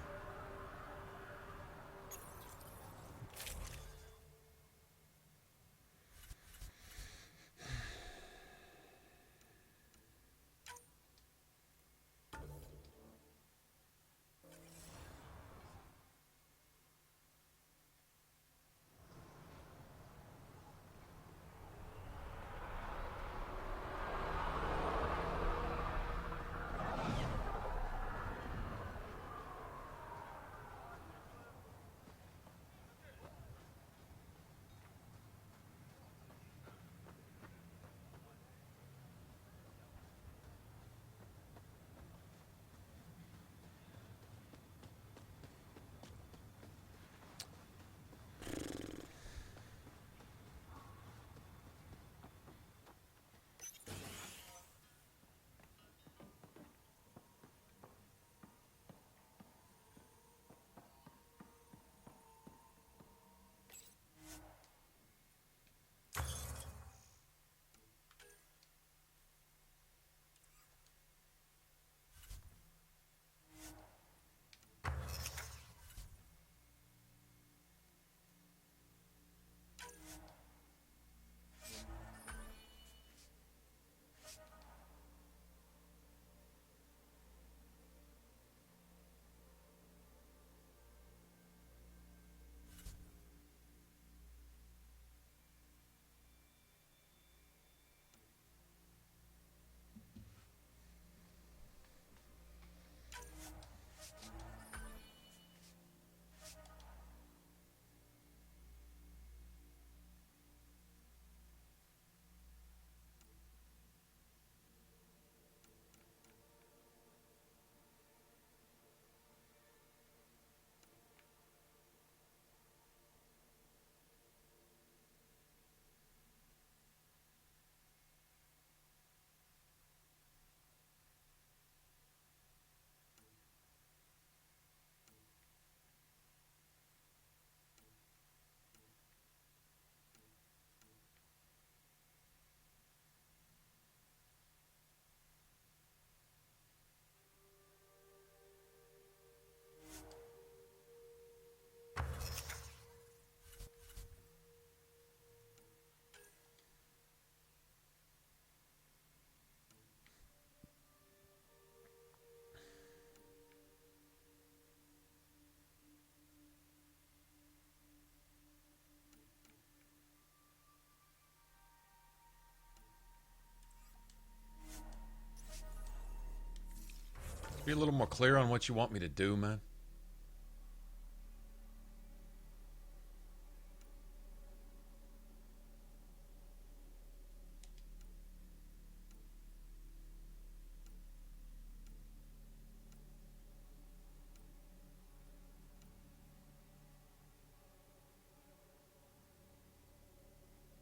Be a little more clear on what you want me to do, man.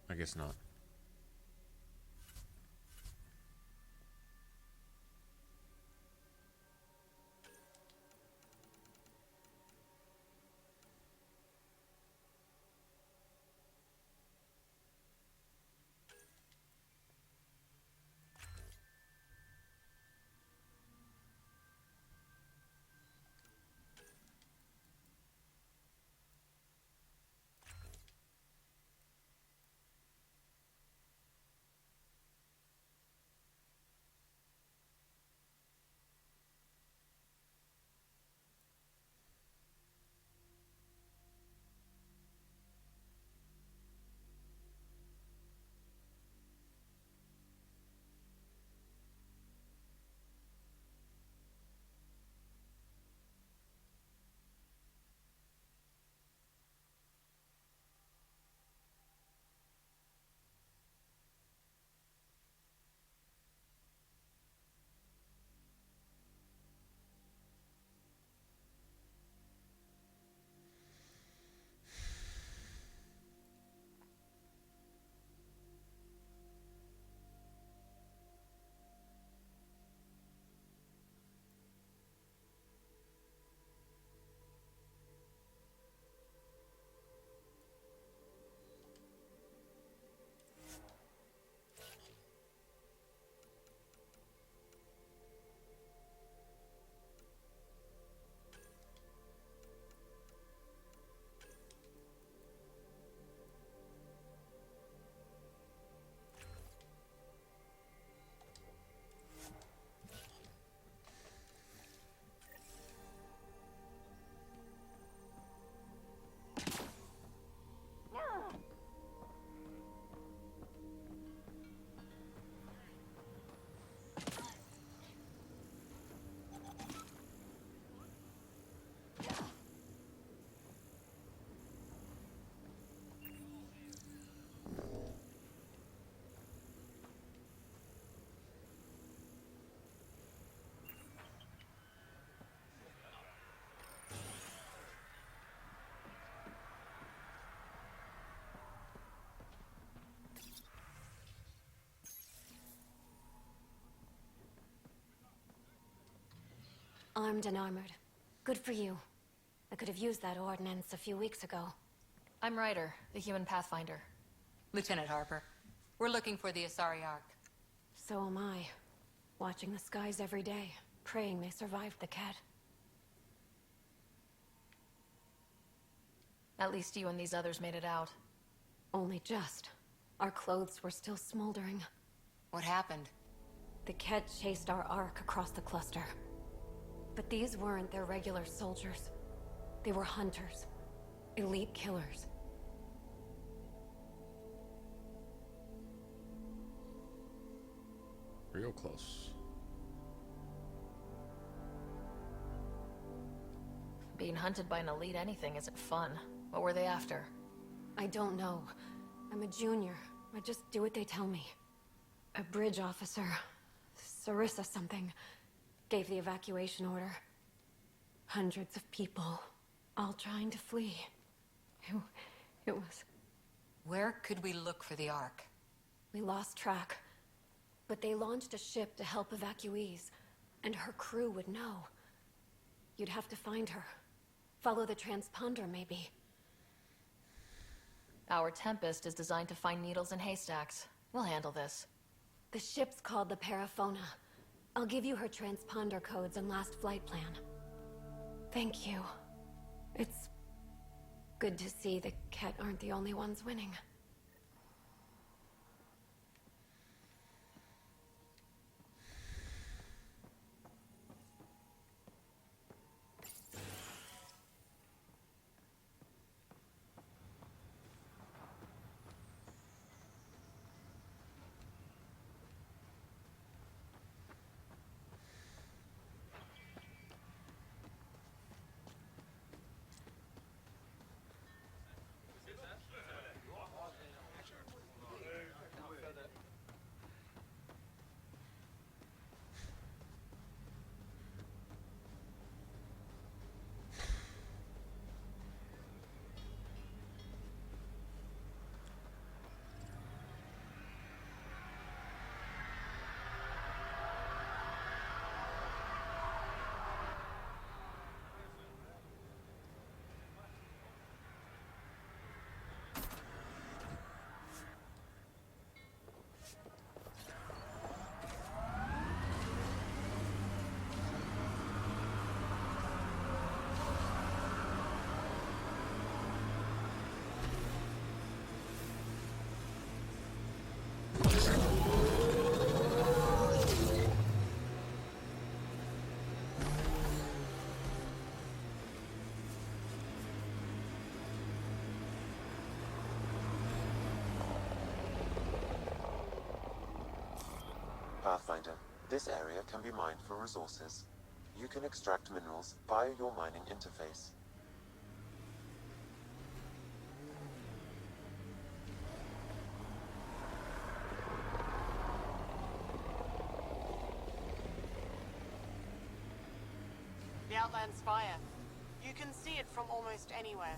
I guess not. Armed and armored. Good for you. I could have used that ordnance a few weeks ago. I'm Ryder, the human pathfinder. Lieutenant Harper, we're looking for the Asari Ark. So am I. Watching the skies every day, praying they survived the cat. At least you and these others made it out. Only just. Our clothes were still smoldering. What happened? The cat chased our Ark across the cluster. But these weren't their regular soldiers. They were hunters. Elite killers. Real close. Being hunted by an elite anything isn't fun. What were they after? I don't know. I'm a junior. I just do what they tell me. A bridge officer, Sarissa something, gave the evacuation order. Hundreds of people, all trying to flee. It was... Where could we look for the Ark? We lost track. But they launched a ship to help evacuees, and her crew would know. You'd have to find her. Follow the transponder, maybe. Our Tempest is designed to find needles in haystacks. We'll handle this. The ship's called the Paraphona. I'll give you her transponder codes and last flight plan. Thank you. It's good to see the Ket aren't the only ones winning. Pathfinder, this area can be mined for resources. You can extract minerals via your mining interface. The Outland's fire. You can see it from almost anywhere.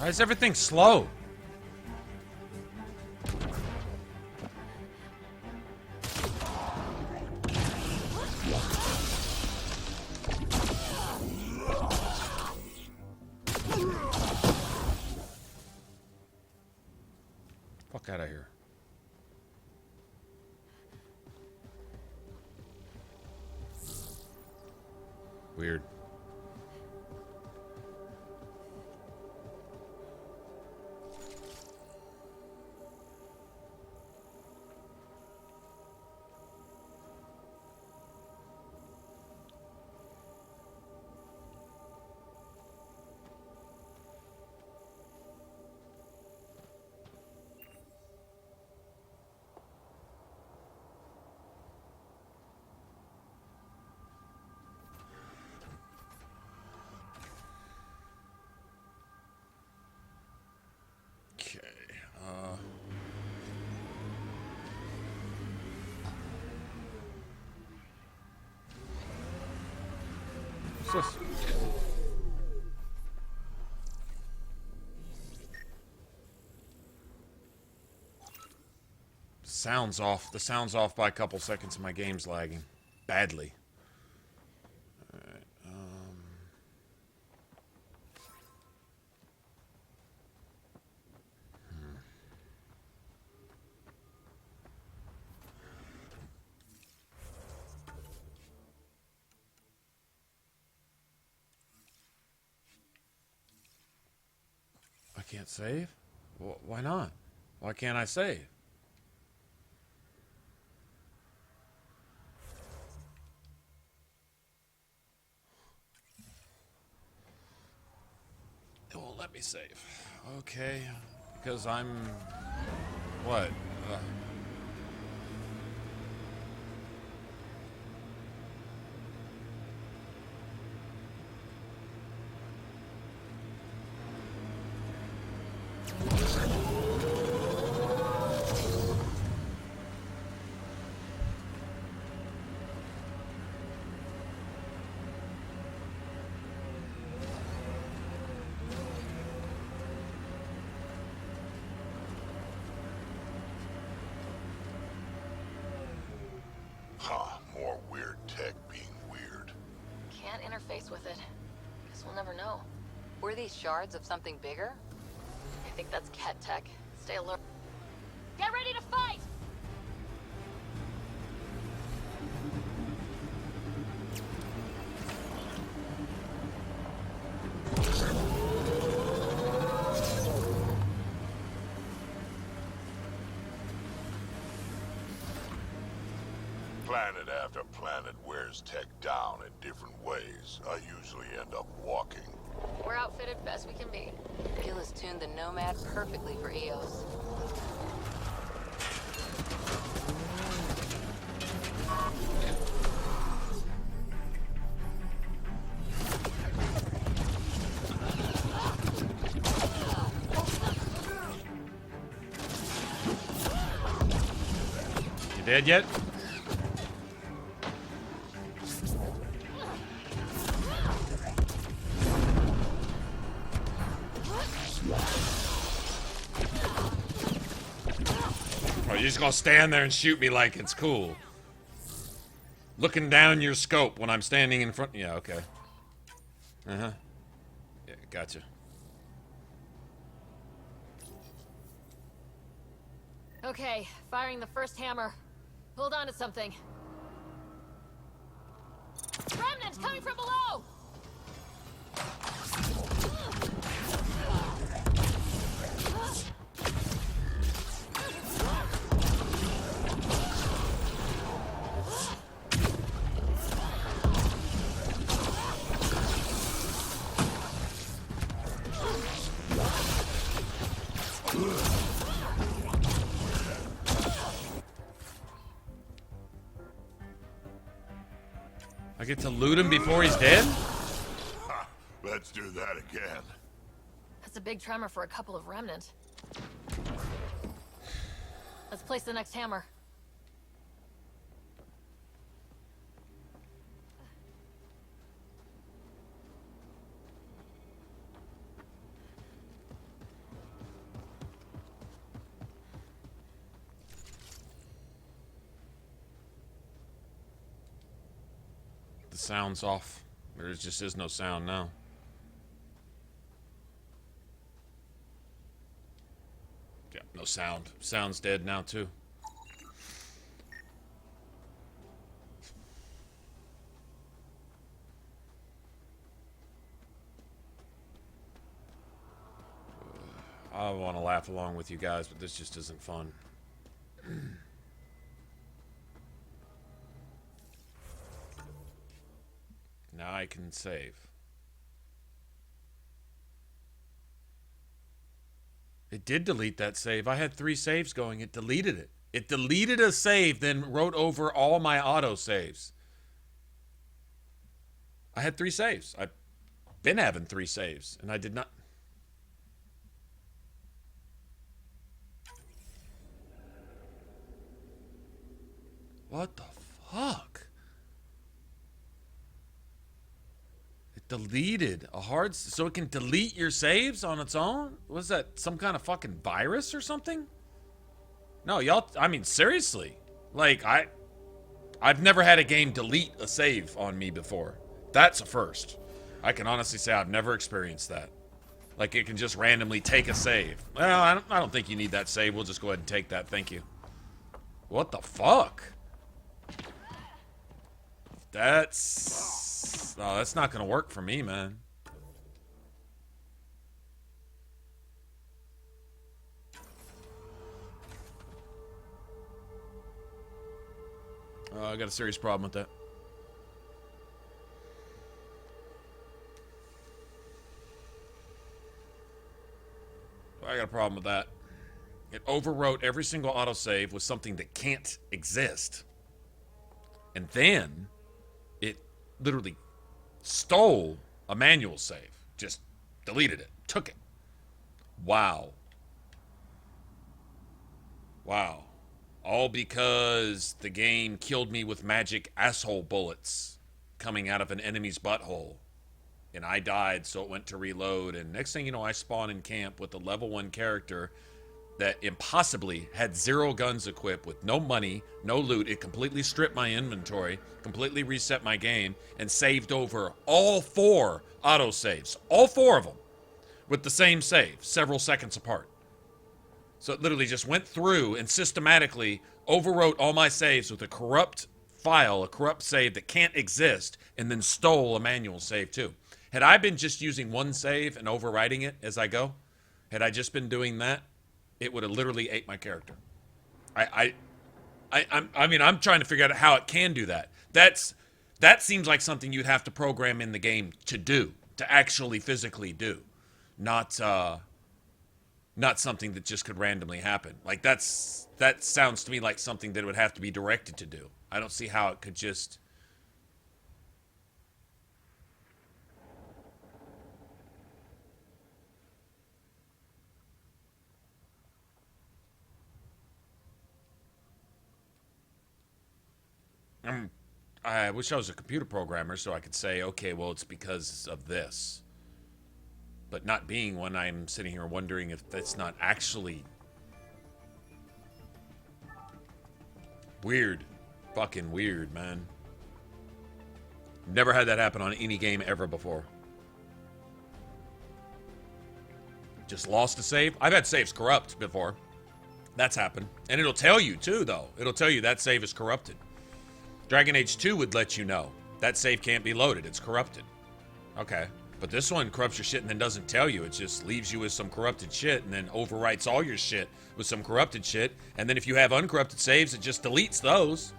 Why is everything slow? Fuck out of here. Weird. Sound's off. The sound's off by a couple seconds and my game's lagging. Badly. Alright, I can't save? Why not? Why can't I save? It won't let me save. Okay, because I'm... What? More weird tech being weird. Can't interface with it. Guess we'll never know. Were these shards of something bigger? I think that's cat tech. Stay alert. Get ready to fight! Planet after planet wears tech down in different ways. I usually end up walking. We're outfitted best we can be. Gil has tuned the Nomad perfectly for EOS. You dead yet? Oh, you're just gonna stand there and shoot me like it's cool. Looking down your scope when I'm standing in front. Yeah, okay. Uh-huh. Yeah, gotcha. Okay, firing the first hammer. Hold on to something. Remnants coming from below! I get to loot him before he's dead? Let's do that again. That's a big tremor for a couple of remnant. Let's place the next hammer. The sound's off. There just is no sound now. Yeah, no sound. Sound's dead now, too. I want to laugh along with you guys, but this just isn't fun. Now I can save. It did delete that save. I had 3 saves going. It deleted it. It deleted a save, then wrote over all my auto saves. I had 3 saves. I've been having 3 saves, and I did not. What the fuck? Deleted a hard, so it can delete your saves on its own? Was that some kind of fucking virus or something? No, y'all, I mean, seriously. Like, I've never had a game delete a save on me before. That's a first. I can honestly say I've never experienced that. Like, it can just randomly take a save. Well, I don't think you need that save. We'll just go ahead and take that. Thank you. What the fuck? No, that's not gonna work for me, man. I got a serious problem with that. I got a problem with that. It overwrote every single autosave with something that can't exist. And then it literally stole a manual save. Just deleted it. Took it. Wow. Wow. All because the game killed me with magic asshole bullets coming out of an enemy's butthole. And I died, so it went to reload. And next thing you know, I spawn in camp with a level 1 character that impossibly had 0 guns equipped with no money, no loot. It completely stripped my inventory, completely reset my game, and saved over all 4 autosaves. All 4 of them with the same save, several seconds apart. So it literally just went through and systematically overwrote all my saves with a corrupt file, a corrupt save that can't exist, and then stole a manual save too. Had I been just using one save and overwriting it as I go, had I just been doing that, it would have literally ate my character. I mean, I'm trying to figure out how it can do that. That seems like something you'd have to program in the game to do, to actually physically do, not something that just could randomly happen. Like that sounds to me like something that would have to be directed to do. I don't see how it could just. I wish I was a computer programmer so I could say, okay, well, it's because of this. But not being one, I'm sitting here wondering if that's not actually Weird. Fucking weird, man. Never had that happen on any game ever before. Just lost a save. I've had saves corrupt before. That's happened. And it'll tell you too, though. It'll tell you that save is corrupted. Dragon Age 2 would let you know. That save can't be loaded. It's corrupted. Okay. But this one corrupts your shit and then doesn't tell you. It just leaves you with some corrupted shit and then overwrites all your shit with some corrupted shit. And then if you have uncorrupted saves, it just deletes those.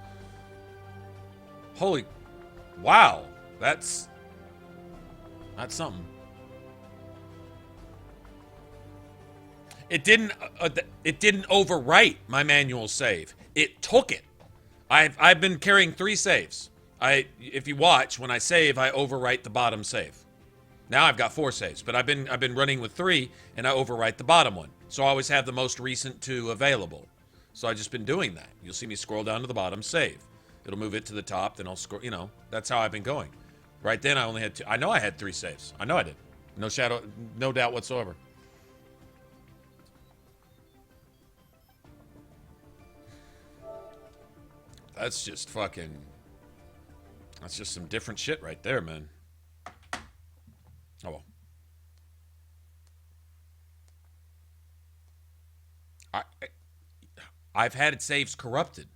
Holy... Wow. That's something. It didn't overwrite my manual save. It took it. I've been carrying 3 saves. If you watch, when I save, I overwrite the bottom save. Now I've got 4 saves, but I've been running with 3, and I overwrite the bottom one. So I always have the most recent 2 available. So I've just been doing that. You'll see me scroll down to the bottom, save. It'll move it to the top, then I'll scroll, you know, that's how I've been going. Right then I only had 2. I know I had 3 saves. I know I did. No doubt whatsoever. That's just fucking... That's just some different shit right there, man. Oh, well. I've had saves corrupted.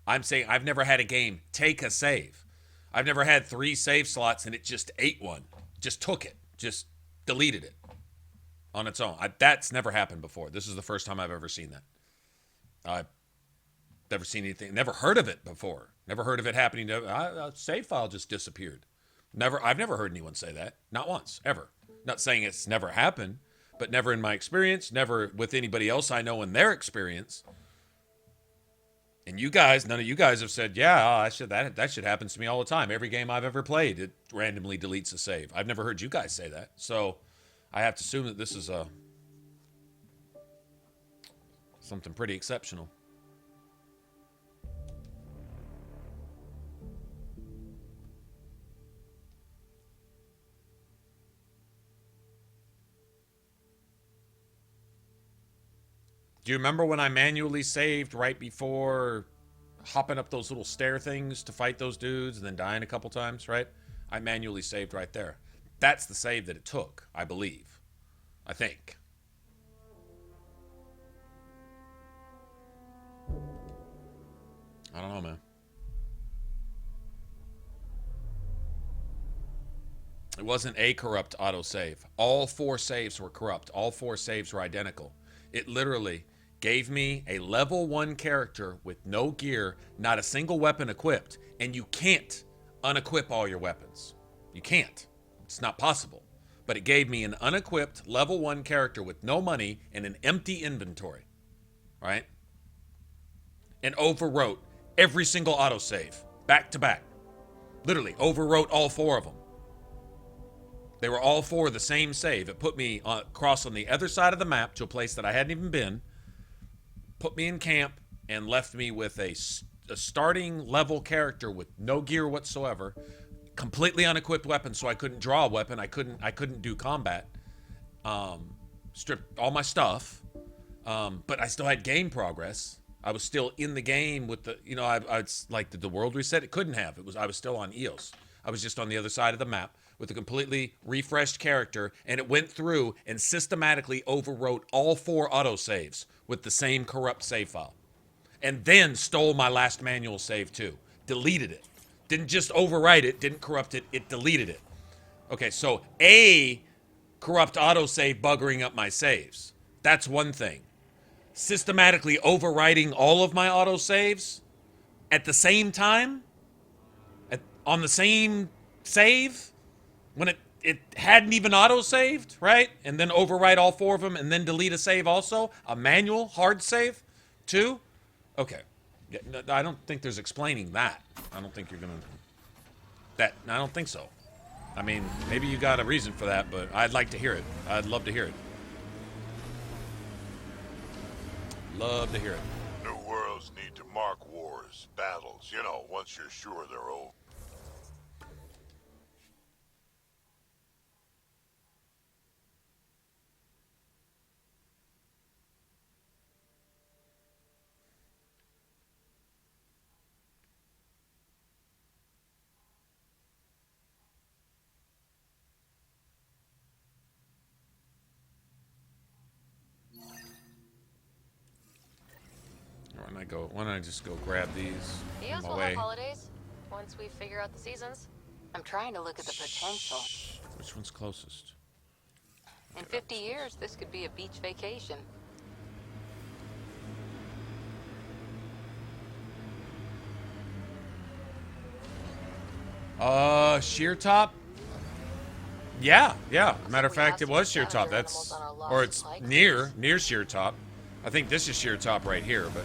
I'm saying I've never had a game take a save. I've never had 3 save slots and it just ate one. Just took it. Just deleted it. On its own. That's never happened before. This is the first time I've ever seen that. I've never seen anything. Never heard of it before. Never heard of it happening to... A save file just disappeared. I've never heard anyone say that. Not once. Ever. Not saying it's never happened. But never in my experience. Never with anybody else I know in their experience. And you guys, none of you guys have said, yeah, that shit happens to me all the time. Every game I've ever played, it randomly deletes a save. I've never heard you guys say that. So I have to assume that this is something pretty exceptional. Do you remember when I manually saved right before hopping up those little stair things to fight those dudes and then dying a couple times, right? I manually saved right there. That's the save that it took, I believe. I think. I don't know, man. It wasn't a corrupt autosave. All 4 saves were corrupt. All 4 saves were identical. It literally... gave me a level 1 character with no gear, not a single weapon equipped, and you can't unequip all your weapons. You can't. It's not possible. But it gave me an unequipped level 1 character with no money and an empty inventory. Right? And overwrote every single autosave. Back to back. Literally, overwrote all 4 of them. They were all 4 the same save. It put me across on the other side of the map to a place that I hadn't even been. Put me in camp and left me with a starting level character with no gear whatsoever, completely unequipped weapon, so I couldn't draw a weapon. I couldn't do combat. Stripped all my stuff, but I still had game progress. I was still in the game with the, you know, I like the world reset. It couldn't have. I was still on EOS. I was just on the other side of the map with a completely refreshed character, and it went through and systematically overwrote all 4 autosaves with the same corrupt save file. And then stole my last manual save too. Deleted it. Didn't just overwrite it, didn't corrupt it, it deleted it. Okay, so a corrupt autosave buggering up my saves. That's one thing. Systematically overwriting all of my autosaves at the same time, on the same save, when it hadn't even auto-saved, right? And then overwrite all 4 of them and then delete a save also? A manual hard save too? Okay. Yeah, no, I don't think there's explaining that. I don't think you're going to... I don't think so. I mean, maybe you got a reason for that, but I'd like to hear it. I'd love to hear it. Love to hear it. New worlds need to mark wars, battles, you know, once you're sure they're over. Why don't I just go grab these? EOS on will my have way? holidays once we figure out the seasons. I'm trying to look at the potential. Which one's closest? In 50 years, this could be a beach vacation. Sheer top? Yeah. Matter of fact, it was sheer top. That's, or it's near sheer top. I think this is sheer top right here, but.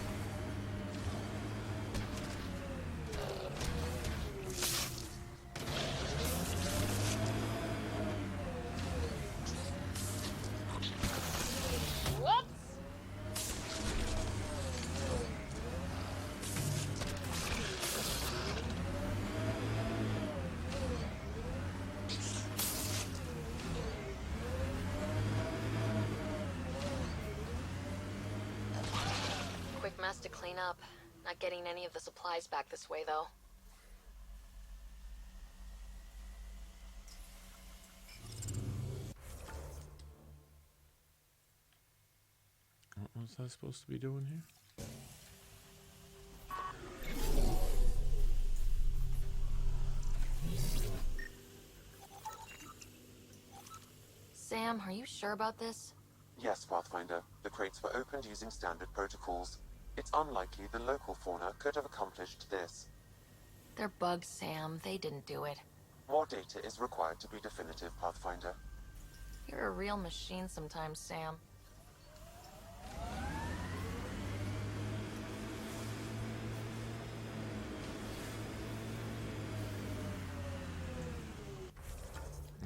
Mess to clean up. Not getting any of the supplies back this way, though. What was I supposed to be doing here? Sam, are you sure about this? Yes, Pathfinder. The crates were opened using standard protocols. It's unlikely the local fauna could have accomplished this. They're bugs, Sam. They didn't do it. More data is required to be definitive, Pathfinder. You're a real machine sometimes, Sam.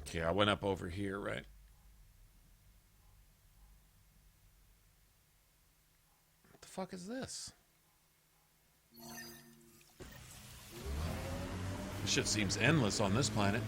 Okay, I went up over here, right? What the fuck is this? This shit seems endless on this planet.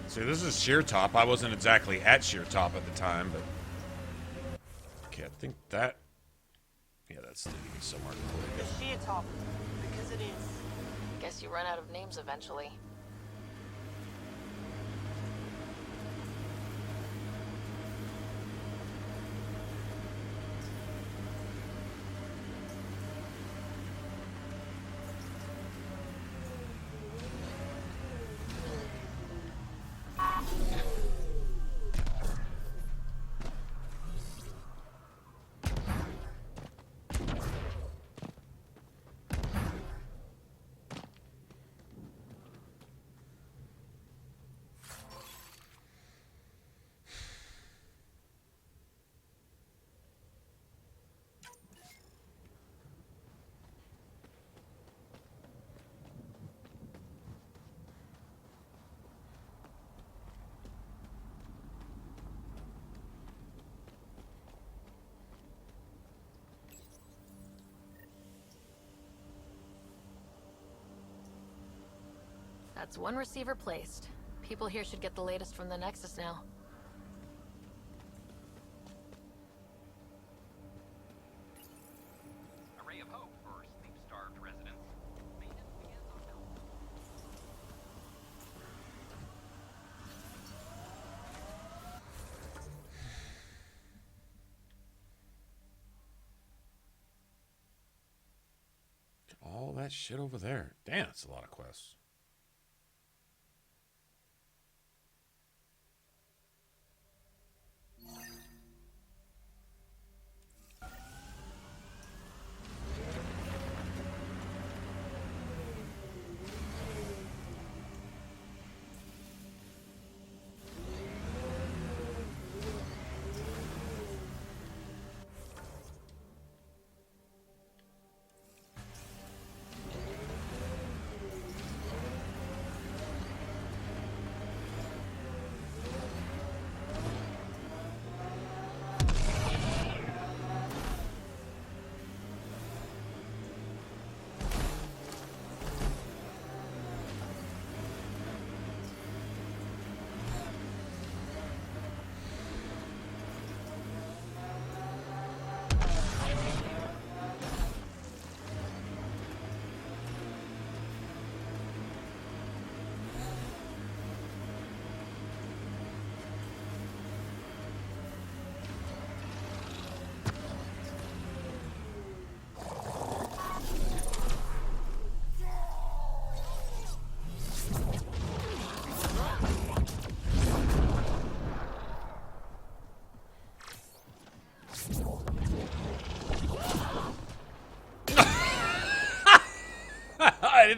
See, this is sheer top. I wasn't exactly at sheer top at the time, but... Okay, I think that... Yeah, that's leading me somewhere completely The sheer top, because it is. Guess you run out of names eventually. That's one receiver placed. People here should get the latest from the Nexus now. A ray of hope for sleep-starved residents. Maintenance begins on Melbourne. All that shit over there. Damn, that's a lot of quests.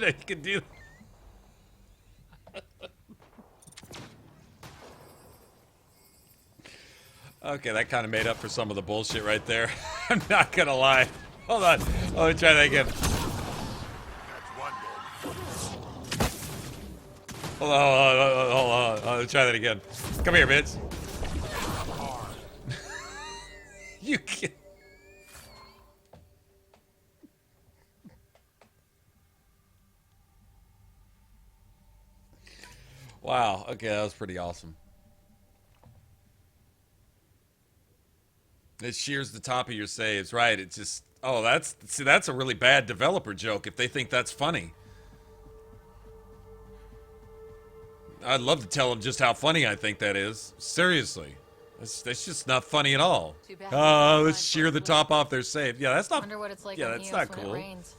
that you can do. Okay, that kind of made up for some of the bullshit right there. I'm not gonna lie. Hold on. Let me try that again. Hold on. Let me try that again. Come here, Vince. You can't. Wow. Okay, that was pretty awesome. It shears the top of your saves, right? It's just, oh, that's a really bad developer joke if they think that's funny. I'd love to tell them just how funny I think that is. Seriously. That's just not funny at all. Let's shear the top off their save. Yeah, that's not. Wonder what it's like yeah, on that's Eos not when cool. it rains.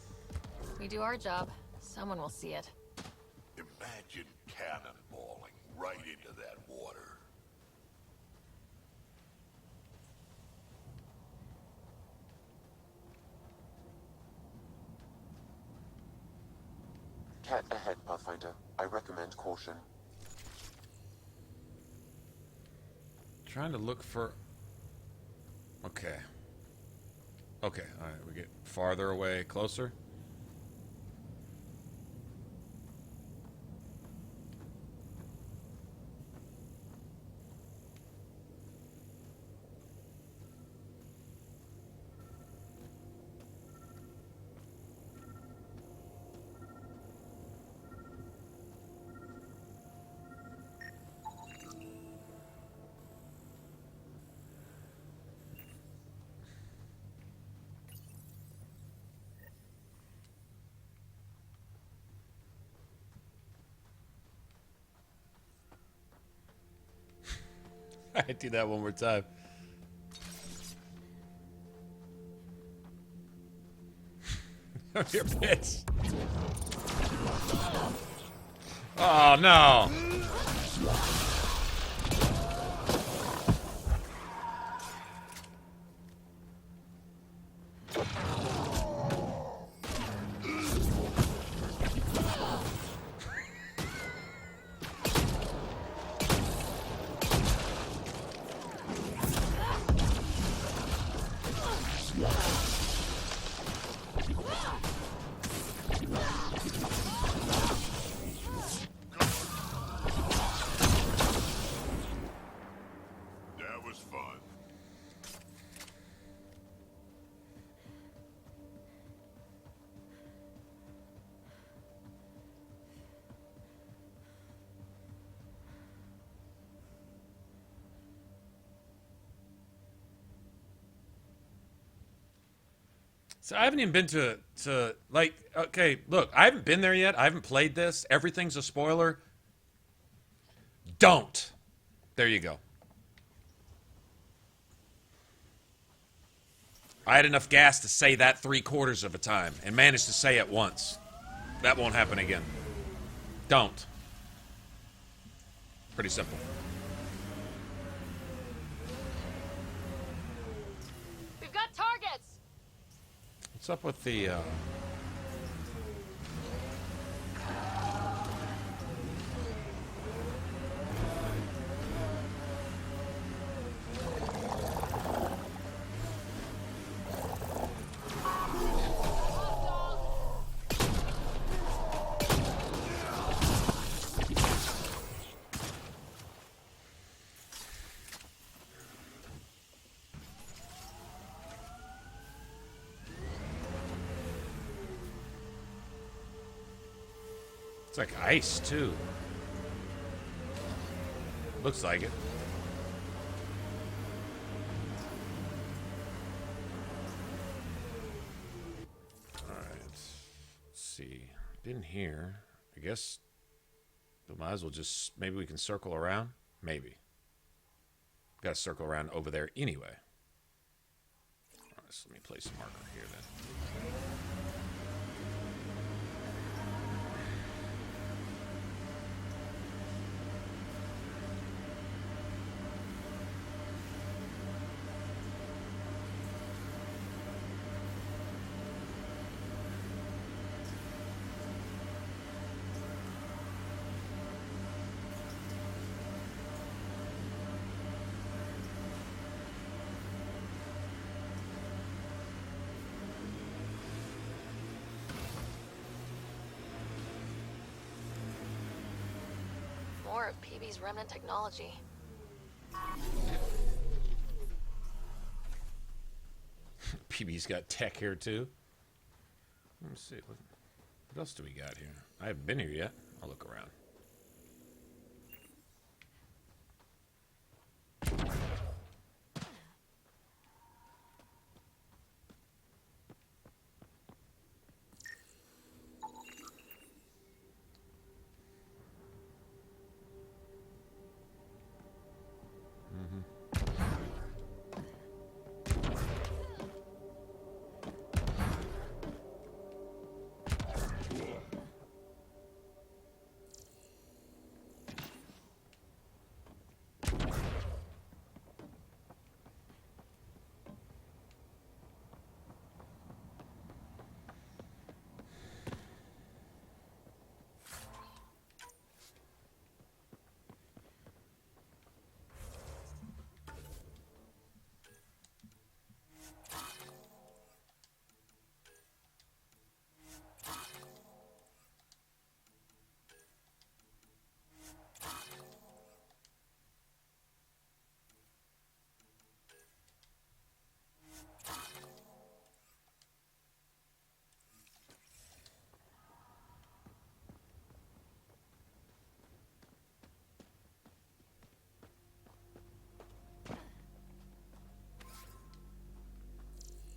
We do our job. Someone will see it. Imagine cannonballing right into that water. Cat ahead, Pathfinder. I recommend caution. Trying to look for. Okay. Okay, alright, we get farther away, closer. Alright, do that one more time. Come here, bitch. Oh, no. That was fun. So I haven't even been to like, okay, look, I haven't been there yet. I haven't played this. Everything's a spoiler. Don't. There you go. I had enough gas to say that 3/4 of a time and managed to say it once. That won't happen again. Don't. Pretty simple. We've got targets. What's up with the It's like ice, too. Looks like it. Alright. Let's see. Been here. I guess we might as well just... Maybe we can circle around? Maybe. Gotta circle around over there anyway. Alright, so let me place a marker here then. more of PB's remnant technology. PB's got tech here too. Let me see. What else do we got here? I haven't been here yet. I'll look around.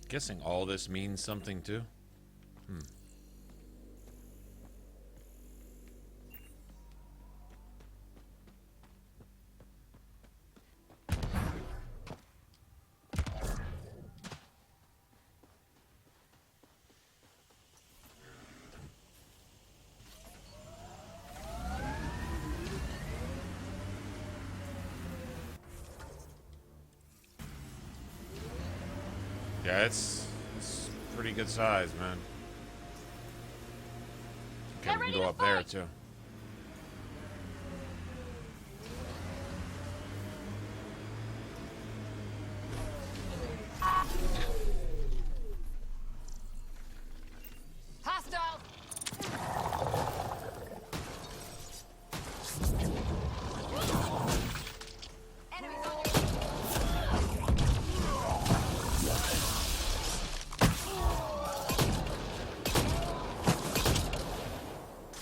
Guessing all this means something too. Yeah, it's pretty good size, man. Okay, we can go up there too. Hostile!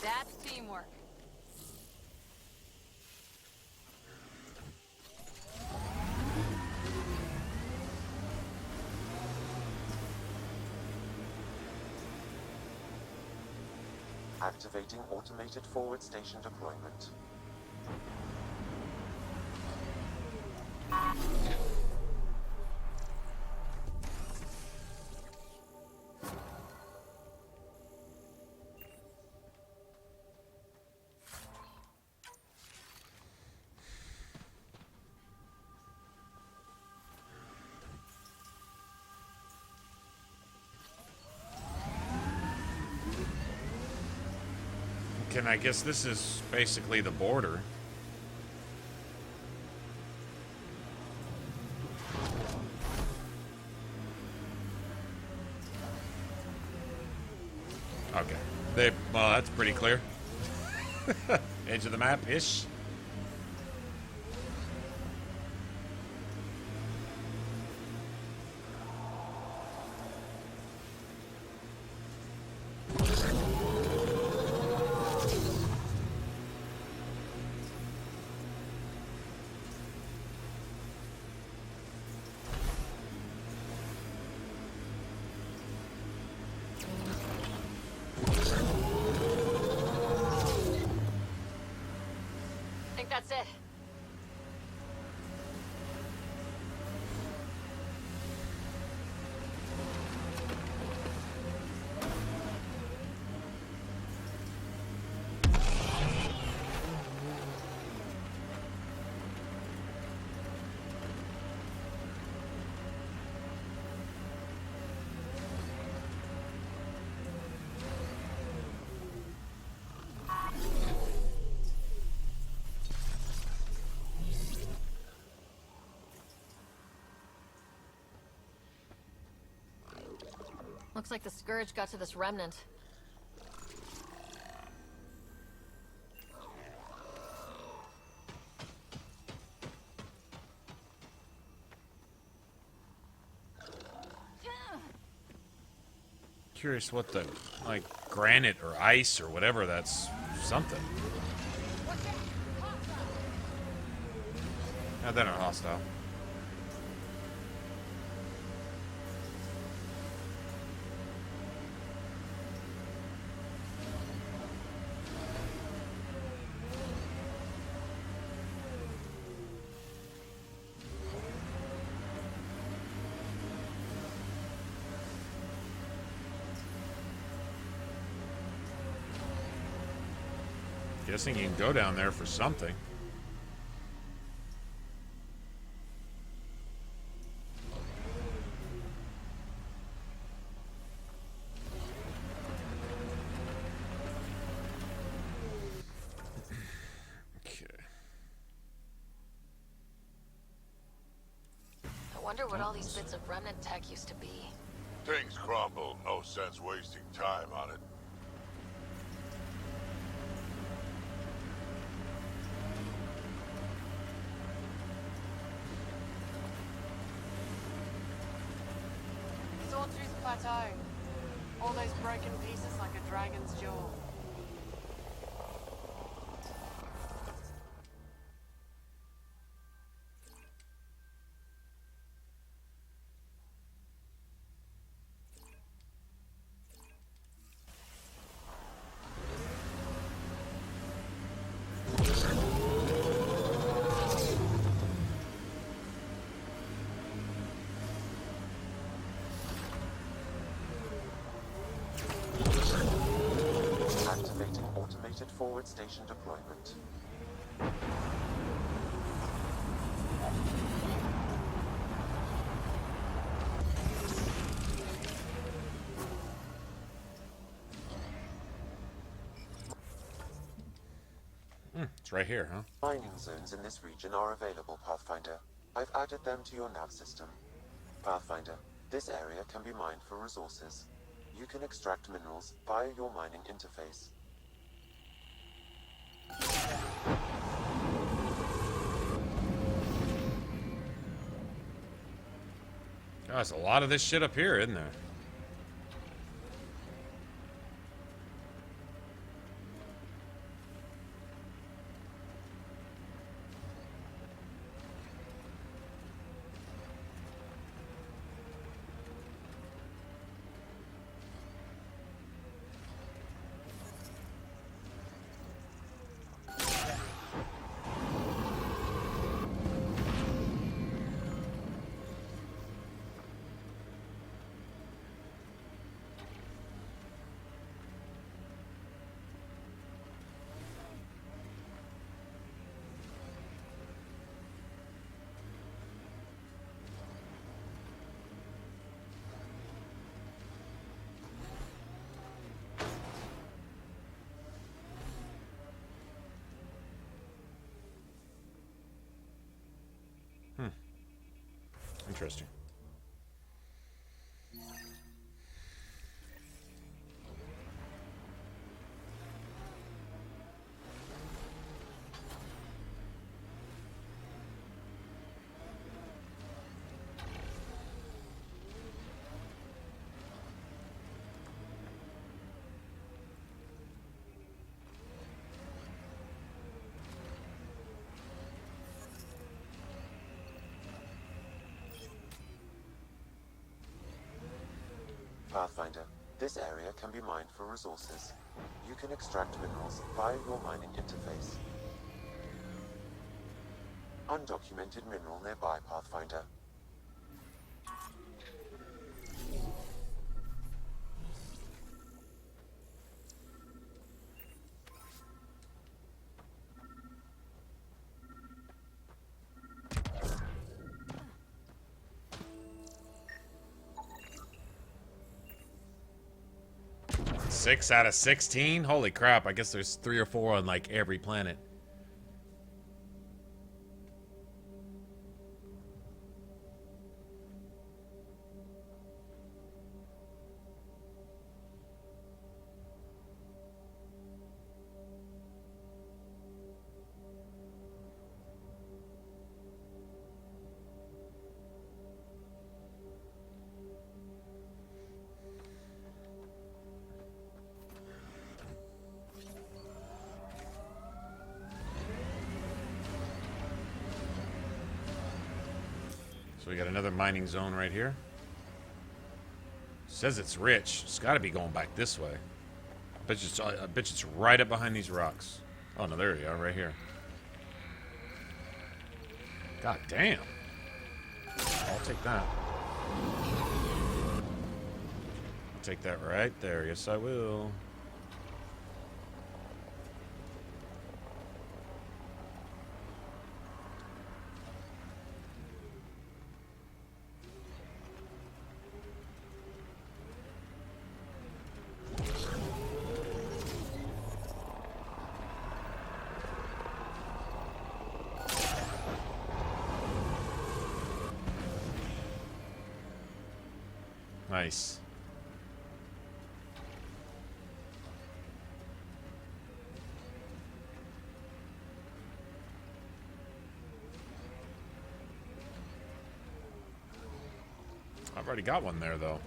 That's teamwork. Activating automated forward station deployment. And I guess this is basically the border. Okay. Well, that's pretty clear. Edge of the map-ish. That's it. Looks like the Scourge got to this remnant. Curious what the, like, granite or ice or whatever, that's something. No, they're not hostile. Guessing you can go down there for something. Okay. I wonder what all these bits of remnant tech used to be. Things crumble, no sense wasting time on it. Sawtooth Plateau. All those broken pieces like a dragon's jaw. Activating automated forward station deployment. It's right here, huh? Mining zones in this region are available, Pathfinder. I've added them to your nav system. Pathfinder, this area can be mined for resources. You can extract minerals via your mining interface. God, there's a lot of this shit up here, isn't there? Interesting. Pathfinder, this area can be mined for resources. You can extract minerals via your mining interface. Undocumented mineral nearby, Pathfinder. Six out of 16? Holy crap, I guess there's 3 or 4 on like every planet. So we got another mining zone right here. Says it's rich. It's got to be going back this way. I bet it's right up behind these rocks. Oh, no, there you are, right here. God damn. I'll take that. I'll take that right there. Yes, I will. Nice. I've already got one there, though.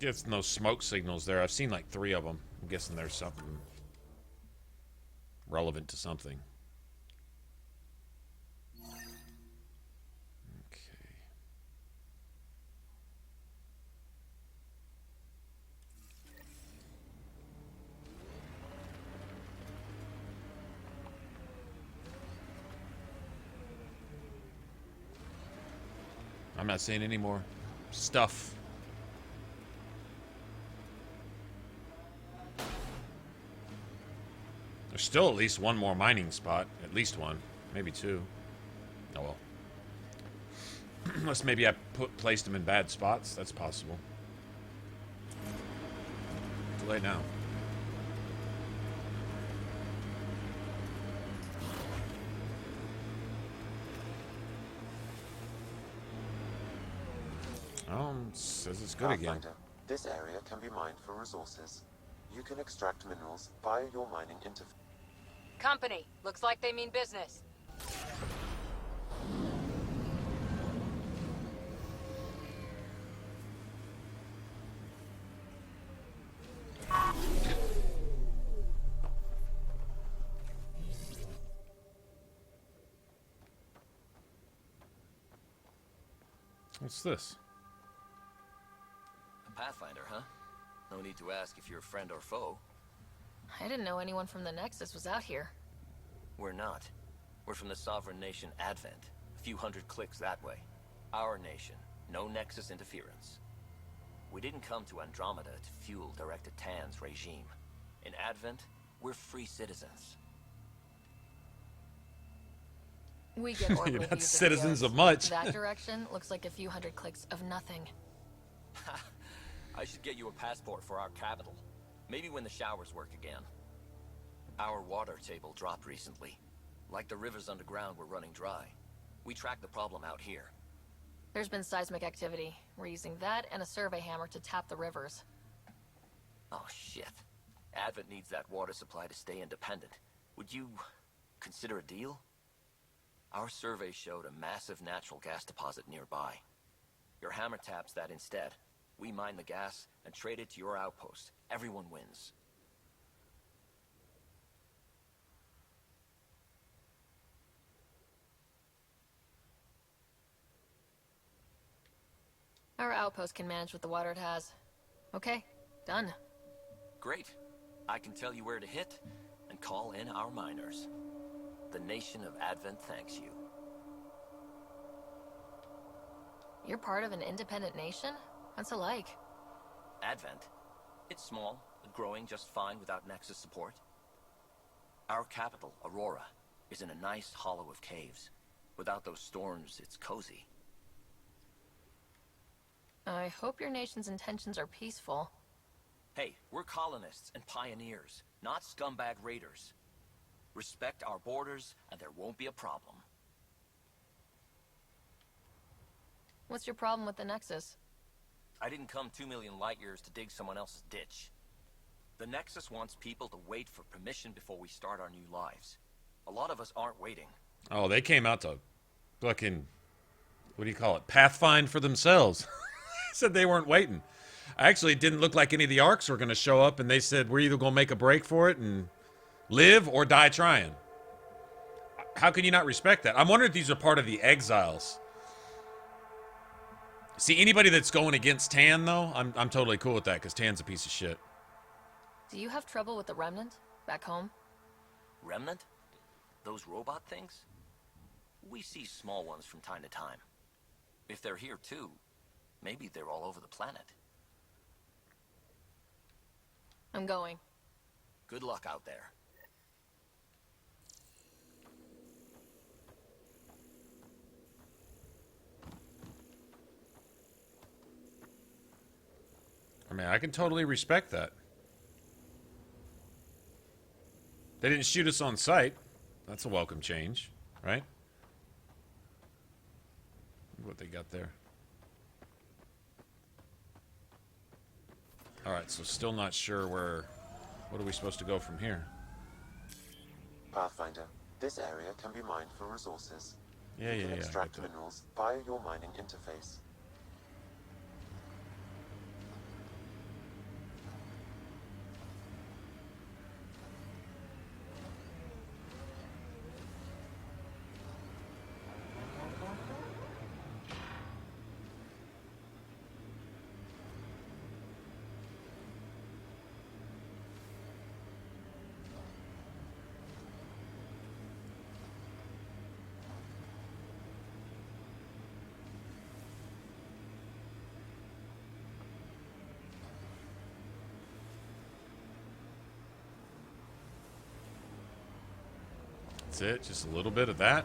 There's no smoke signals there. I've seen like 3 of them. I'm guessing there's something relevant to something. I'm not seeing any more stuff. There's still at least one more mining spot. At least one. Maybe 2. Oh well. Unless maybe I placed them in bad spots. That's possible. Too late now. Says it's good again. Pathfinder, this area can be mined for resources. You can extract minerals via your mining interface. Company. Looks like they mean business. What's this? A Pathfinder, huh? No need to ask if you're a friend or foe. I didn't know anyone from the Nexus was out here. We're not. We're from the sovereign nation Advent. A few hundred clicks that way. Our nation. No Nexus interference. We didn't come to Andromeda to fuel Director Tan's regime. In Advent, we're free citizens. We get orbital You're not views citizens videos. of much. That direction looks like a few hundred clicks of nothing. I should get you a passport for our capital. Maybe when the showers work again. Our water table dropped recently. Like the rivers underground were running dry. We tracked the problem out here. There's been seismic activity. We're using that and a survey hammer to tap the rivers. Oh shit. Advent needs that water supply to stay independent. Would you consider a deal? Our survey showed a massive natural gas deposit nearby. Your hammer taps that instead. We mine the gas and trade it to your outpost. Everyone wins. Our outpost can manage with the water it has. Okay, done. Great. I can tell you where to hit and call in our miners. The nation of Advent thanks you. You're part of an independent nation? What's it like? Advent? It's small, but growing just fine without Nexus support. Our capital, Aurora, is in a nice hollow of caves. Without those storms, it's cozy. I hope your nation's intentions are peaceful. Hey, we're colonists and pioneers, not scumbag raiders. Respect our borders, and there won't be a problem. What's your problem with the Nexus? I didn't come 2 million light years to dig someone else's ditch. The Nexus wants people to wait for permission before we start our new lives. A lot of us aren't waiting. Oh, they came out to fucking, what do you call it, pathfind for themselves. Said they weren't waiting. Actually, it didn't look like any of the arcs were going to show up, and they said we're either going to make a break for it and live or die trying. How can you not respect that? I'm wondering if these are part of the exiles. See, anybody that's going against Tan, though, I'm totally cool with that, because Tan's a piece of shit. Do you have trouble with the Remnant back home? Remnant? Those robot things? We see small ones from time to time. If they're here too, maybe they're all over the planet. I'm going. Good luck out there. I mean, I can totally respect that. They didn't shoot us on sight. That's a welcome change, right? Look what they got there. Alright, so still not sure where... What are we supposed to go from here? Pathfinder, this area can be mined for resources. Yeah, you yeah, can yeah. extract minerals via your mining interface. That's it, just a little bit of that.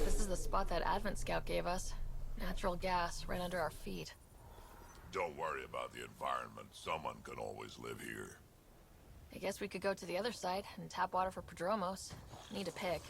This is the spot that Advent Scout gave us. Natural gas right under our feet. Don't worry about the environment. Someone can always live here. I guess we could go to the other side and tap water for Prodromos. Need a pick.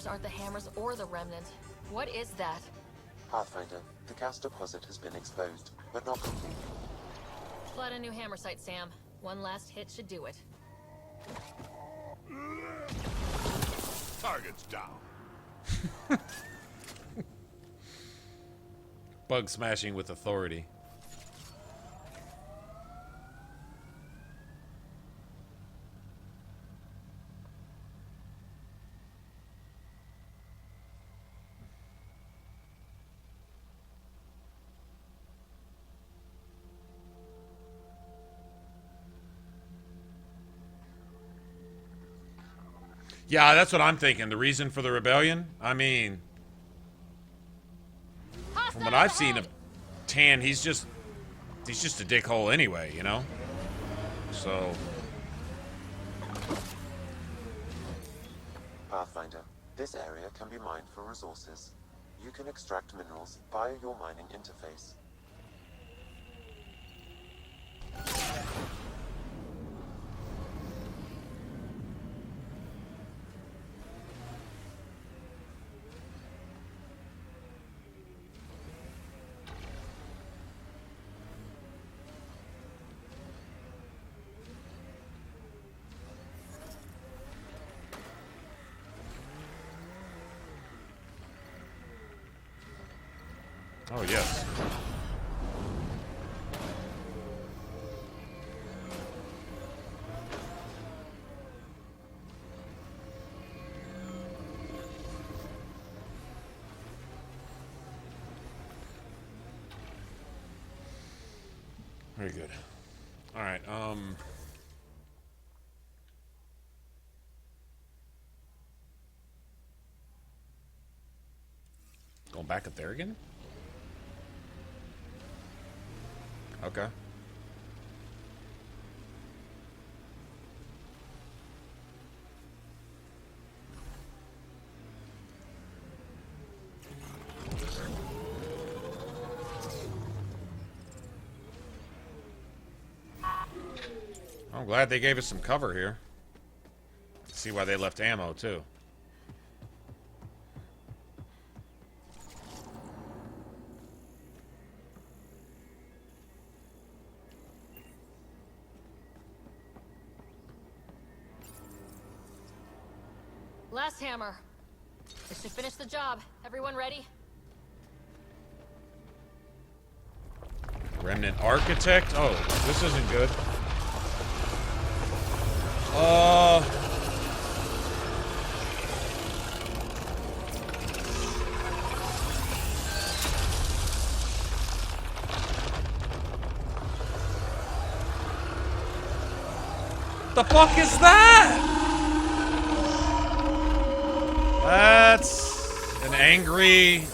Aren't the hammers or the remnant. What is that? Pathfinder, the gas deposit has been exposed, but not completely. Flood a new hammer site, Sam. One last hit should do it. Target's down. Bug smashing with authority. Yeah, that's what I'm thinking. The reason for the rebellion? I mean, from what I've seen of Tan, he's just a dickhole anyway, you know? So... Pathfinder, this area can be mined for resources. You can extract minerals via your mining interface. Oh, yes. Very good. All right, Going back up there again? Okay. I'm glad they gave us some cover here. See why they left ammo, too. Last hammer. This should finish the job. Everyone ready? Remnant Architect? Oh, this isn't good. The fuck is that? That's an angry...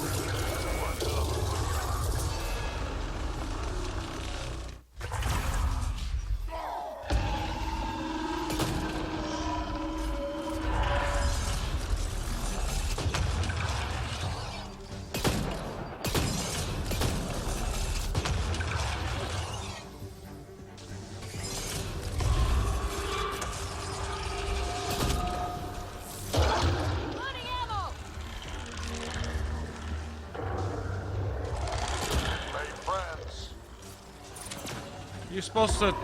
You're supposed to...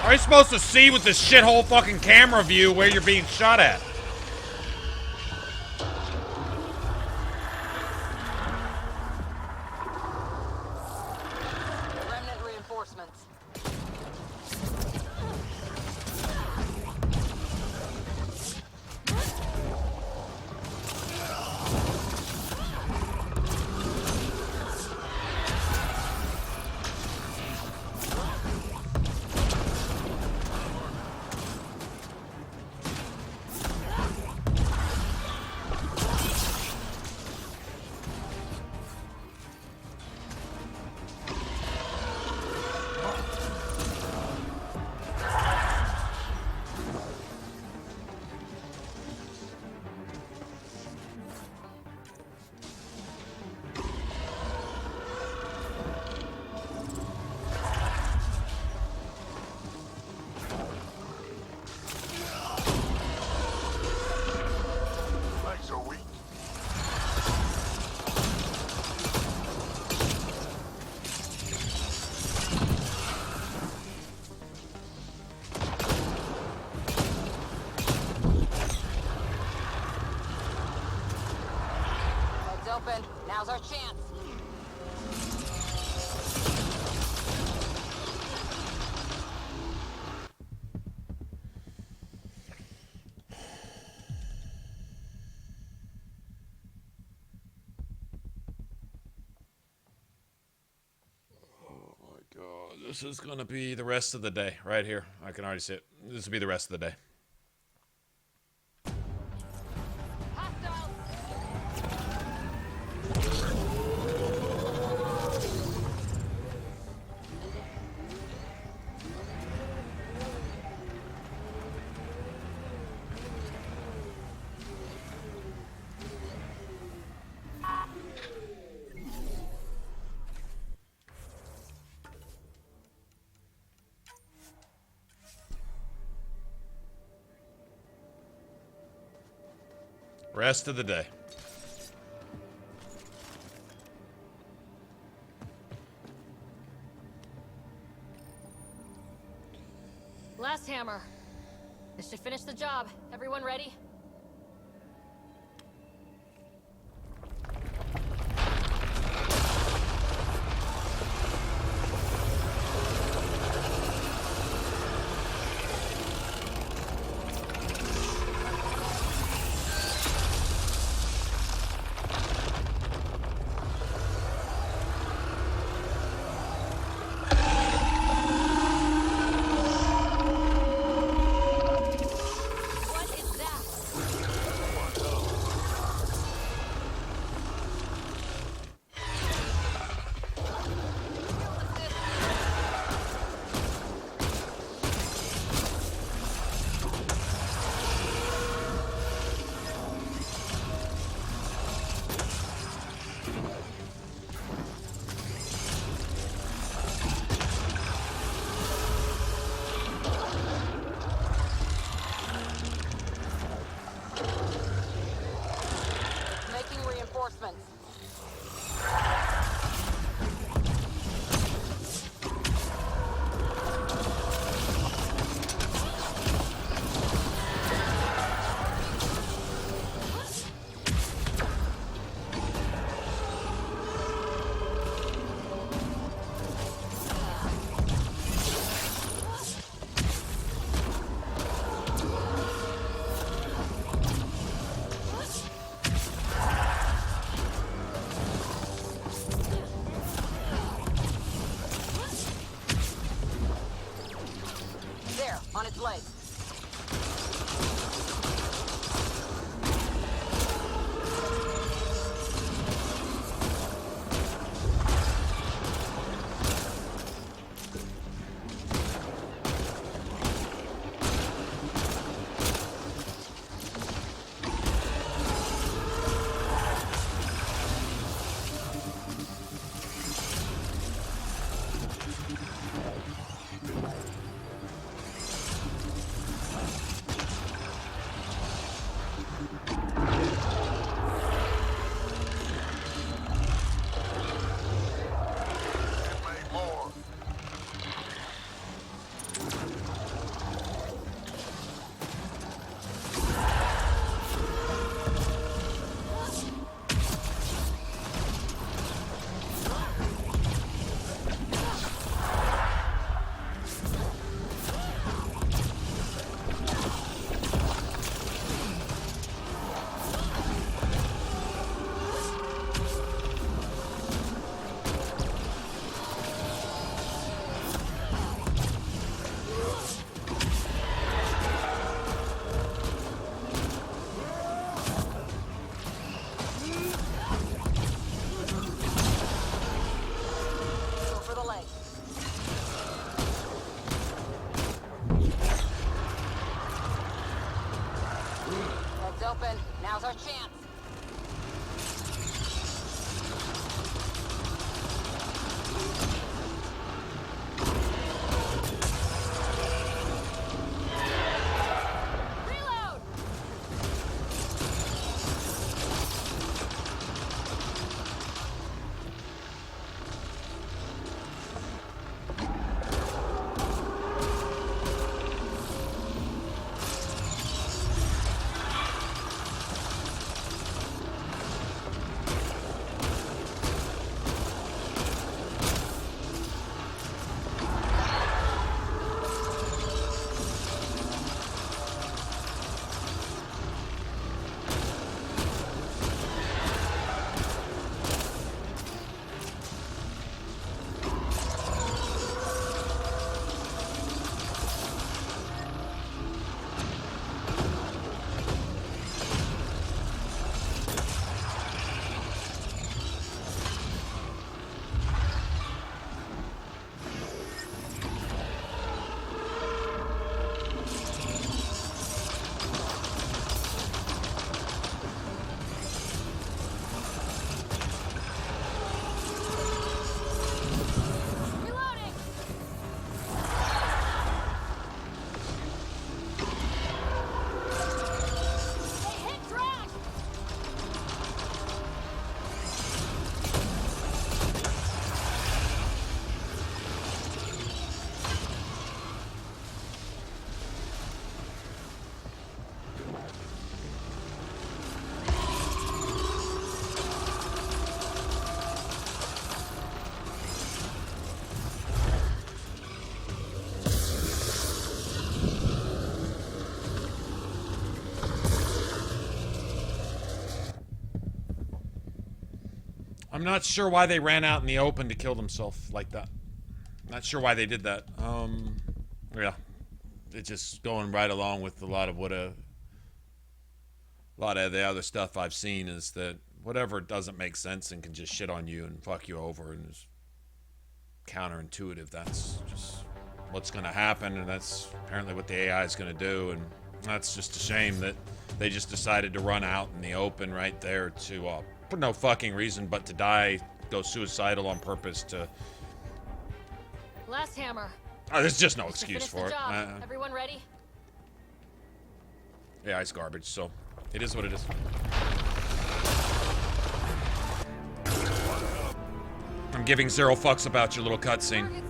How are you supposed to see with this shithole fucking camera view where you're being shot at? Remnant reinforcements. open. Now's our chance. This is going to be the rest of the day, right here. I can already see it. This will be the rest of the day. Rest of the day. Last hammer. This should finish the job. Everyone ready? I'm not sure why they ran out in the open to kill themselves like that. Not sure why they did that. Yeah. It's just going right along with a lot of the other stuff I've seen is that whatever doesn't make sense and can just shit on you and fuck you over and is counterintuitive, that's just what's going to happen, and that's apparently what the AI is going to do, and that's just a shame that they just decided to run out in the open right there to, for no fucking reason but to die, go suicidal on purpose to... Last hammer. Oh, there's just no excuse for it. Everyone ready? Yeah, it's garbage, so it is what it is. I'm giving 0 fucks about your little cutscene.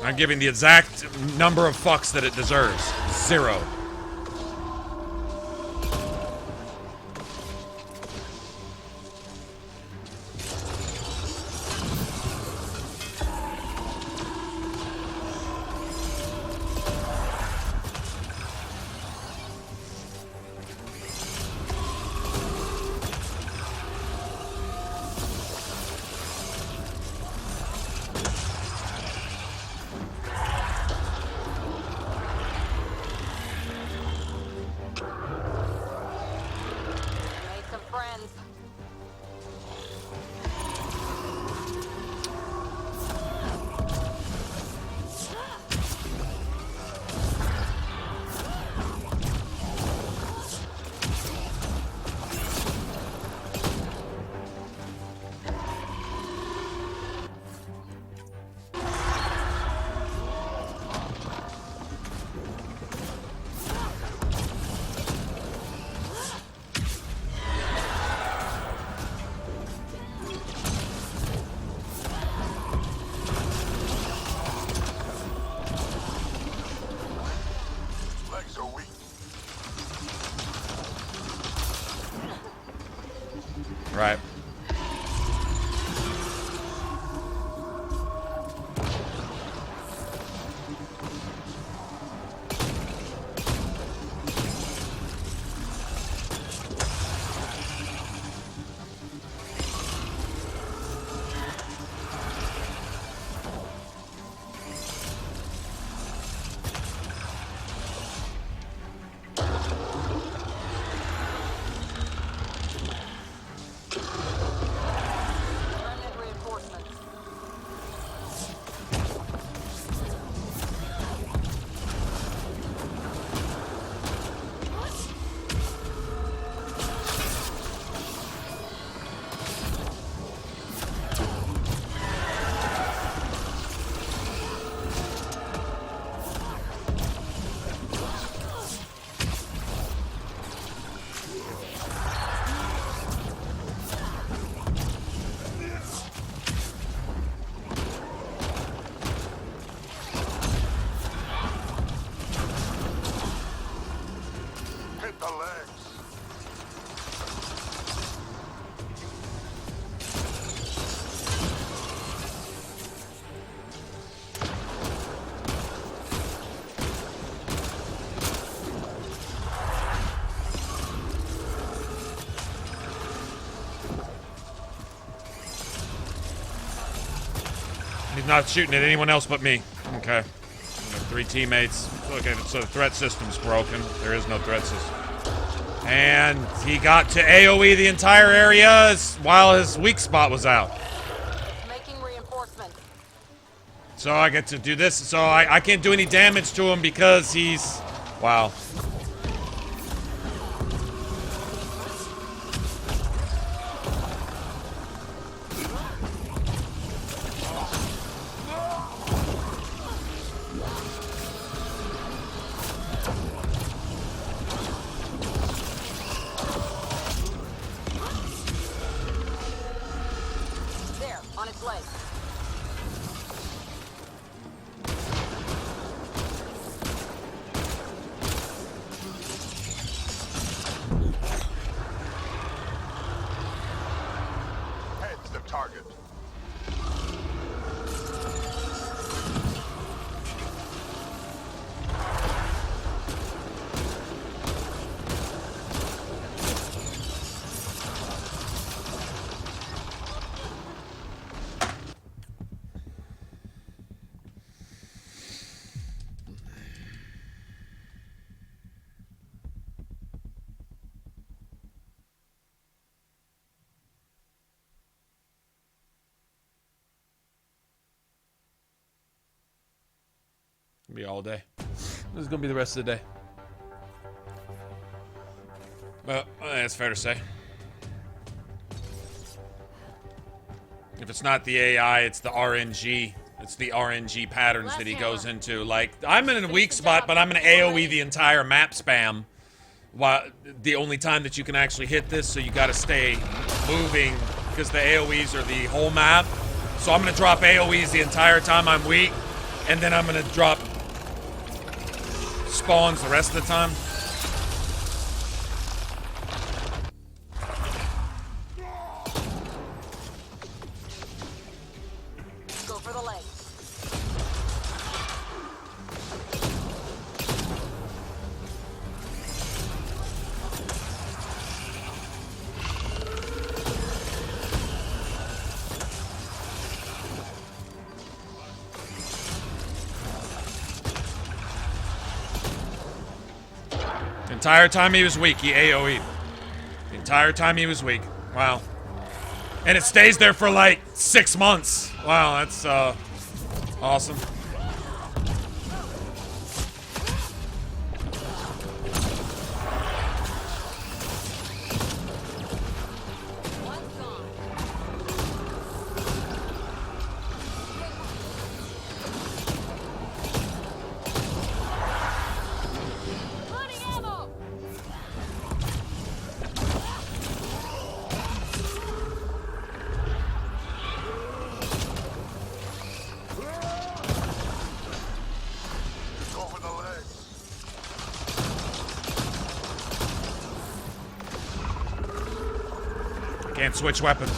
I'm giving the exact number of fucks that it deserves. 0. Right. He's not shooting at anyone else but me. Okay. 3 teammates. Okay, so the threat system's broken. There is no threat system. And he got to AoE the entire area while his weak spot was out. Making reinforcement. So I get to do this. So I can't do any damage to him because he's... Wow. gonna be all day. This is gonna be the rest of the day. Well, that's fair to say. If it's not the AI, it's the RNG. It's the RNG patterns that he goes into. Like, I'm in a weak spot, but I'm gonna AoE the entire map spam. While the only time that you can actually hit this, so you gotta stay moving because the AoEs are the whole map. So I'm gonna drop AoEs the entire time I'm weak, and then I'm gonna drop spawns the rest of the time. Go for the leg. The entire time he was weak, he AoE'd. The entire time he was weak. Wow. And it stays there for like 6 months. Wow, that's awesome. Can't switch weapons.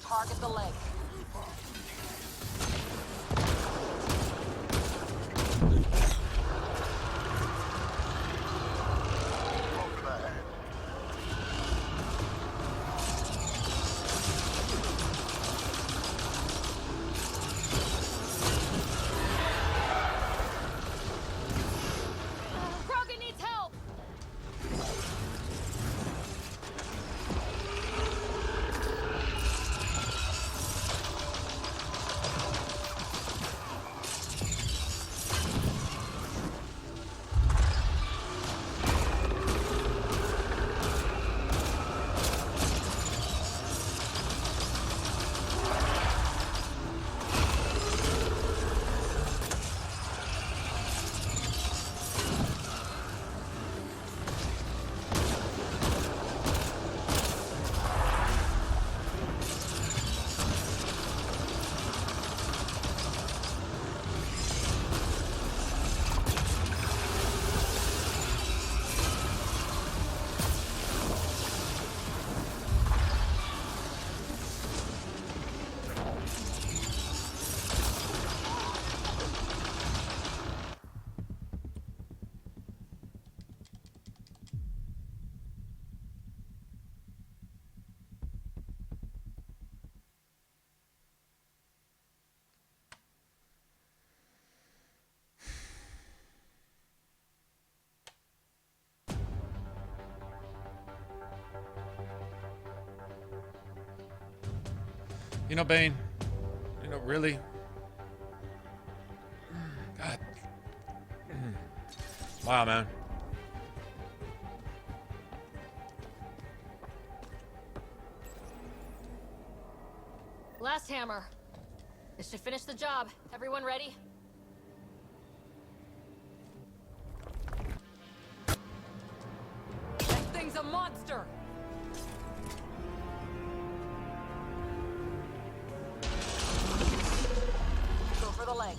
Target the leg. Krogan needs help! You know, Bane, you know, really, Wow, man. Last hammer. This should finish the job. Everyone ready? That thing's a monster! Go for the leg.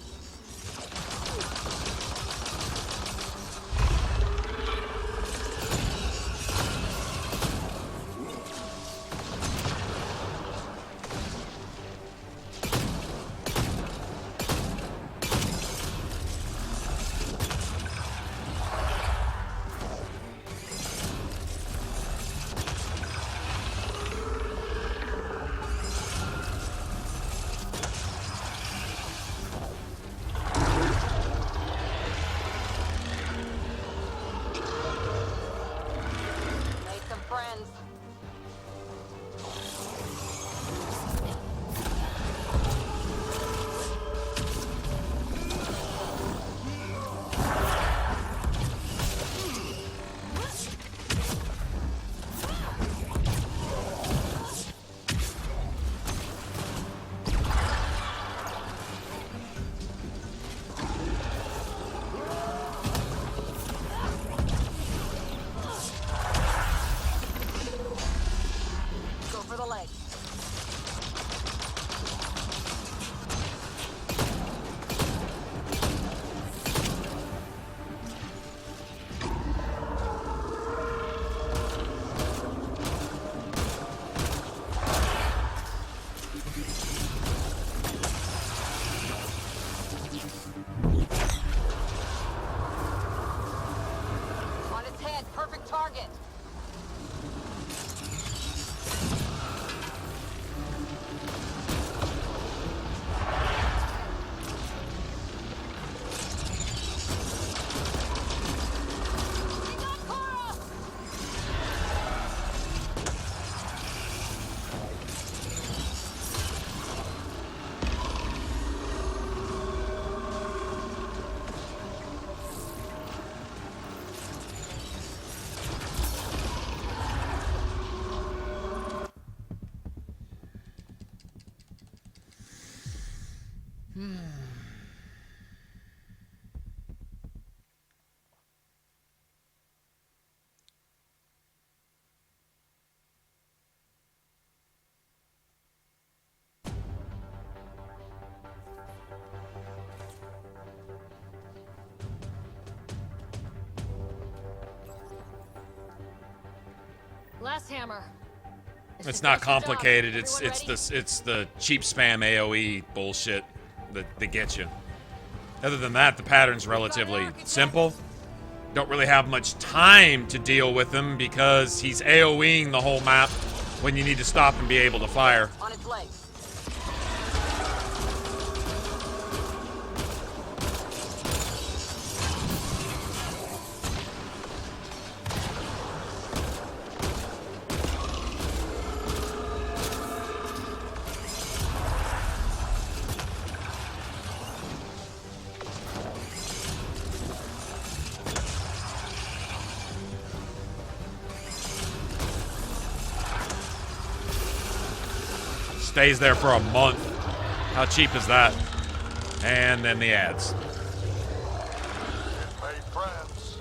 Last hammer. It's not complicated. It's the cheap spam AoE bullshit that gets you. Other than that, the pattern's relatively simple. Don't really have much time to deal with him because he's AoEing the whole map when you need to stop and be able to fire. On its legs. Stays there for a month. How cheap is that? And then the ads. Made friends.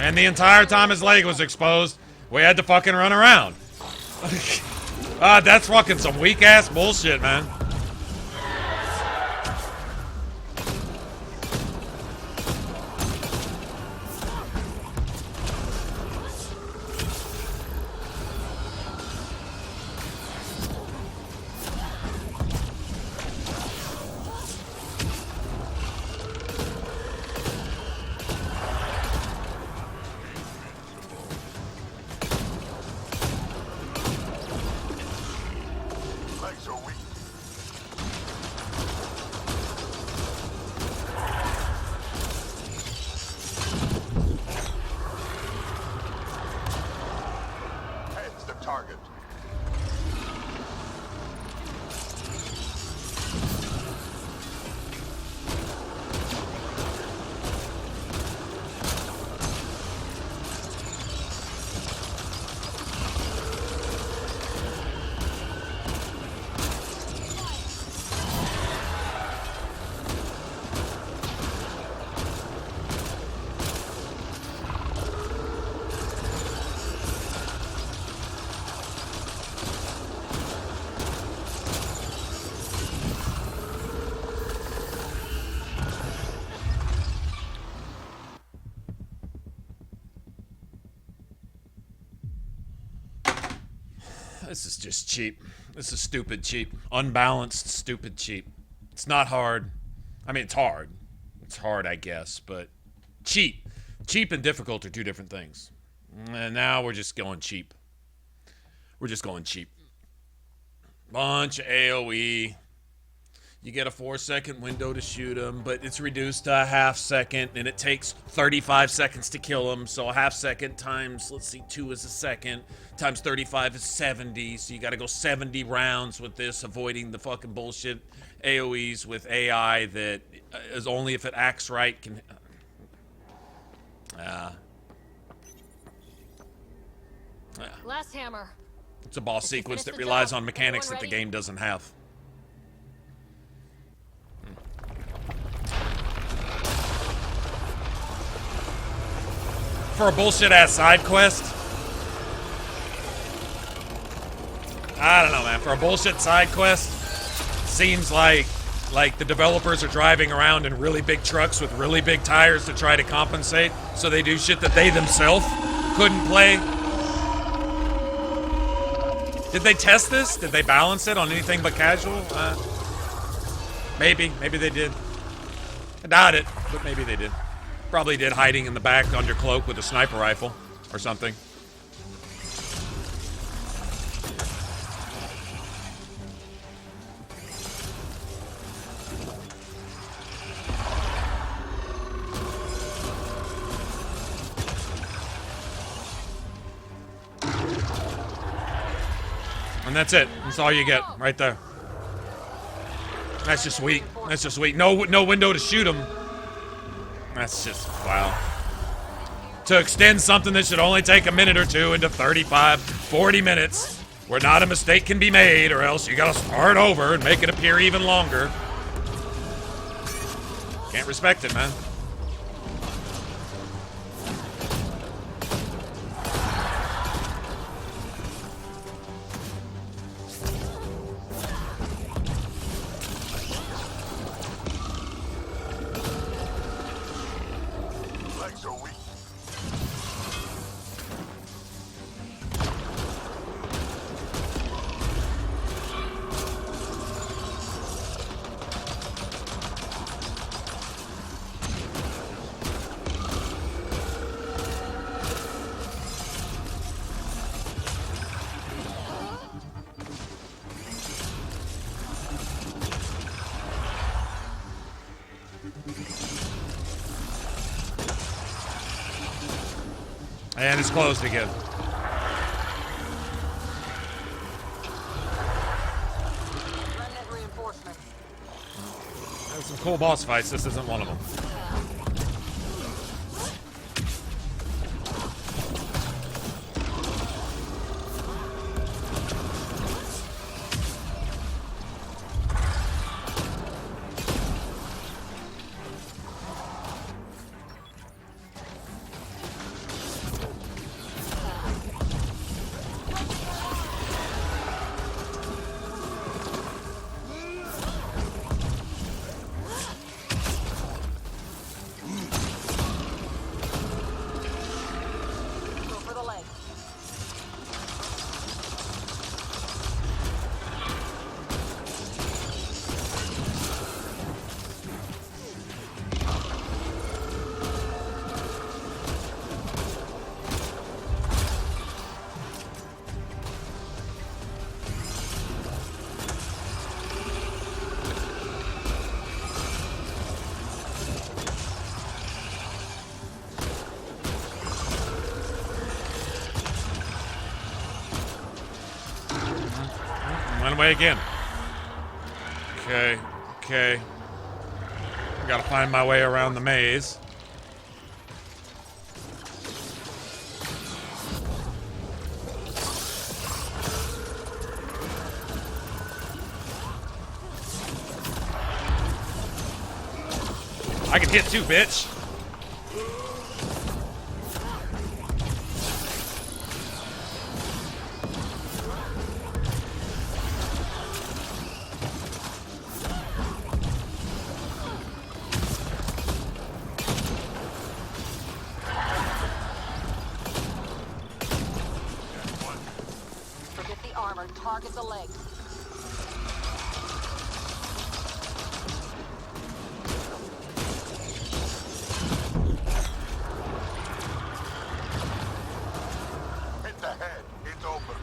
And the entire time his leg was exposed, we had to fucking run around. That's fucking some weak-ass bullshit, man. This is just cheap. This is stupid cheap. Unbalanced, stupid cheap. It's not hard. I mean, it's hard. It's hard, I guess, but cheap. Cheap and difficult are two different things. And now we're just going cheap. We're just going cheap. Bunch of AoE. You get a 4-second window to shoot them, but it's reduced to a half second, and it takes 35 seconds to kill them. So a half second times, let's see, 2 is a second, times 35 is 70. So you got to go 70 rounds with this, avoiding the fucking bullshit AoEs with AI that is only if it acts right can... Last hammer. It's a boss sequence that relies on mechanics that the game doesn't have. For a bullshit-ass side quest? I don't know, man. For a bullshit side quest, seems like the developers are driving around in really big trucks with really big tires to try to compensate, so they do shit that they themselves couldn't play. Did they test this? Did they balance it on anything but casual? Maybe. Maybe they did. I doubt it, but maybe they did. Probably did, hiding in the back under cloak with a sniper rifle or something. And that's it. That's all you get right there. That's just weak. That's just weak. No window to shoot him. That's just, wow. To extend something that should only take a minute or two into 35, 40 minutes, where not a mistake can be made, or else you gotta start over and make it appear even longer. Can't respect it, man. And it's closed again. There's some cool boss fights. This isn't one of them. way again. Okay. Gotta find my way around the maze. I can hit too, bitch. Forget the armor. Target the legs. Hit the head. It's open.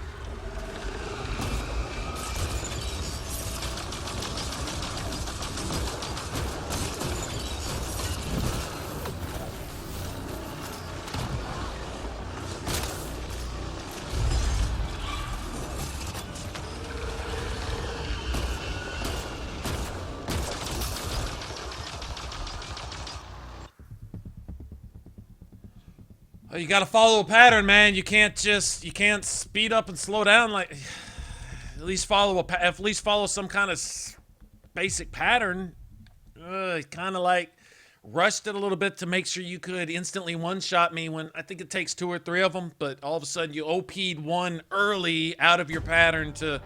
You gotta follow a pattern, man. You can't speed up and slow down. Like, at least follow some kind of basic pattern. Kind of like rushed it a little bit to make sure you could instantly one-shot me when I think it takes 2 or 3 of them, but all of a sudden you OP'd one early out of your pattern to.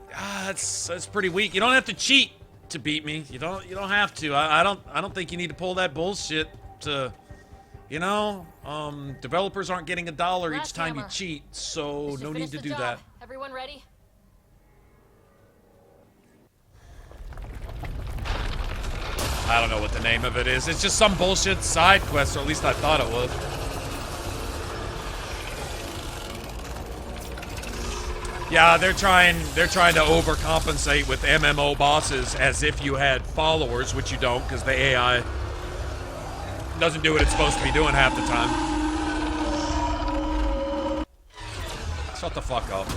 That's pretty weak. You don't have to cheat to beat me. You don't have to. I don't think you need to pull that bullshit to. You know, developers aren't getting $1 each time you cheat, so no need to do that. Everyone ready? I don't know what the name of it is. It's just some bullshit side quest, or at least I thought it was. Yeah, they're trying to overcompensate with MMO bosses as if you had followers, which you don't, because the AI doesn't do what it's supposed to be doing half the time. Shut the fuck up.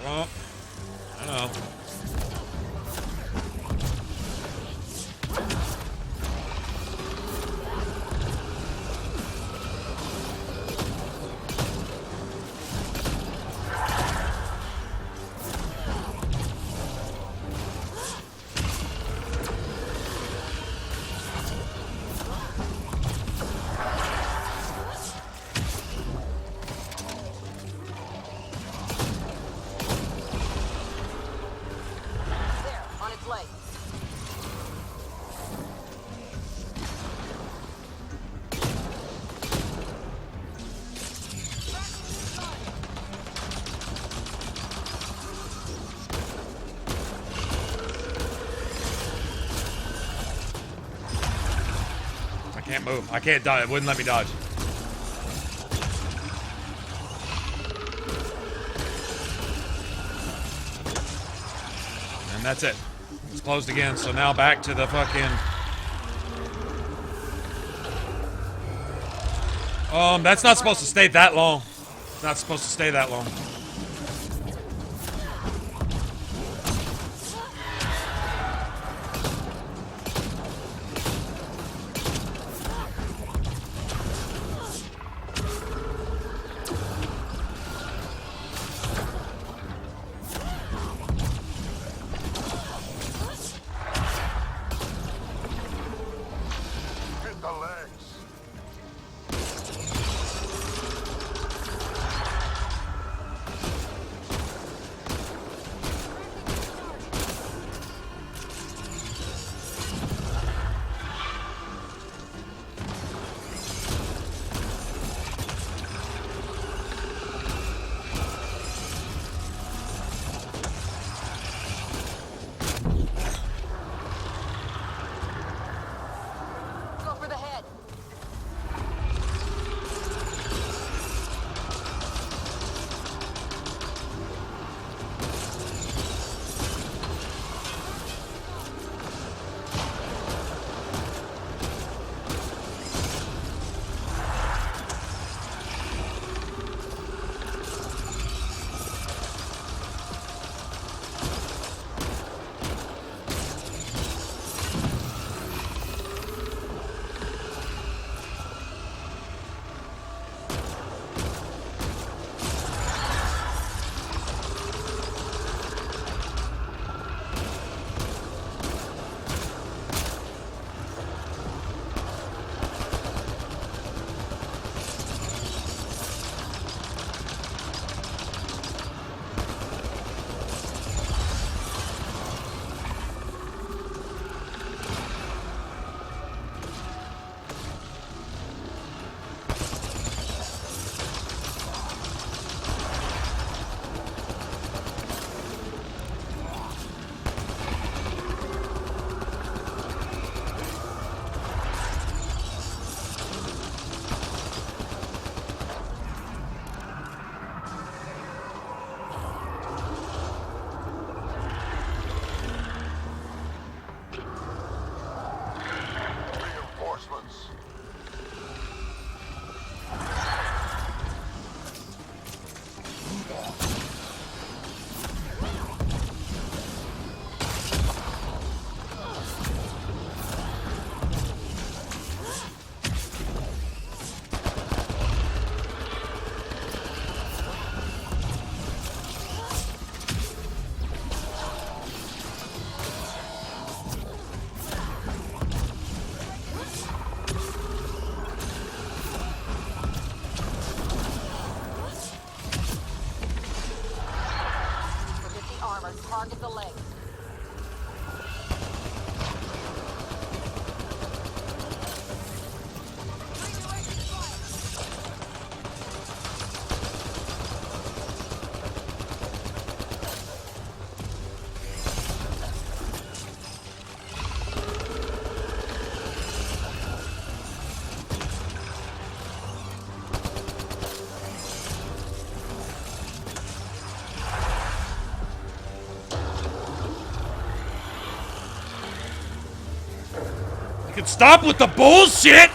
Well, I know. Can't move. I can't dodge. It wouldn't let me dodge. And that's it. It's closed again. So now back to the fucking. That's not supposed to stay that long. It's not supposed to stay that long. Target the leg. You can stop with the bullshit!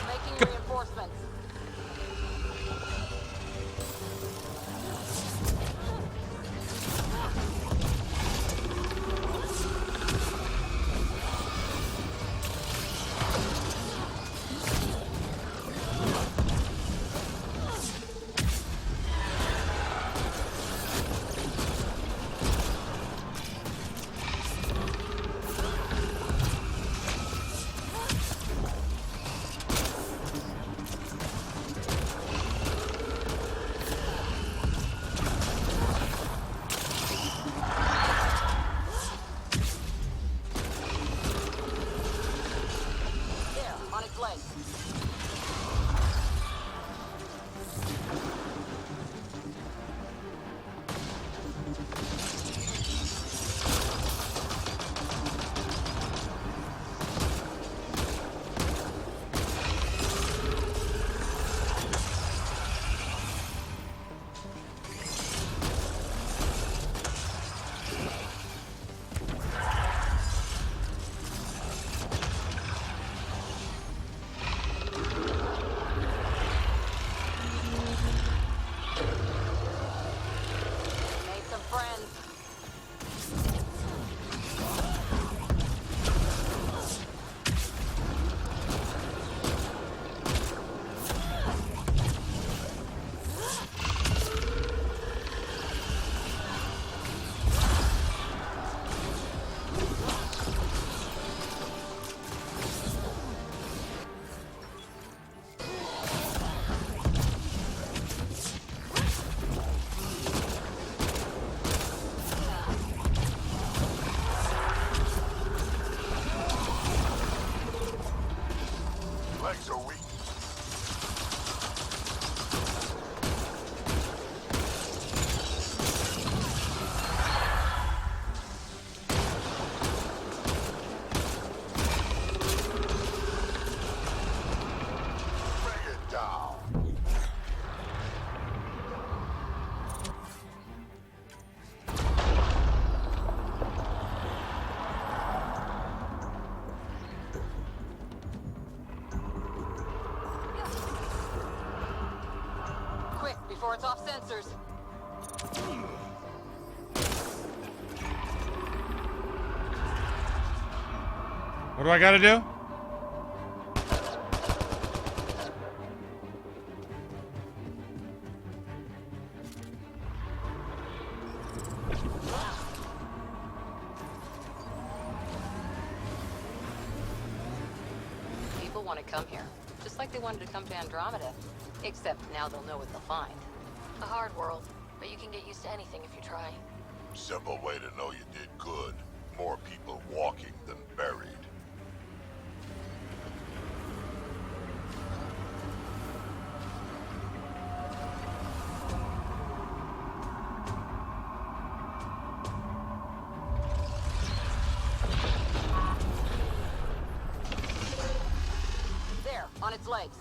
Before it's off sensors. What do I gotta do? People want to come here, just like they wanted to come to Andromeda. Except now they'll know what they'll find. A hard world, but you can get used to anything if you try. Simple way to know you did good. More people walking than buried. There, on its legs.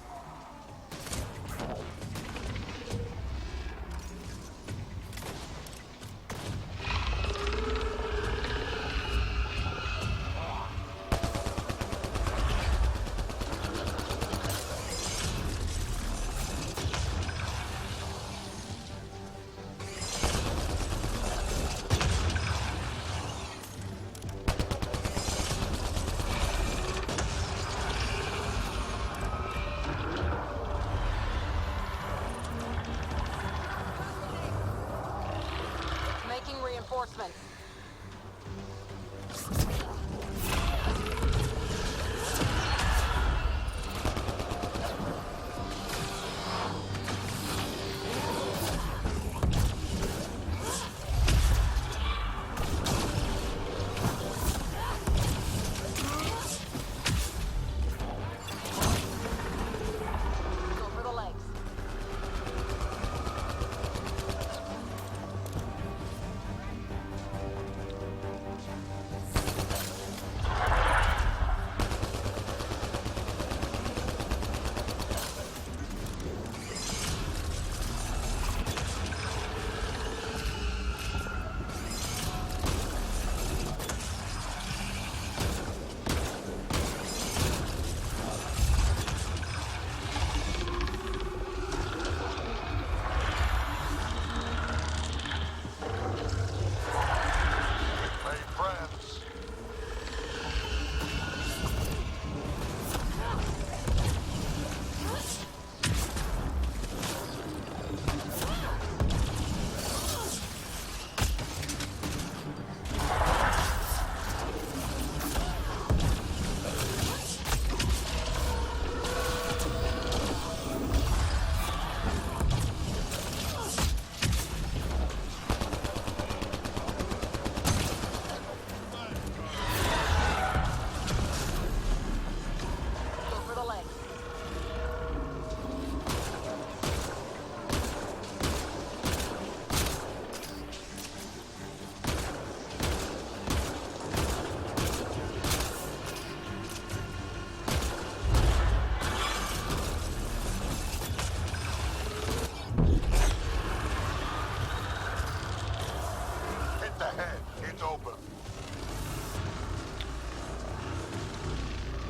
Reinforcements.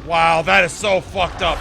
Wow, that is so fucked up.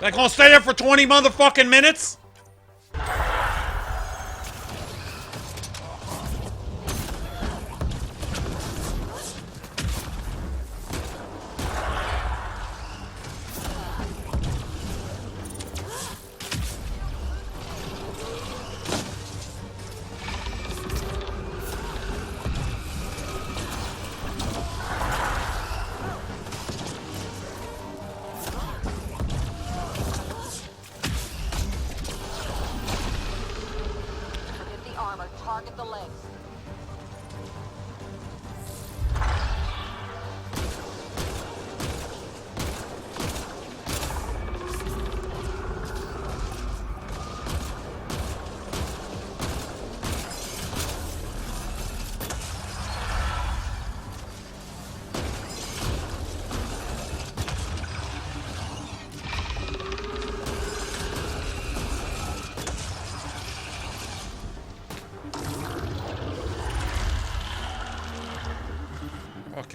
Like, gonna stay there for 20 motherfucking minutes?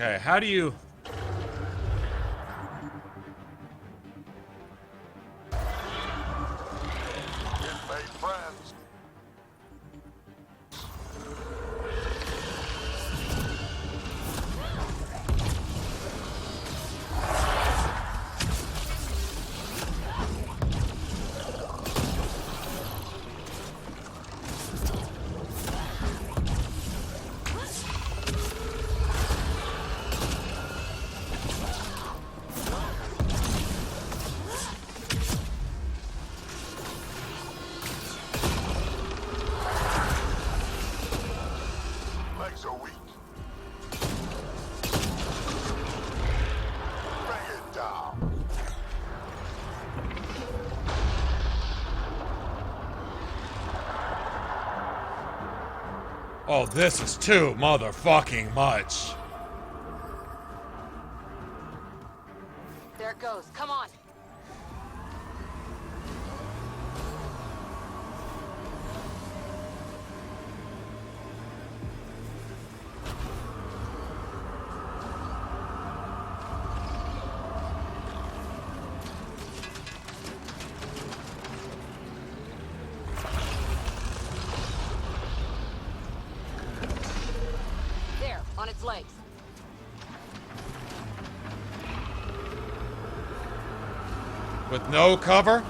Okay, how do you... Oh, this is too motherfucking much. There it goes. Come on. There, on its legs. With no cover?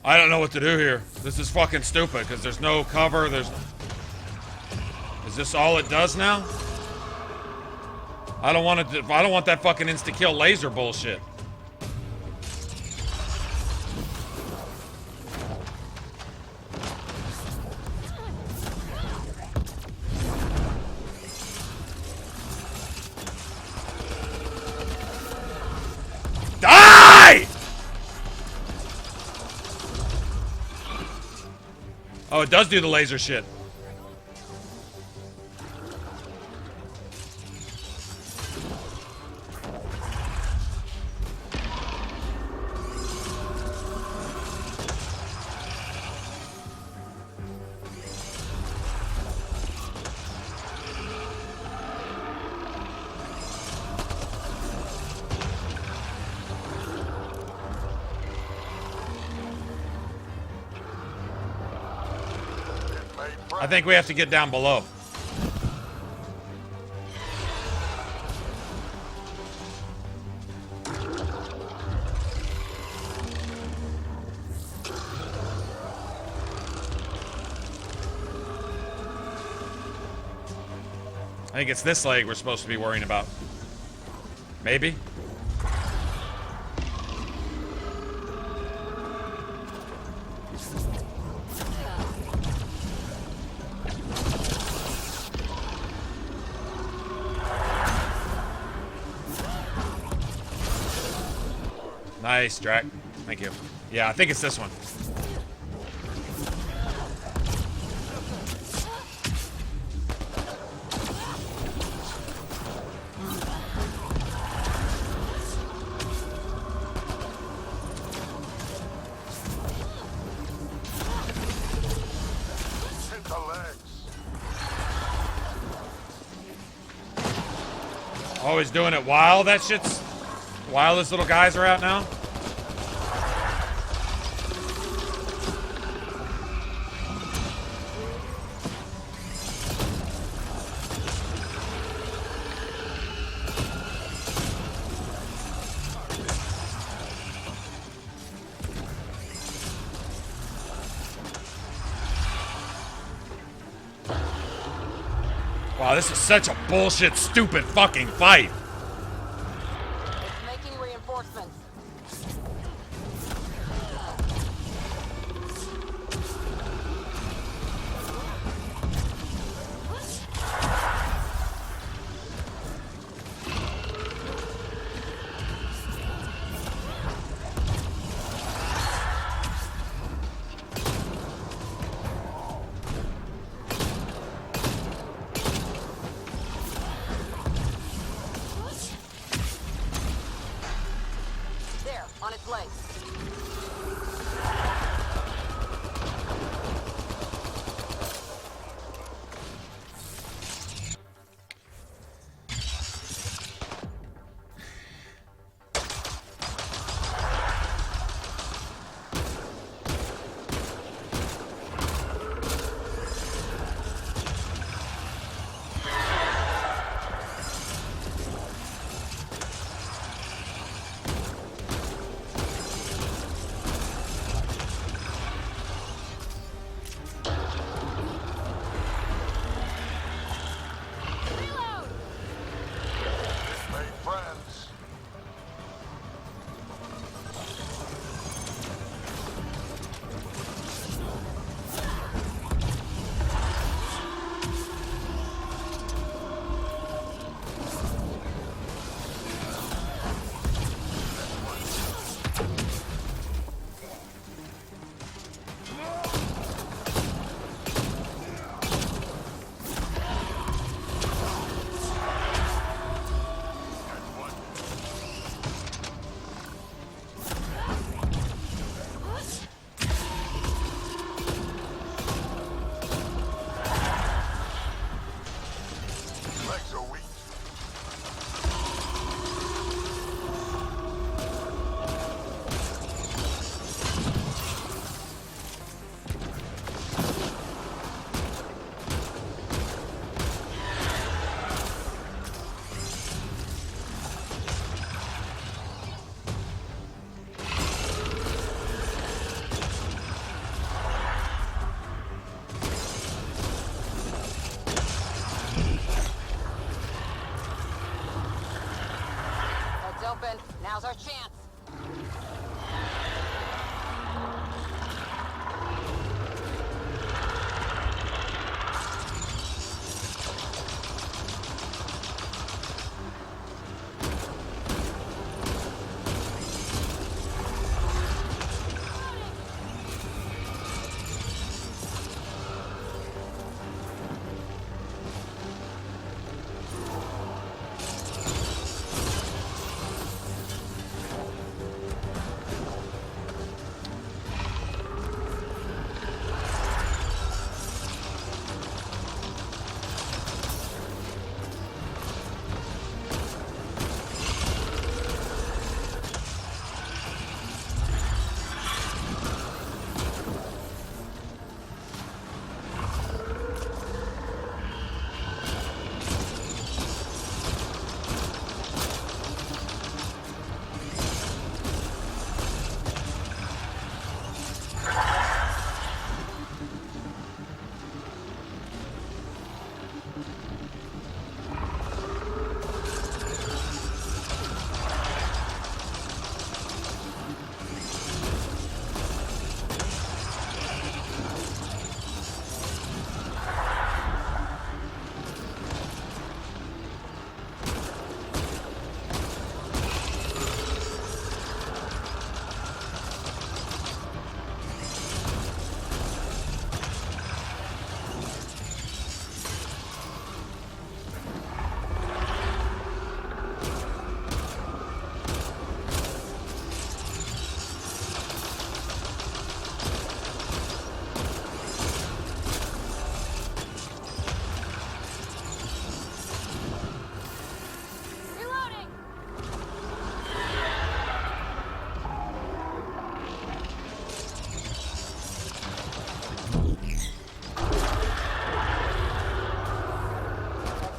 I don't know what to do here. This is fucking stupid because there's no cover. Is this all it does now? I don't want to. I don't want that fucking insta-kill laser bullshit. Die! Oh, it does do the laser shit. I think we have to get down below. I think it's this leg we're supposed to be worrying about. Maybe? Nice, Drac. Thank you. Yeah, I think it's this one. Oh, he's doing it while that shit's... While those little guys are out now? Wow, this is such a bullshit, stupid fucking fight. It's making reinforcements. Now's our chance.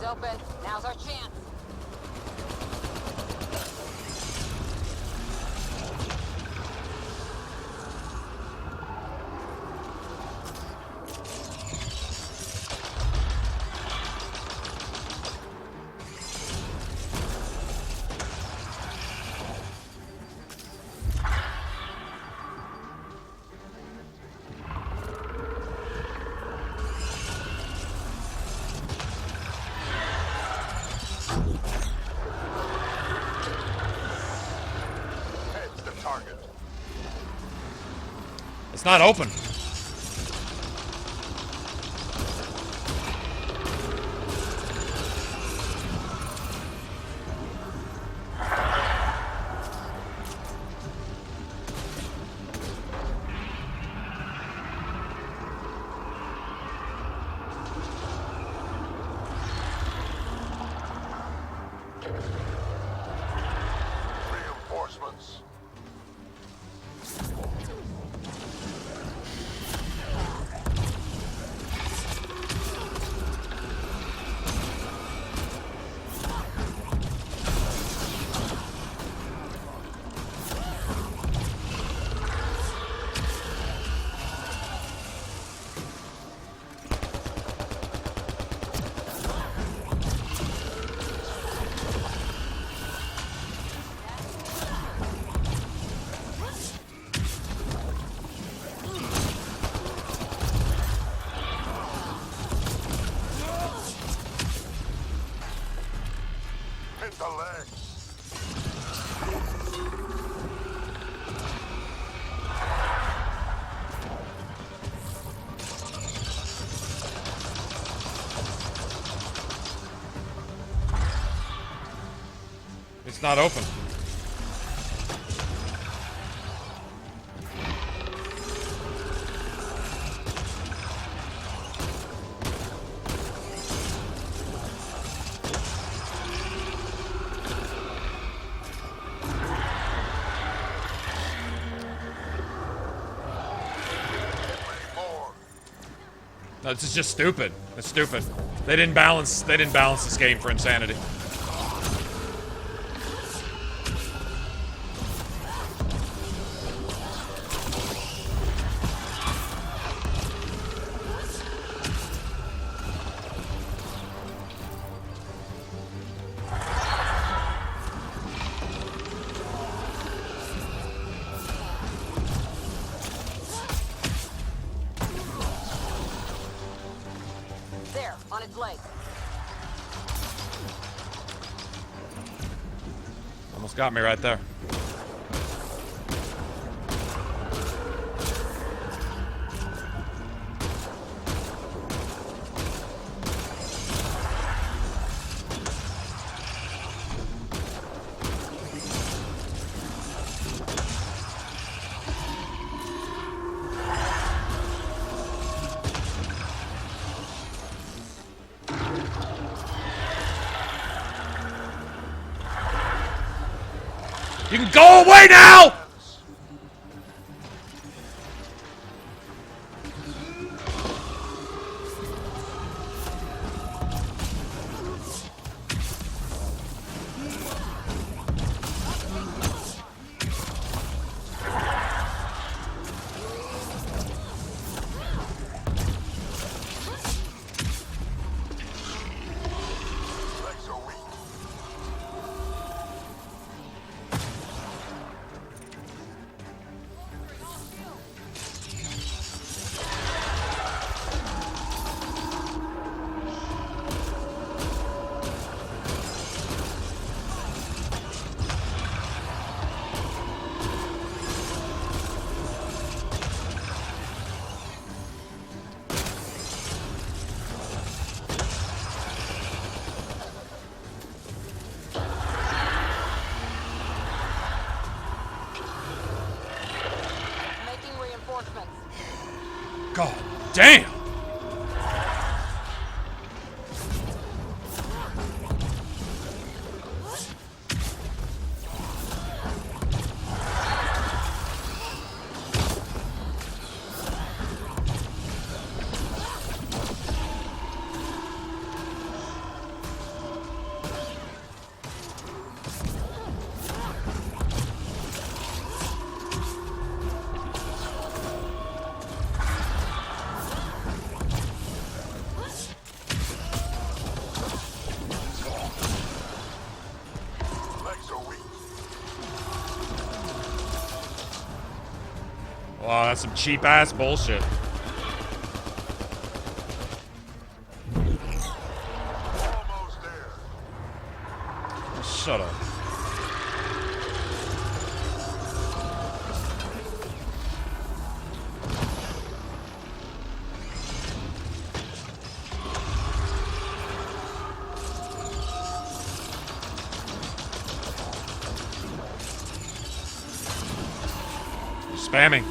Open. Now's our chance. It's not open. Reinforcements. The legs. It's not open. No, this is just stupid. It's stupid. They didn't balance this game for insanity. its leg. Almost got me right there. You can go away now! God damn! Wow, that's some cheap ass bullshit. Almost there. Shut up. Spamming.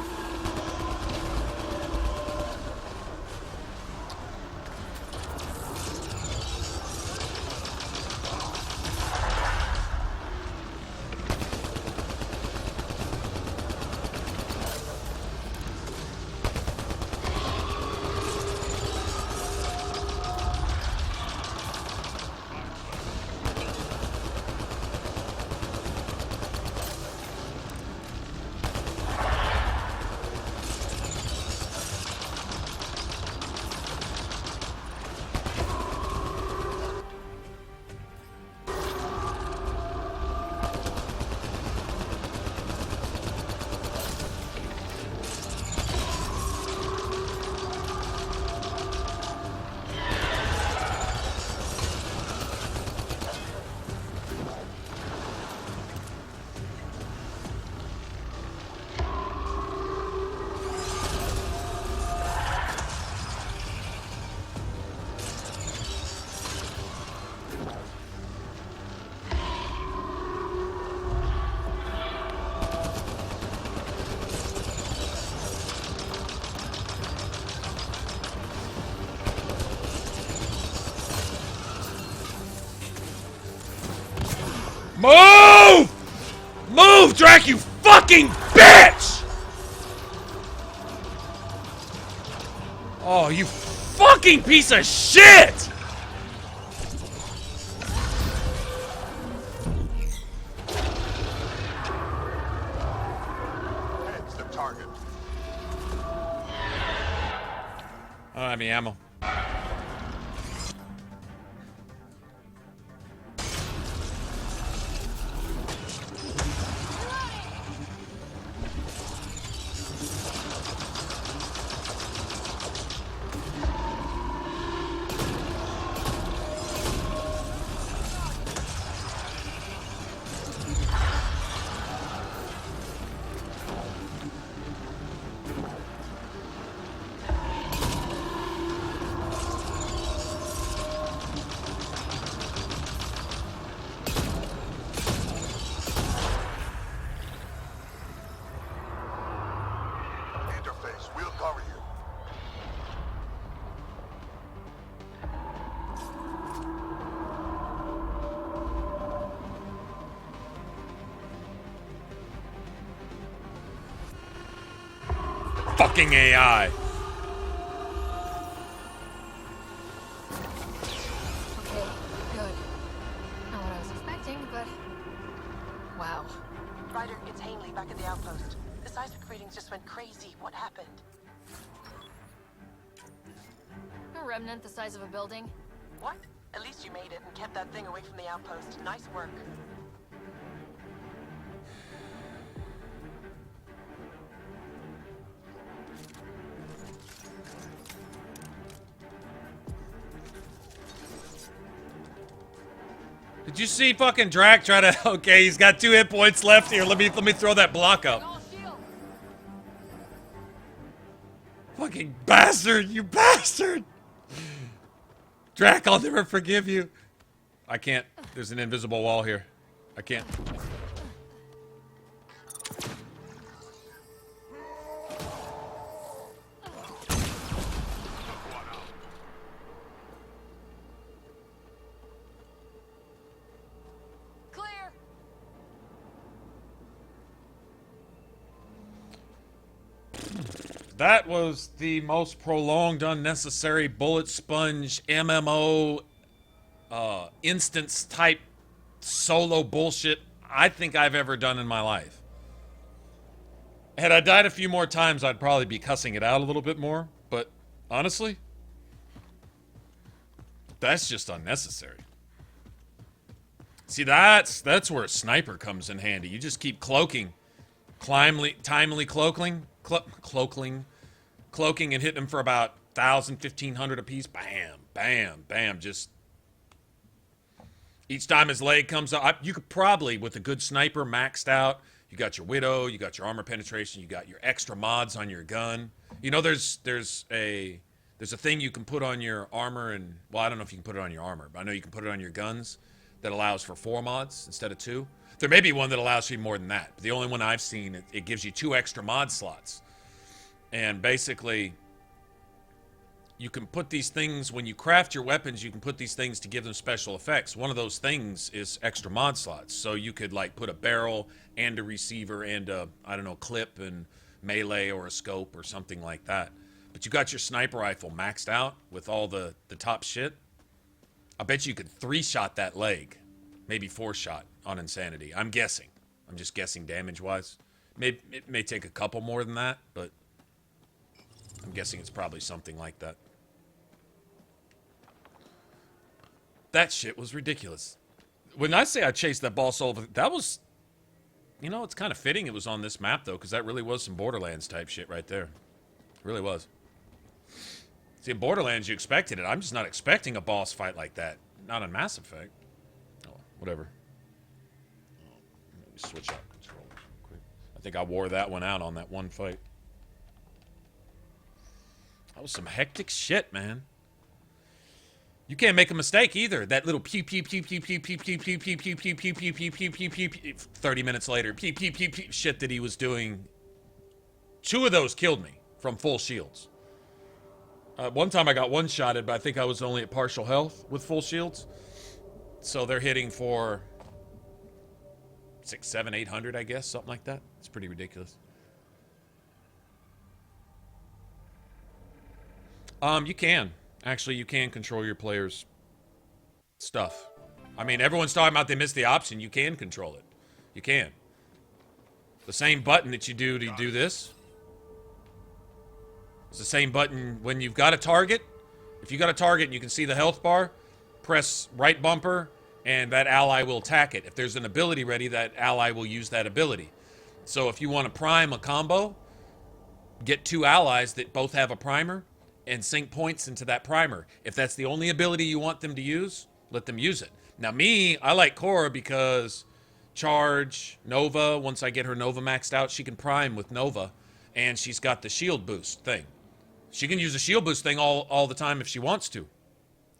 Move! Move, Drac, you fucking bitch! Oh, you fucking piece of shit! Head's the target. I don't have any ammo. fucking AI. Okay, good. Not what I was expecting, but... Wow. Ryder, it's Hanley back at the outpost. The seismic readings just went crazy. What happened? A remnant the size of a building. What? At least you made it and kept that thing away from the outpost. Nice work. Did you see fucking Drac try to... Okay, he's got 2 hit points left here. Let me throw that block up. Fucking bastard, you bastard! Drac, I'll never forgive you. I can't. There's an invisible wall here. I can't. That was the most prolonged, unnecessary bullet sponge MMO instance type solo bullshit I think I've ever done in my life. Had I died a few more times, I'd probably be cussing it out a little bit more. But honestly, that's just unnecessary. See, that's where a sniper comes in handy. You just keep cloaking, timely cloaking, cloaking and hitting them for about 1,000, 1,500 apiece. Bam, bam, bam. Just each time his leg comes up, you could probably, with a good sniper maxed out, you got your Widow, you got your armor penetration, you got your extra mods on your gun. You know, there's a thing you can put on your armor, and well, I don't know if you can put it on your armor, but I know you can put it on your guns that allows for 4 mods instead of 2. There may be one that allows you more than that, but the only one I've seen, it gives you 2 extra mod slots. And basically, you can put these things, when you craft your weapons, you can put these things to give them special effects. One of those things is extra mod slots. So you could like put a barrel and a receiver and a, I don't know, clip and melee or a scope or something like that. But you got your sniper rifle maxed out with all the top shit. I bet you could 3-shot that leg. Maybe 4-shot on Insanity. I'm guessing. I'm just guessing damage-wise. It may take a couple more than that, but I'm guessing it's probably something like that. That shit was ridiculous. When I say I chased that boss over, that was, you know, it's kind of fitting it was on this map, though, because that really was some Borderlands type shit right there. It really was. See, in Borderlands, you expected it. I'm just not expecting a boss fight like that. Not on Mass Effect. Oh, whatever. Let me switch out controllers real quick. I think I wore that one out on that one fight. That was some hectic shit, man. You can't make a mistake either. That little pew pew pew pew pew pew pew pew pew pew pew pew pew pew pew pew pew pew 30 minutes later, pew pew pew pew shit that he was doing. 2 of those killed me from full shields. One time I got one-shotted, but I think I was only at partial health with full shields. So they're hitting for 600, 700, 800, I guess, something like that. It's pretty ridiculous. You can. Actually, you can control your players' stuff. I mean, everyone's talking about they missed the option. You can control it. You can. The same button that you do to do this. It's the same button when you've got a target. If you got a target and you can see the health bar, press right bumper, and that ally will attack it. If there's an ability ready, that ally will use that ability. So if you want to prime a combo, get 2 allies that both have a primer, and sink points into that primer. If that's the only ability you want them to use, let them use it. Now me, I like Cora because Charge, Nova, once I get her Nova maxed out, she can prime with Nova, and she's got the shield boost thing. She can use the shield boost thing all the time if she wants to,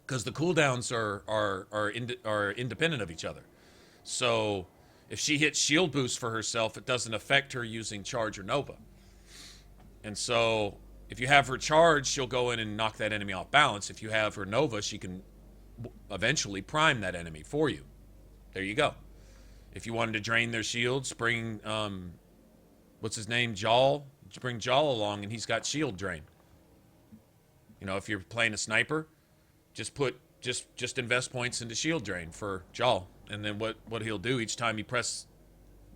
because the cooldowns are independent of each other. So if she hits shield boost for herself, it doesn't affect her using Charge or Nova. And so if you have her charge, she'll go in and knock that enemy off balance. If you have her Nova, she can eventually prime that enemy for you. There you go. If you wanted to drain their shields, bring, what's his name? Jaal Jal along, and he's got shield drain. You know, if you're playing a sniper, just invest points into shield drain for Jal, and then what he'll do each time you press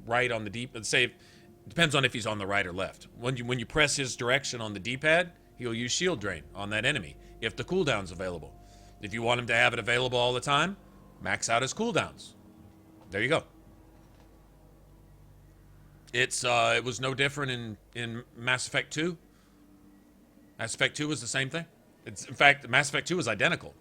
right on the D-pad, say, it depends on if he's on the right or left. When you press his direction on the D-pad, he'll use shield drain on that enemy if the cooldown's available. If you want him to have it available all the time, max out his cooldowns. There you go. It was no different in Mass Effect 2. Mass Effect 2 was the same thing. In fact, Mass Effect 2 was identical.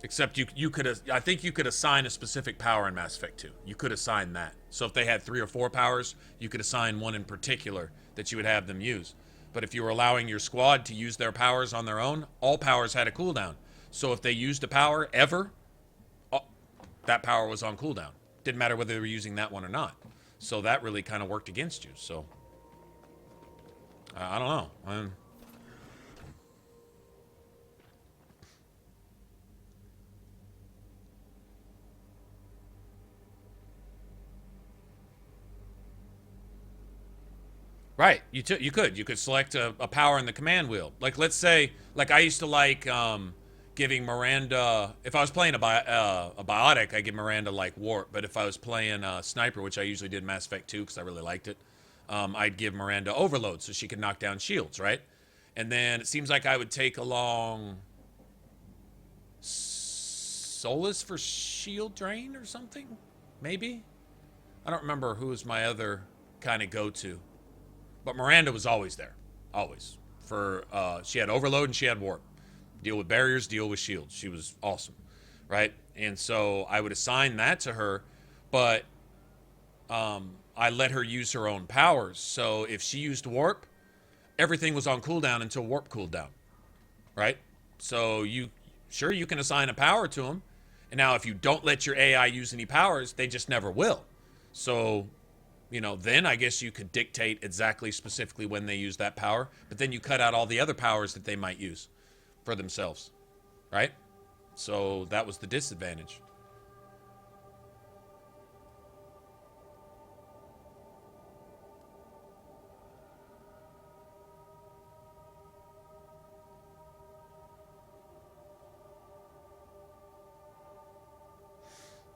Except you could, I think you could assign a specific power in Mass Effect 2. You could assign that. So if they had 3 or 4 powers, you could assign one in particular that you would have them use. But if you were allowing your squad to use their powers on their own, all powers had a cooldown. So if they used a power ever, that power was on cooldown. Didn't matter whether they were using that one or not. So that really kind of worked against you. So I don't know. Right, you could select a power in the command wheel. Like, let's say, like I used to like giving Miranda, if I was playing a Biotic, I give Miranda like warp. But if I was playing Sniper, which I usually did in Mass Effect 2 because I really liked it, I'd give Miranda overload so she could knock down shields, right? And then it seems like I would take along Solus for shield drain or something, maybe? I don't remember who was my other kind of go-to. But Miranda was always there. Always. She had overload and she had warp. Deal with barriers, deal with shields. She was awesome. Right? And so I would assign that to her, but I let her use her own powers. So if she used warp, everything was on cooldown until warp cooled down. Right? So you can assign a power to them. And now if you don't let your AI use any powers, they just never will. So, you know, then I guess you could dictate exactly specifically when they use that power, but then you cut out all the other powers that they might use for themselves, right? So that was the disadvantage.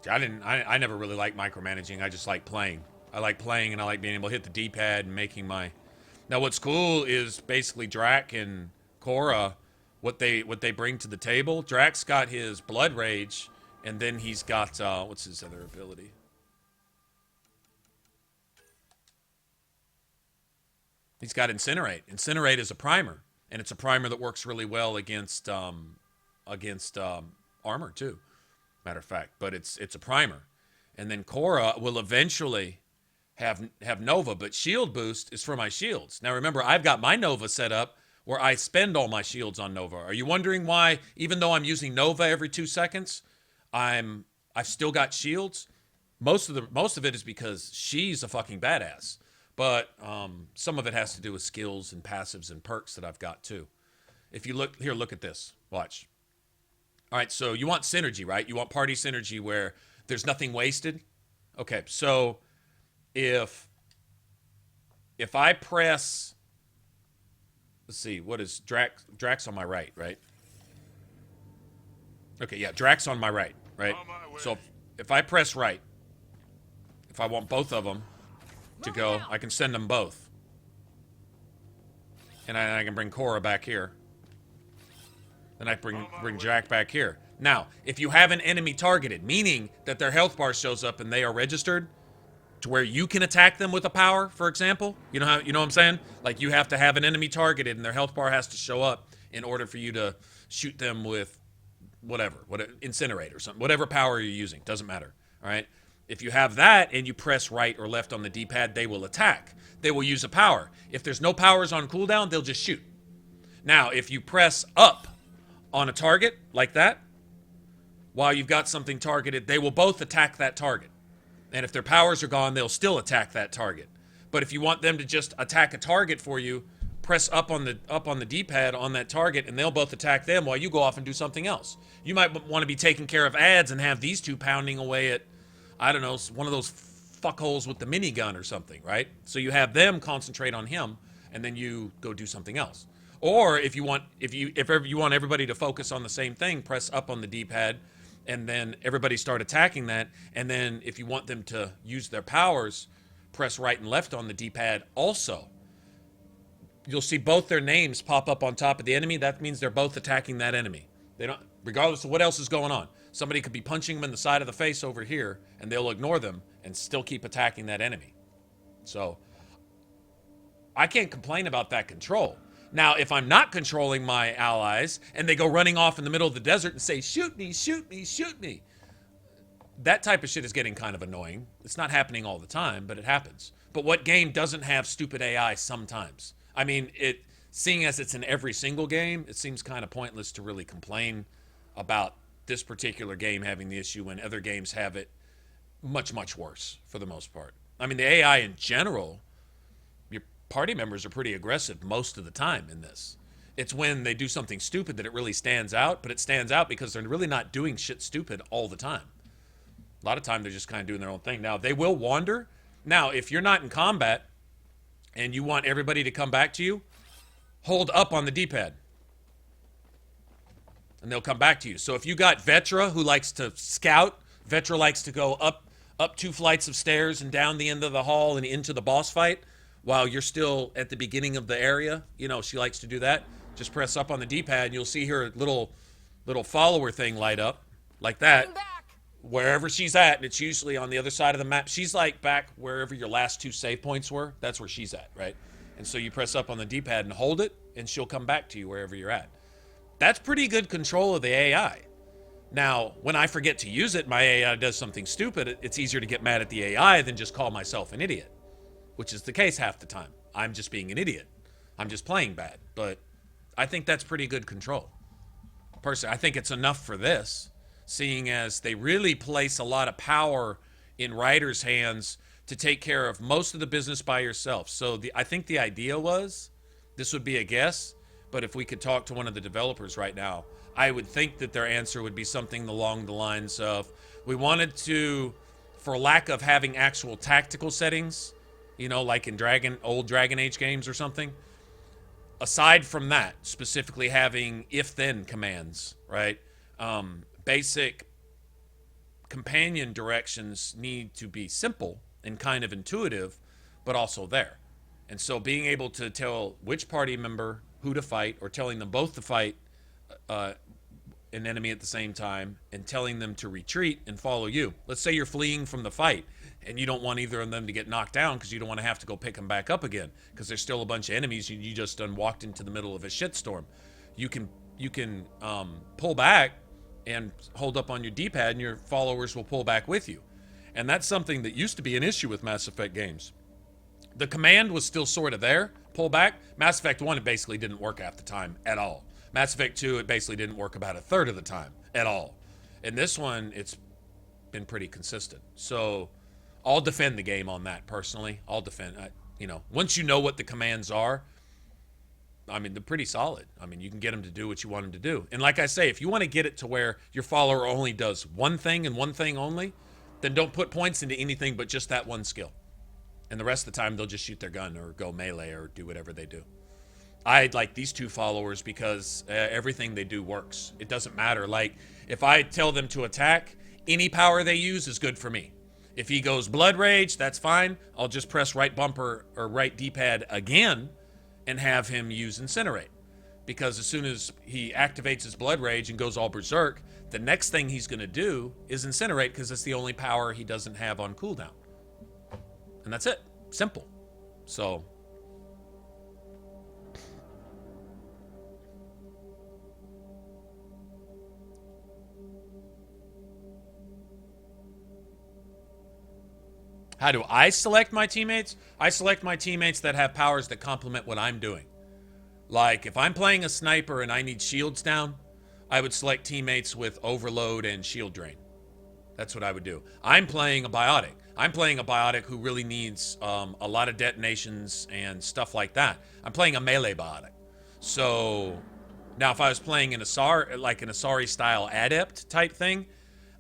I never really liked micromanaging. I just like playing. I like playing and I like being able to hit the D-pad and making my... Now what's cool is basically Drac and Cora, what they bring to the table. Drac's got his Blood Rage, and then he's got, what's his other ability? He's got Incinerate. Incinerate is a primer, and it's a primer that works really well against armor too, matter of fact. But it's a primer. And then Cora will eventually have Nova, but shield boost is for my shields. Now remember, I've got my Nova set up where I spend all my shields on Nova. Are you wondering why, even though I'm using Nova every 2 seconds, I've still got shields? Most of it is because she's a fucking badass. But some of it has to do with skills and passives and perks that I've got too. If you look here, look at this. Watch. All right, so you want synergy, right? You want party synergy where there's nothing wasted. Okay, so if I press, let's see, what is Drax on my right, right? Okay, yeah, Drax on my right, right? So if I press right, if I want both of them to go, I can send them both. And I can bring Cora back here. Then I bring Jack back here. Now, if you have an enemy targeted, meaning that their health bar shows up and they are registered to where you can attack them with a power, for example, you know what I'm saying? Like you have to have an enemy targeted and their health bar has to show up in order for you to shoot them with whatever incinerate or something, whatever power you're using, doesn't matter. All right. If you have that and you press right or left on the D-pad, they will attack. They will use a power. If there's no powers on cooldown, they'll just shoot. Now, if you press up on a target like that, while you've got something targeted, they will both attack that target. And if their powers are gone, they'll still attack that target. But if you want them to just attack a target for you, press up on the D-pad on that target, and they'll both attack them while you go off and do something else. You might want to be taking care of ads and have these two pounding away at, I don't know, one of those fuckholes with the minigun or something, right? So you have them concentrate on him, and then you go do something else. Or if you want everybody to focus on the same thing, press up on the D-pad, and then everybody start attacking that. And then if you want them to use their powers, press right and left on the D-pad also. You'll see both their names pop up on top of the enemy. That means they're both attacking that enemy. They don't, regardless of what else is going on. Somebody could be punching them in the side of the face over here, and they'll ignore them and still keep attacking that enemy. So I can't complain about that control. Now, if I'm not controlling my allies and they go running off in the middle of the desert and say, shoot me, shoot me, shoot me, that type of shit is getting kind of annoying. It's not happening all the time, but it happens. But what game doesn't have stupid AI sometimes? I mean, seeing as it's in every single game, it seems kind of pointless to really complain about this particular game having the issue when other games have it much, much worse for the most part. I mean, the AI in general, your party members are pretty aggressive most of the time in this. It's when they do something stupid that it really stands out, but it stands out because they're really not doing shit stupid all the time. A lot of time they're just kind of doing their own thing. Now, they will wander. Now, if you're not in combat and you want everybody to come back to you, hold up on the D-pad. And they'll come back to you. So if you got Vetra who likes to scout, Vetra likes to go up 2 flights of stairs and down the end of the hall and into the boss fight while you're still at the beginning of the area. You know, she likes to do that. Just press up on the D-pad and you'll see her little follower thing light up like that. Wherever she's at, and it's usually on the other side of the map. She's like back wherever your last 2 save points were. That's where she's at, right? And so you press up on the D-pad and hold it, and she'll come back to you wherever you're at. That's pretty good control of the AI. Now, when I forget to use it, my AI does something stupid, it's easier to get mad at the AI than just call myself an idiot, which is the case half the time. I'm just being an idiot. I'm just playing bad. But I think that's pretty good control. Personally, I think it's enough for this, seeing as they really place a lot of power in writers' hands to take care of most of the business by yourself. So I think the idea was, this would be a guess, but if we could talk to one of the developers right now, I would think that their answer would be something along the lines of, we wanted to, for lack of having actual tactical settings, you know, like in old Dragon Age games or something, aside from that, specifically having if-then commands, right? Basic companion directions need to be simple and kind of intuitive, but also there. And so being able to tell which party member who to fight, or telling them both to fight an enemy at the same time, and telling them to retreat and follow you. Let's say you're fleeing from the fight, and you don't want either of them to get knocked down because you don't want to have to go pick them back up again because there's still a bunch of enemies you just done walked into the middle of a shitstorm. You can pull back and hold up on your D-pad, and your followers will pull back with you. And that's something that used to be an issue with Mass Effect games. The command was still sort of there, pull back. Mass Effect 1, it basically didn't work half the time at all. Mass Effect 2, it basically didn't work about a third of the time at all. In this one, it's been pretty consistent. So I'll defend the game on that personally. I'll defend, once you know what the commands are, I mean, they're pretty solid. I mean, you can get them to do what you want them to do. And like I say, if you want to get it to where your follower only does one thing and one thing only, then don't put points into anything but just that one skill. And the rest of the time, they'll just shoot their gun or go melee or do whatever they do. I like these 2 followers because everything they do works. It doesn't matter. Like, if I tell them to attack, any power they use is good for me. If he goes Blood Rage, that's fine. I'll just press right bumper or right D-pad again and have him use Incinerate. Because as soon as he activates his Blood Rage and goes all berserk, the next thing he's going to do is Incinerate because it's the only power he doesn't have on cooldown. And that's it. Simple. So how do I select my teammates? I select my teammates that have powers that complement what I'm doing. Like, if I'm playing a sniper and I need shields down, I would select teammates with overload and shield drain. That's what I would do. I'm playing a Biotic. I'm playing a Biotic who really needs a lot of detonations and stuff like that. I'm playing a melee Biotic. So now if I was playing an Asari, like an Asari style adept type thing,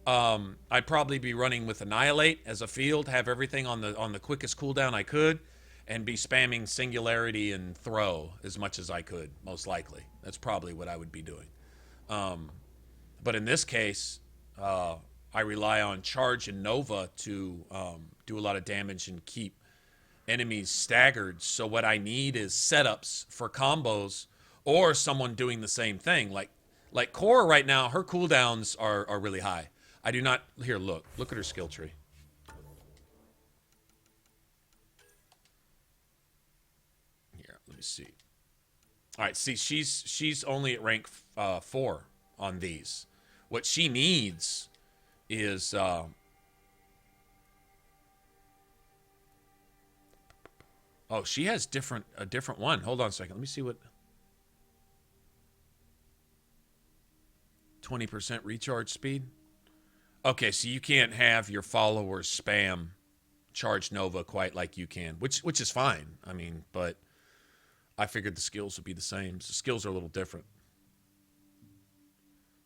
I'd probably be running with Annihilate as a field, have everything on the quickest cooldown I could, and be spamming Singularity and Throw as much as I could, most likely. That's probably what I would be doing. But in this case, I rely on Charge and Nova to do a lot of damage and keep enemies staggered. So what I need is setups for combos or someone doing the same thing. Like Cora right now, her cooldowns are really high. I do not... Here, look at her skill tree. Here, let me see. All right, see, she's only at rank 4 on these. What she needs is... Oh, she has a different one. Hold on a second. Let me see what... 20% recharge speed. Okay, so you can't have your followers spam Charge Nova quite like you can, which is fine. I mean, but I figured the skills would be the same. So skills are a little different.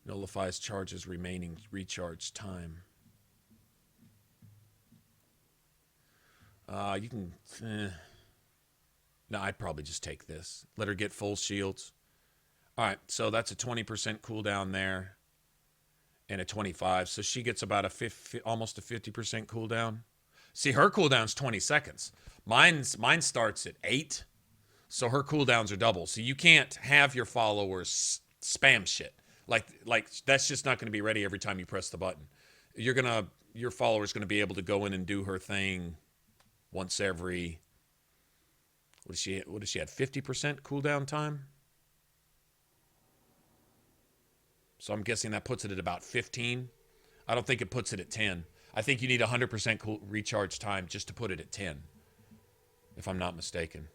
Nullifies charges remaining recharge time. You can... No, I'd probably just take this. Let her get full shields. All right, so that's a 20% cooldown there. And a 25, so she gets about almost a 50% cooldown. See, her cooldown's 20 seconds. Mine starts at 8, so her cooldowns are double. So you can't have your followers spam shit. Like that's just not going to be ready every time you press the button. Your follower's going to be able to go in and do her thing once every... What does she have? 50% cooldown time? So I'm guessing that puts it at about 15. I don't think it puts it at 10. I think you need 100% recharge time just to put it at 10, if I'm not mistaken.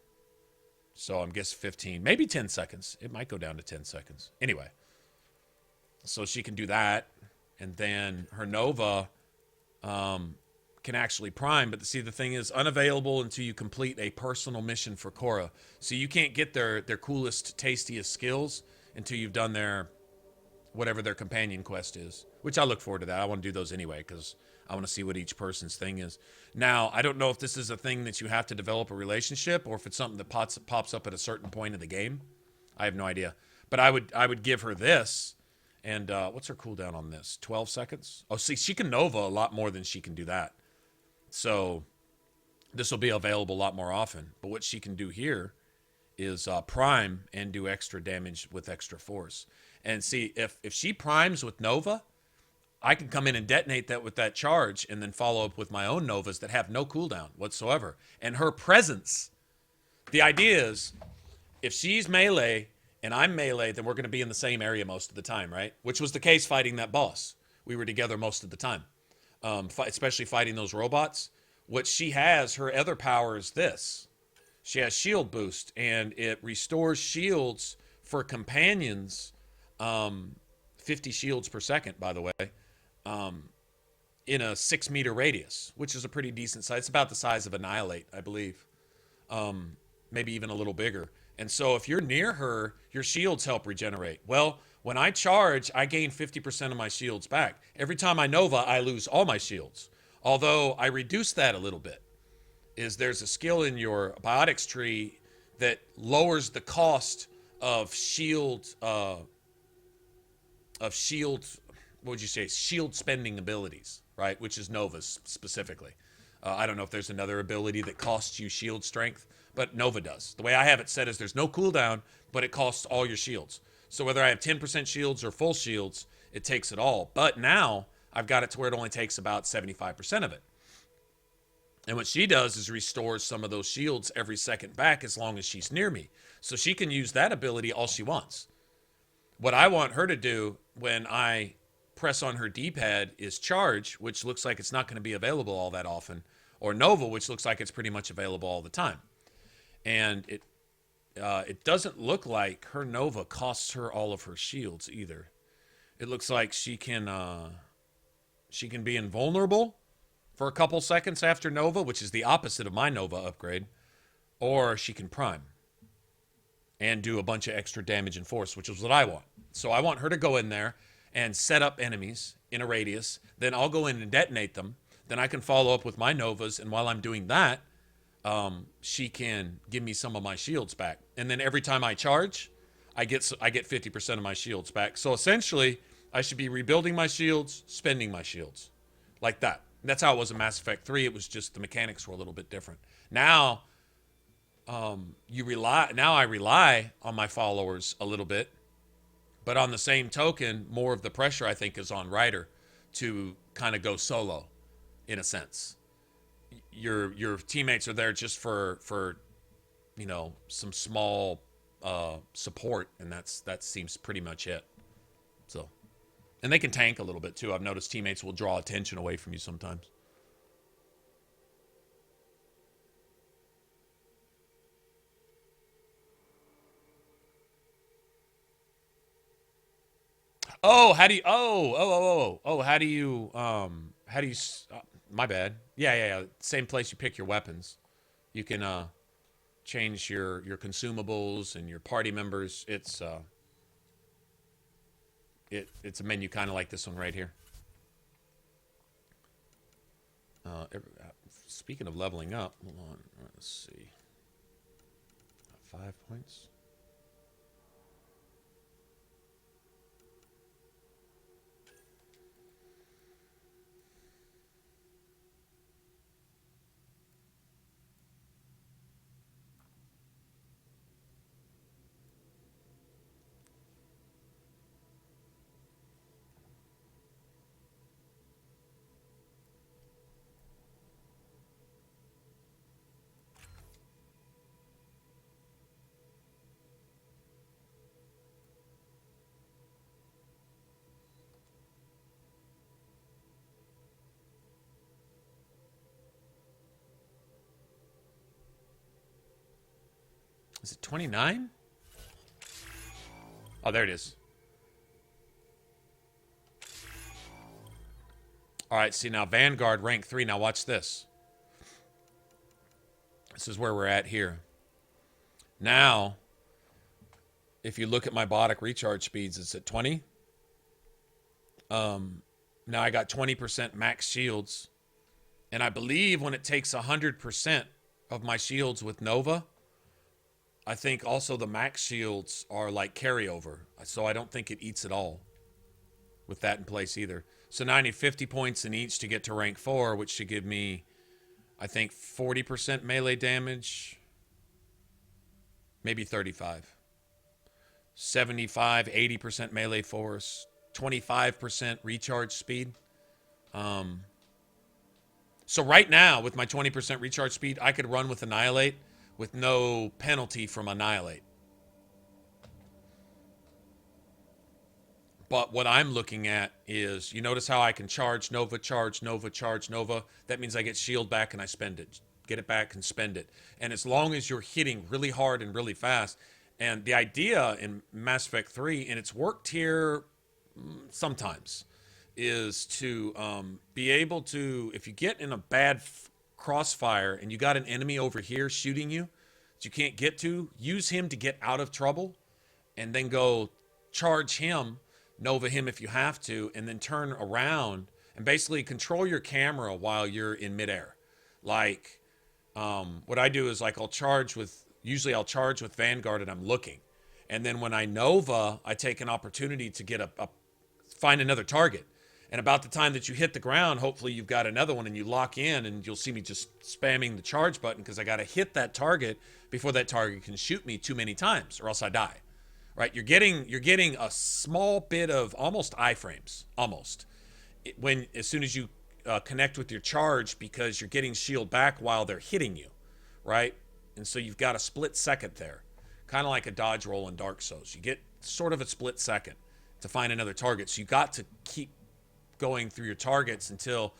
So I'm guessing 15, maybe 10 seconds. It might go down to 10 seconds. Anyway, so she can do that. And then her Nova can actually prime. But see, the thing is, unavailable until you complete a personal mission for Cora. So you can't get their coolest, tastiest skills until you've done their... whatever their companion quest is, which I look forward to that. I want to do those anyway because I want to see what each person's thing is. Now, I don't know if this is a thing that you have to develop a relationship or if it's something that pops up at a certain point of the game. I have no idea. But I would give her this. And what's her cooldown on this? 12 seconds? Oh, see, she can Nova a lot more than she can do that. So this will be available a lot more often. But what she can do here is prime and do extra damage with extra force. And see, if she primes with Nova, I can come in and detonate that with that charge and then follow up with my own Novas that have no cooldown whatsoever. And her presence, the idea is, if she's melee and I'm melee, then we're going to be in the same area most of the time, right? Which was the case fighting that boss. We were together most of the time, especially fighting those robots. What she has, her other power is this. She has shield boost, and it restores shields for companions... 50 shields per second, by the way, in a 6-meter radius, which is a pretty decent size. It's about the size of Annihilate, I believe. Maybe even a little bigger. And so if you're near her, your shields help regenerate. Well, when I charge, I gain 50% of my shields back. Every time I Nova, I lose all my shields. Although I reduce that a little bit. There's a skill in your Biotics tree that lowers the cost of shield... what would you say, shield spending abilities, right? Which is Nova's specifically. I don't know if there's another ability that costs you shield strength, but Nova does. The way I have it set is there's no cooldown, but it costs all your shields. So whether I have 10% shields or full shields, it takes it all. But now I've got it to where it only takes about 75% of it. And what she does is restores some of those shields every second back as long as she's near me. So she can use that ability all she wants. What I want her to do when I press on her D-pad is charge, which looks like it's not going to be available all that often, or Nova, which looks like it's pretty much available all the time. And it doesn't look like her Nova costs her all of her shields either. It looks like she can be invulnerable for a couple seconds after Nova, which is the opposite of my Nova upgrade, or she can prime and do a bunch of extra damage and force, which is what I want. So I want her to go in there and set up enemies in a radius. Then I'll go in and detonate them. Then I can follow up with my Novas, and while I'm doing that, she can give me some of my shields back. And then every time I charge, I get 50% of my shields back. So essentially, I should be rebuilding my shields, spending my shields, like that. That's how it was in Mass Effect 3. It was just the mechanics were a little bit different. Now, I rely on my followers a little bit, but on the same token, more of the pressure I think is on Ryder to kind of go solo, in a sense. Your teammates are there just for you know, some small support, and that seems pretty much it. So, and they can tank a little bit too. I've noticed teammates will draw attention away from you sometimes. Oh, how do you? How do you? My bad. Yeah. Same place you pick your weapons. You can change your consumables and your party members. It's a menu kind of like this one right here. Speaking of leveling up, hold on. Let's see. 5 points. Is it 29? Oh, there it is. All right, see now Vanguard rank 3. Now watch this. This is where we're at here. Now, if you look at my Biotic recharge speeds, it's at 20. Now I got 20% max shields. And I believe when it takes 100% of my shields with Nova, I think also the max shields are like carryover. So I don't think it eats it all with that in place either. So now I need 50 points in each to get to rank 4, which should give me, I think, 40% melee damage. Maybe 35. 75, 80% melee force. 25% recharge speed. So right now, with my 20% recharge speed, I could run with Annihilate with no penalty from Annihilate. But what I'm looking at is, you notice how I can charge Nova, charge Nova, charge Nova. That means I get shield back and I spend it. Get it back and spend it. And as long as you're hitting really hard and really fast, and the idea in Mass Effect 3, and it's worked here sometimes, is to be able to, if you get in a bad crossfire and you got an enemy over here shooting you that you can't get to, use him to get out of trouble and then go charge him, Nova him if you have to, and then turn around and basically control your camera while you're in midair. Like, what I do is, like, usually I'll charge with Vanguard and I'm looking. And then when I Nova, I take an opportunity to get find another target. And about the time that you hit the ground, hopefully you've got another one and you lock in, and you'll see me just spamming the charge button because I got to hit that target before that target can shoot me too many times, or else I die. Right? You're getting a small bit of almost iframes, almost, as soon as you connect with your charge, because you're getting shield back while they're hitting you, right? And so you've got a split second there, kind of like a dodge roll in Dark Souls. You get sort of a split second to find another target. So you got to keep going through your targets until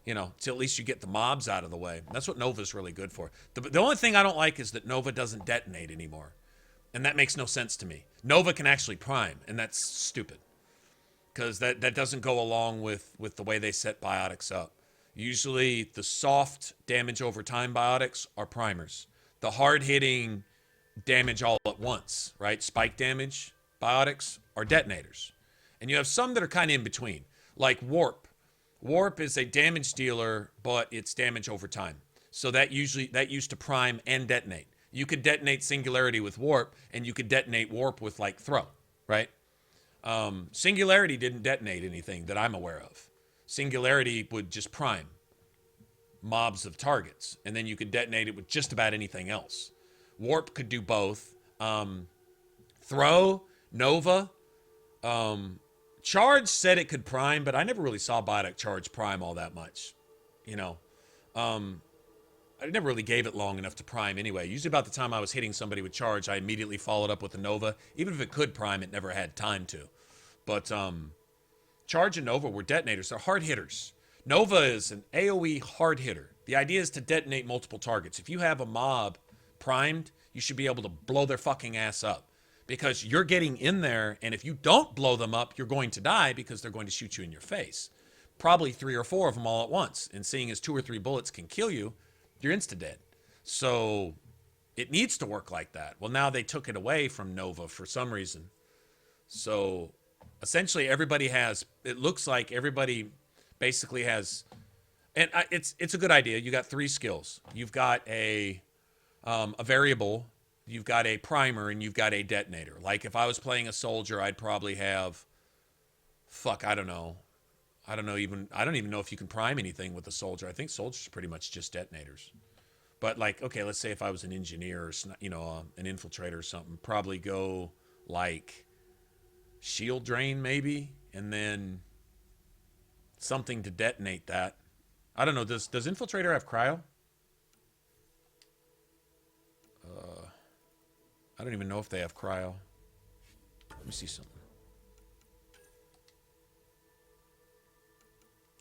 at least you get the mobs out of the way. That's what Nova's really good for. The only thing I don't like is that Nova doesn't detonate anymore. And that makes no sense to me. Nova can actually prime, and that's stupid. Because that doesn't go along with the way they set biotics up. Usually the soft damage over time biotics are primers. The hard-hitting damage all at once, right? Spike damage biotics are detonators. And you have some that are kind of in between, like Warp. Warp is a damage dealer, but it's damage over time. So that used to prime and detonate. You could detonate Singularity with Warp, and you could detonate Warp with, like, Throw, right? Singularity didn't detonate anything that I'm aware of. Singularity would just prime mobs of targets, and then you could detonate it with just about anything else. Warp could do both. Throw, Nova, Charge said it could prime, but I never really saw Biotic Charge prime all that much. You know, I never really gave it long enough to prime anyway. Usually about the time I was hitting somebody with Charge, I immediately followed up with a Nova. Even if it could prime, it never had time to. But Charge and Nova were detonators. They're hard hitters. Nova is an AoE hard hitter. The idea is to detonate multiple targets. If you have a mob primed, you should be able to blow their fucking ass up. Because you're getting in there, and if you don't blow them up, you're going to die because they're going to shoot you in your face. Probably 3 or 4 of them all at once. And seeing as 2 or 3 bullets can kill you, you're insta-dead. So it needs to work like that. Well, now they took it away from Nova for some reason. So essentially everybody has, it looks like everybody basically has, and it's a good idea. You got 3 skills. You've got a variable, you've got a primer, and you've got a detonator. Like if I was playing a soldier, I'd probably have, I don't even know if you can prime anything with a soldier. I think soldiers are pretty much just detonators. But like, okay, let's say if I was an engineer or, you know, an infiltrator or something, probably go like shield drain maybe, and then something to detonate that. I don't know. Does infiltrator have cryo? I don't even know if they have cryo. Let me see something.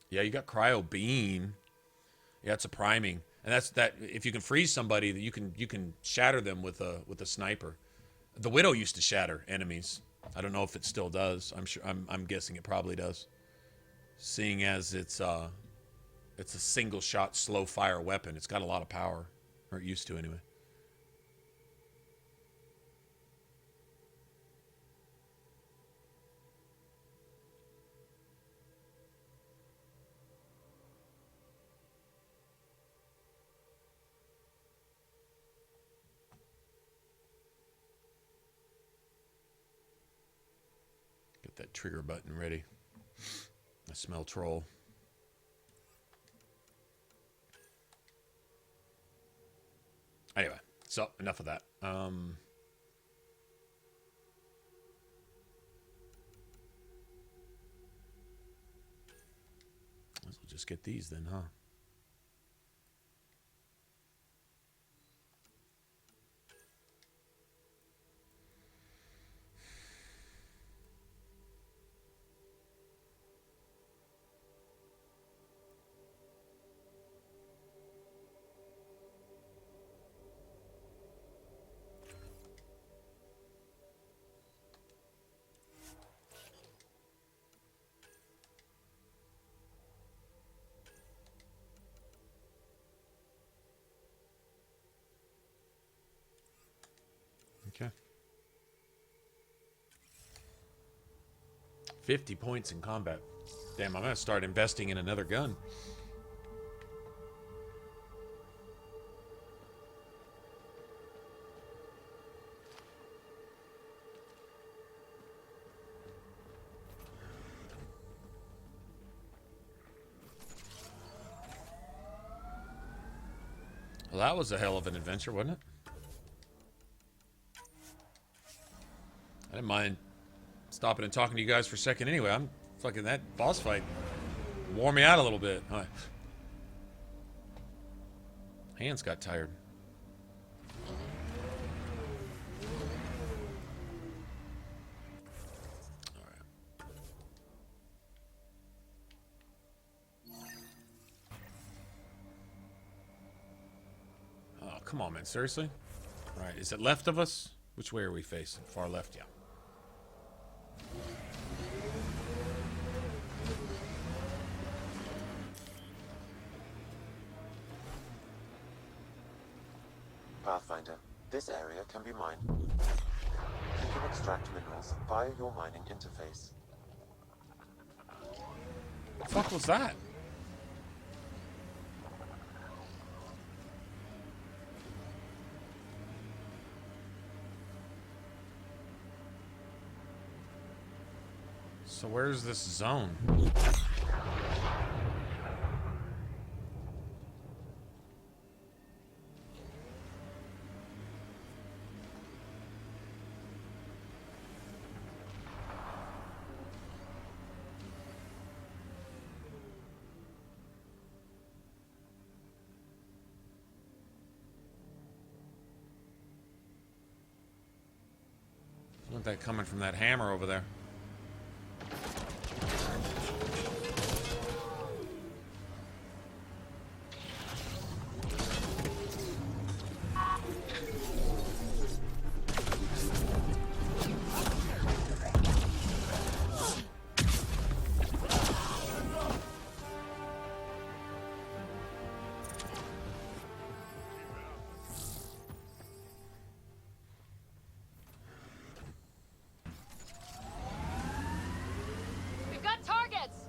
Yeah, you got cryo beam. Yeah, it's a priming, and that's that. If you can freeze somebody, you can shatter them with a sniper. The Widow used to shatter enemies. I don't know if it still does. I'm guessing it probably does. Seeing as it's a single shot slow fire weapon, it's got a lot of power, or it used to anyway. That trigger button ready. I smell troll. Anyway, so enough of that. We'll just get these then, huh? Okay. 50 points in combat. Damn, I'm gonna start investing in another gun. Well, that was a hell of an adventure, wasn't it? I didn't mind stopping and talking to you guys for a second anyway. I'm fucking, that boss fight wore me out a little bit. All right. Hands got tired. All right. Oh, come on, man. Seriously? All right. Is it left of us? Which way are we facing? Far left, yeah. Pathfinder, this area can be mined. You can extract minerals via your mining interface. The fuck was that? So where's this zone? Isn't that coming from that hammer over there? We've got targets!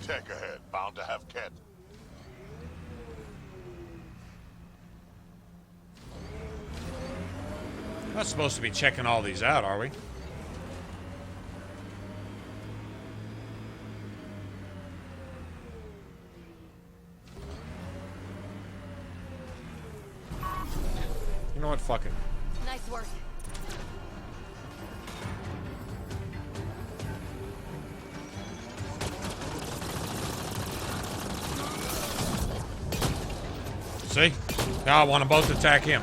Check ahead. Bound to have Ket. We're not supposed to be checking all these out, are we? You know what? Fuck it. Nice work. See? Now I want them both to attack him.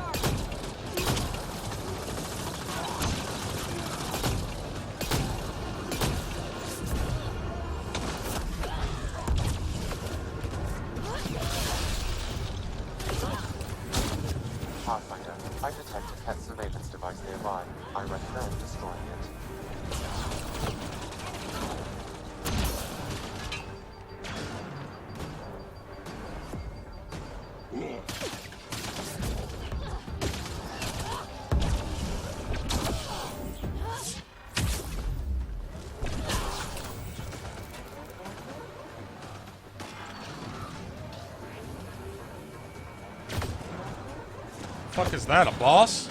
Pathfinder, I detect a Ket surveillance device nearby. I recommend destroying it. Fuck is that? A boss?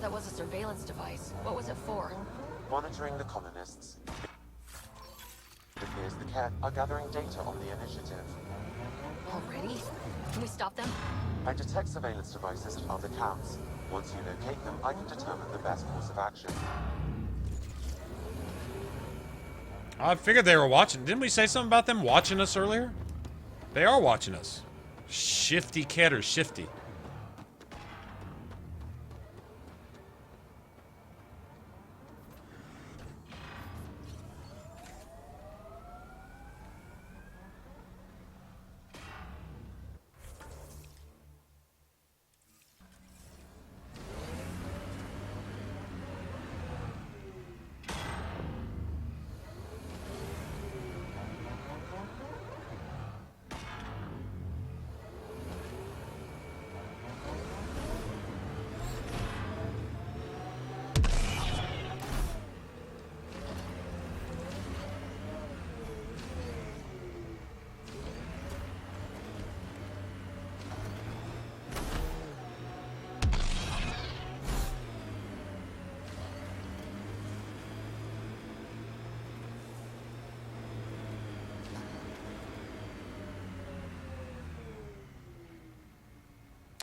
That was a surveillance device. What was it for? Monitoring the colonists. It appears the Ket are gathering data on the initiative. Already? Can we stop them? I detect surveillance devices at other camps. Once you locate them, I can determine the best course of action. I figured they were watching. Didn't we say something about them watching us earlier? They are watching us. Shifty Ket or shifty.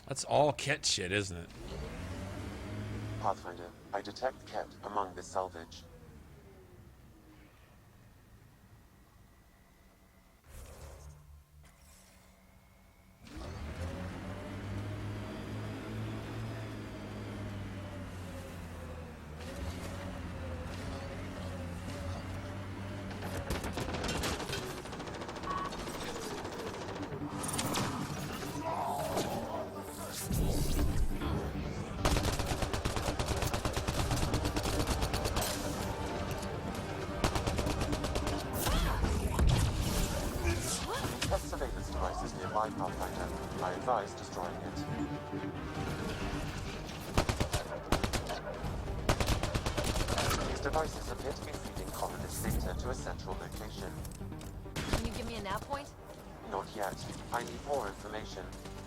That's all Ket shit, isn't it? Pathfinder, I detect Ket among this salvage.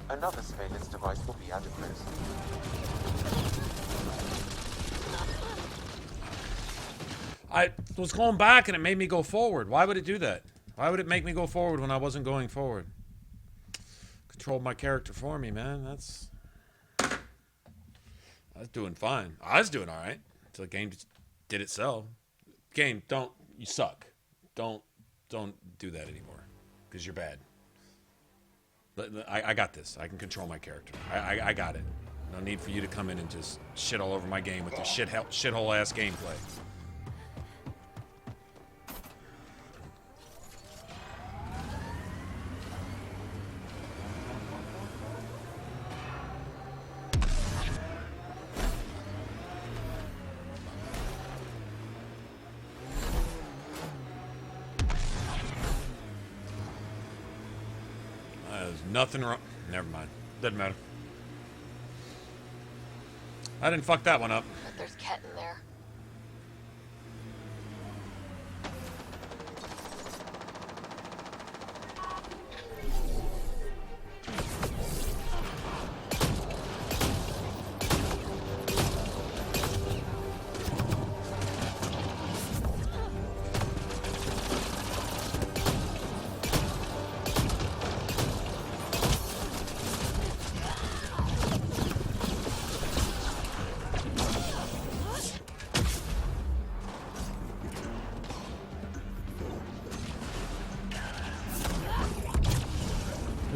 Another surveillance device will be adequate. I was going back and it made me go forward. Why would it do that? Why would it make me go forward when I wasn't going forward? Controlled my character for me, man. I was doing fine. I was doing all right until the game just did itself. Game, you suck. Don't do that anymore because you're bad. I got this. I can control my character. I got it. No need for you to come in and just shit all over my game with your shithole ass gameplay. Nothing wrong. Never mind. Doesn't matter. I didn't fuck that one up. But there's Ket in there.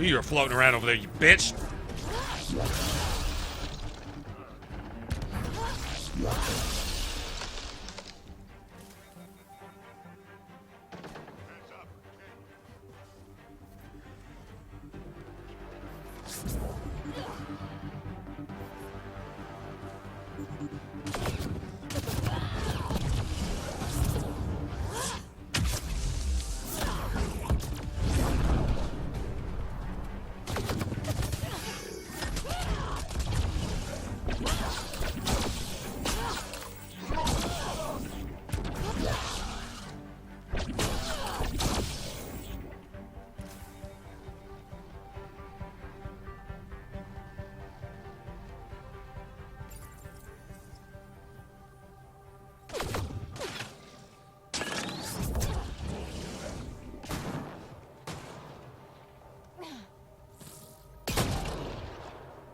You're floating around over there, you bitch.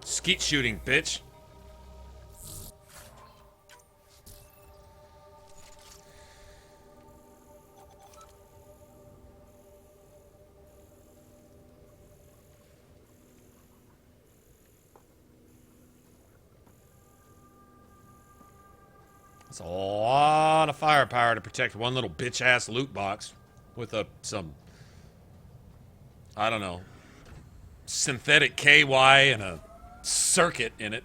Skeet shooting, bitch. That's a lot of firepower to protect one little bitch-ass loot box with some, I don't know, synthetic KY and a circuit in it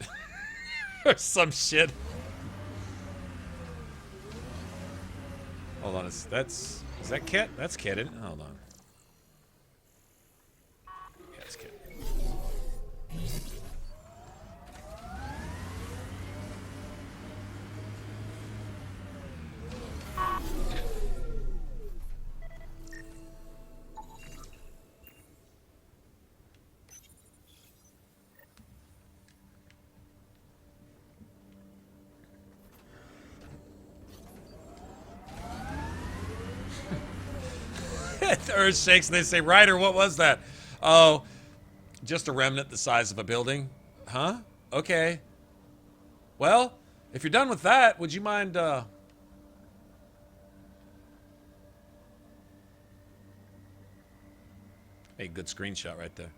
or some shit. Hold on, is that Ket? That's Ket, isn't it? Hold on. Yeah, it's Ket. The earth shakes and they say, Ryder, what was that? Oh, just a remnant the size of a building. Huh? Okay. Well, if you're done with that, would you mind, Hey, good screenshot right there.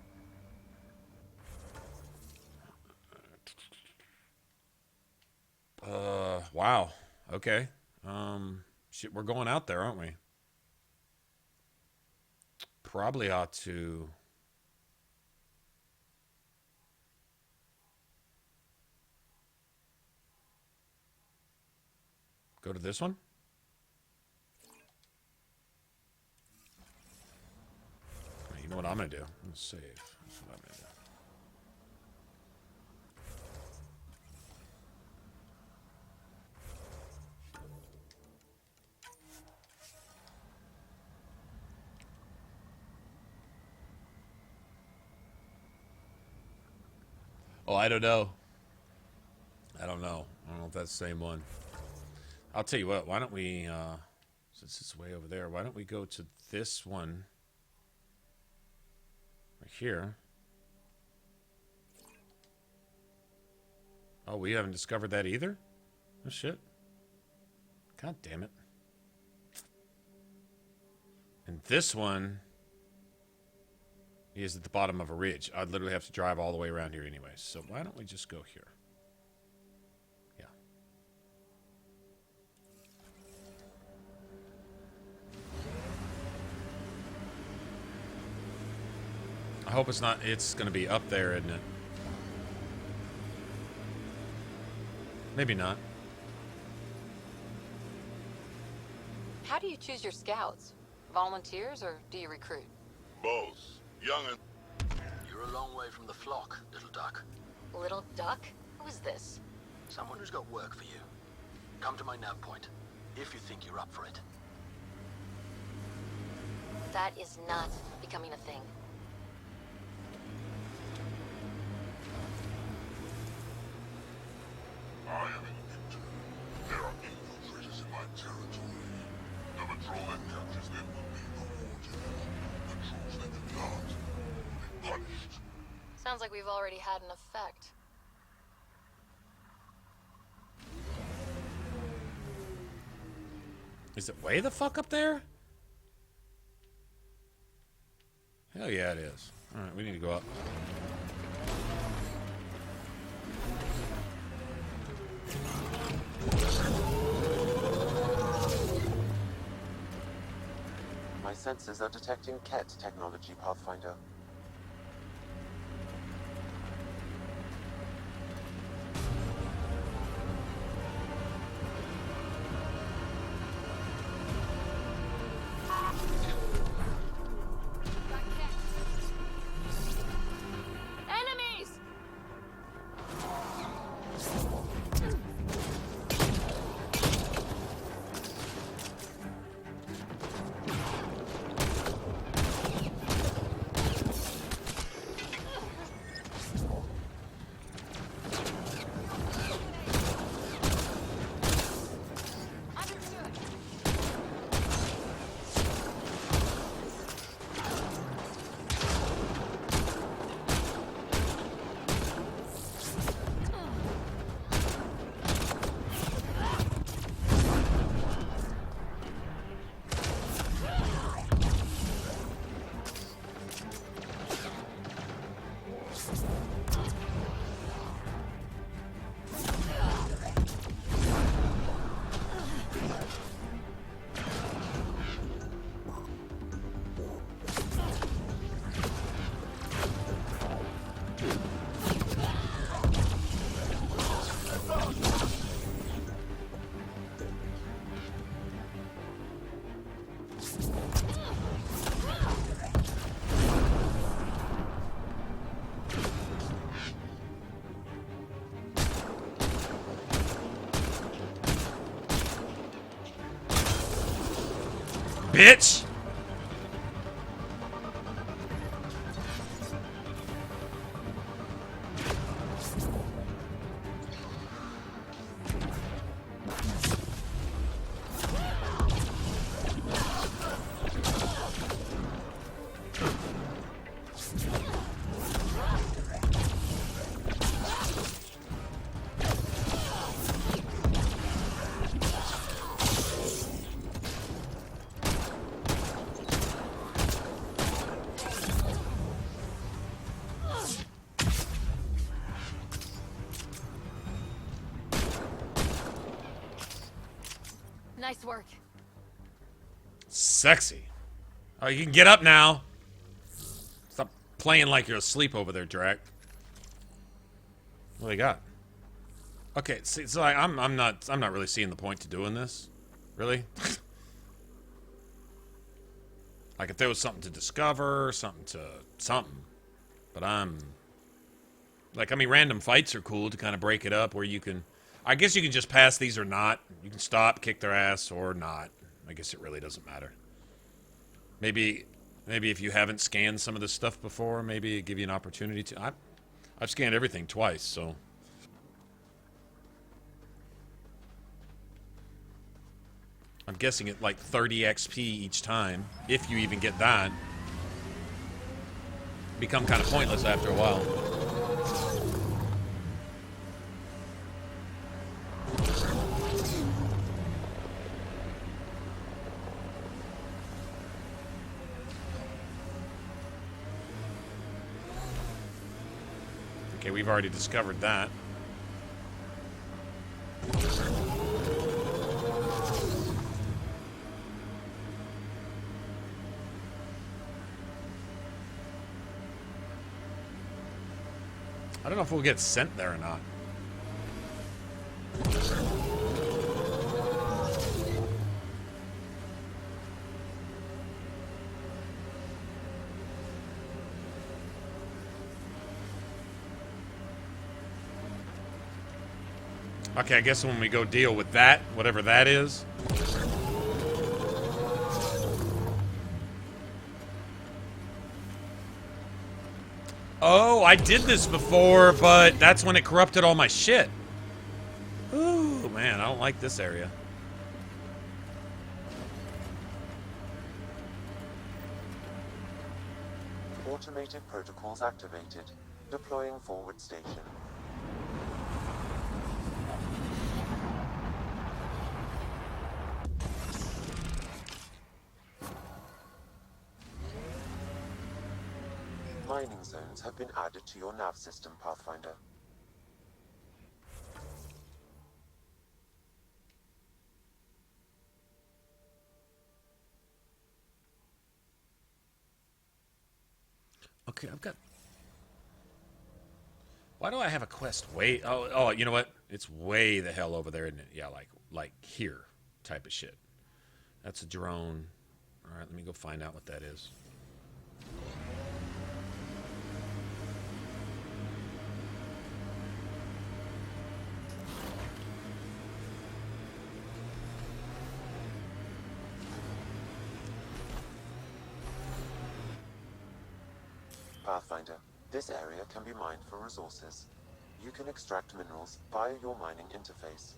Wow. Okay. Shit, we're going out there, aren't we? Probably ought to... Go to this one? You know what I'm going to do? I'm going to save. That's what I'm going to do. Oh, I don't know. I don't know if that's the same one. I'll tell you what, why don't we, since it's way over there, why don't we go to this one right here. Oh, we haven't discovered that either? Oh, shit. God damn it. And this one is at the bottom of a ridge. I'd literally have to drive all the way around here anyways. So why don't we just go here? Yeah. I hope it's not, it's going to be up there, isn't it? Maybe not. How do you choose your scouts? Volunteers or do you recruit? Both. Young and... You're a long way from the flock, little duck. Little duck? Who is this? Someone who's got work for you. Come to my nav point, if you think you're up for it. That is not becoming a thing. I am infiltrated. There are infiltrators in my territory. The patrol that captures them will be rewarded. Patrols that do not will be punished. Sounds like we've already had an effect. Is it way the fuck up there? Hell yeah, it is. Alright, we need to go up. My sensors are detecting Ket technology, Pathfinder. Enemies! Bitch! Nice work. Sexy. Oh, you can get up now. Stop playing like you're asleep over there, Drac. What do they got? Okay, see, so I'm not really seeing the point to doing this. Really? Like if there was something to discover, something. But I'm like, I mean, random fights are cool to kind of break it up where you can, I guess you can just pass these or not. You can stop, kick their ass or not. I guess it really doesn't matter. Maybe if you haven't scanned some of this stuff before, maybe it give you an opportunity to. I've scanned everything twice, so. I'm guessing it like 30 XP each time, if you even get that. Become kind of pointless after a while. Okay, we've already discovered that. I don't know if we'll get sent there or not. Okay, I guess when we go deal with that, whatever that is. Oh, I did this before, but that's when it corrupted all my shit. Ooh, man, I don't like this area. Automated protocols activated. Deploying forward station. Mining zones have been added to your nav system, Pathfinder. Okay, I've got... Why do I have a quest way... Oh, you know what? It's way the hell over there, isn't it? Yeah, like here type of shit. That's a drone. All right, let me go find out what that is. Pathfinder, this area can be mined for resources. You can extract minerals via your mining interface.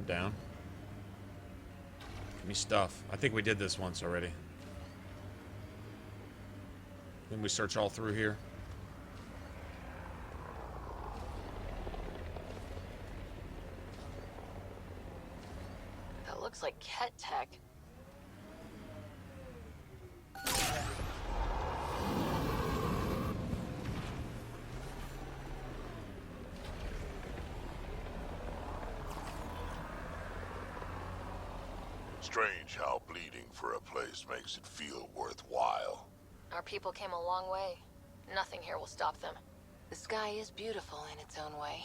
Down. Give me stuff. I think we did this once already. Then we search all through here. That looks like Ket tech. Strange how bleeding for a place makes it feel worthwhile. Our people came a long way. Nothing here will stop them. The sky is beautiful in its own way.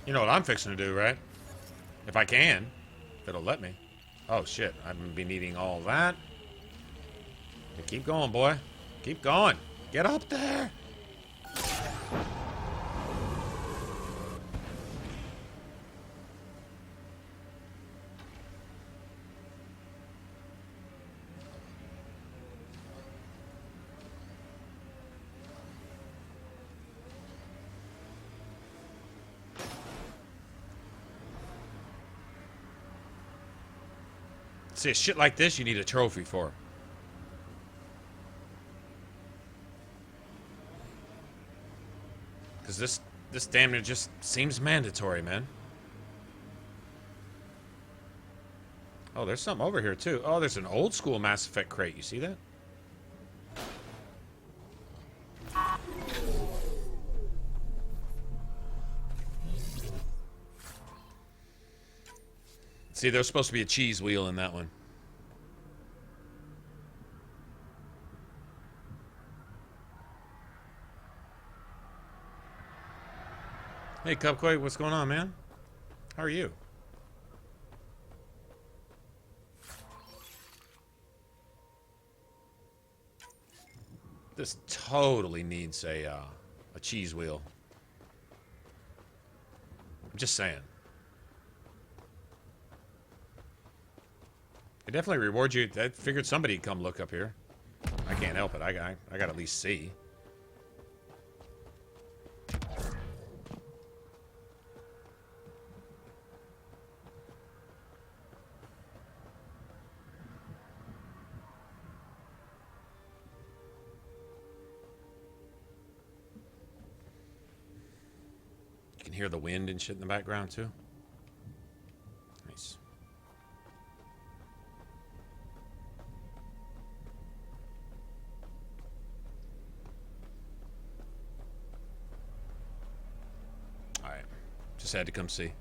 You know what I'm fixing to do, right? If I can. If it'll let me. Oh, shit. I'm going to be needing all that. Okay, keep going, boy. Keep going. Get up there. See, shit like this, you need a trophy for. Because this damn near just seems mandatory, man. Oh, there's something over here, too. Oh, there's an old school Mass Effect crate. You see that? See, there's supposed to be a cheese wheel in that one. Hey, Cupquake, what's going on, man? How are you? This totally needs a cheese wheel. I'm just saying. It definitely rewards you. I figured somebody'd come look up here. I can't help it. I got to at least see. You can hear the wind and shit in the background too. Nice. Just had to come see.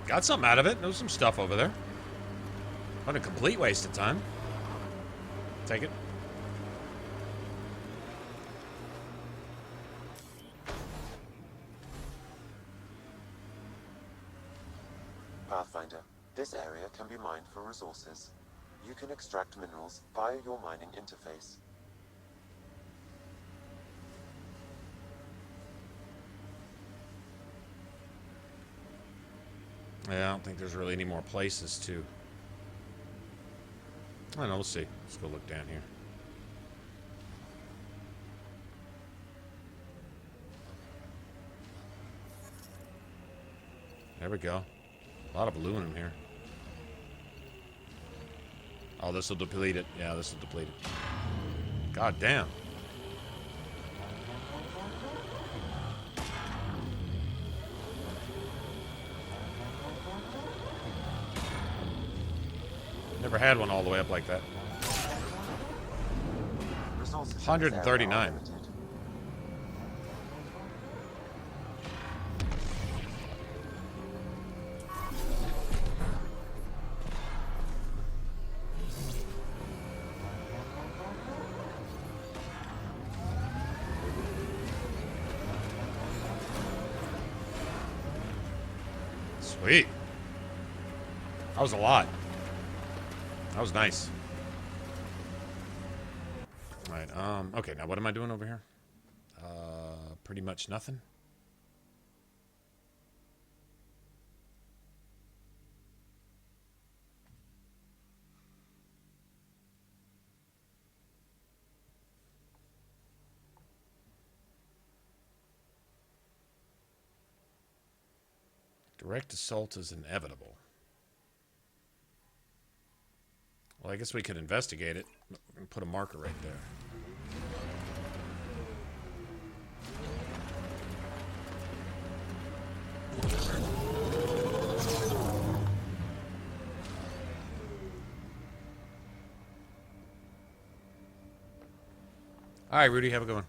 Got something out of it. There was some stuff over there. What a complete waste of time. Take it. Pathfinder, this area can be mined for resources. You can extract minerals via your mining interface. Yeah, I don't think there's really any more places to. I don't know, we'll see. Let's go look down here. There we go. A lot of aluminum here. Oh, this will deplete it. Yeah, this will deplete it. God damn. Never had one all the way up like that. 139. Sweet. That was a lot. That was nice. Alright, okay, now what am I doing over here? Pretty much nothing. Direct assault is inevitable. Well, I guess we could investigate it and put a marker right there. All right, Rudy, have a good one.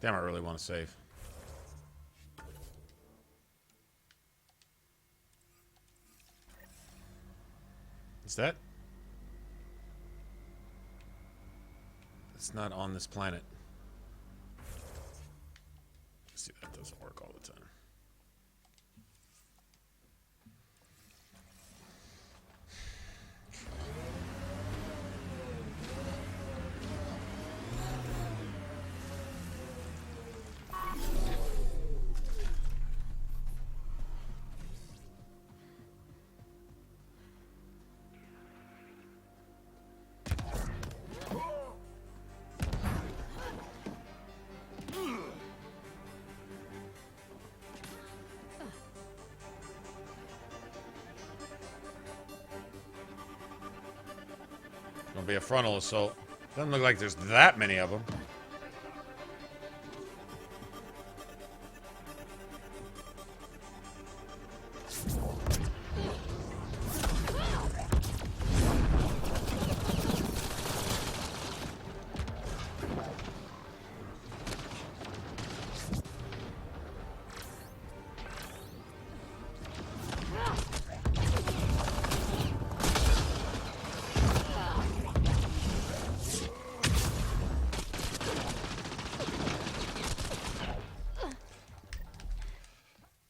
Damn, I really want to save. Is that? It's not on this planet. See, that doesn't work all the time. Gonna be a frontal assault. Doesn't look like there's that many of them.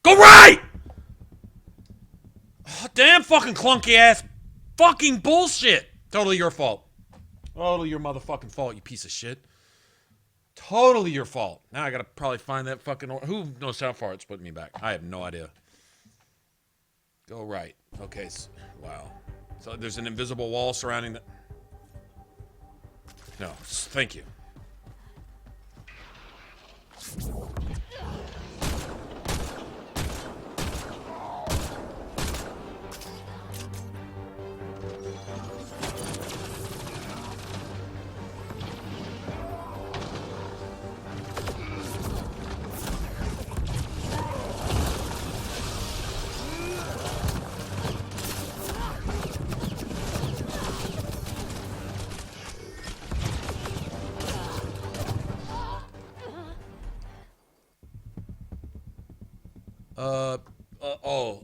Go right! Oh, damn fucking clunky ass fucking bullshit. Totally your fault. Totally your motherfucking fault, you piece of shit. Totally your fault. Now I gotta probably find that fucking... Who knows how far it's putting me back? I have no idea. Go right. Okay, so, wow. So there's an invisible wall surrounding the... No, thank you.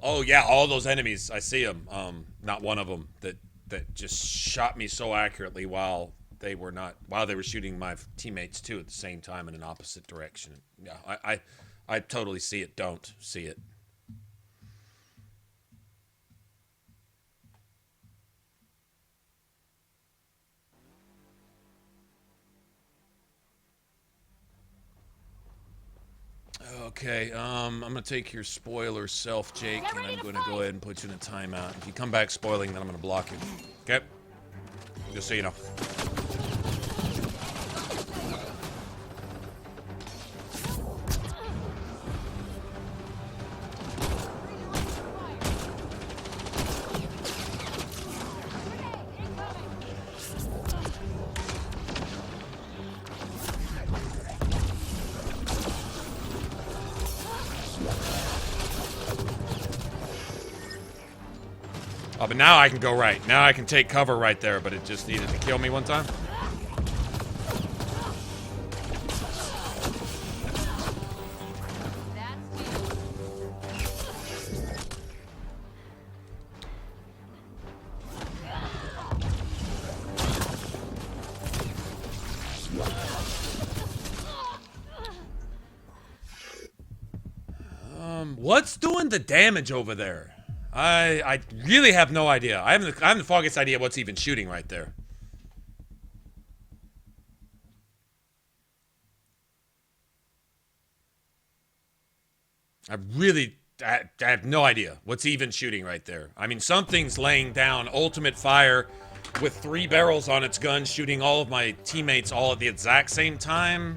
Oh yeah, all those enemies. I see them. Not one of them that just shot me so accurately while they were shooting my teammates too at the same time in an opposite direction. Yeah, I totally see it. Don't see it. Okay, I'm gonna take your spoiler self, Jake, and I'm gonna go ahead and put you in a timeout. If you come back spoiling, then I'm gonna block you. Okay? Just so you know. Oh, but now I can go right. Now I can take cover right there, but it just needed to kill me one time. What's doing the damage over there? I really have no idea. I haven't the foggiest idea what's even shooting right there. I have no idea what's even shooting right there. I mean, something's laying down ultimate fire with 3 barrels on its gun, shooting all of my teammates all at the exact same time.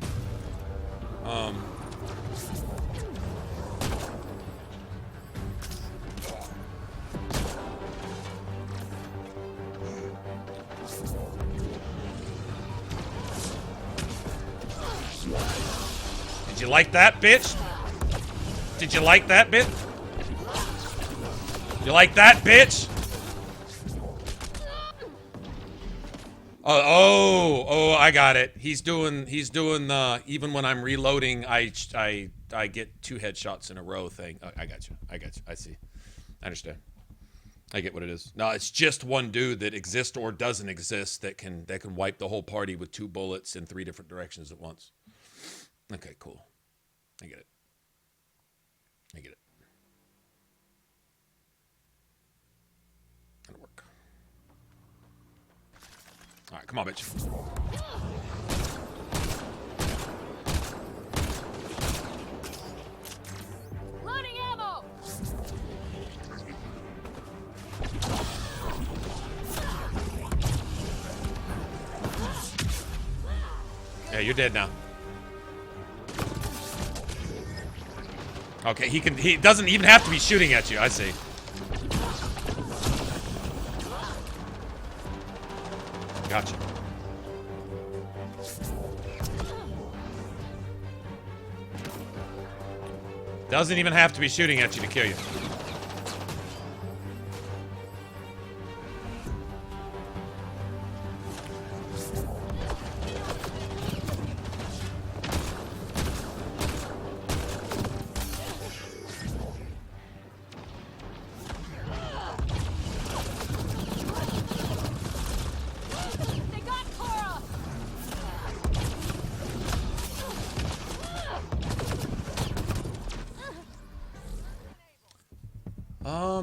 Did you like that, bitch? Did you like that, bitch? You like that, bitch? Oh, I got it. He's doing the even when I'm reloading, I get 2 headshots in a row thing. I got you. I see. I understand. I get what it is. No, it's just one dude that exists or doesn't exist that can wipe the whole party with 2 bullets in 3 different directions at once. Okay, cool. I get it. That'll work. All right, come on, bitch. Loading ammo. Yeah, you're dead now. Okay, he doesn't even have to be shooting at you. I see. Gotcha. Doesn't even have to be shooting at you to kill you.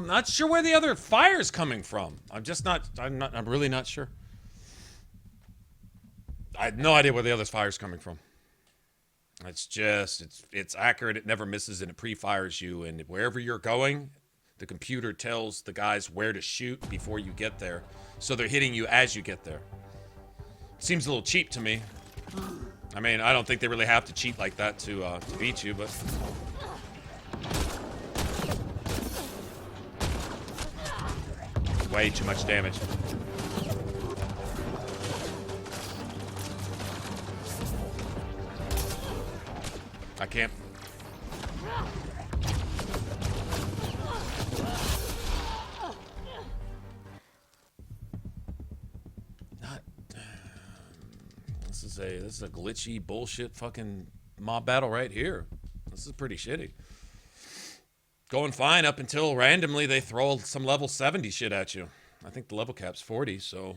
Not sure where the other fire's coming from. I'm really not sure. I have no idea where the other fire's coming from. It's accurate. It never misses and it pre-fires you. And wherever you're going, the computer tells the guys where to shoot before you get there. So they're hitting you as you get there. Seems a little cheap to me. I mean, I don't think they really have to cheat like that to beat you, but... Way too much damage. I can't. This is a glitchy bullshit fucking mob battle right here. This is pretty shitty. Going fine up until randomly they throw some level 70 shit at you. I think the level cap's 40, so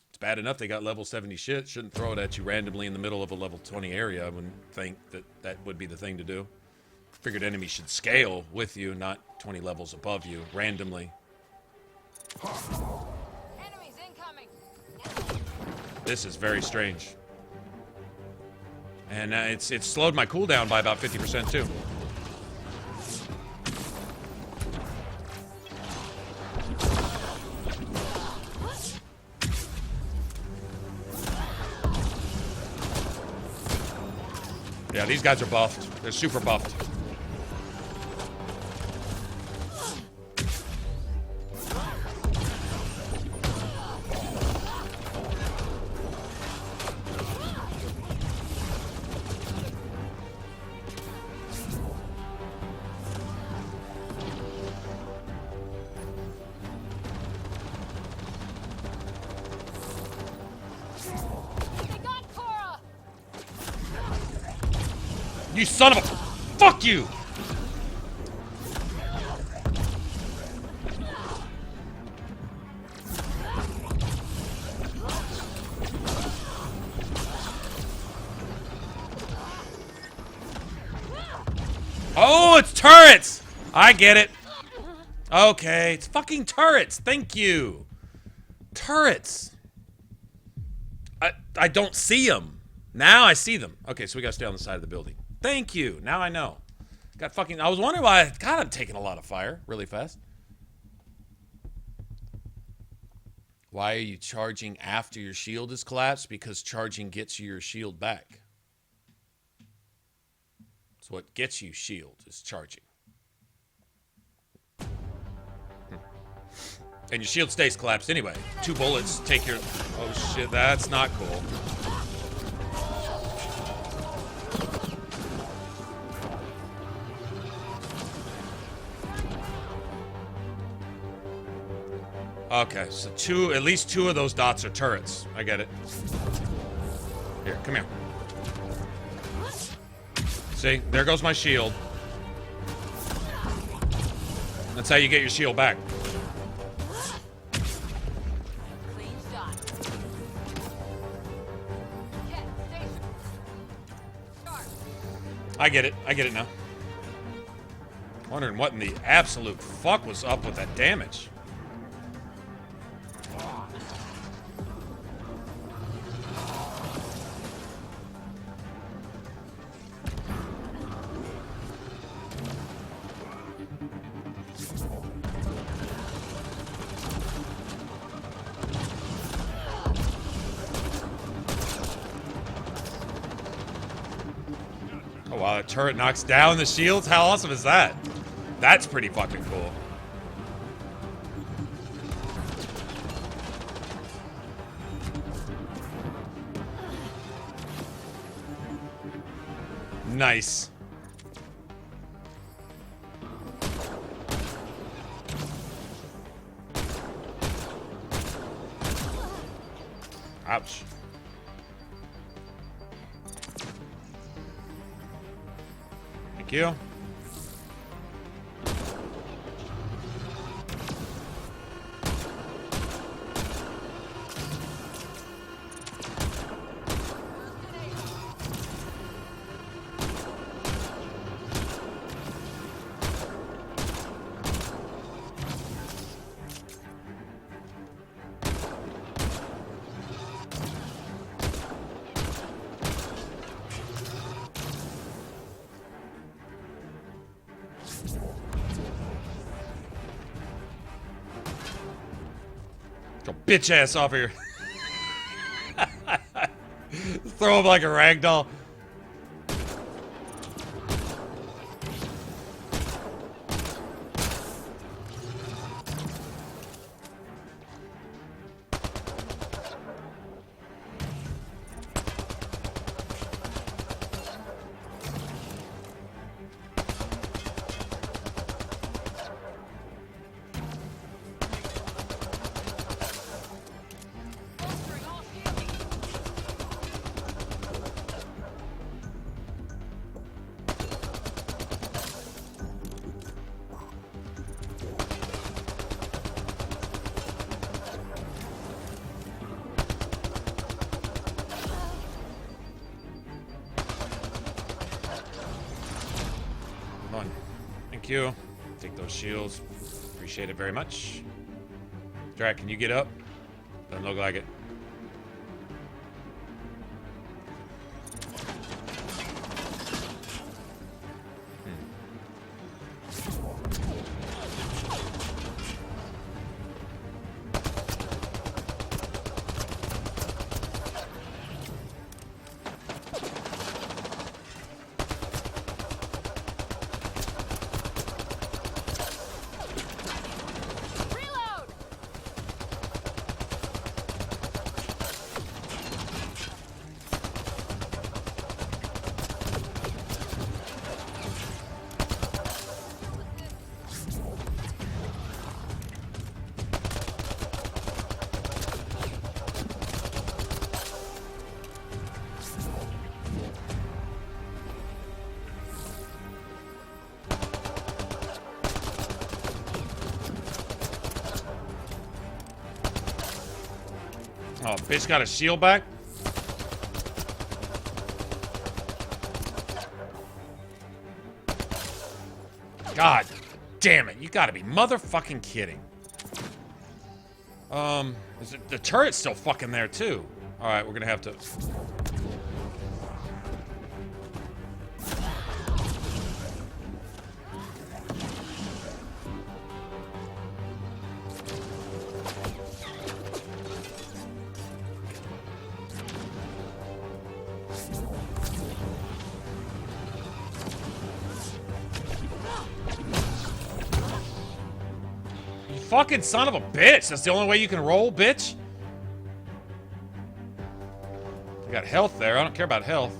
it's bad enough they got level 70 shit. Shouldn't throw it at you randomly in the middle of a level 20 area. I wouldn't think that would be the thing to do. Figured enemies should scale with you, not 20 levels above you, randomly. Enemies incoming. This is very strange. And it's slowed my cooldown by about 50% too. Yeah, these guys are buffed. They're super buffed. You son of a... Fuck you! Oh, it's turrets! I get it. Okay, it's fucking turrets. Thank you. Turrets. I don't see them. Now I see them. Okay, so we gotta stay on the side of the building. Thank you. Now I know. Got fucking... I was wondering why... God, I'm taking a lot of fire really fast. Why are you charging after your shield is collapsed? Because charging gets you your shield back. So what gets you shield is charging. And your shield stays collapsed anyway. 2 bullets take your... Oh shit, that's not cool. Okay, so at least two of those dots are turrets. I get it. Here, come here. See, there goes my shield. That's how you get your shield back. I get it. I get it now. Wondering what in the absolute fuck was up with that damage. Oh wow, that turret knocks down the shields? How awesome is that? That's pretty fucking cool. Nice. Ouch. Thank you. Go bitch ass off of here. Throw him like a ragdoll. Thank you. Take those shields. Appreciate it very much. Drac, can you get up? Doesn't look like it. Oh, bitch got a shield back? God damn it. You gotta be motherfucking kidding. The turret's still fucking there too. Alright, we're gonna have to... Fucking son of a bitch. That's the only way you can roll, bitch. You got health there. I don't care about health.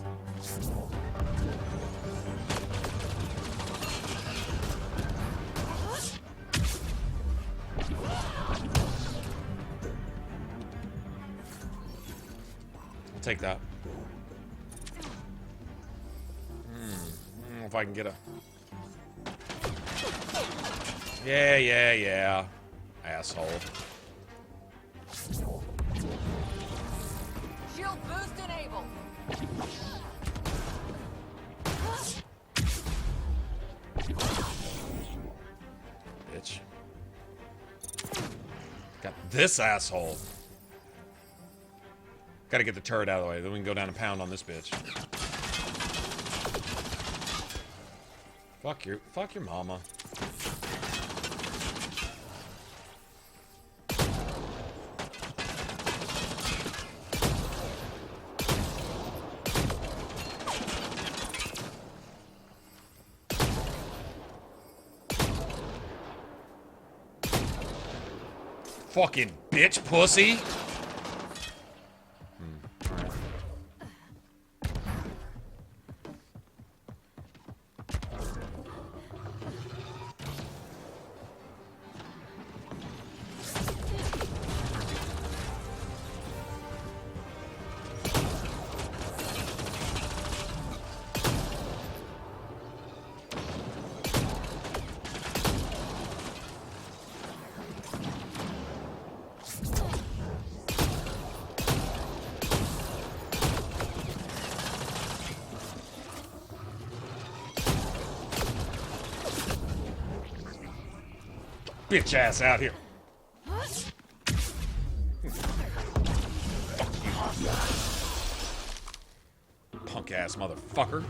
take that. I don't know if I can get a... Yeah. Asshole. Shield boost enabled. Bitch. Got this asshole. Gotta get the turret out of the way, then we can go down and pound on this bitch. Fuck your mama. Fucking bitch pussy. Bitch ass out here. Punk ass motherfucker.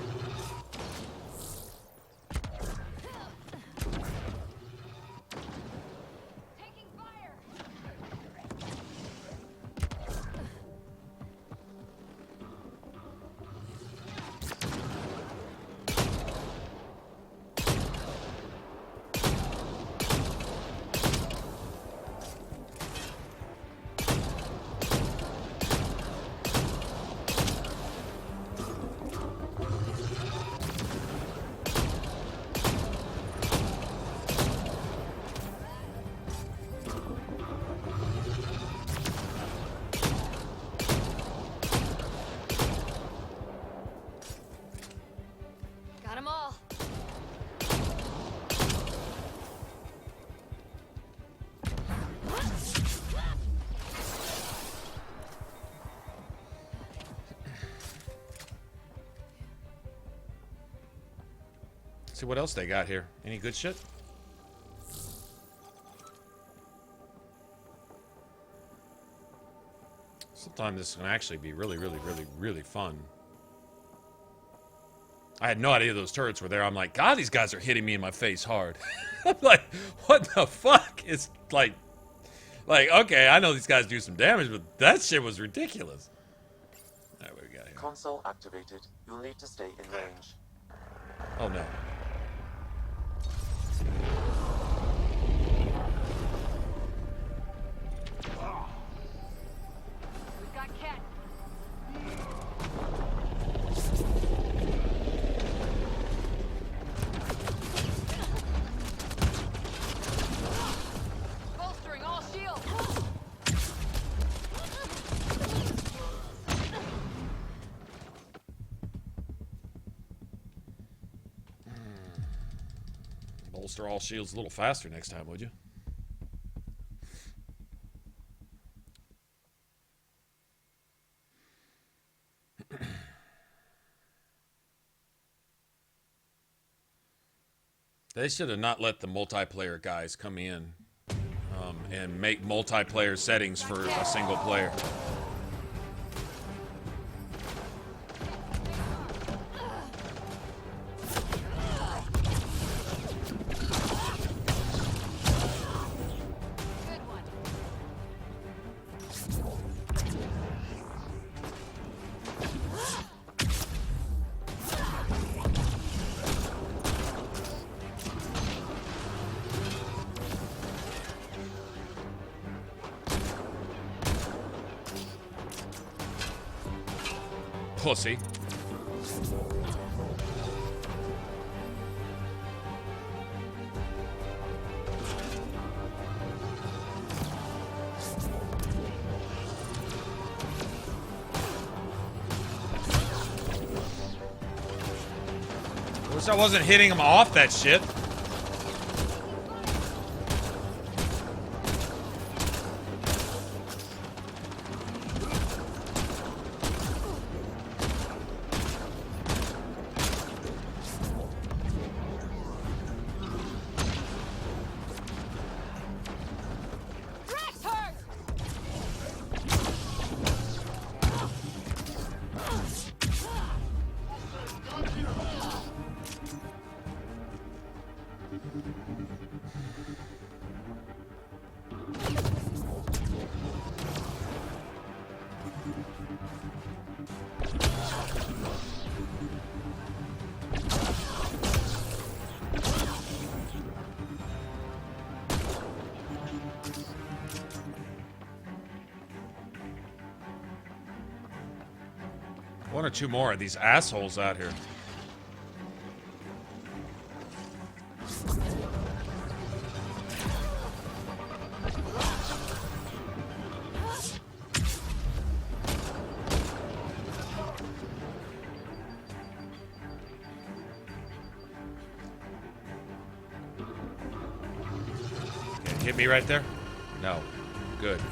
See what else they got here. Any good shit? Sometimes this can actually be really fun. I had no idea those turrets were there. I'm like, God, these guys are hitting me in my face hard. I'm like, what the fuck? It's like, okay, I know these guys do some damage, but that shit was ridiculous. All right, what do we got here? Console activated. You'll need to stay in range. Oh no. We've got Cat. Bolstering all shields. Bolster all shields a little faster next time, would you? They should have not let the multiplayer guys come in and make multiplayer settings for a single player. Pussy. Wish I wasn't hitting him off that shit. One or two more of these assholes out here. Okay, hit me right there? No. Good.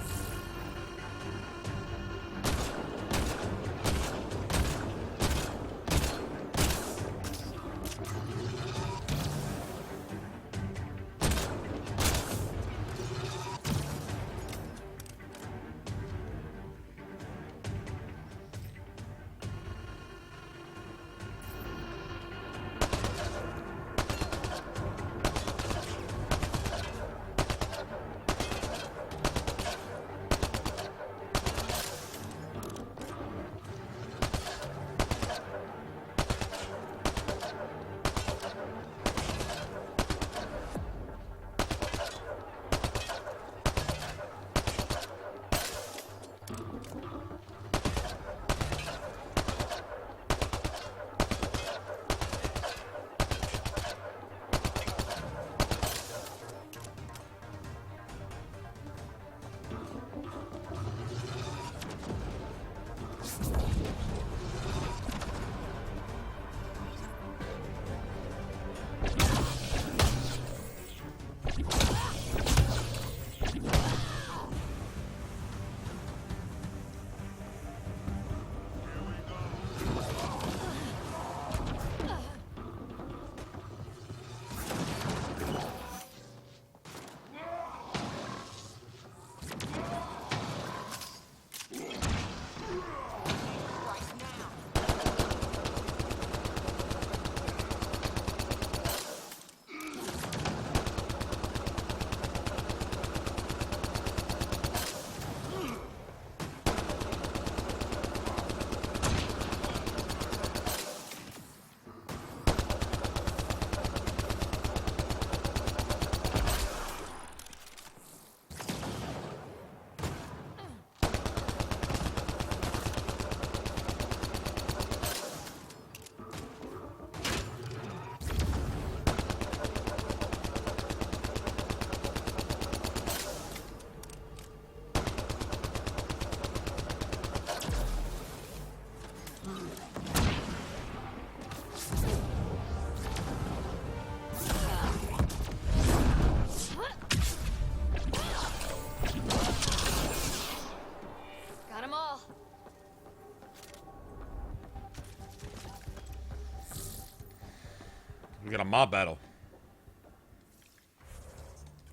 We got a mob battle.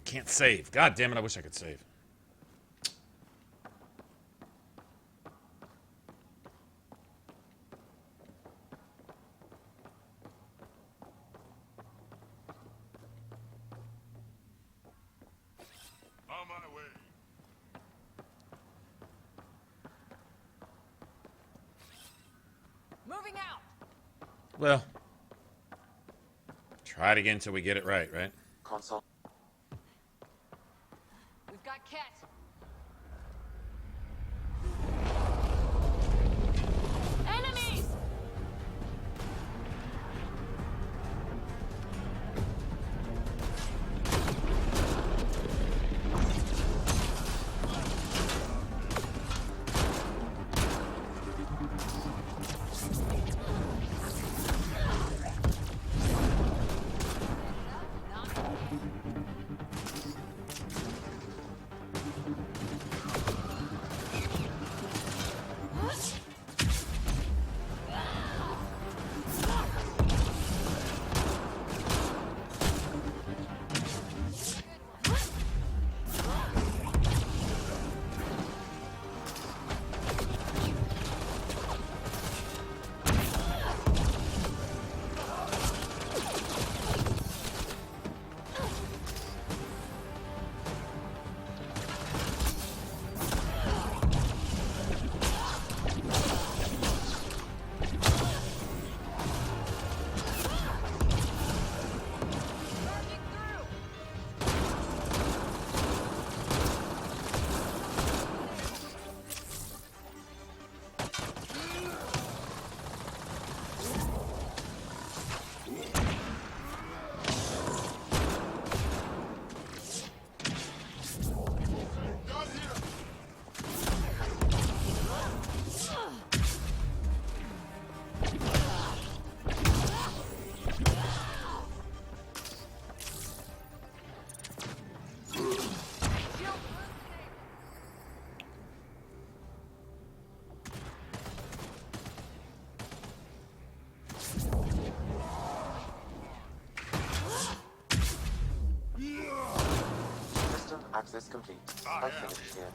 Can't save. God damn it, I wish I could save. On my way. Moving out. Well, try it again until we get it right, right? Console. We've got Ket. Enemies! Access complete. I finished here.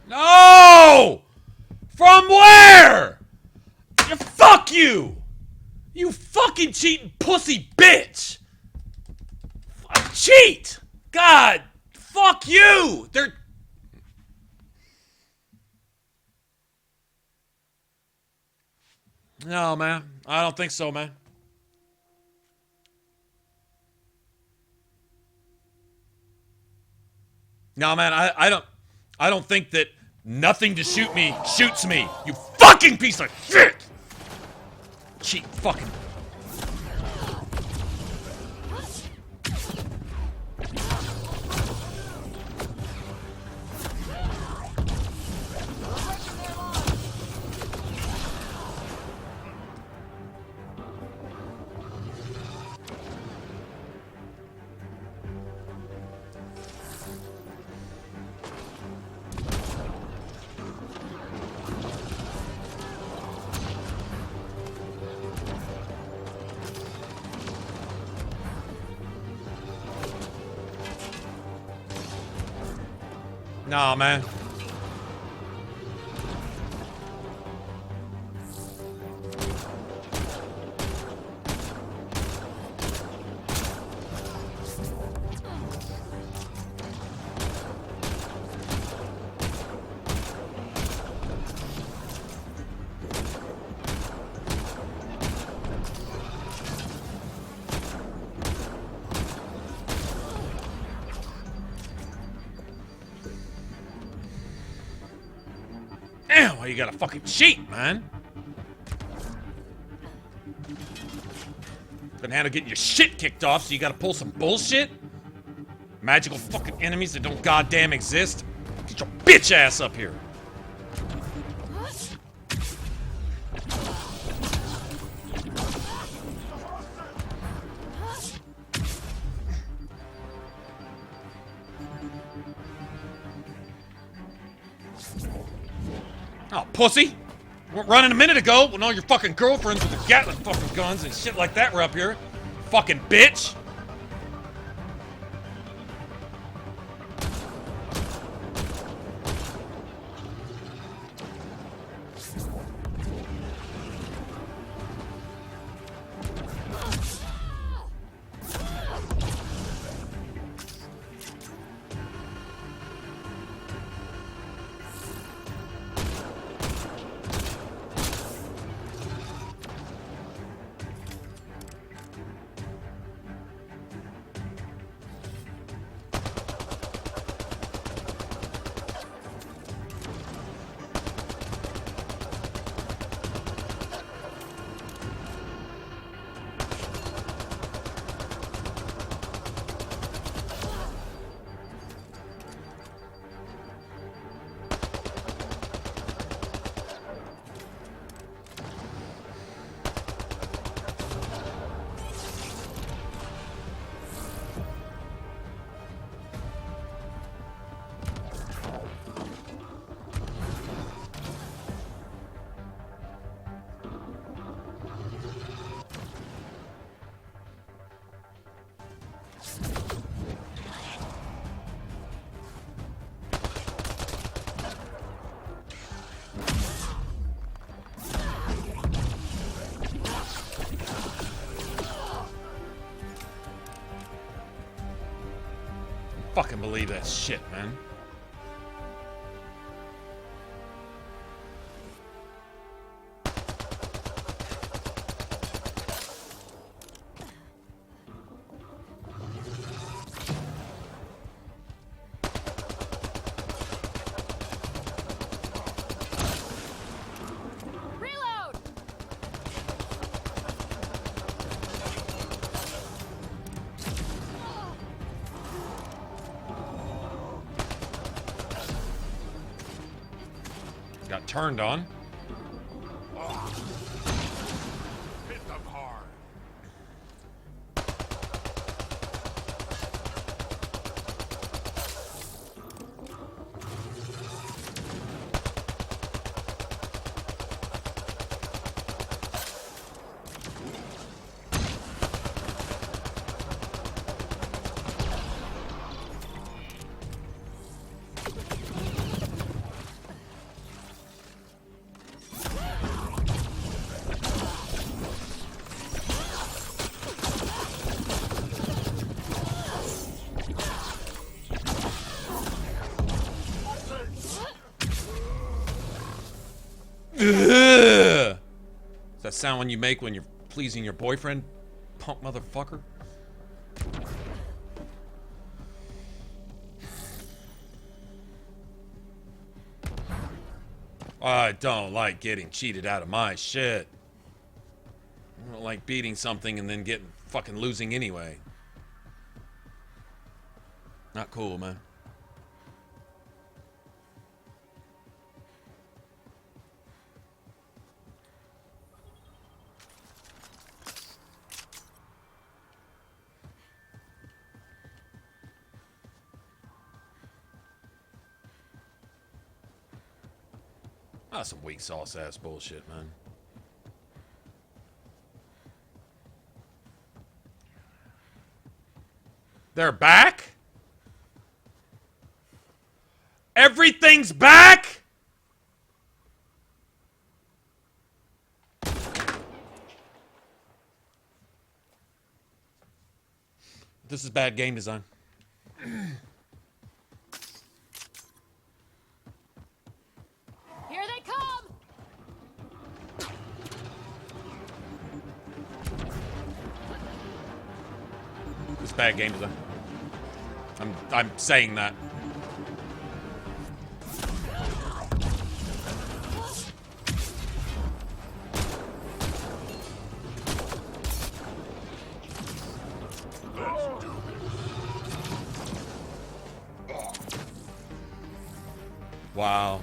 No! From where? Fuck you! You fucking cheating pussy bitch! Cheat! God! Fuck you! They're... No, man. I don't think so, man. No, man, I don't think that nothing to shoot me shoots me. You fucking piece of shit! Cheat fucking... Nah, man. Damn, why you gotta fucking cheat, man? Couldn't handle getting your shit kicked off, so you gotta pull some bullshit? Magical fucking enemies that don't goddamn exist? Get your bitch ass up here. Oh, pussy! Weren't running a minute ago when all your fucking girlfriends with the Gatling fucking guns and shit like that were up here. Fucking bitch! Fucking believe that shit, man. Got turned on. Hit them hard. Ugh. Does that sound when you make when you're pleasing your boyfriend, punk motherfucker? I don't like getting cheated out of my shit. I don't like beating something and then getting fucking losing anyway. Not cool, man. Ah, some weak sauce ass bullshit, man. They're back? Everything's back? This is bad game design. Here they come! This is bad game design. I'm saying that. Wow.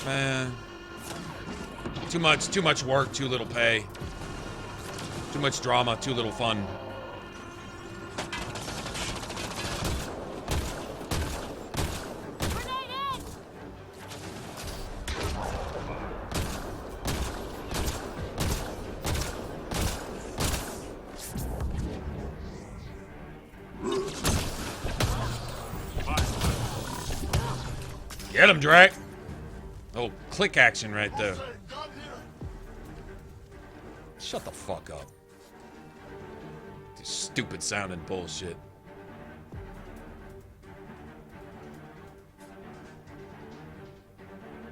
Man. Too much work, too little pay. Too much drama, too little fun. Get him, Drac. Oh, click action right there. Shut the fuck up. This stupid sounding bullshit.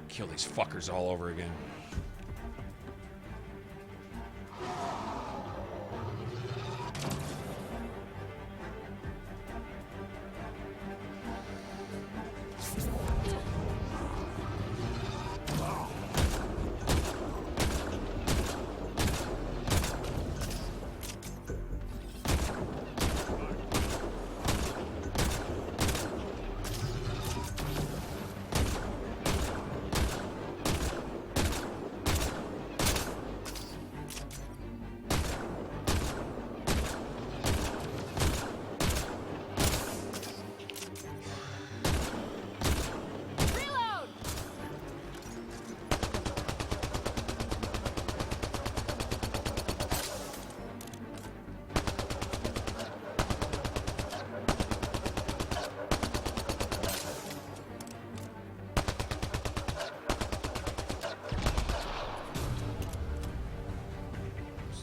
Kill these fuckers all over again.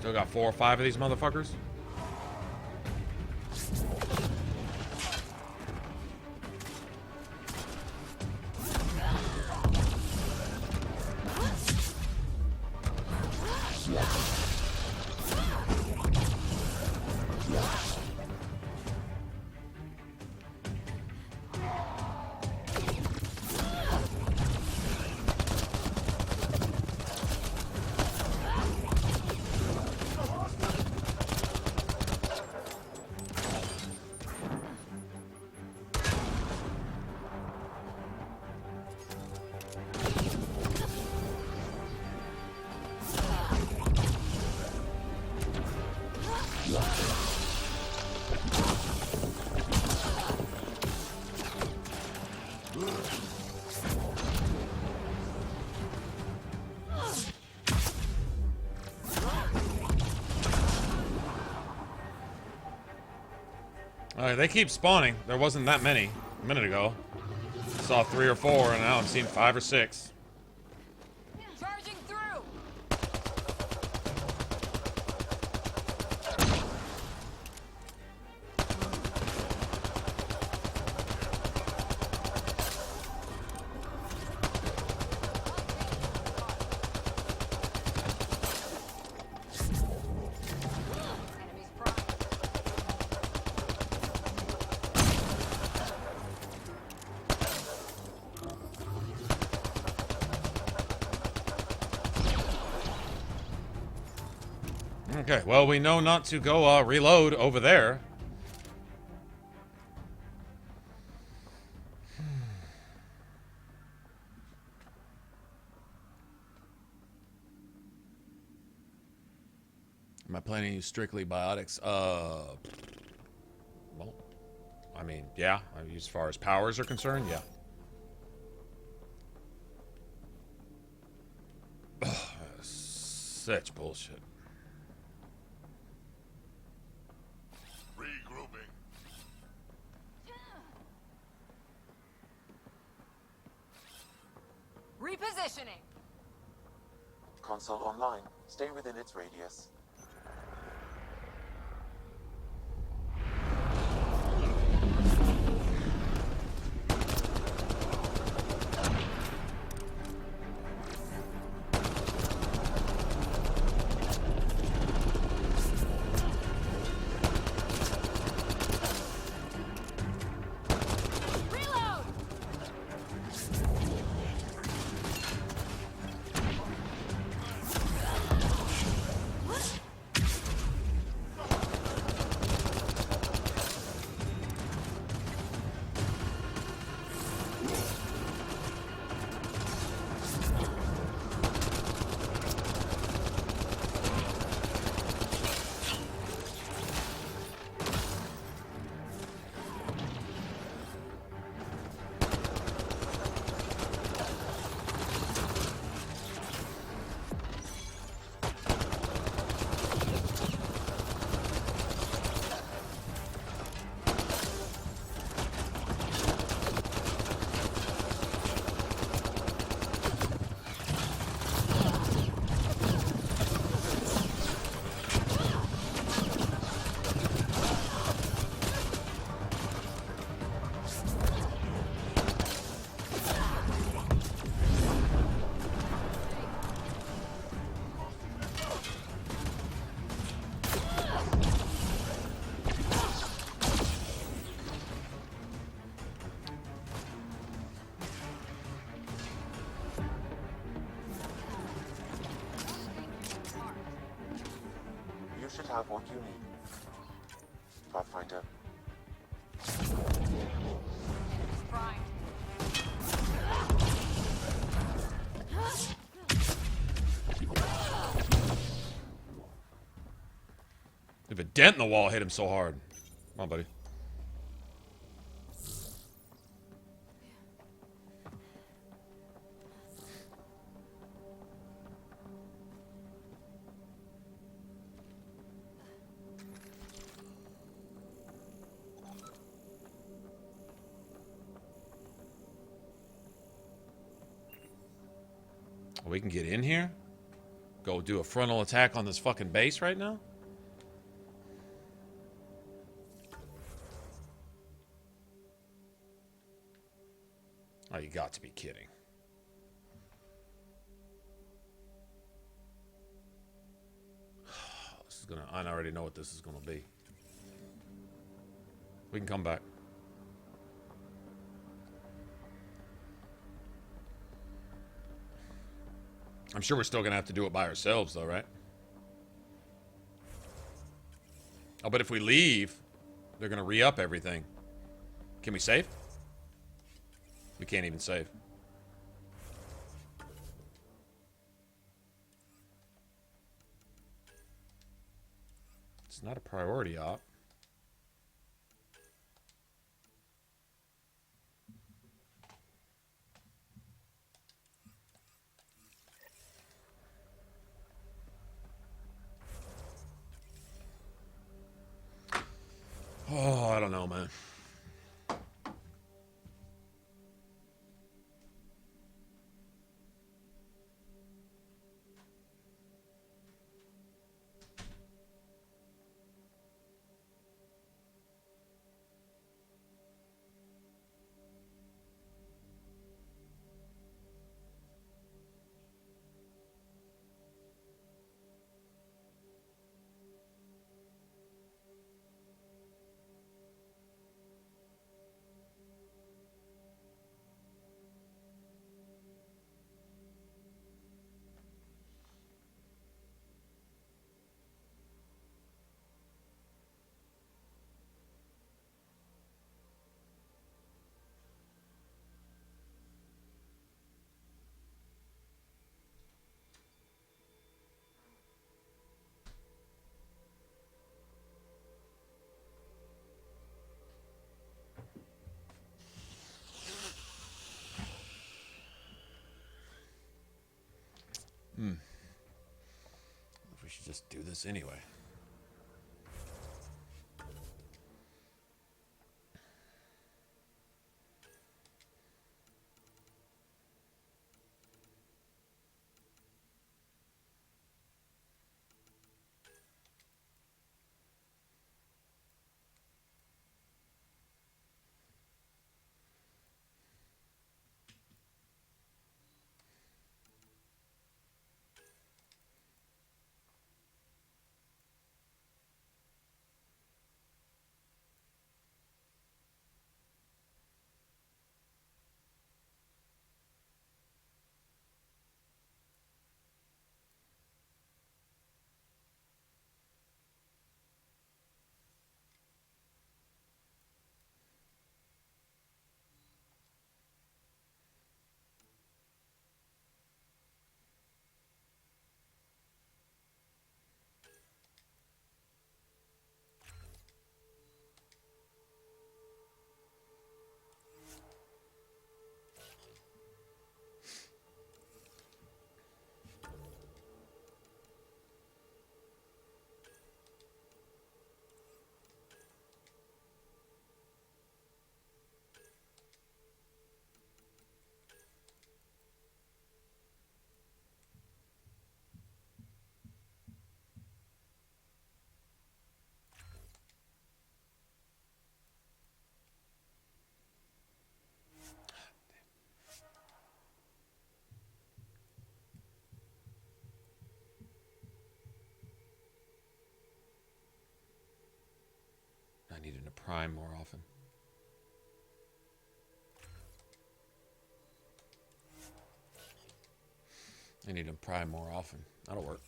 Still got 4 or 5 of these motherfuckers. They keep spawning. There wasn't that many a minute ago. Saw 3 or 4, and now I'm seeing 5 or 6. Charging through. Okay, well, we know not to go reload over there. Am I planning to use strictly biotics? Well, I mean, yeah. As far as powers are concerned, yeah. Ugh, such bullshit. Regrouping. Repositioning. Console online. Stay within its radius. You should have what you need. Pathfinder. If a dent in the wall hit him so hard. Come on, buddy. We can get in here? Go do a frontal attack on this fucking base right now? Oh, you got to be kidding. This is gonna... I already know what this is gonna be. We can come back. I'm sure we're still gonna have to do it by ourselves, though, right? Oh, but if we leave, they're gonna re-up everything. Can we save? We can't even save. It's not a priority op. Oh, I don't know, man. We should just do this anyway. I needed to prime more often. I need to prime more often. That'll work.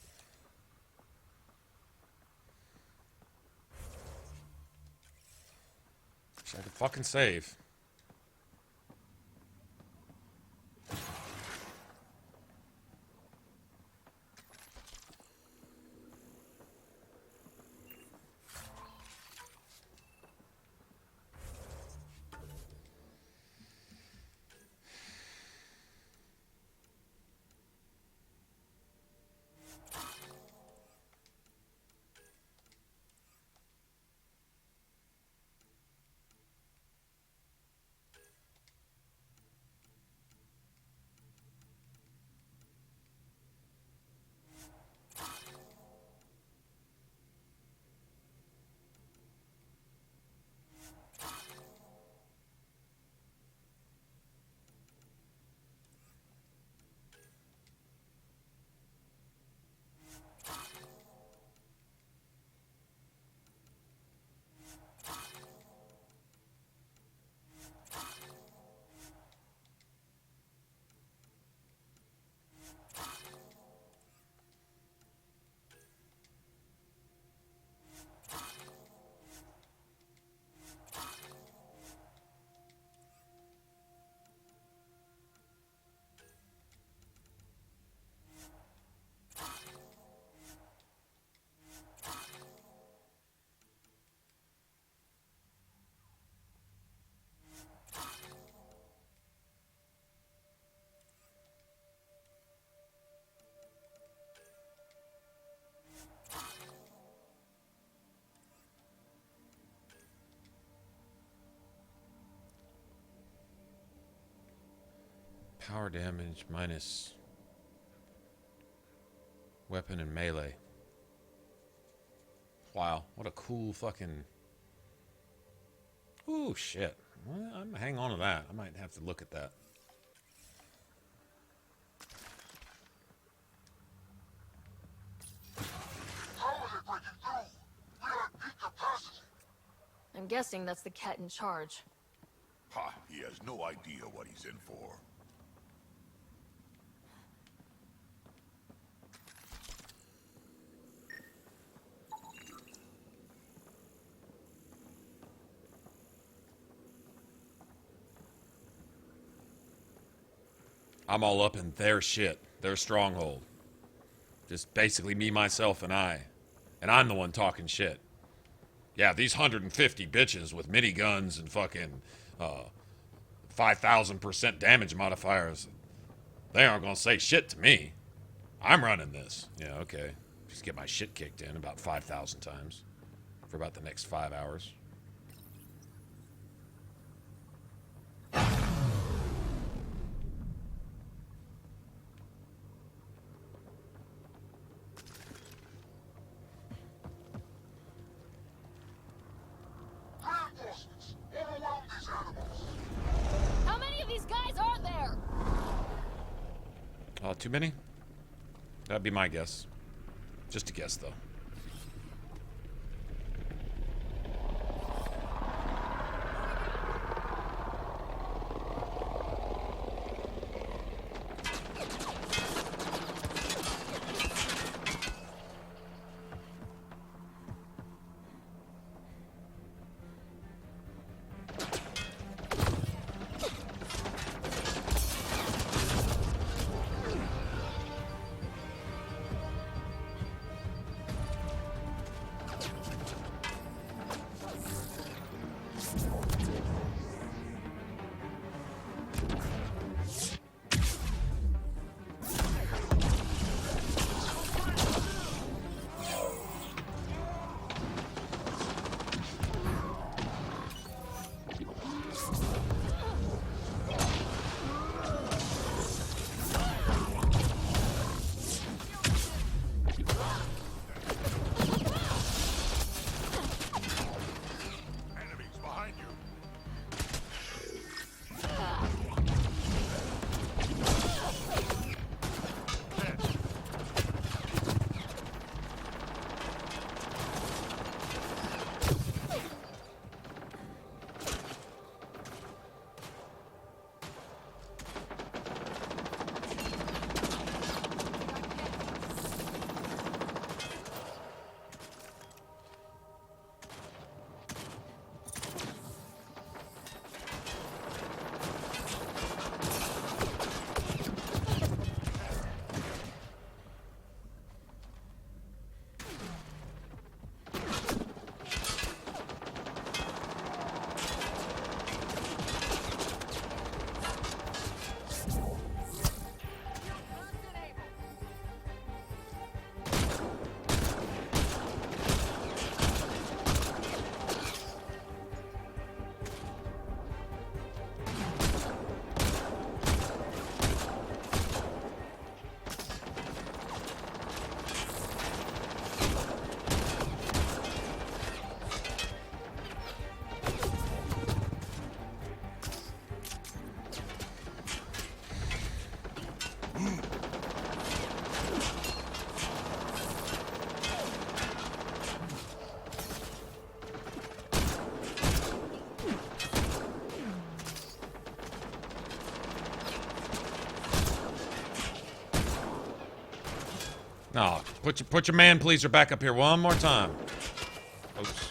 Wish I could fucking save. Power damage minus weapon and melee. Wow, what a cool fucking... Ooh, shit. Well, I'm gonna hang on to that. I might have to look at that. I'm guessing that's the cat in charge. Ha, he has no idea what he's in for. I'm all up in their shit, their stronghold. Just basically me, myself, and I. And I'm the one talking shit. Yeah, these 150 bitches with miniguns and fucking 5,000% damage modifiers, they aren't gonna say shit to me. I'm running this. Yeah, okay. Just get my shit kicked in about 5,000 times for about the next 5 hours. How many of these guys are there? Too many? That'd be my guess. Just a guess, though. No, put your man pleaser back up here one more time. Oops.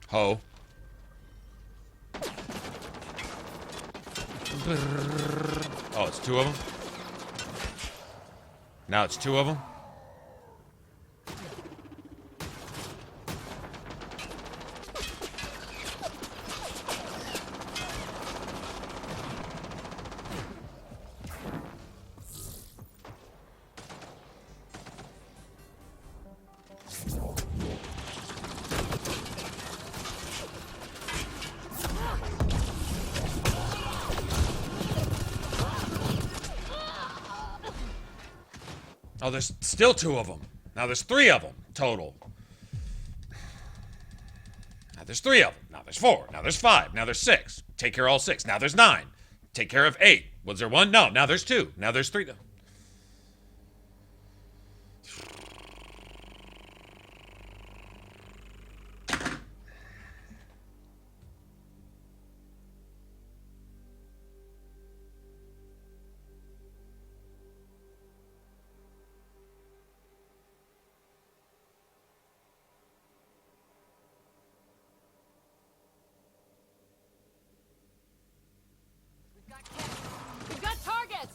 Ho. Oh, it's two of them? Now it's two of them? Oh, there's still 2 of them. Now there's 3 of them total. Now there's 3 of them. Now there's 4. Now there's 5. Now there's 6. Take care of all 6. Now there's 9. Take care of 8. Was there 1? No. Now there's 2. Now there's 3. We've got targets!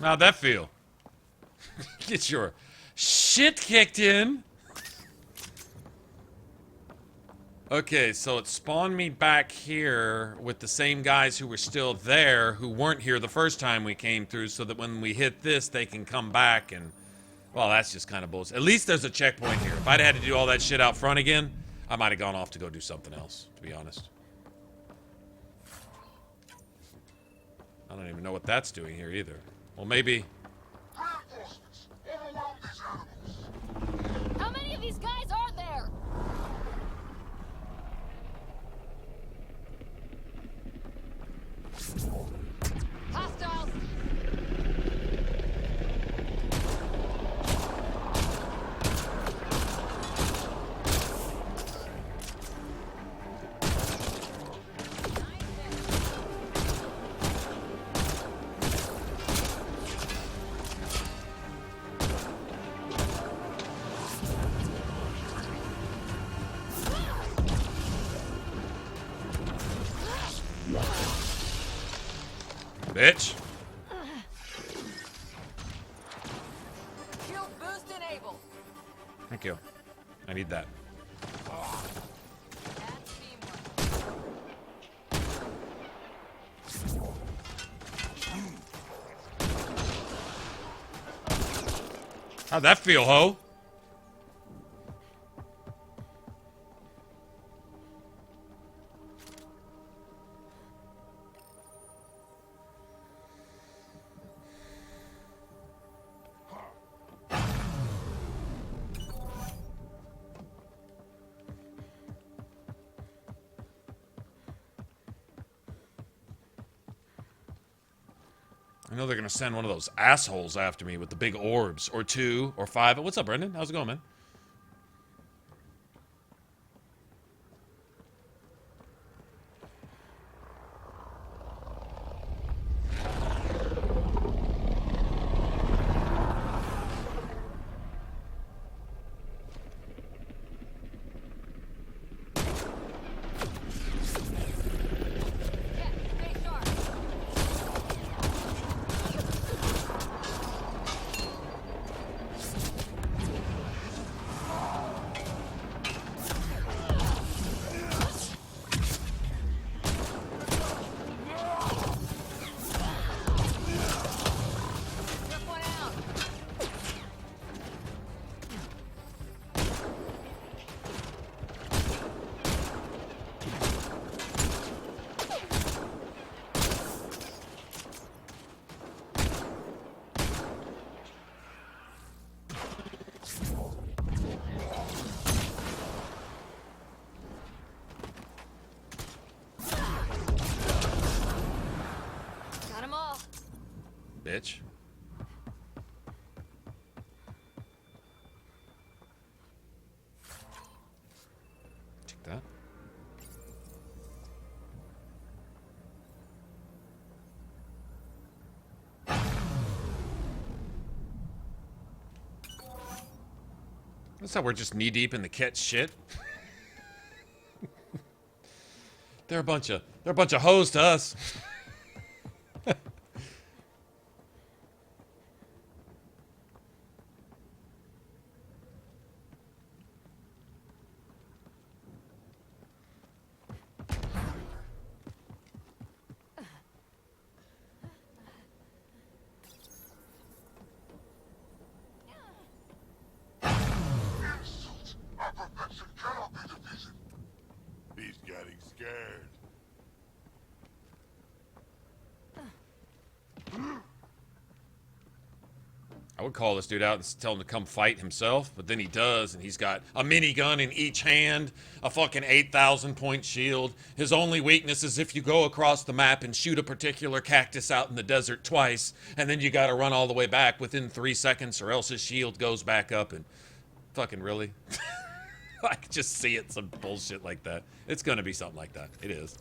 How'd that feel? Get your shit kicked in. Okay, so it spawned me back here with the same guys who were still there, who weren't here the first time we came through, so that when we hit this, they can come back and... Well, that's just kind of bullshit. At least there's a checkpoint here. If I'd had to do all that shit out front again, I might have gone off to go do something else, to be honest. I don't even know what that's doing here either. Well, maybe... How many of these guys are there? Hostiles! Bitch. Shield boost enabled. Thank you. I need that. How'd that feel, ho? I know they're gonna send one of those assholes after me with the big orbs, or 2, or 5. What's up, Brendan? How's it going, man? Got them all. Bitch. That's how we're just knee deep in the Ket shit. They're a bunch of hoes to us. He's getting scared. I would call this dude out and tell him to come fight himself, but then he does, and he's got a minigun in each hand, a fucking 8,000 point shield. His only weakness is if you go across the map and shoot a particular cactus out in the desert twice, and then you gotta run all the way back within 3 seconds, or else his shield goes back up, and fucking really? I can just see it, some bullshit like that. It's gonna be something like that. It is.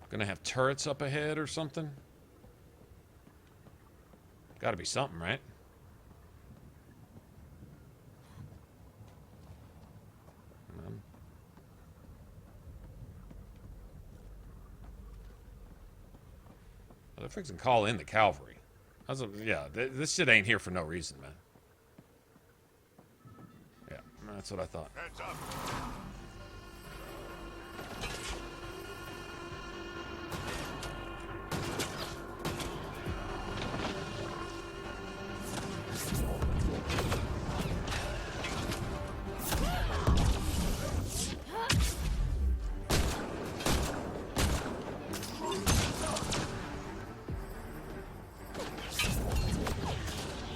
Gonna have turrets up ahead or something? Gotta be something, right? They're fixing to call in the cavalry. Yeah, this shit ain't here for no reason, man. Yeah, that's what I thought. Heads up.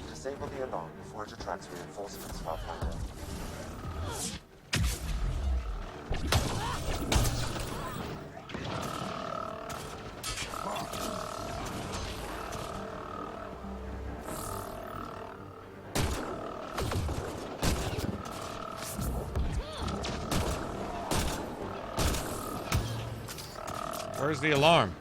Disable the alarm before it attracts reinforcements, Pathfinder. Where's the alarm?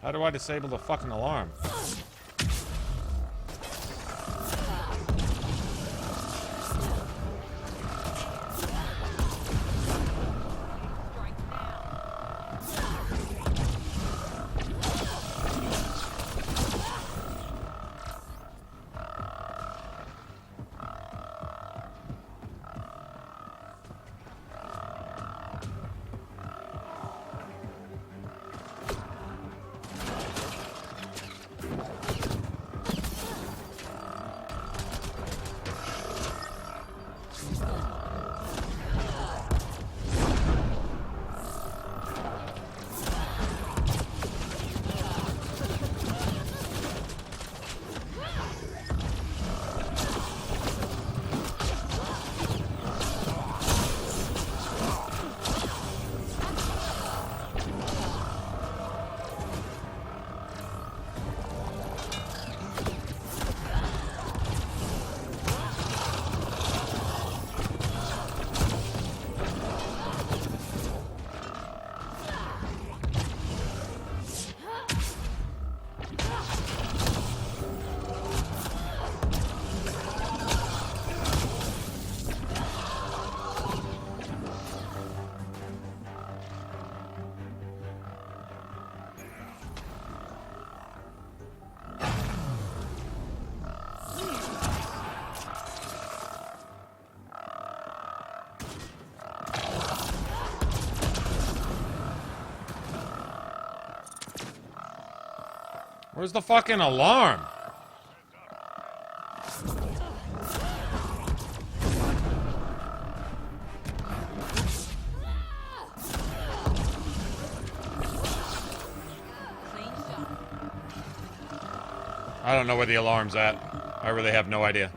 How do I disable the fucking alarm? Where's the fucking alarm? I don't know where the alarm's at. I really have no idea.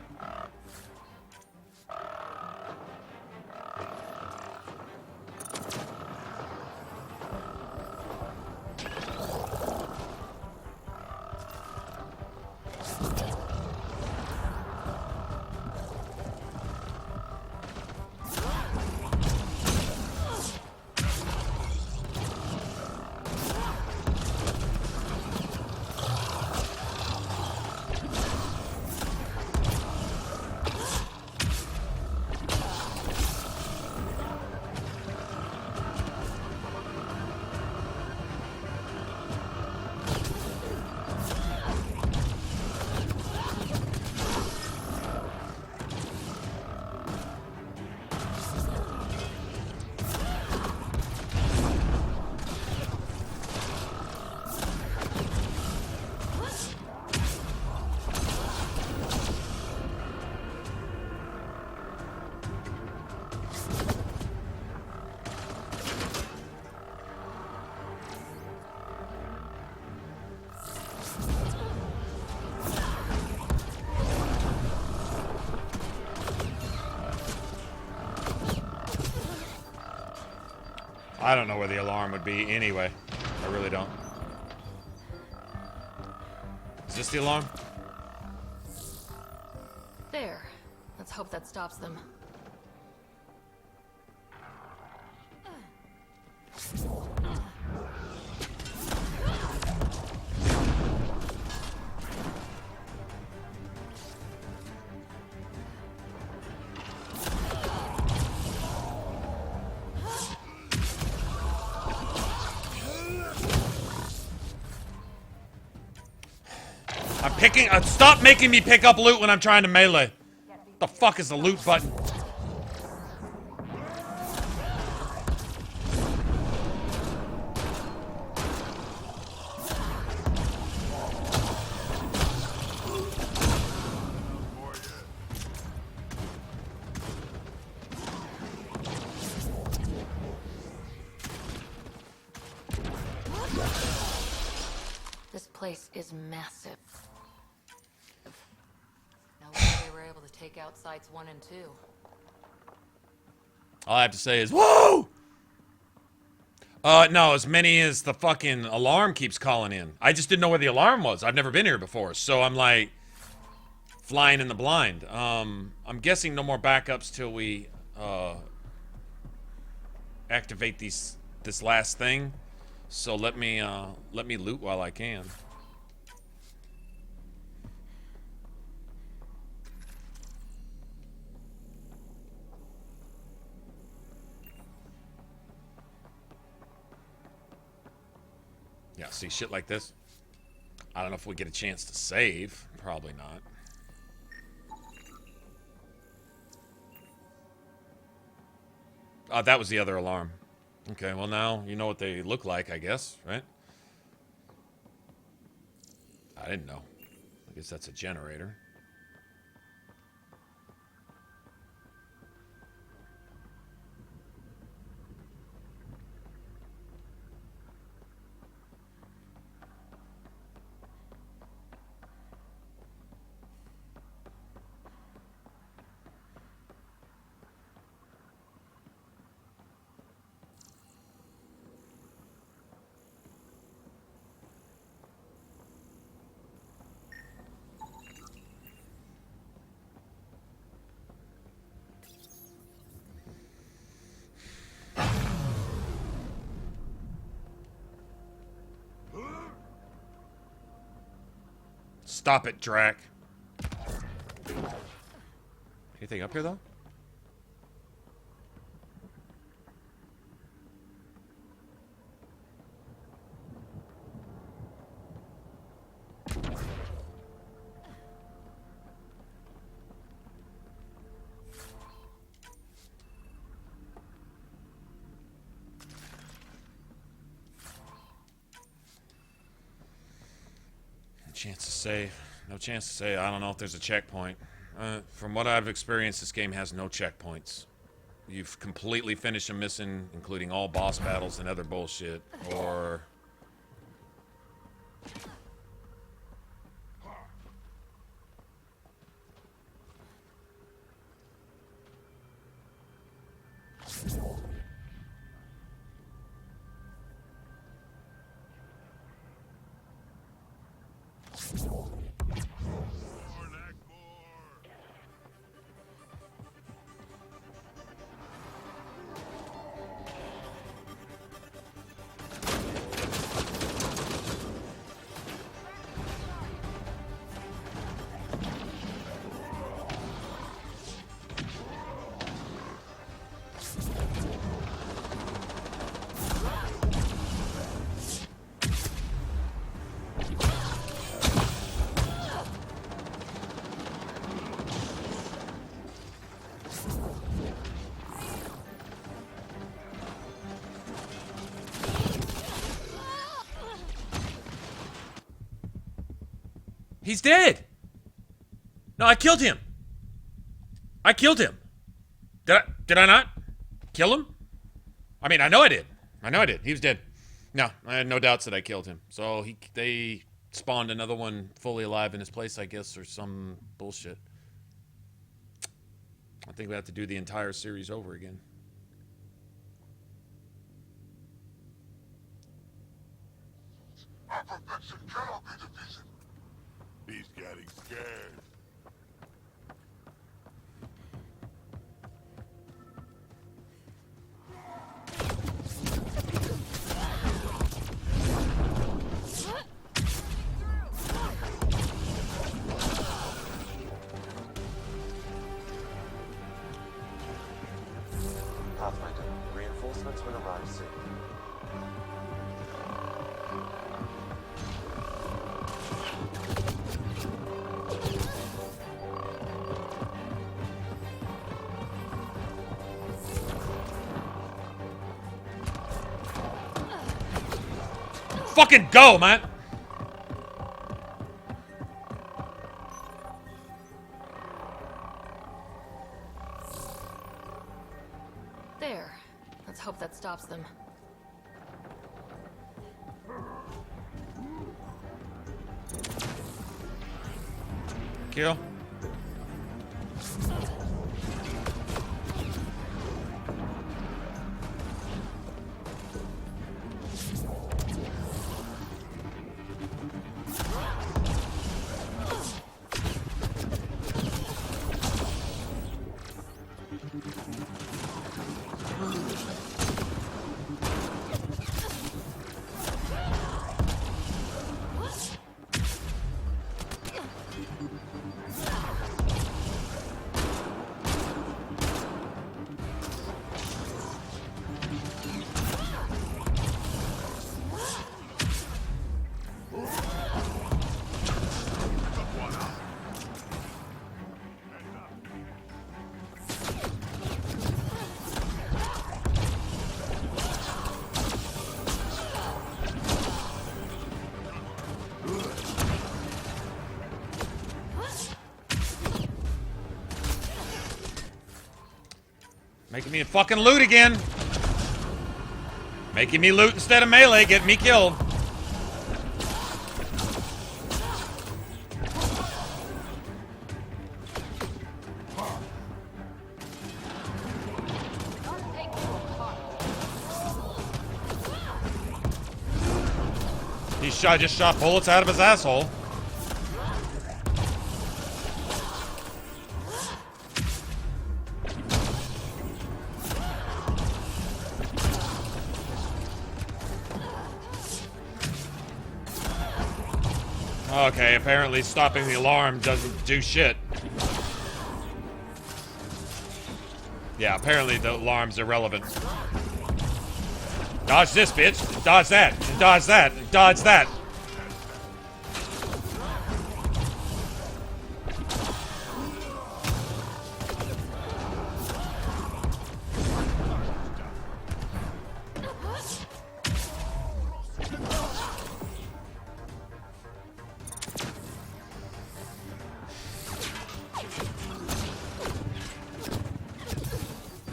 I don't know where the alarm would be anyway. I really don't. Is this the alarm? There. Let's hope that stops them. I'm picking. Stop making me pick up loot when I'm trying to melee. What the fuck is the loot button? This place is massive. No wonder they were able to take out sites 1 and 2. All I have to say is, whoa! No, as many as the fucking alarm keeps calling in. I just didn't know where the alarm was. I've never been here before, so I'm like flying in the blind. I'm guessing no more backups till we activate this last thing. So let me loot while I can. Yeah, see shit like this. I don't know if we get a chance to save. Probably not. Oh, that was the other alarm. Okay, well now you know what they look like, I guess, right? I didn't know. I guess that's a generator. Stop it, Drac. Anything up here, though? chance to save. No chance to save. I don't know if there's a checkpoint. From what I've experienced, this game has no checkpoints. You've completely finished a mission, including all boss battles and other bullshit, or... He's dead! No, I killed him! I killed him! Did I not kill him? I mean, I know I did. I know I did. He was dead. No, I had no doubts that I killed him. So they spawned another one fully alive in his place, I guess, or some bullshit. I think we have to do the entire series over again. Our perfection cannot be defeated. He's getting scared. Pathfinder, reinforcements will arrive soon. Fucking go, man! There. Let's hope that stops them. Kill. Making me a fucking loot again. Making me loot instead of melee, getting me killed. He just shot bullets out of his asshole. Okay, apparently stopping the alarm doesn't do shit. Yeah, apparently the alarm's irrelevant. Dodge this, bitch. Dodge that. Dodge that. Dodge that.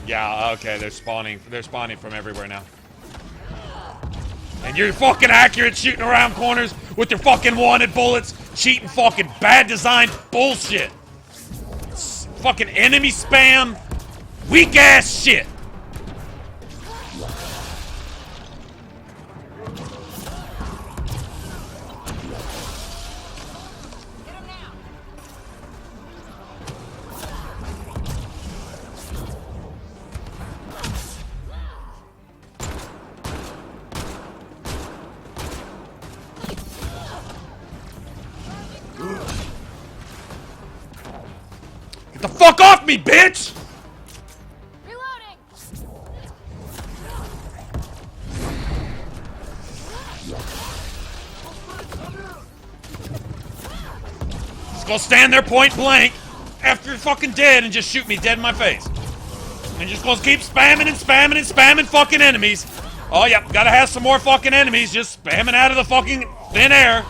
Yeah, okay, they're spawning from everywhere now. And you're fucking accurate shooting around corners with your fucking wanted bullets, cheating fucking bad designed bullshit. It's fucking enemy spam, weak ass shit. Get the fuck off me, bitch! Reloading. Just gonna stand there point blank after you're fucking dead and just shoot me dead in my face. And just gonna keep spamming and spamming and spamming fucking enemies. Oh, yep, gotta have some more fucking enemies just spamming out of the fucking thin air.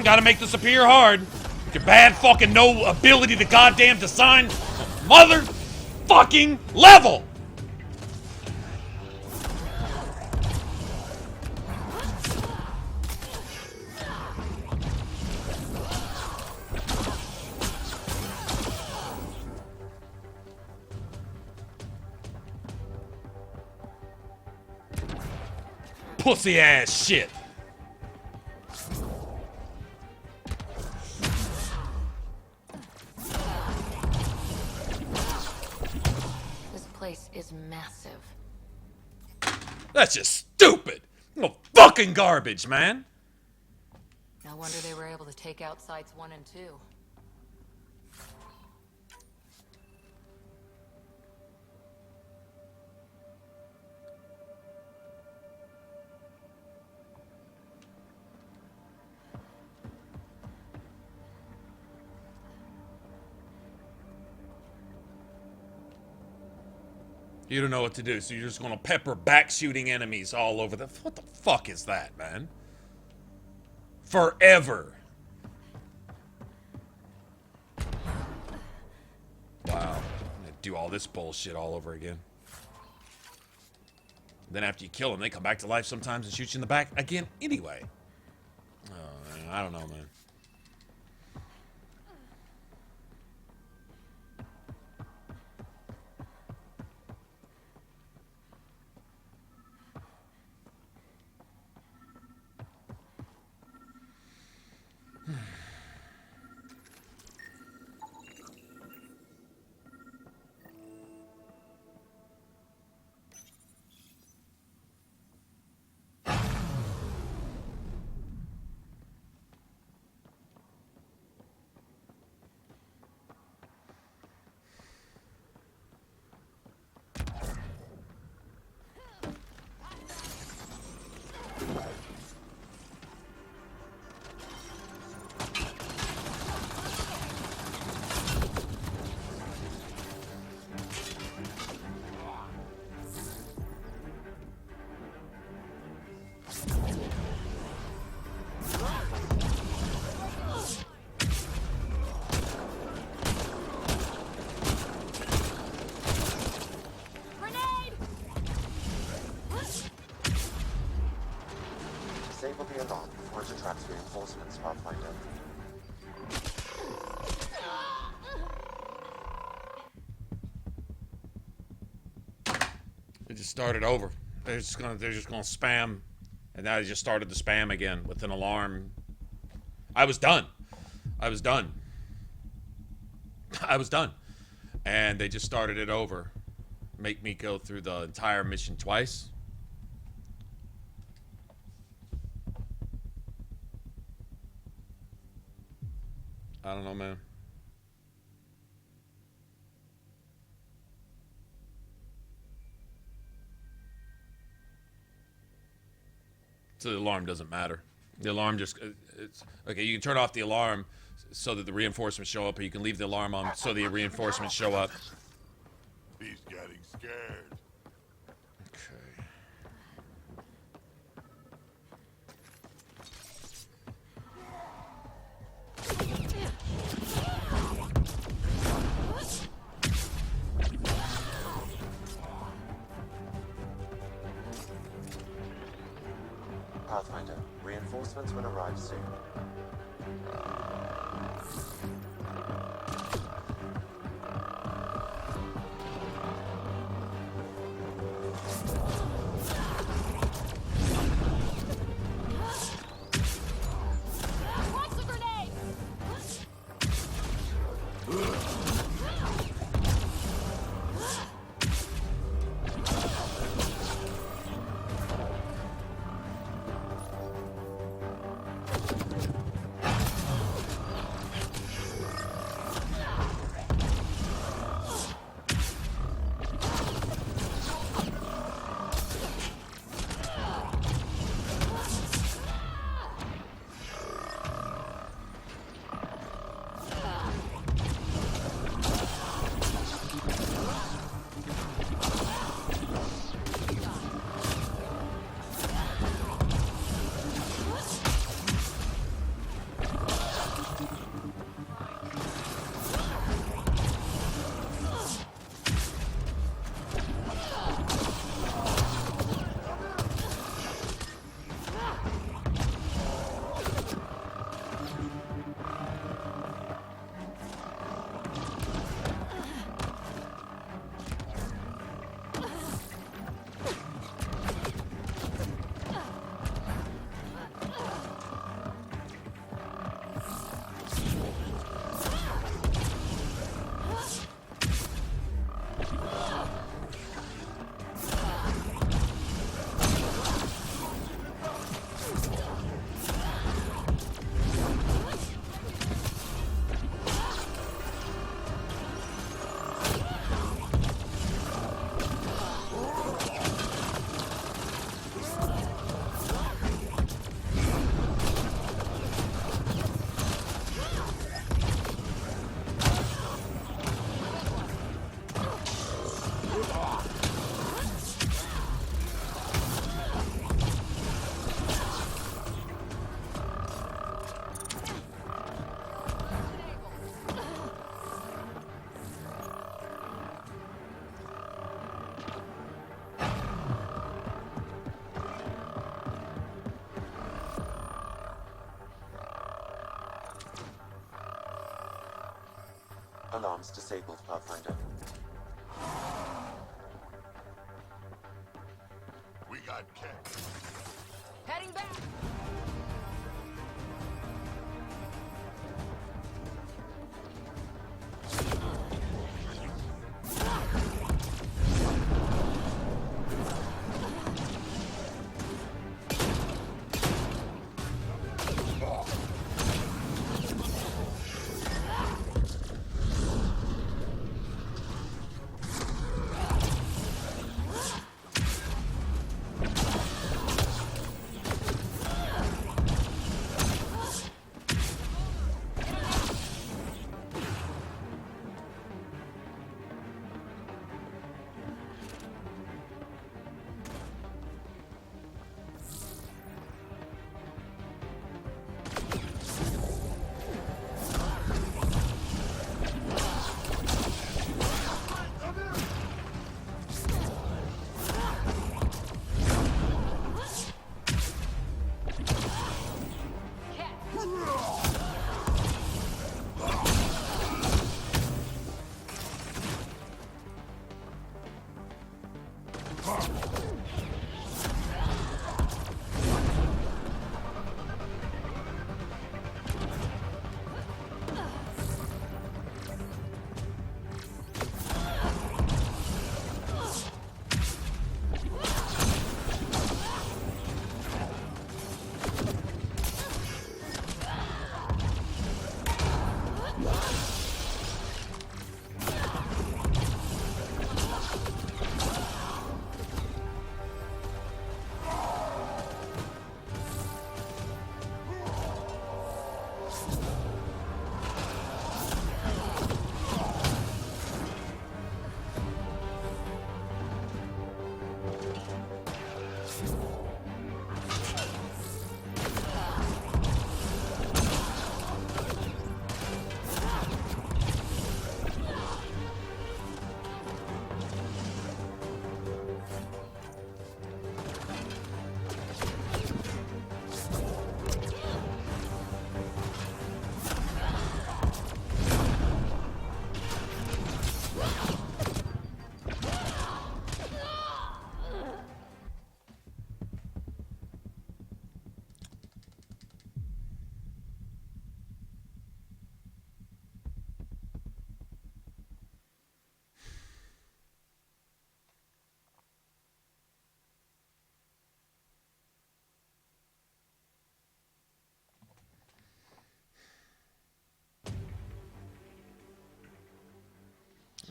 Gotta make this appear hard. With your bad fucking no ability to goddamn design motherfucking level. Pussy ass shit. This place is massive. That's just stupid. No fucking garbage, man. No wonder they were able to take out sites 1 and 2. You don't know what to do, so you're just gonna pepper back shooting enemies all over the. What the fuck is that, man? Forever. Wow. I'm gonna do all this bullshit all over again. Then after you kill them, they come back to life sometimes and shoot you in the back again anyway. Oh, I don't know, man. Disable the alarm before it attracts reinforcements, Pathfinder. They just started over. They're just gonna spam, and now they just started the spam again with an alarm. I was done. And they just started it over. Make me go through the entire mission twice. I don't know, man. So the alarm doesn't matter. The alarm just, it's, okay, you can turn off the alarm so that the reinforcements show up, or you can leave the alarm on so the reinforcements show up. He's getting scared. Okay. Reinforcements will arrive soon. Alarms disabled, Pathfinder. We got kicked. Heading back!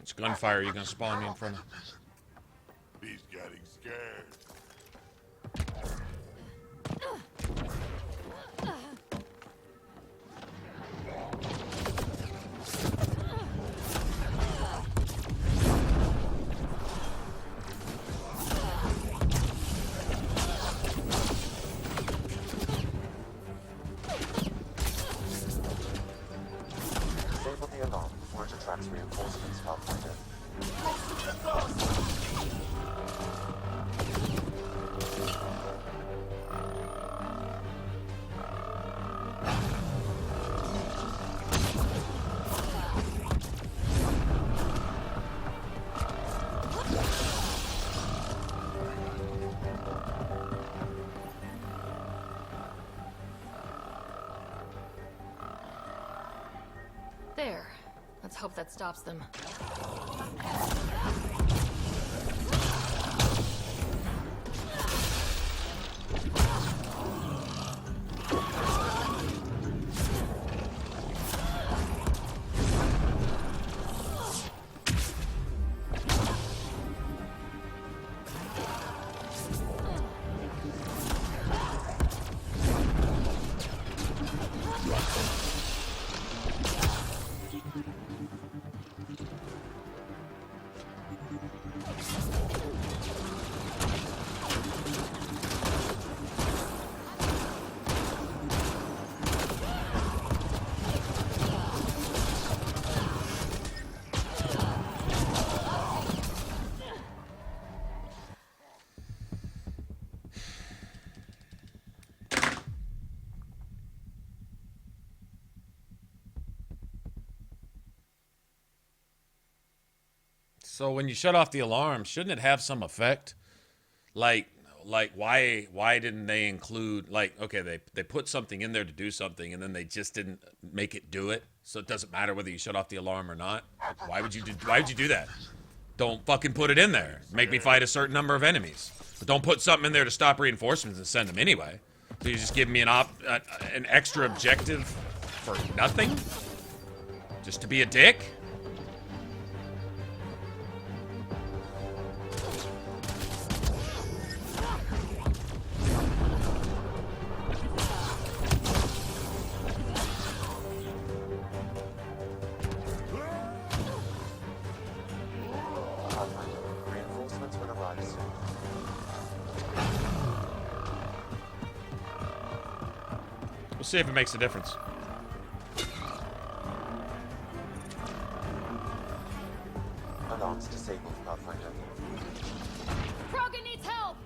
It's gunfire. You're gonna spawn me in front of. He's getting scared. Disable the alarm before it attracts reinforcements, Pathfinder. There. Let's hope that stops them. So when you shut off the alarm, shouldn't it have some effect? Like why didn't they include, like, okay, they put something in there to do something and then they just didn't make it do it, so it doesn't matter whether you shut off the alarm or not? Why would you do that? Don't fucking put it in there. Make me fight a certain number of enemies. But don't put something in there to stop reinforcements and send them anyway. So you just give me an extra objective for nothing? Just to be a dick? Reinforcements will arrive soon. We'll see if it makes a difference. Alarms disabled, Pathfinder. Krogan needs help!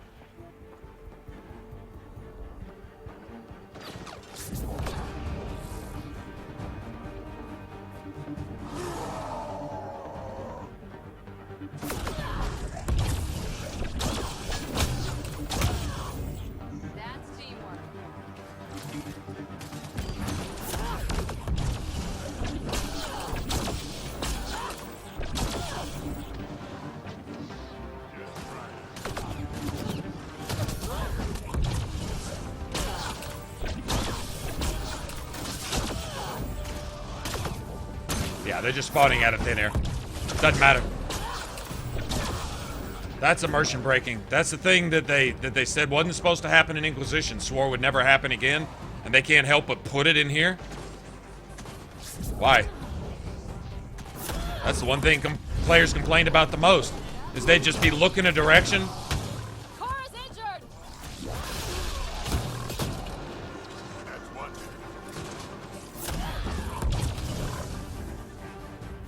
That's teamwork. Yeah, they're just spawning out of thin air. Doesn't matter. That's immersion breaking. That's the thing that they said wasn't supposed to happen in Inquisition, swore would never happen again, and they can't help but put it in here. Why? That's the one thing players complained about the most, is they'd just be looking a direction. Cora's injured!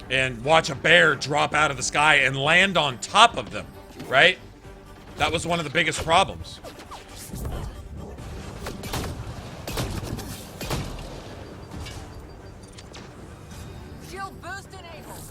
And watch a bear drop out of the sky and land on top of them, right? That was one of the biggest problems. Shield boost enabled.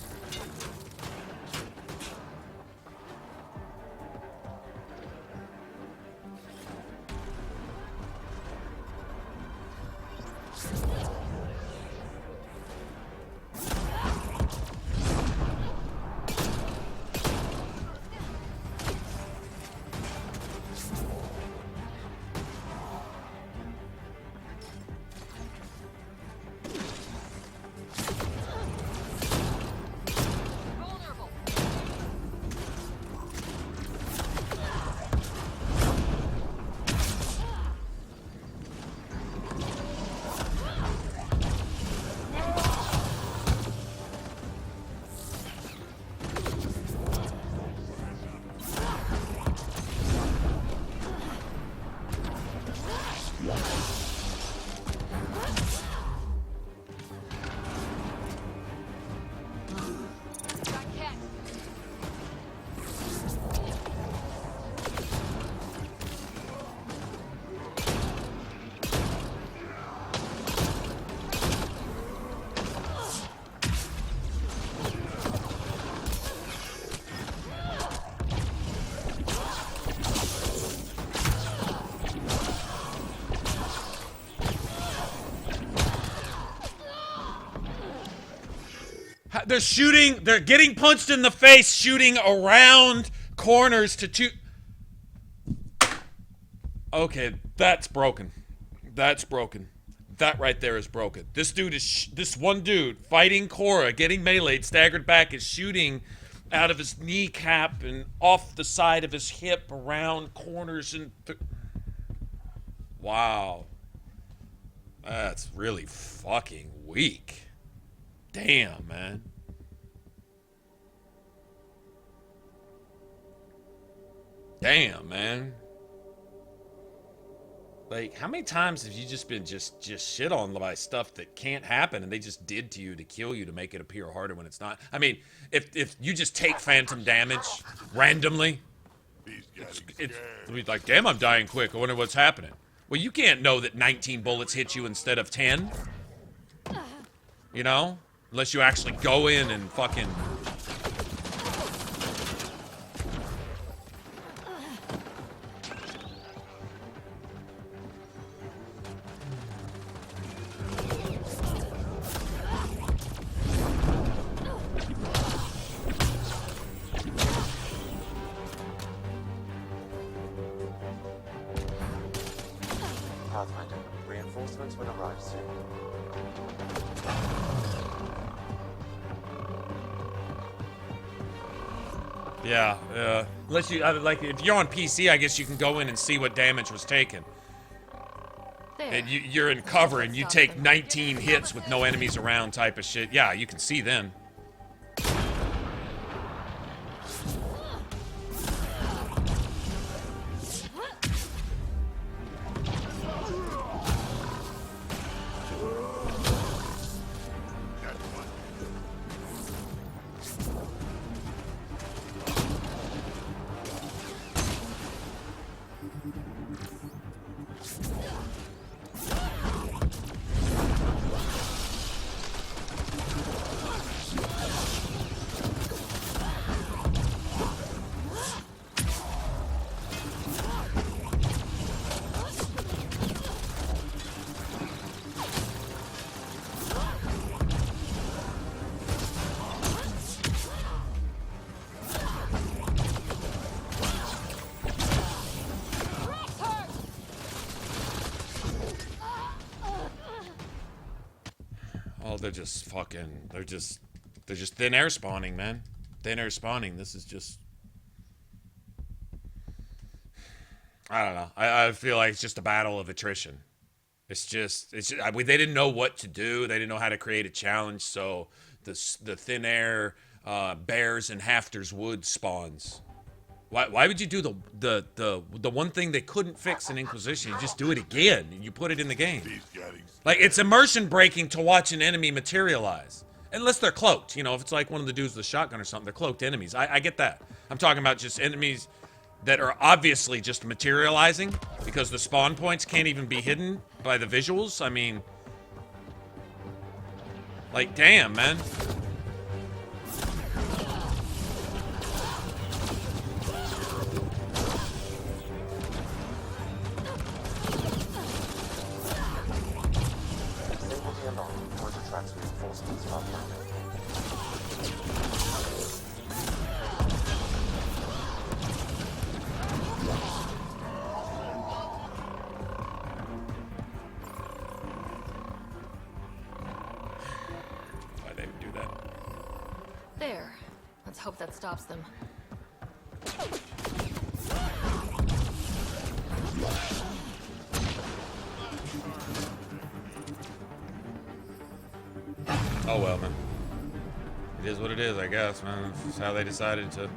They're shooting. They're getting punched in the face, shooting around corners to. Okay, that's broken. That's broken. That right there is broken. This dude is this one dude fighting Korra, getting meleeed, staggered back, is shooting out of his kneecap and off the side of his hip, around corners and. Wow. That's really fucking weak. Damn, man. Damn, man. Like, how many times have you just been just shit on by stuff that can't happen and they just did to you to kill you to make it appear harder when it's not? I mean, if you just take phantom damage randomly, it's like, damn, I'm dying quick. I wonder what's happening. Well, you can't know that 19 bullets hit you instead of 10. You know? Unless you actually go in and fucking... Pathfinder, reinforcements will arrive soon. Yeah, unless you, like, if you're on PC, I guess you can go in and see what damage was taken. There. And you're in cover and you take 19 hits with no enemies around type of shit. Yeah, you can see then. They're just fucking, they're just thin air spawning, man. Thin air spawning. This is just, I don't know. I feel like it's just a battle of attrition. It's just I mean, they didn't know what to do. They didn't know how to create a challenge. So the thin air bears and Hafter's Wood spawns. Why would you do the one thing they couldn't fix in Inquisition? You just do it again and you put it in the game. Like, it's immersion breaking to watch an enemy materialize. Unless they're cloaked. You know, if it's like one of the dudes with a shotgun or something, they're cloaked enemies. I get that. I'm talking about just enemies that are obviously just materializing because the spawn points can't even be hidden by the visuals. I mean, like, damn, man. There. Let's hope that stops them. Oh well, man. It is what it is, I guess, man. It's how they decided to.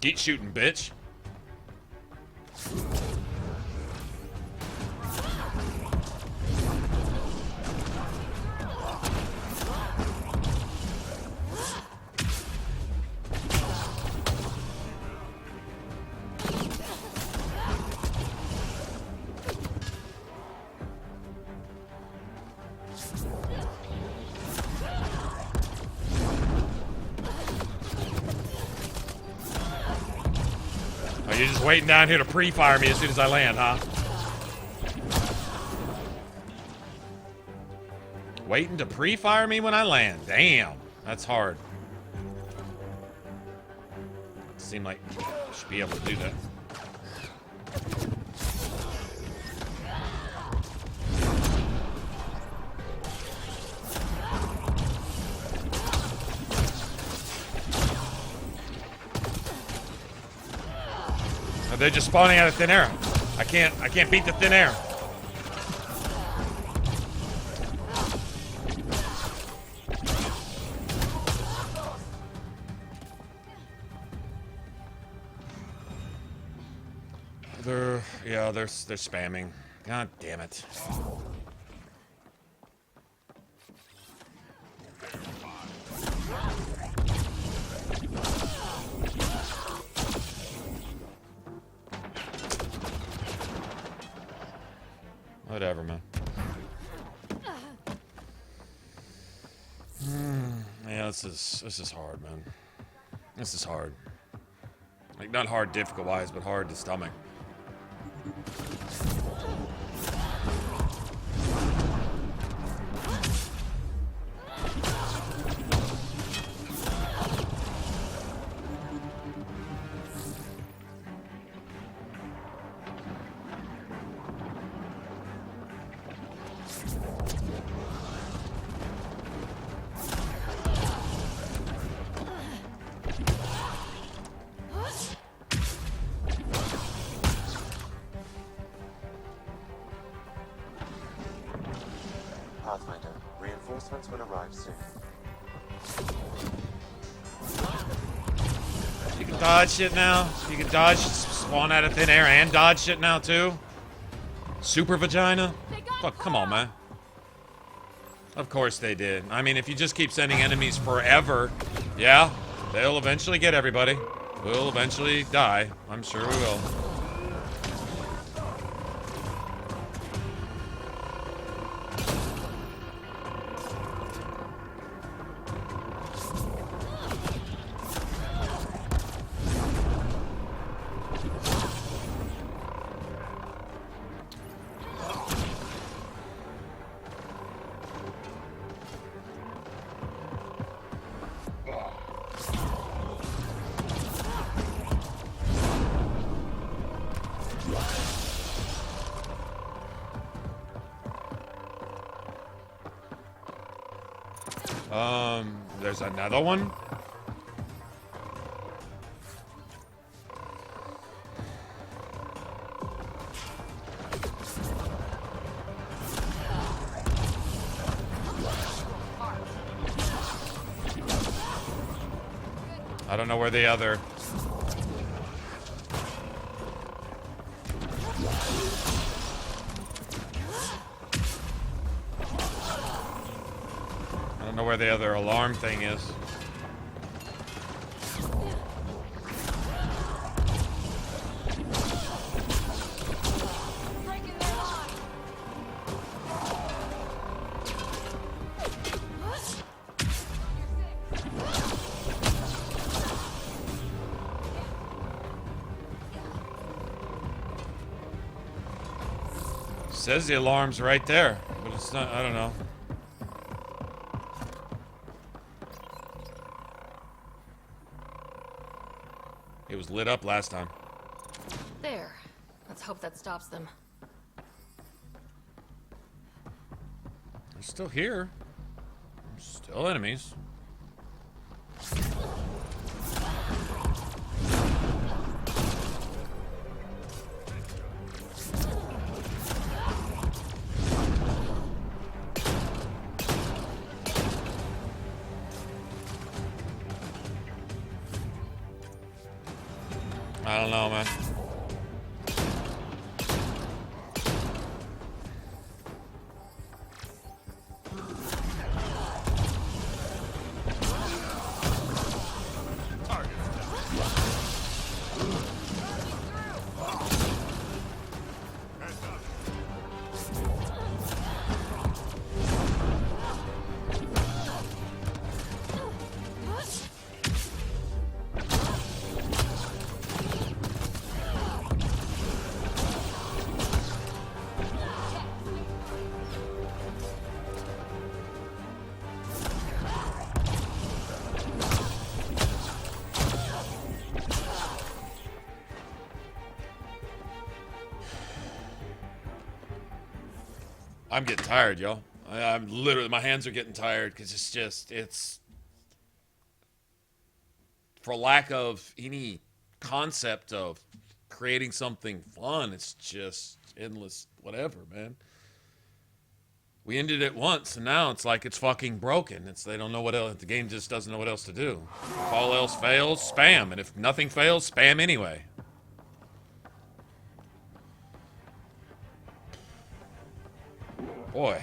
Skeet shooting, bitch. Oh, you're just waiting down here to pre-fire me as soon as I land, huh? Waiting to pre-fire me when I land. Damn, that's hard. Seem like I should be able to do that. They're just spawning out of thin air. I can't beat the thin air. They're spamming. God damn it. Whatever, man. Yeah, this is hard, man. This is hard. Like, not hard difficult-wise, but hard to stomach. Pathfinder, reinforcements will arrive soon. You can dodge shit now. You can dodge, spawn out of thin air and dodge shit now too. Super vagina? Fuck, come on, man. Of course they did. I mean, if you just keep sending enemies forever, yeah, they'll eventually get everybody. We'll eventually die. I'm sure we will. There's another one? I don't know where the other... I don't know where the other alarm thing is. Says the alarm's right there, but it's not, I don't know. It was lit up last time. There. Let's hope that stops them. They're still here. Still enemies. I don't know, man. I'm getting tired, y'all. I'm literally, my hands are getting tired because it's for lack of any concept of creating something fun, it's just endless whatever, man. We ended it once, and now it's like it's fucking broken. They don't know what else, the game just doesn't know what else to do. If all else fails, spam, and if nothing fails, spam anyway. Boy.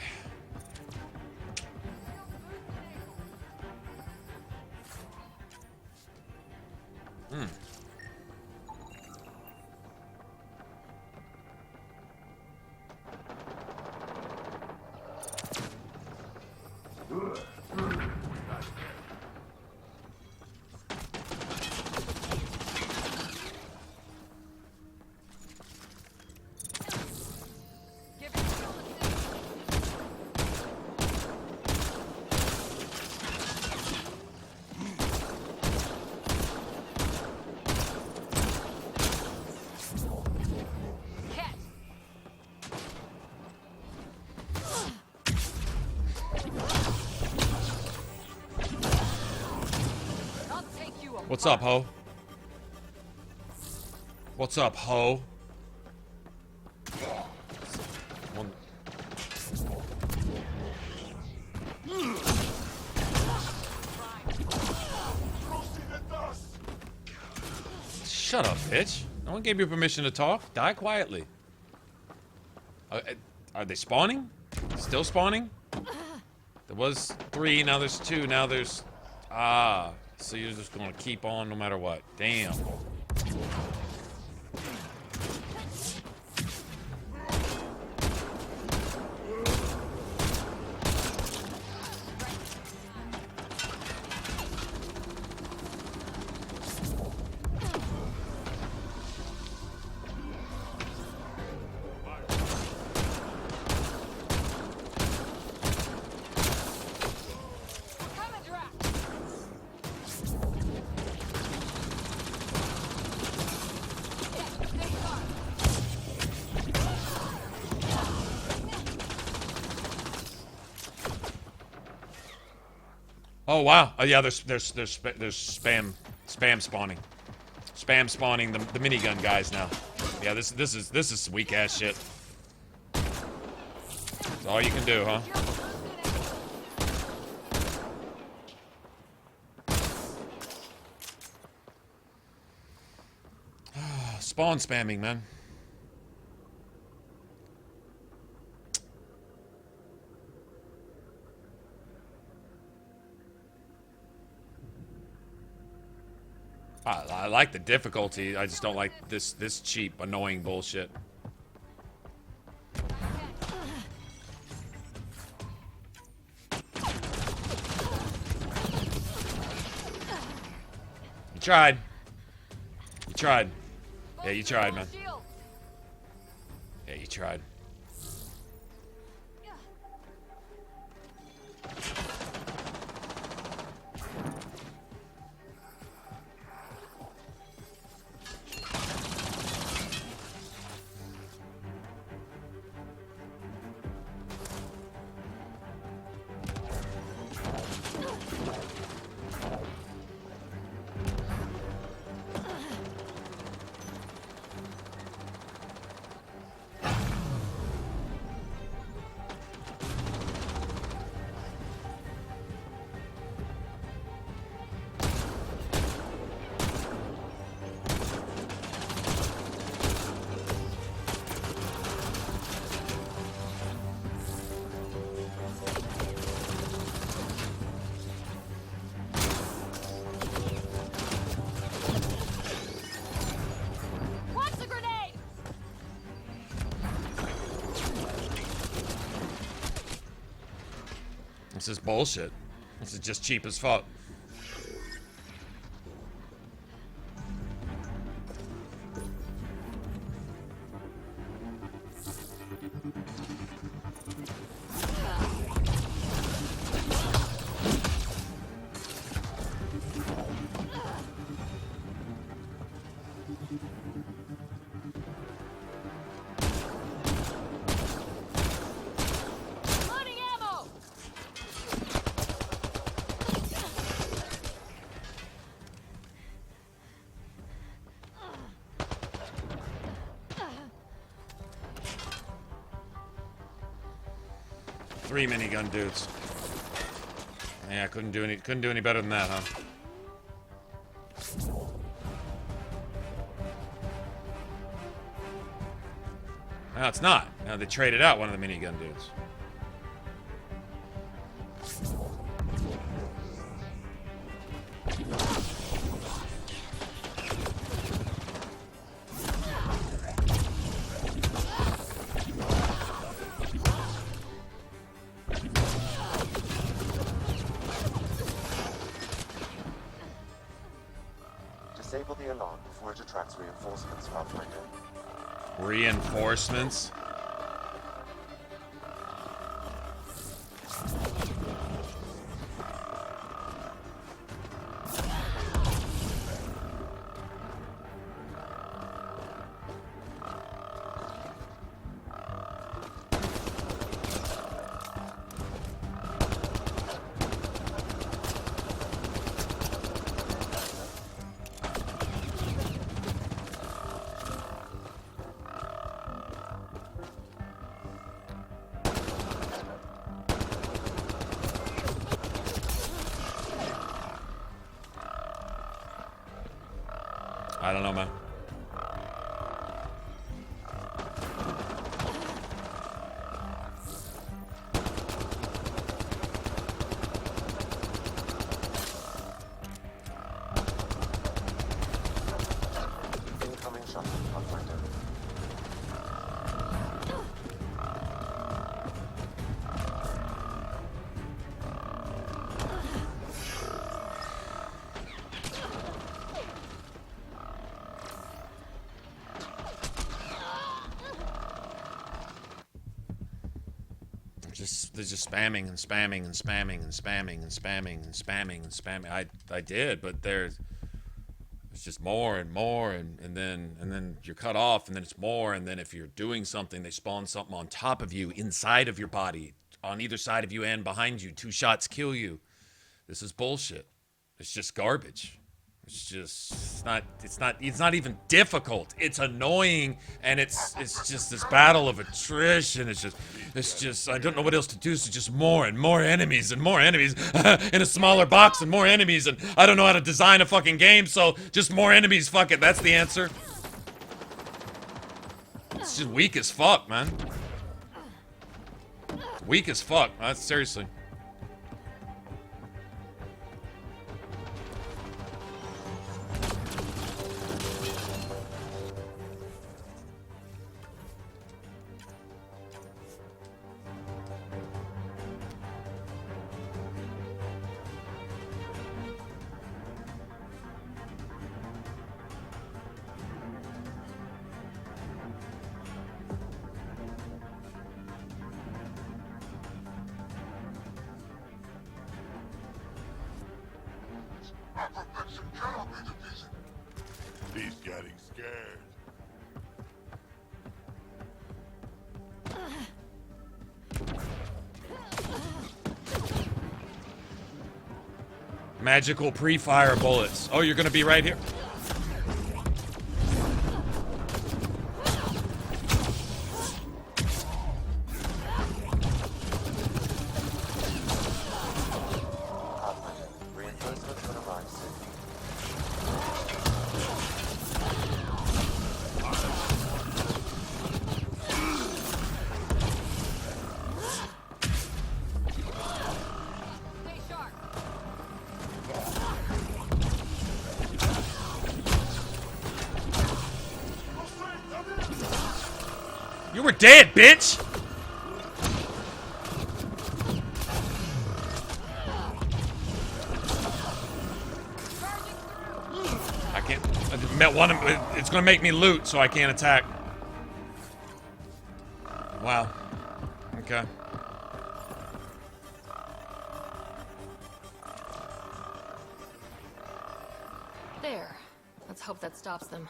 What's up, ho? What's up, ho? Shut up, bitch. No one gave you permission to talk. Die quietly. Are they spawning? Still spawning? There was 3, now there's 2, now there's... Ah. So you're just gonna keep on no matter what. Damn. Oh wow! Oh yeah, there's spam spawning, the minigun guys now. Yeah, this is weak ass shit. That's all you can do, huh? Spawn spamming, man. I like the difficulty. I just don't like this cheap, annoying bullshit. You tried. You tried. Yeah, you tried, man. Yeah, you tried. This is bullshit. This is just cheap as fuck. Three minigun dudes. Yeah, couldn't do any better than that, huh? No, it's not. No, they traded out one of the minigun dudes. Disable the alarm before it attracts reinforcements, Pathfinder. Reinforcements? I don't know, man. Incoming shuttle, Pathfinder. They're just spamming and spamming and spamming and spamming and spamming and spamming and spamming. I did, but it's just more and more, and then you're cut off, and then it's more, and then if you're doing something, they spawn something on top of you, inside of your body, on either side of you and behind you. 2 shots kill you. This is bullshit. It's just garbage. It's not even difficult. It's annoying, and it's just this battle of attrition. It's just I don't know what else to do. So just more and more enemies and more enemies in a smaller box and more enemies, and I don't know how to design a fucking game, so just more enemies. Fuck it, that's the answer. It's just weak as fuck, man. Weak as fuck. That's seriously. He's getting scared. Magical pre-fire bullets. Oh, you're gonna be right here. You were dead, bitch! that one. It's gonna make me loot, so I can't attack. Wow. Okay. There. Let's hope that stops them.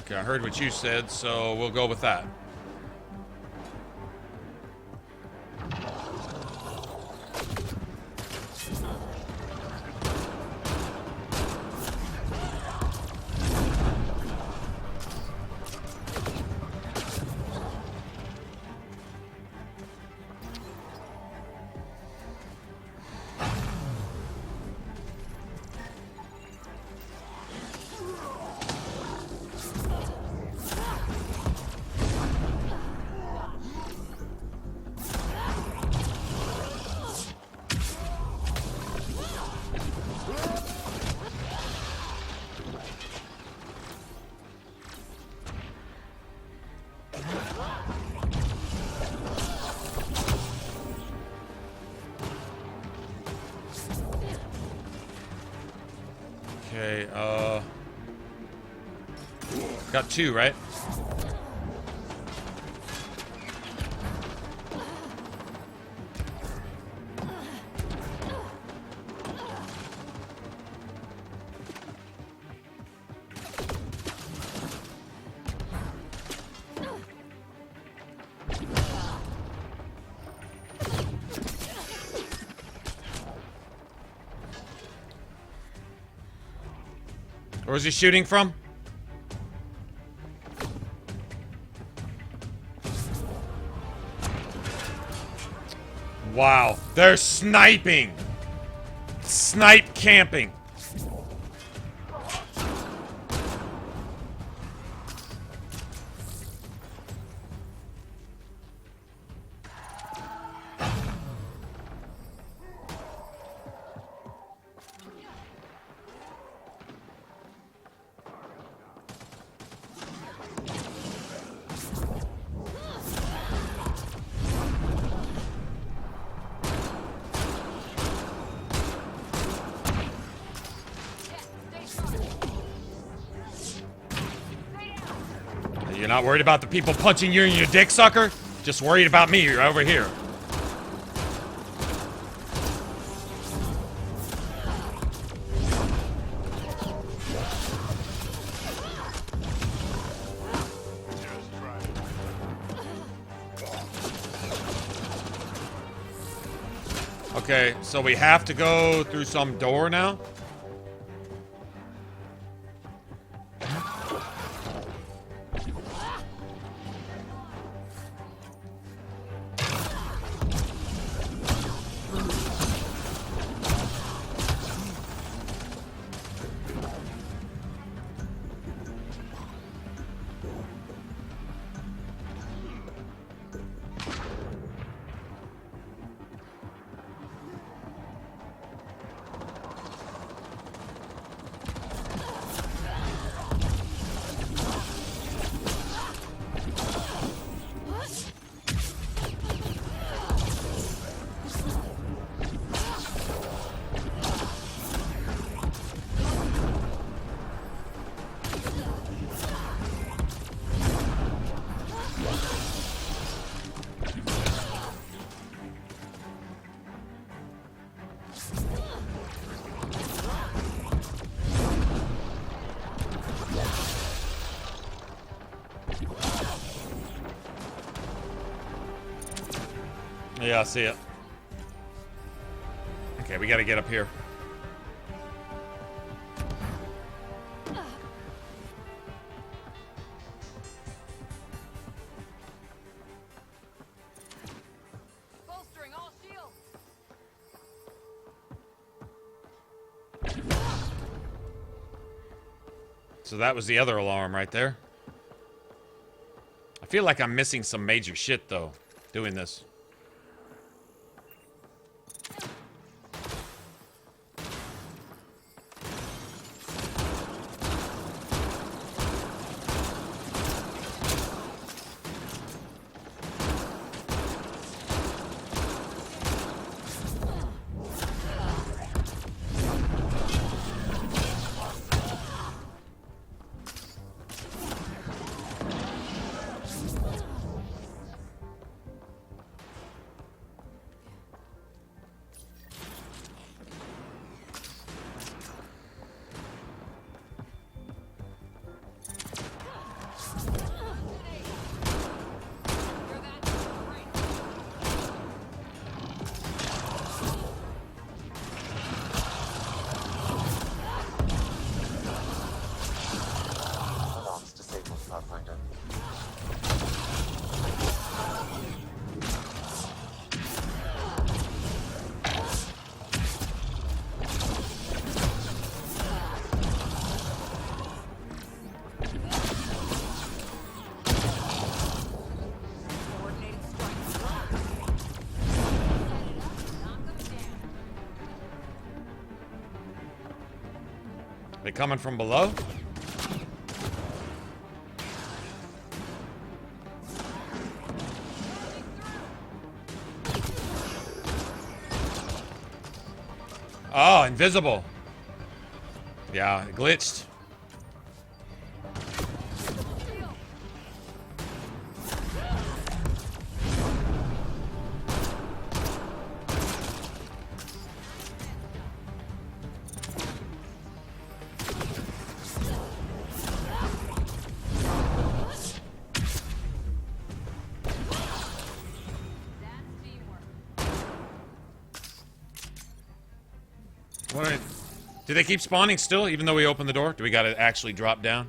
Okay, I heard what you said, so we'll go with that. Okay, got two, right? Where's he shooting from? Wow, they're sniping. Snipe camping. You're not worried about the people punching you in your dick, sucker? Just worried about me. You're over here. Okay, so we have to go through some door now? Yeah, I see it. Okay, we gotta get up here. Bolstering all shields. So that was the other alarm right there. I feel like I'm missing some major shit, though, doing this. They coming from below? Oh, invisible. Yeah, it glitched. Do they keep spawning still, even though we opened the door? Do we gotta actually drop down?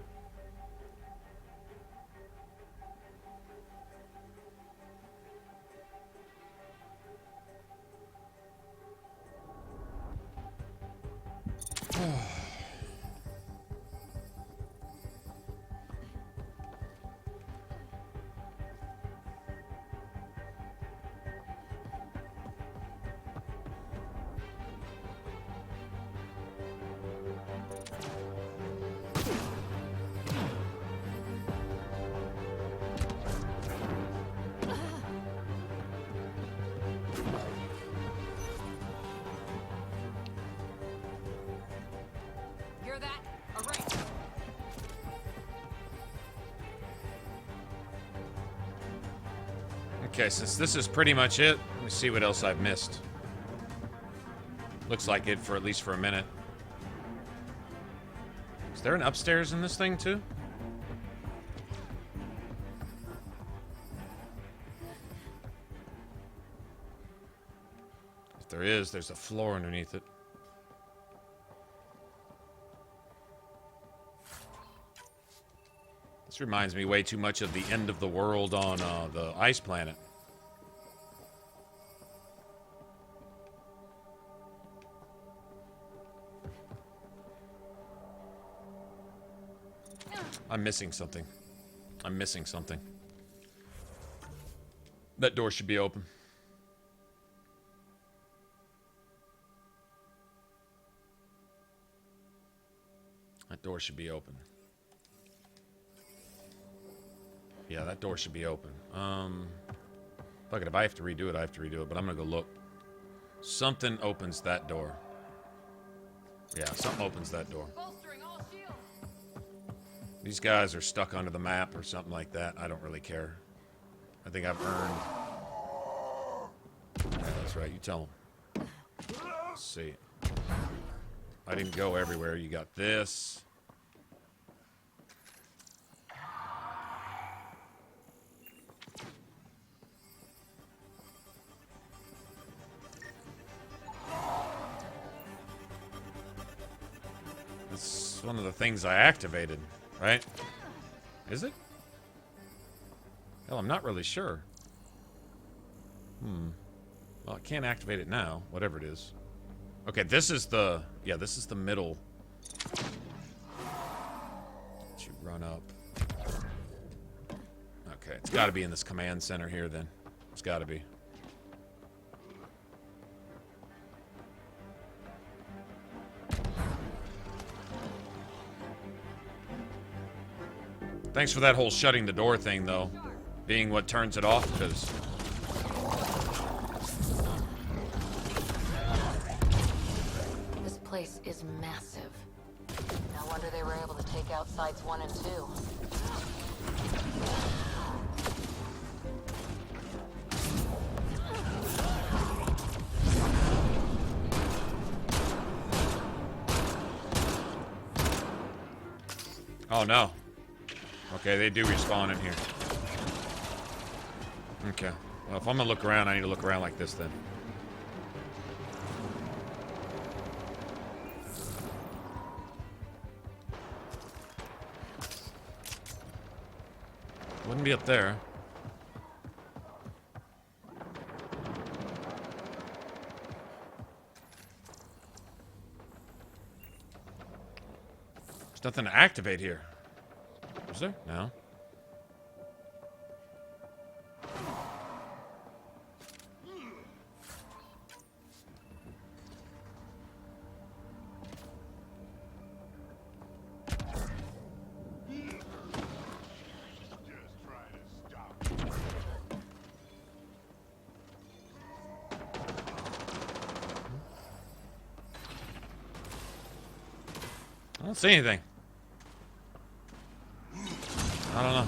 Okay, since this is pretty much it, let me see what else I've missed. Looks like it, for at least for a minute. Is there an upstairs in this thing too? If there is, there's a floor underneath it. This reminds me way too much of the end of the world on the ice planet. I'm missing something. I'm missing something. That door should be open. That door should be open. Yeah, that door should be open. Fuck it, if I have to redo it, I have to redo it, but I'm gonna go look. Something opens that door. Yeah, something opens that door. These guys are stuck under the map or something like that. I don't really care. I think I've earned... Yeah, that's right, you tell them. Let's see. I didn't go everywhere. You got this. That's one of the things I activated, right? Is it? Hell, I'm not really sure. Well, I can't activate it now, whatever it is. Okay, this is the... Yeah, this is the middle. Let you run up. Okay, it's got to be in this command center here, then. It's got to be. Thanks for that whole shutting the door thing, though. Being what turns it off, because... This place is massive. No wonder they were able to take out sites 1 and 2. Oh, no. Okay, they do respawn in here. Okay. Well, if I'm gonna look around, I need to look around like this, then. Wouldn't be up there. There's nothing to activate here. Is there? No. don't see anything. I don't know.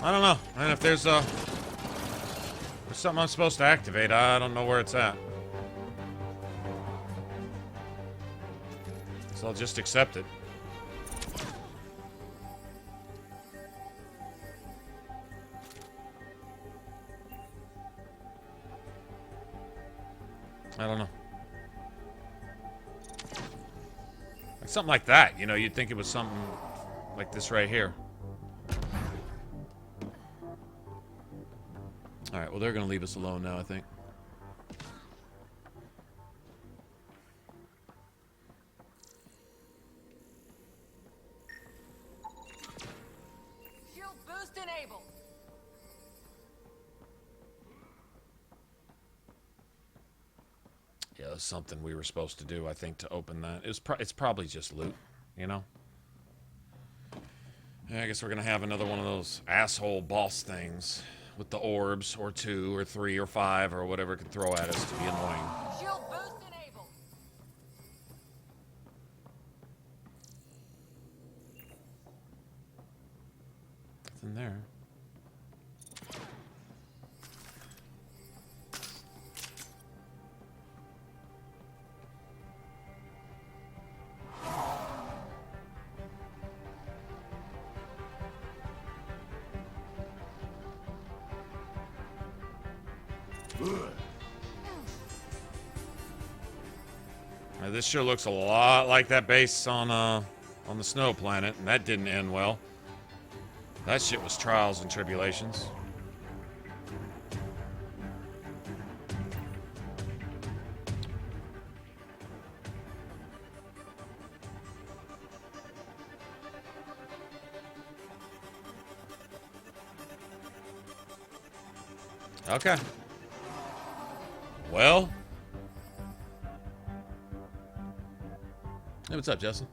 I don't know. And if there's something I'm supposed to activate, I don't know where it's at. So I'll just accept it. I don't know. Like something like that, you know, you'd think it was something like this right here. Alright, well, they're going to leave us alone now, I think. Shield boost enabled. Yeah, it was something we were supposed to do, I think, to open that. It's probably just loot, you know? Yeah, I guess we're going to have another one of those asshole boss things. With the orbs, or 2, or 3, or 5, or whatever it can throw at us to be annoying. Shield boost enabled. What's in there? This sure looks a lot like that base on the snow planet, and that didn't end well. That shit was trials and tribulations. Okay. Well. Hey, what's up, Justin?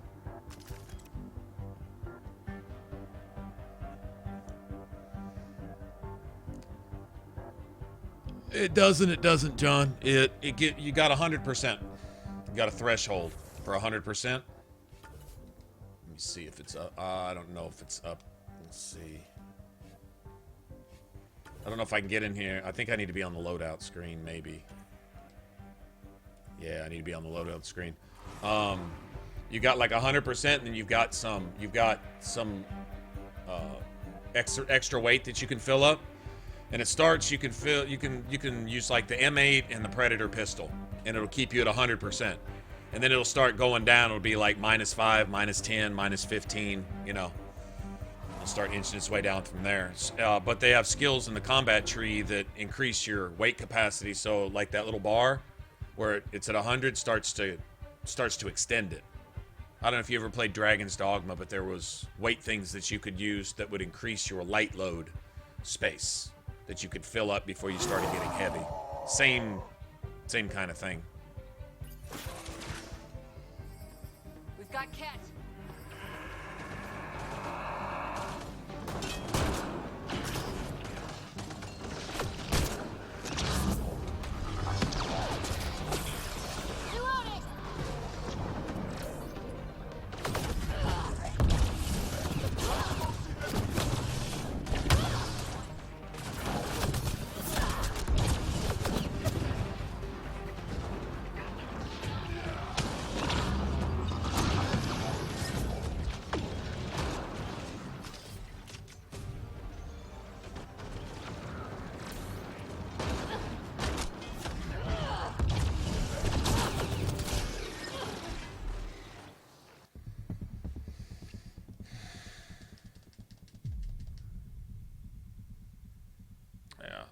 It doesn't, John. You got 100%. You got a threshold for 100%. Let me see if it's up. I don't know if it's up. Let's see. I don't know if I can get in here. I think I need to be on the loadout screen, maybe. Yeah, I need to be on the loadout screen. You got like 100%, and then you've got some extra weight that you can fill up. And it starts, you can use like the M8 and the Predator pistol, and it'll keep you at 100%. And then it'll start going down. It'll be like -5, -10, -15, you know. It'll start inching its way down from there. But they have skills in the combat tree that increase your weight capacity. So like that little bar where it's at 100 starts to extend it. I don't know if you ever played Dragon's Dogma, but there was weight things that you could use that would increase your light load space that you could fill up before you started getting heavy. Same kind of thing. We've got Ket.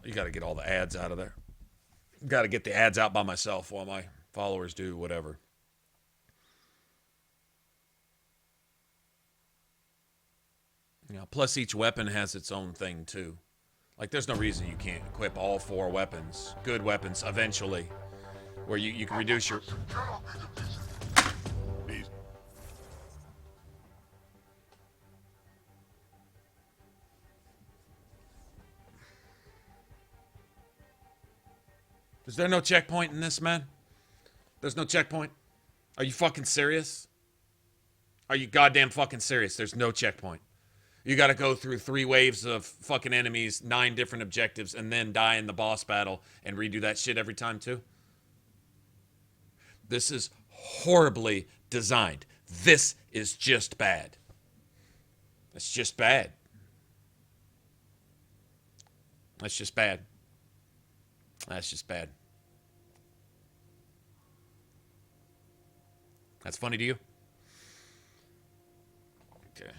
You got to get all the ads out of there. Got to get the ads out by myself while my followers do whatever. You know, plus each weapon has its own thing too. Like there's no reason you can't equip all 4 weapons, good weapons, eventually, where you can reduce your. Is there no checkpoint in this, man? There's no checkpoint? Are you fucking serious? Are you goddamn fucking serious? There's no checkpoint. You gotta go through 3 waves of fucking enemies, 9 different objectives, and then die in the boss battle and redo that shit every time too? This is horribly designed. This is just bad. It's just bad. That's just bad. That's just bad. That's funny to you? Okay.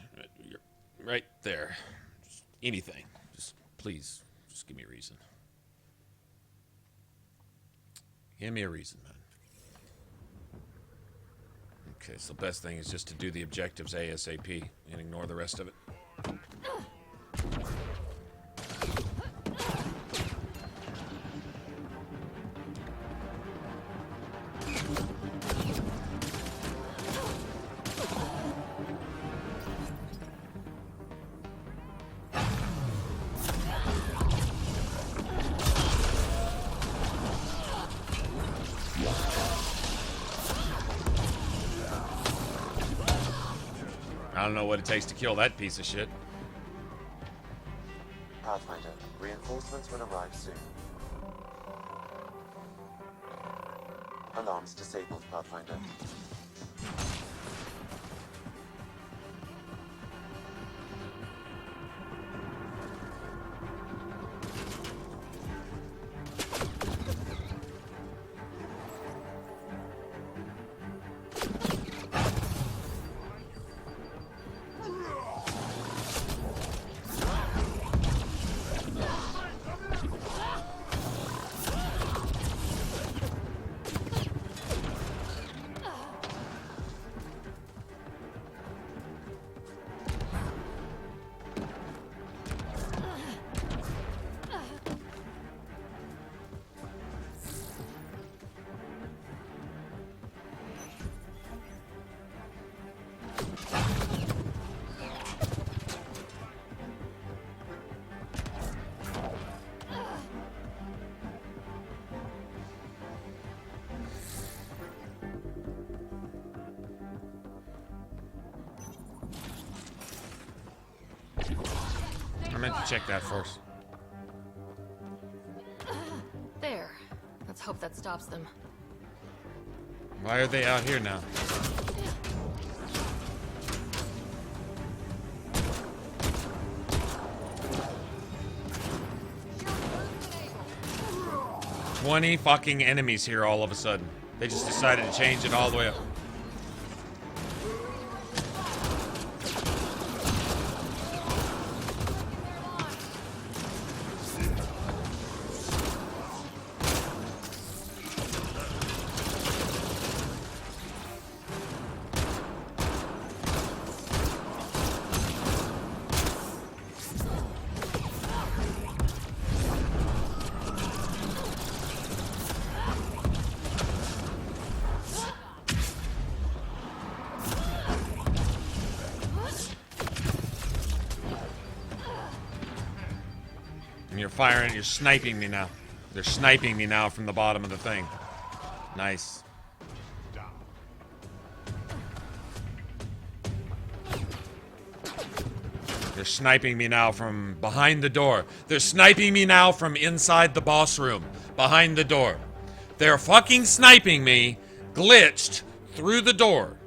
You're right there. Just anything. Just please, just give me a reason. Give me a reason, man. Okay, so the best thing is just to do the objectives ASAP and ignore the rest of it. I don't know what it takes to kill that piece of shit. Pathfinder, reinforcements will arrive soon. Alarms disabled, Pathfinder. I meant to check that first. There. Let's hope that stops them. Why are they out here now? "20 fucking enemies here all of a sudden. They just decided to change it all the way up. And you're firing, you're sniping me now. They're sniping me now from the bottom of the thing. Nice. They're sniping me now from behind the door. They're sniping me now from inside the boss room, behind the door. They're fucking sniping me, glitched through the door.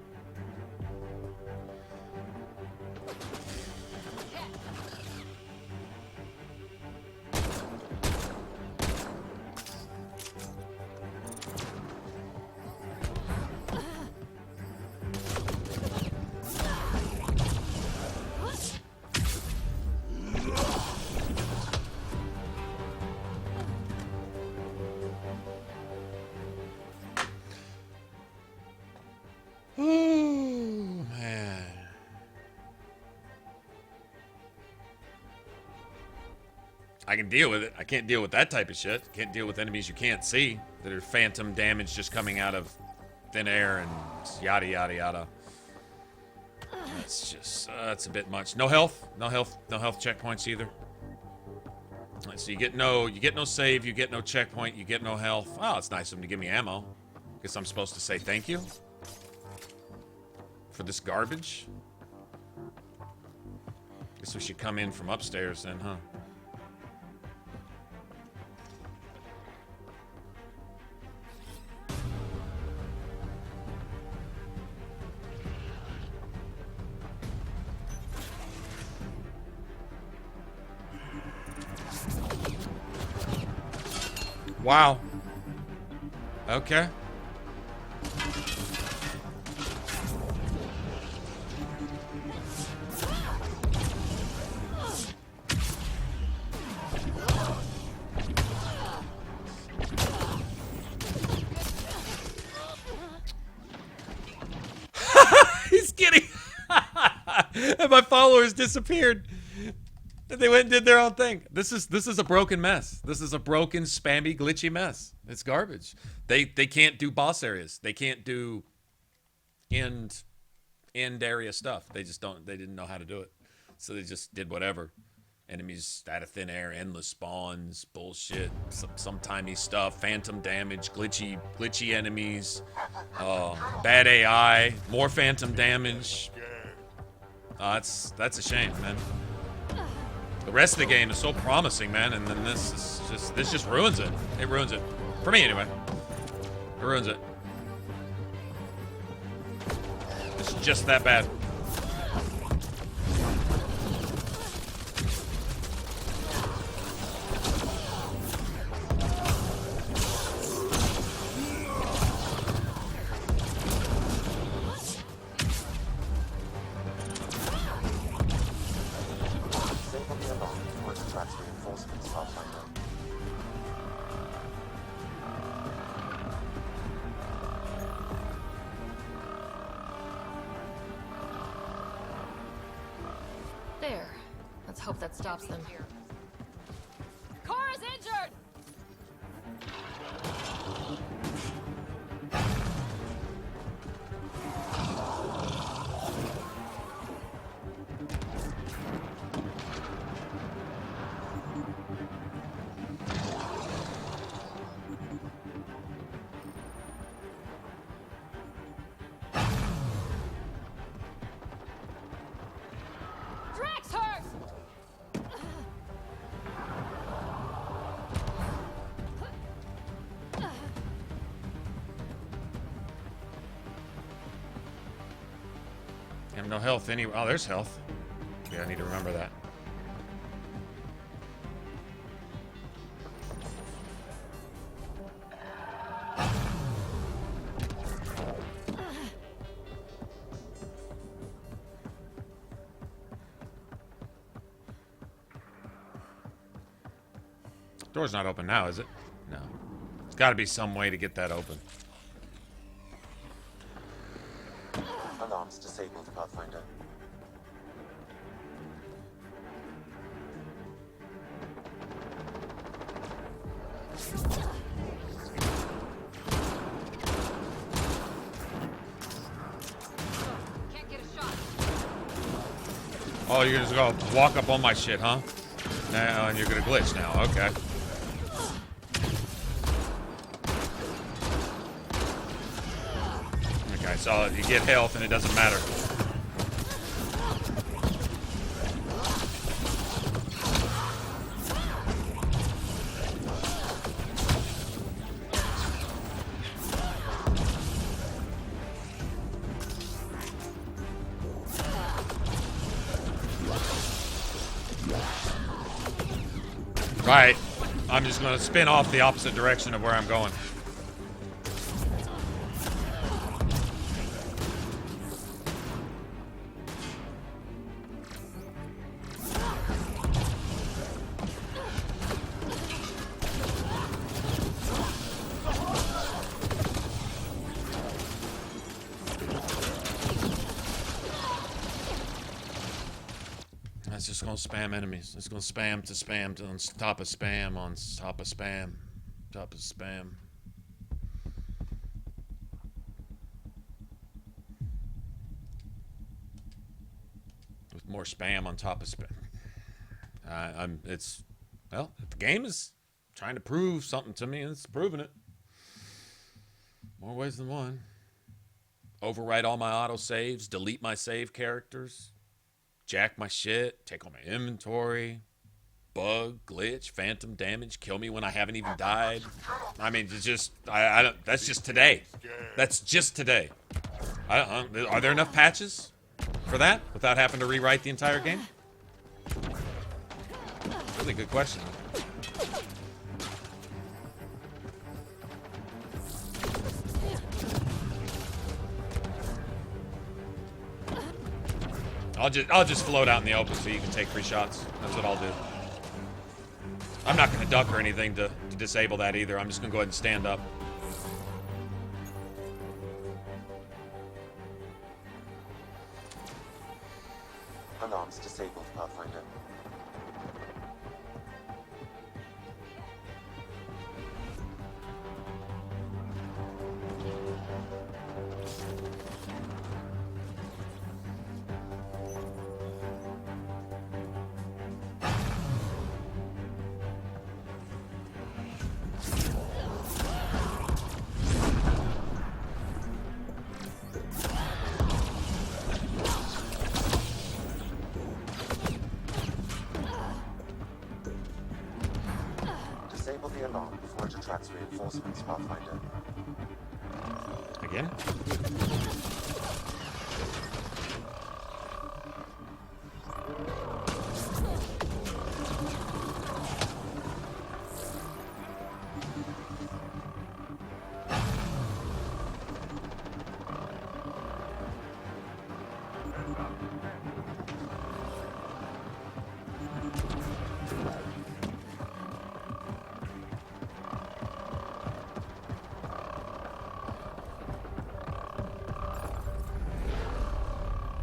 I can deal with it. I can't deal with that type of shit. Can't deal with enemies you can't see that are phantom damage just coming out of thin air and yada yada yada. That's just that's a bit much. No health checkpoints either. So you get no save, you get no checkpoint, you get no health. Oh, it's nice of them to give me ammo. Guess I'm supposed to say thank you for this garbage. Guess we should come in from upstairs then, huh? Wow. Okay. He's kidding. And my followers disappeared. They went and did their own thing. This is a broken mess. This is a broken, spammy, glitchy mess. It's garbage. They can't do boss areas. They can't do end area stuff. They didn't know how to do it. So they just did whatever. Enemies out of thin air, endless spawns, bullshit, some timey stuff, phantom damage, glitchy enemies, bad AI, more phantom damage. That's a shame, man. The rest of the game is so promising, man, and then this just ruins it. It ruins it. For me, anyway. It ruins it. It's just that bad. There. Let's hope that stops them. Cora's injured! Drax hurt! I have no health anyway. Oh, there's health. Yeah, I need to remember that. Door's not open now, is it? No. There's got to be some way to get that open. Alarms disabled, Pathfinder. Can't get a shot. Oh, you're just gonna walk up on my shit, huh? Now, and you're gonna glitch now. Okay. Okay, so you get health and it doesn't matter. Right. I'm just going to spin off the opposite direction of where I'm going. just gonna spam enemies. It's gonna spam to spam to on top of spam on top of spam. Top of spam. With more spam on top of spam. Well, if the game is trying to prove something to me, it's proving it. More ways than one. Overwrite all my autosaves, delete my save characters, jack my shit, take all my inventory, bug, glitch, phantom damage, kill me when I haven't even died. I mean, it's just, I don't, that's just today. That's just today. Are there enough patches for that without having to rewrite the entire game? Really good question. I'll just float out in the open so you can take free shots. That's what I'll do. I'm not going to duck or anything to disable that either. I'm just going to go ahead and stand up. Alarms disabled, Pathfinder. Disable the alarm before it attracts reinforcements, Pathfinder. Again?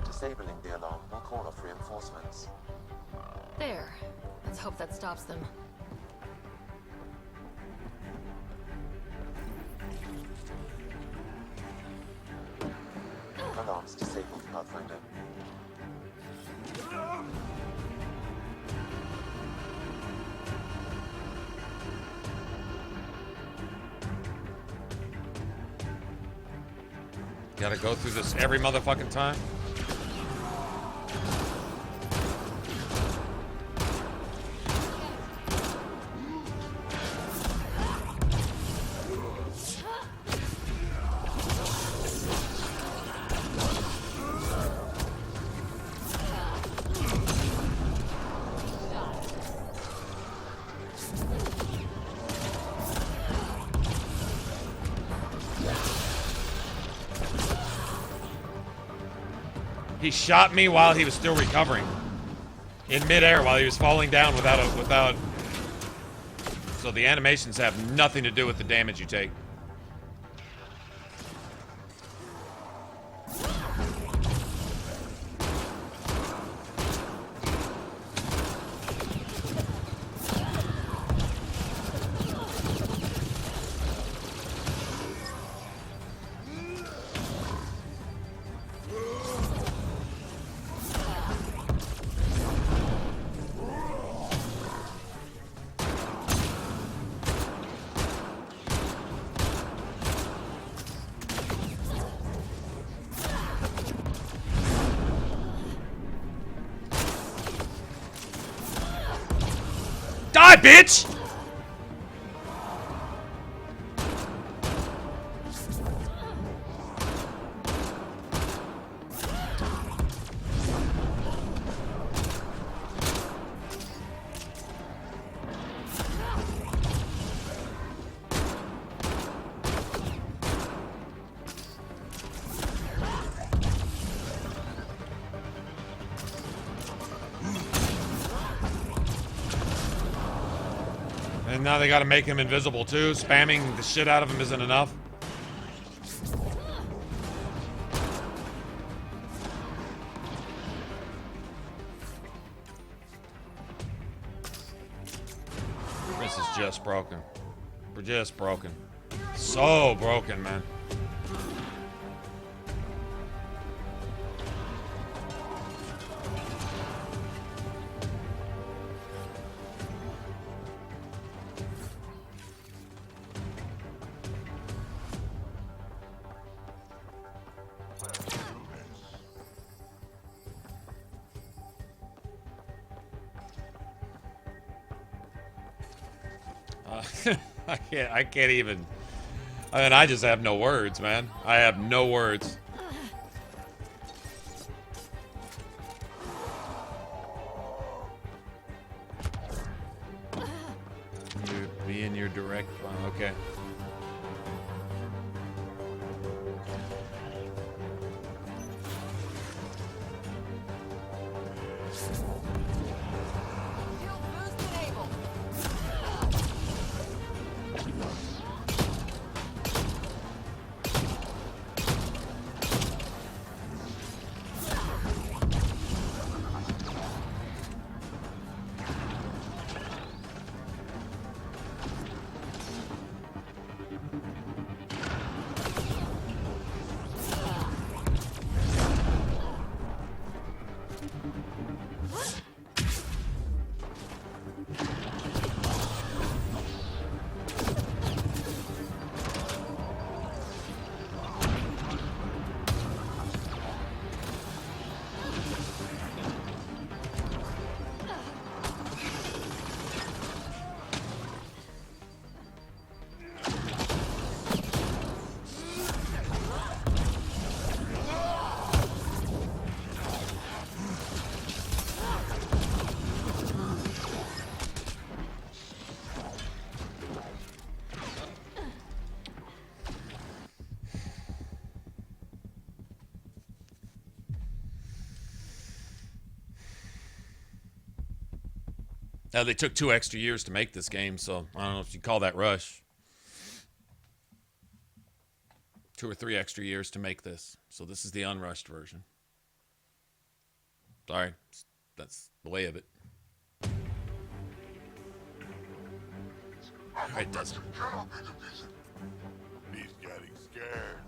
Disabling the alarm will call off reinforcements. There. Let's hope that stops them. Alarms disabled, Pathfinder. Gotta go through this every motherfucking time? He shot me while he was still recovering. In midair while he was falling down without... So the animations have nothing to do with the damage you take. Die, bitch! And now they gotta make him invisible too. Spamming the shit out of him isn't enough. This is just broken. We're just broken. So broken, man. I can't even. I mean, I just have no words, man. I have no words. You be in your direct. Okay. Now, they took 2 extra years to make this game, so I don't know if you call that rush. 2 or 3 extra years to make this. So this is the unrushed version. Sorry, that's the way of it. It doesn't. He's getting scared.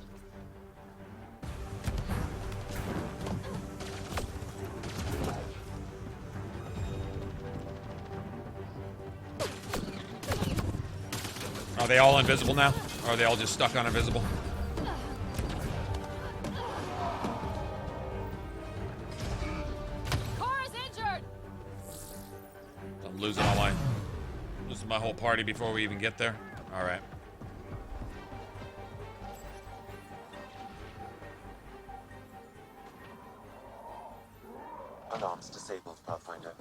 Are they all invisible now? Or are they all just stuck on invisible? Cora's injured. I'm losing my whole party before we even get there. All right. Alarms disabled, Pathfinder.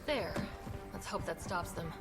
There. Let's hope that stops them.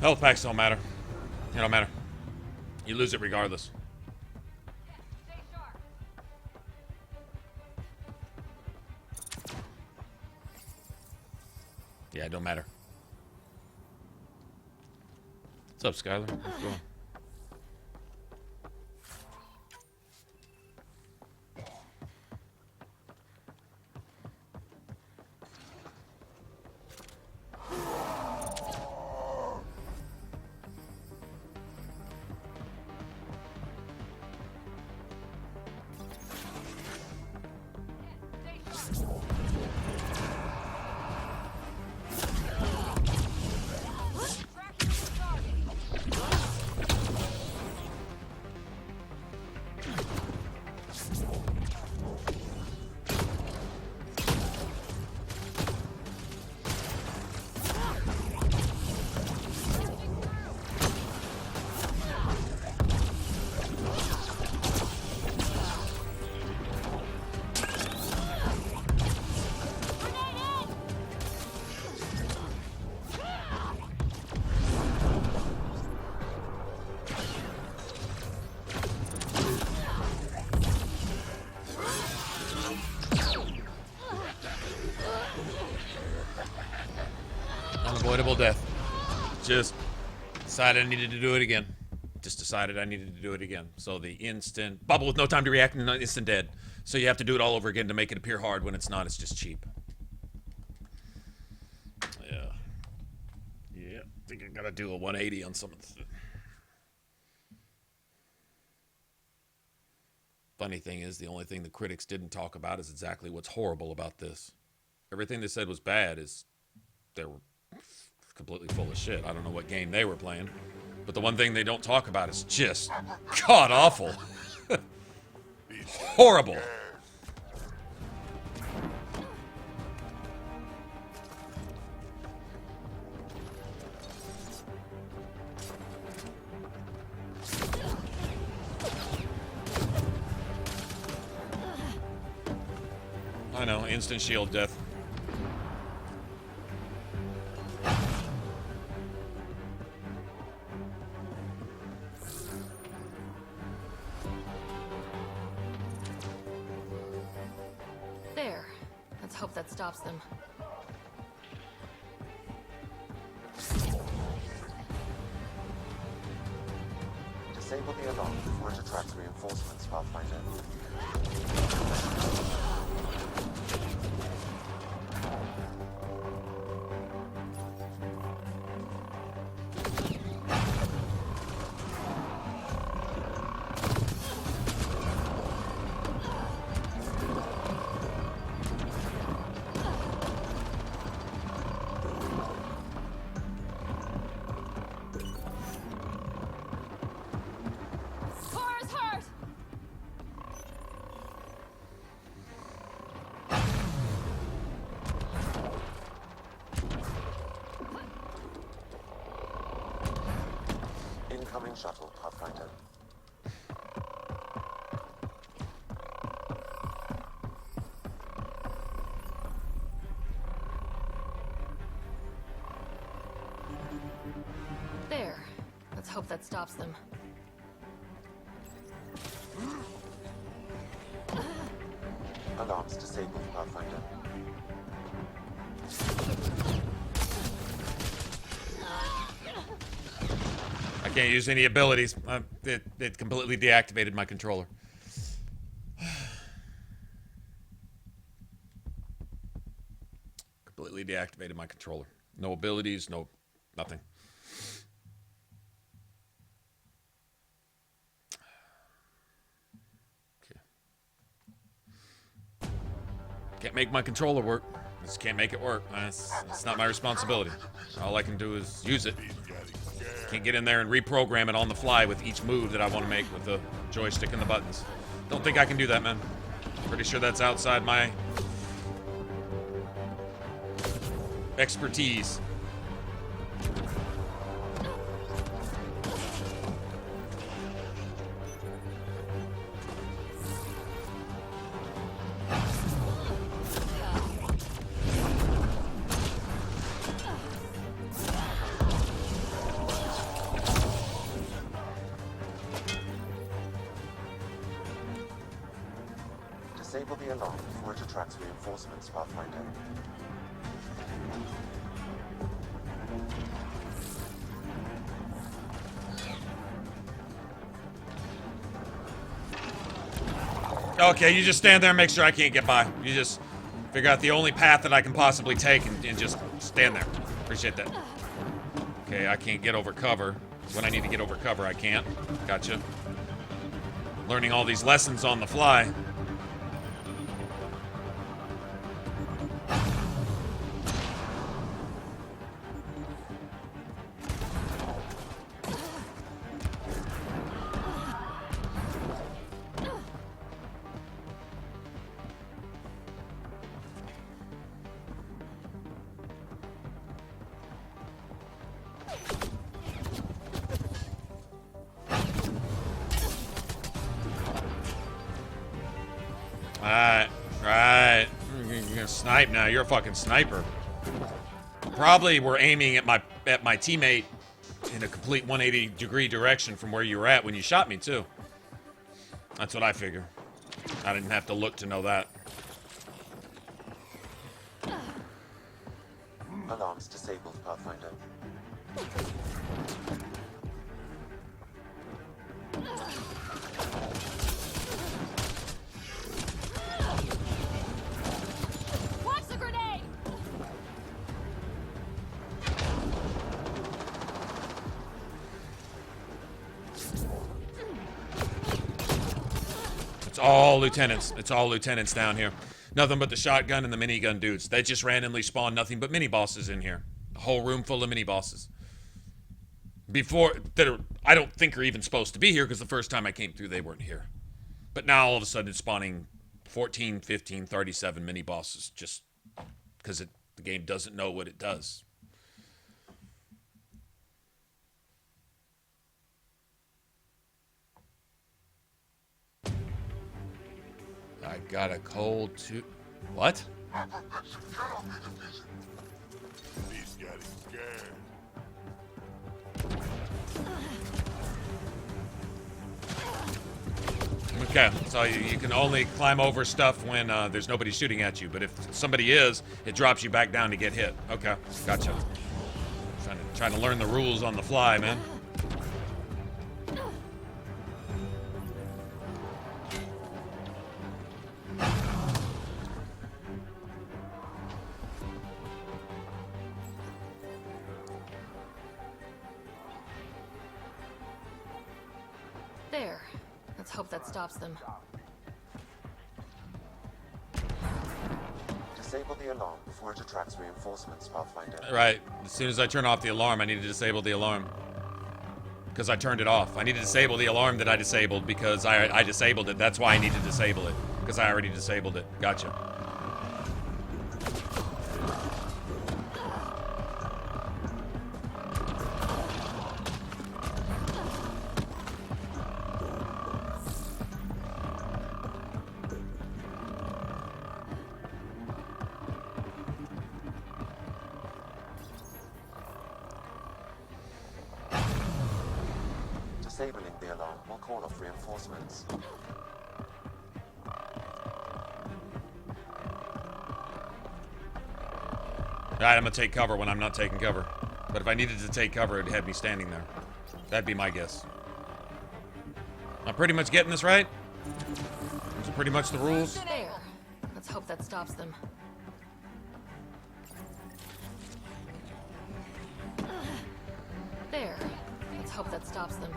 Health packs don't matter. It don't matter. You lose it regardless. Yeah, it don't matter. What's up, Skylar? What's going on? Unavoidable death. Just decided I needed to do it again. Just decided I needed to do it again. So the instant bubble with no time to react and instant dead. So you have to do it all over again to make it appear hard. When it's not, it's just cheap. Yeah. Yeah. I think I gotta do a 180 on some of the... Funny thing is, the only thing the critics didn't talk about is exactly what's horrible about this. Everything they said was bad is they were completely full of shit. I don't know what game they were playing, but the one thing they don't talk about is just god awful. Horrible. I know, instant shield death. There. Let's hope that stops them. Disable the alarm before it attracts reinforcements, Pathfinder. Incoming shuttle, Pathfinder. There. Let's hope that stops them. Alarms disabled, Pathfinder. I can't use any abilities. It completely deactivated my controller. Completely deactivated my controller. No abilities, no nothing. Okay. Can't make my controller work. I just can't make it work. It's not my responsibility. All I can do is use it. Can't get in there and reprogram it on the fly with each move that I want to make with the joystick and the buttons. Don't think I can do that, man. Pretty sure that's outside my expertise. Disable the alarm before it attracts reinforcements, Pathfinder. Okay, you just stand there and make sure I can't get by. You just figure out the only path that I can possibly take and just stand there. Appreciate that. Okay, I can't get over cover. When I need to get over cover, I can't. Gotcha. Learning all these lessons on the fly. Right. You're gonna snipe now. You're a fucking sniper. Probably were aiming at my teammate in a complete 180-degree direction from where you were at when you shot me too. That's what I figure. I didn't have to look to know that. Alarms disabled, Pathfinder. Watch the grenade! It's all lieutenants. It's all lieutenants down here. Nothing but the shotgun and the minigun dudes. They just randomly spawn nothing but mini bosses in here. A whole room full of mini bosses. Before that, I don't think are even supposed to be here because the first time I came through, they weren't here. But now all of a sudden, it's spawning 14, 15, 37 mini bosses just because the game doesn't know what it does. I got a cold too. What? He's getting scared. Okay, so you can only climb over stuff when there's nobody shooting at you, but if somebody is, it drops you back down to get hit. Okay, gotcha. Trying to learn the rules on the fly, man. There. Let's hope that stops them. Disable the alarm before it attracts reinforcements, Pathfinder. Right. As soon as I turn off the alarm, I need to disable the alarm. Because I turned it off. I need to disable the alarm that I disabled because I disabled it. That's why I need to disable it. Because I already disabled it. Gotcha. Disabling the alarm will call off reinforcements. Alright, I'm gonna take cover when I'm not taking cover. But if I needed to take cover, it'd have me standing there. That'd be my guess. I'm pretty much getting this right? Those are pretty much the rules. There. Let's hope that stops them. There. Let's hope that stops them.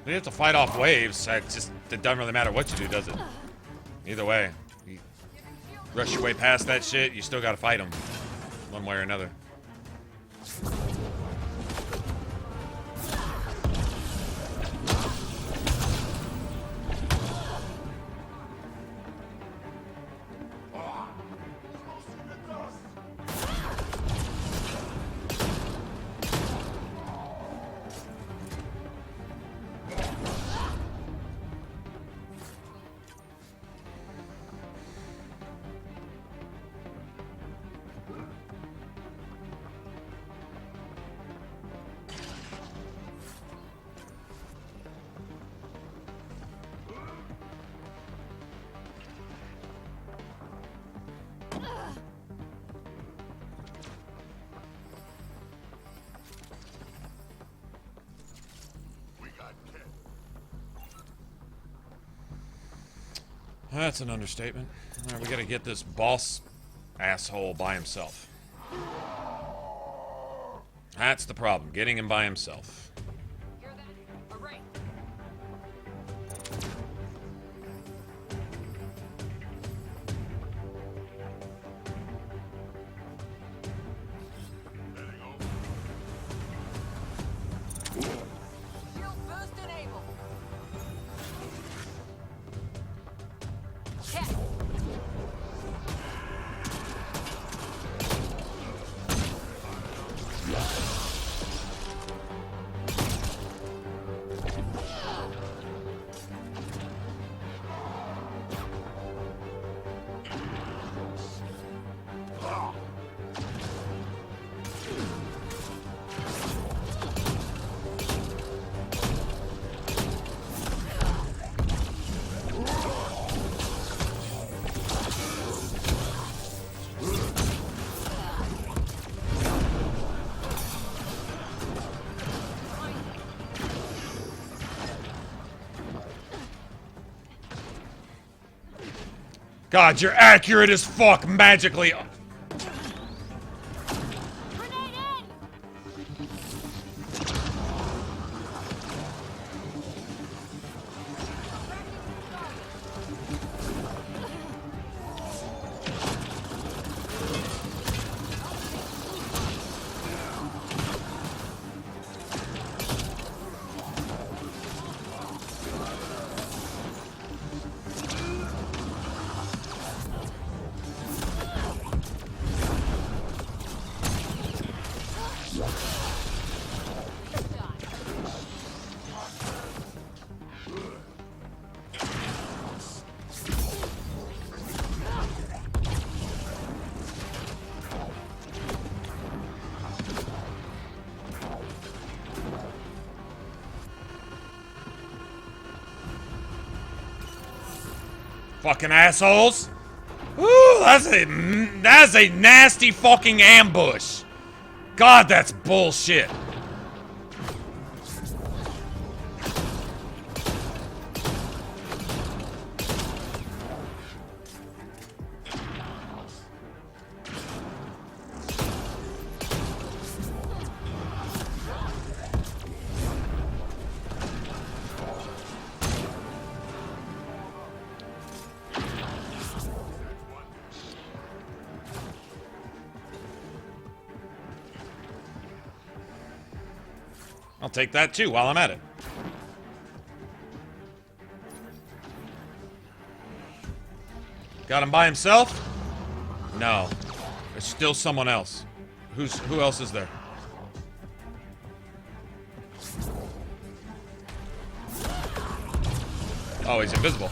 You have to fight off waves. It doesn't really matter what you do, does it? Either way. You rush your way past that shit, you still gotta fight them. One way or another. That's an understatement. All right, we gotta get this boss asshole by himself. That's the problem, getting him by himself. God, you're accurate as fuck magically. Fucking assholes! Ooh, that's a nasty fucking ambush. God, that's bullshit. I'll take that too while I'm at it. Got him by himself? No. There's still someone else. Who else is there? Oh, he's invisible.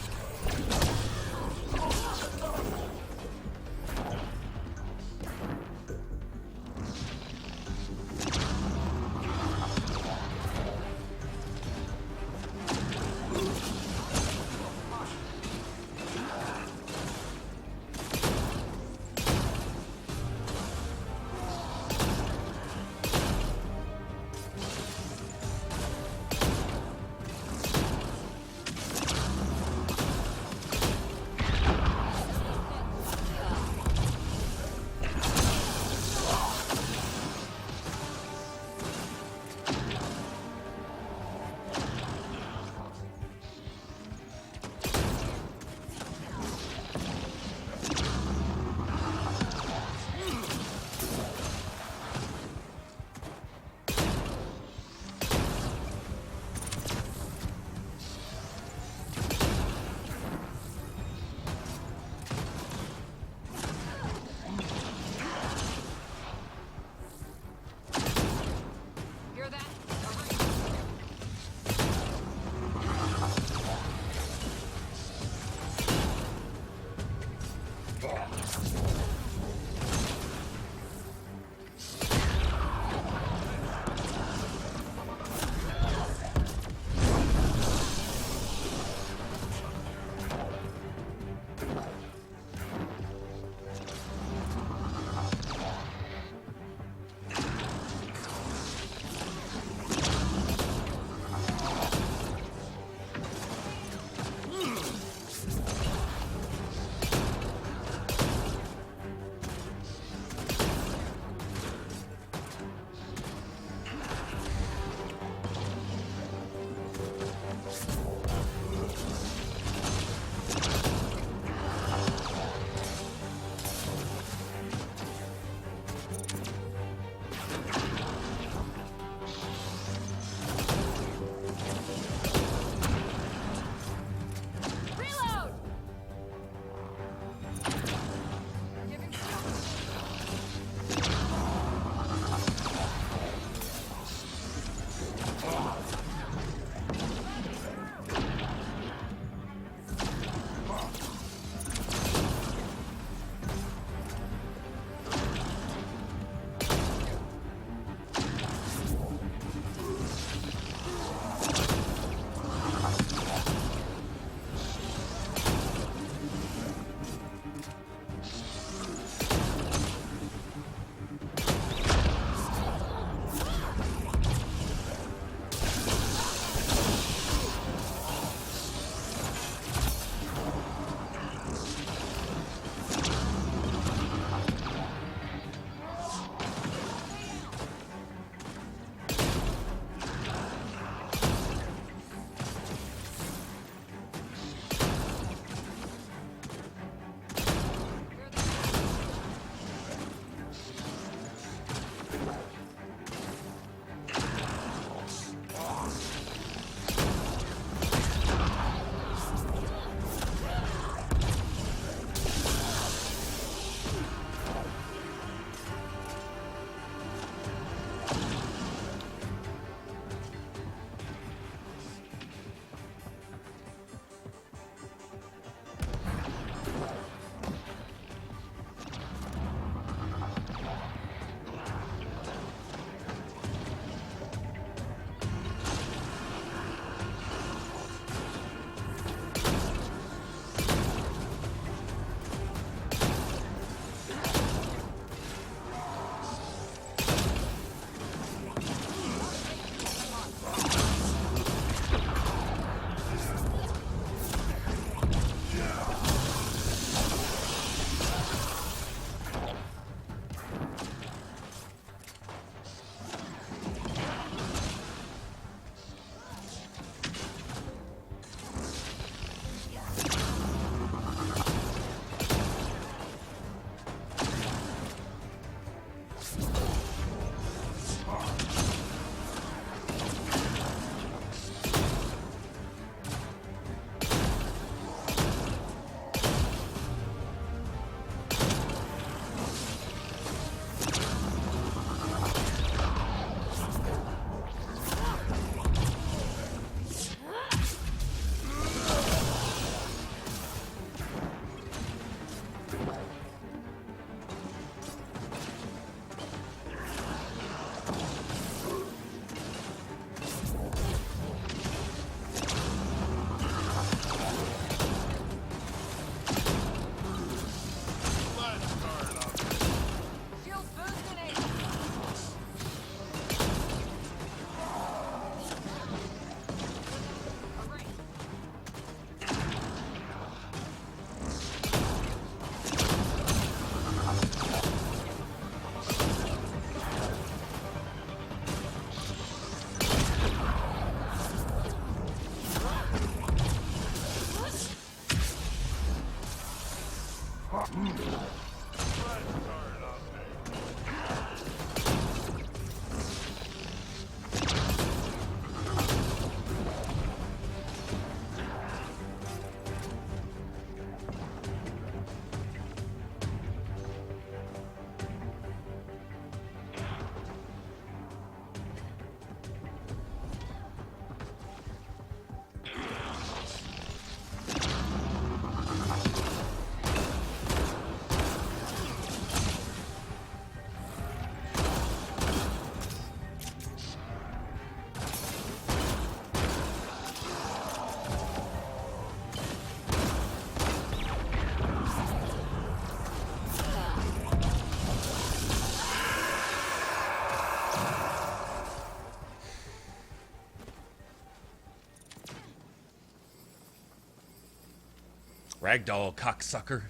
Ragdoll cocksucker.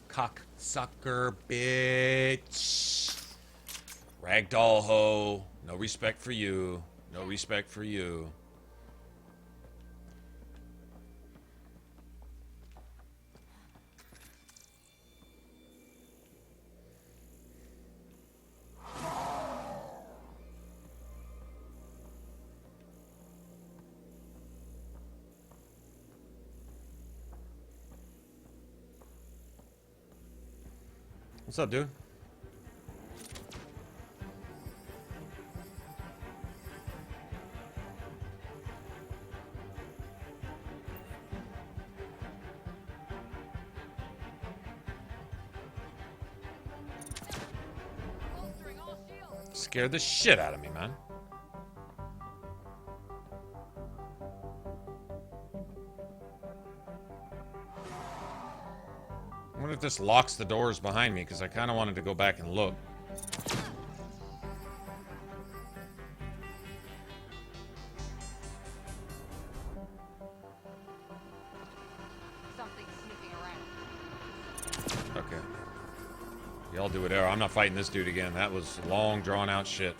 Cocksucker, bitch. Ragdoll hoe. No respect for you. No respect for you. What's up, dude? Scared the shit out of me, man. I wonder if this locks the doors behind me, because I kind of wanted to go back and look. Something's sniffing around. Okay. Y'all do whatever. I'm not fighting this dude again. That was long, drawn-out shit.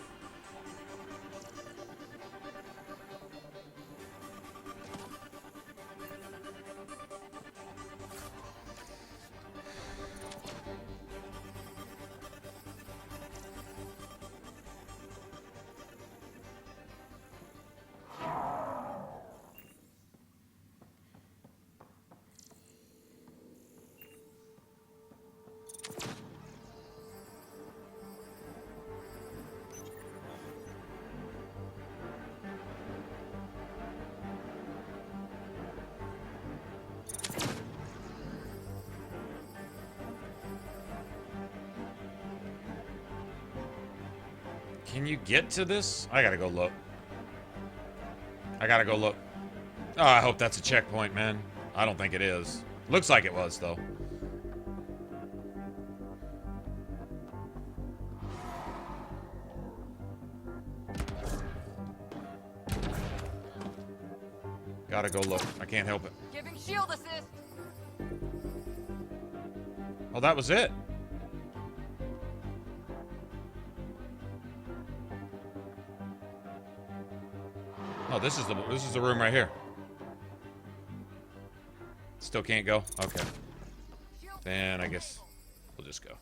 Can you get to this? I gotta go look. I gotta go look. Oh, I hope that's a checkpoint, man. I don't think it is. Looks like it was, though. Gotta go look. I can't help it. Giving shield assist. Oh, that was it. Oh, this is the room right here. Still can't go? Okay. Then I guess we'll just go.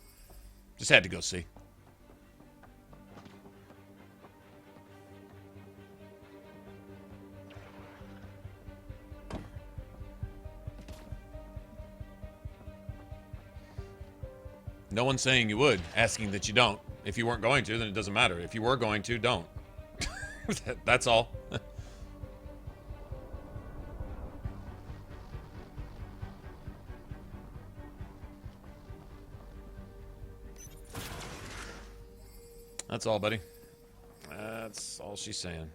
Just had to go see. No one's saying you would, asking that you don't. If you weren't going to, then it doesn't matter. If you were going to, don't. That's all. That's all, buddy. That's all she's saying.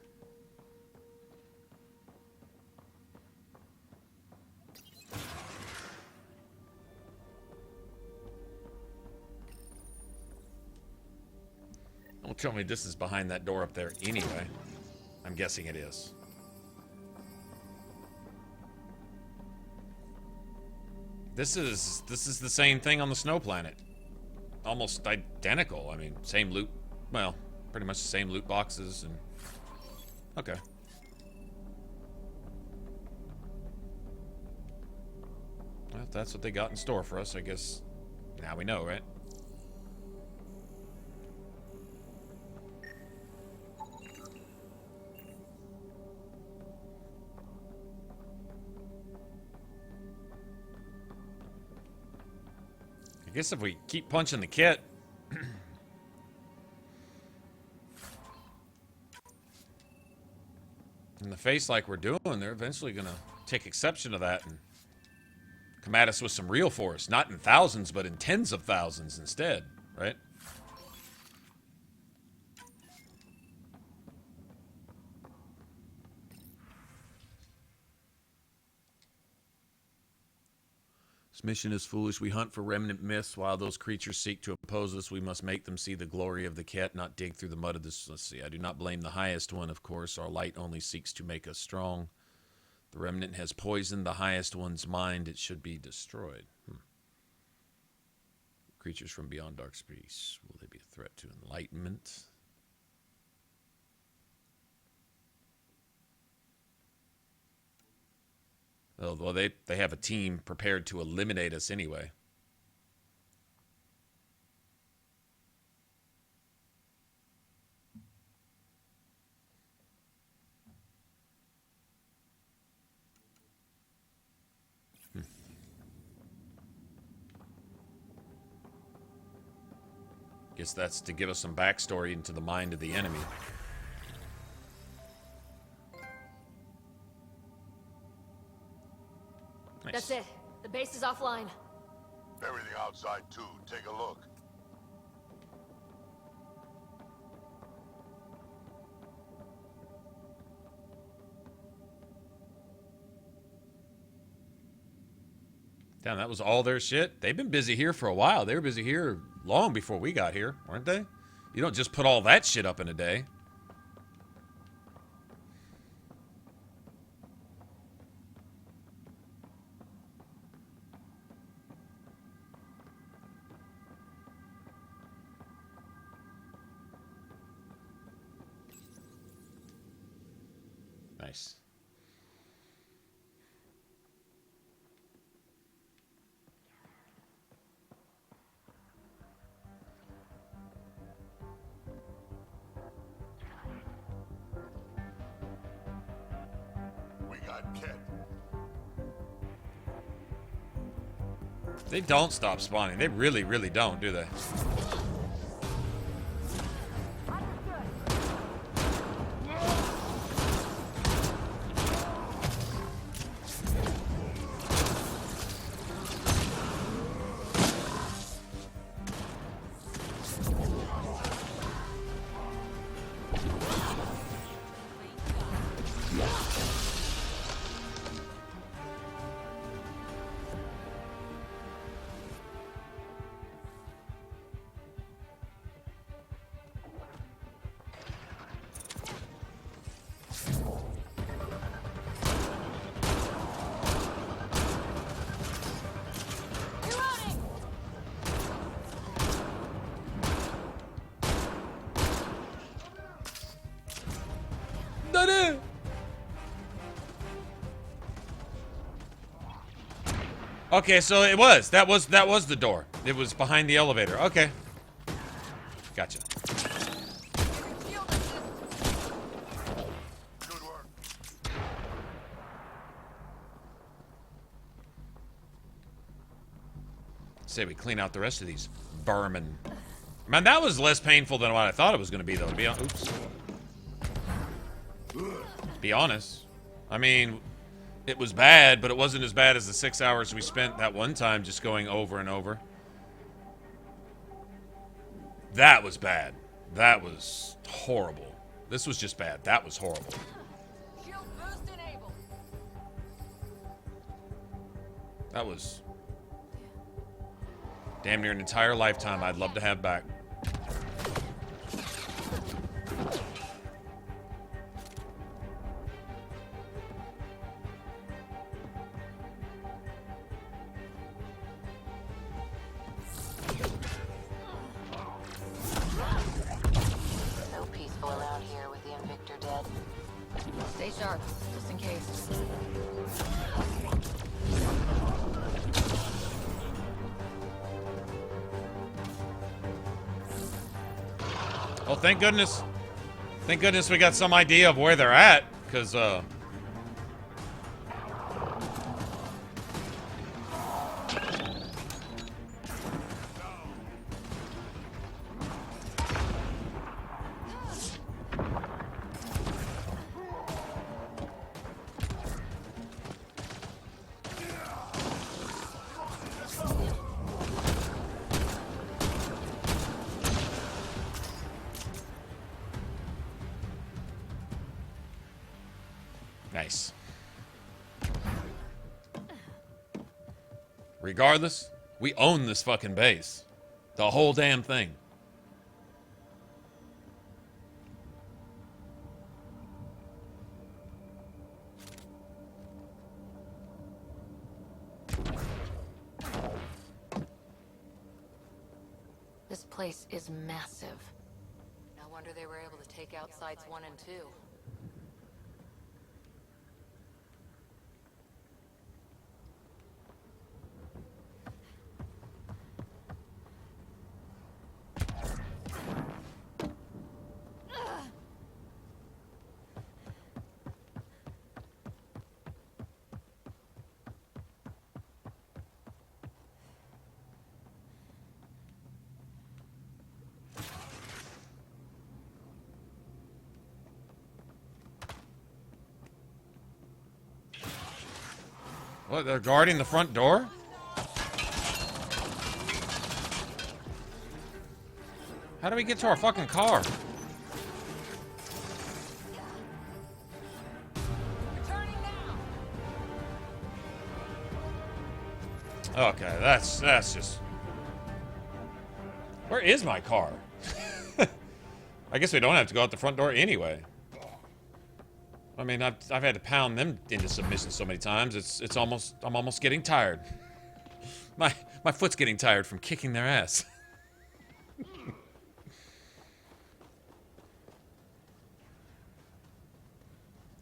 Don't tell me this is behind that door up there anyway. I'm guessing it is. This is the same thing on the snow planet. Almost identical. I mean, same loot. Well, pretty much the same loot boxes and... Okay. Well, if that's what they got in store for us, I guess now we know, right? I guess if we keep punching the kit... in the face like we're doing, they're eventually going to take exception to that and come at us with some real force. Not in thousands, but in tens of thousands instead, right? This mission is foolish. We hunt for remnant myths. While those creatures seek to oppose us, we must make them see the glory of the cat, not dig through the mud of this. Let's see. I do not blame the highest one, of course. Our light only seeks to make us strong. The remnant has poisoned the highest one's mind. It should be destroyed. Creatures from beyond dark space. Will they be a threat to enlightenment? Oh, well, they have a team prepared to eliminate us anyway. Guess that's to give us some backstory into the mind of the enemy. Nice. That's it. The base is offline. Everything outside too. Take a look. Damn, that was all their shit? They've been busy here for a while. They were busy here long before we got here, weren't they? You don't just put all that shit up in a day. Nice. They don't stop spawning. They really, really don't, do they? Okay, so it was. That was the door. It was behind the elevator. Okay. Gotcha. Say we clean out the rest of these vermin. Man, that was less painful than what I thought it was going to be, though. Be honest. I mean, it was bad, but it wasn't as bad as the 6 hours we spent that one time just going over and over. That was bad. That was horrible. This was just bad. That was horrible. That was damn near an entire lifetime I'd love to have back. Stay sharp, just in case. Well, thank goodness. Thank goodness we got some idea of where they're at, because, nice. Regardless, we own this fucking base. The whole damn thing. place is massive. No wonder they were able to take out sites 1 and 2. What, they're guarding the front door? How do we get to our fucking car? Okay, that's just... Where is my car? I guess we don't have to go out the front door anyway. I mean, I've had to pound them into submission so many times. I'm almost getting tired. My foot's getting tired from kicking their ass.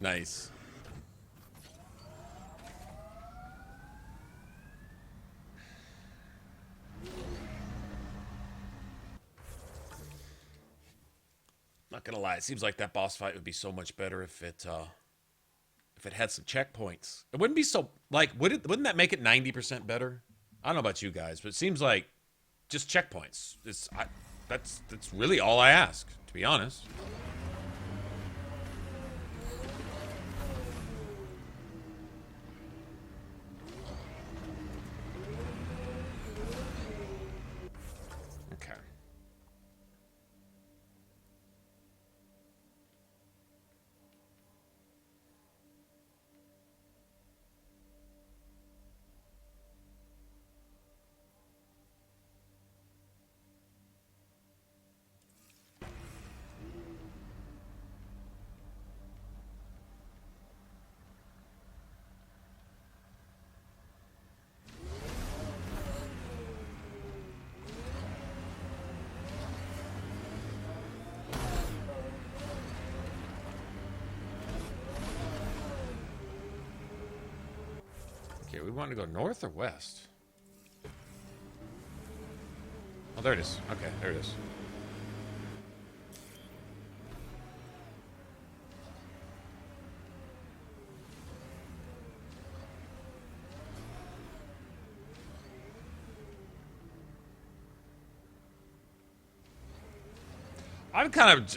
Nice. Not gonna lie, it seems like that boss fight would be so much better if it had some checkpoints. It wouldn't be so like wouldn't that make it 90% better? I don't know about you guys, but it seems like just checkpoints. That's really all I ask, to be honest. Okay. Okay, we want to go north or west? Oh, there it is. Okay, there it is.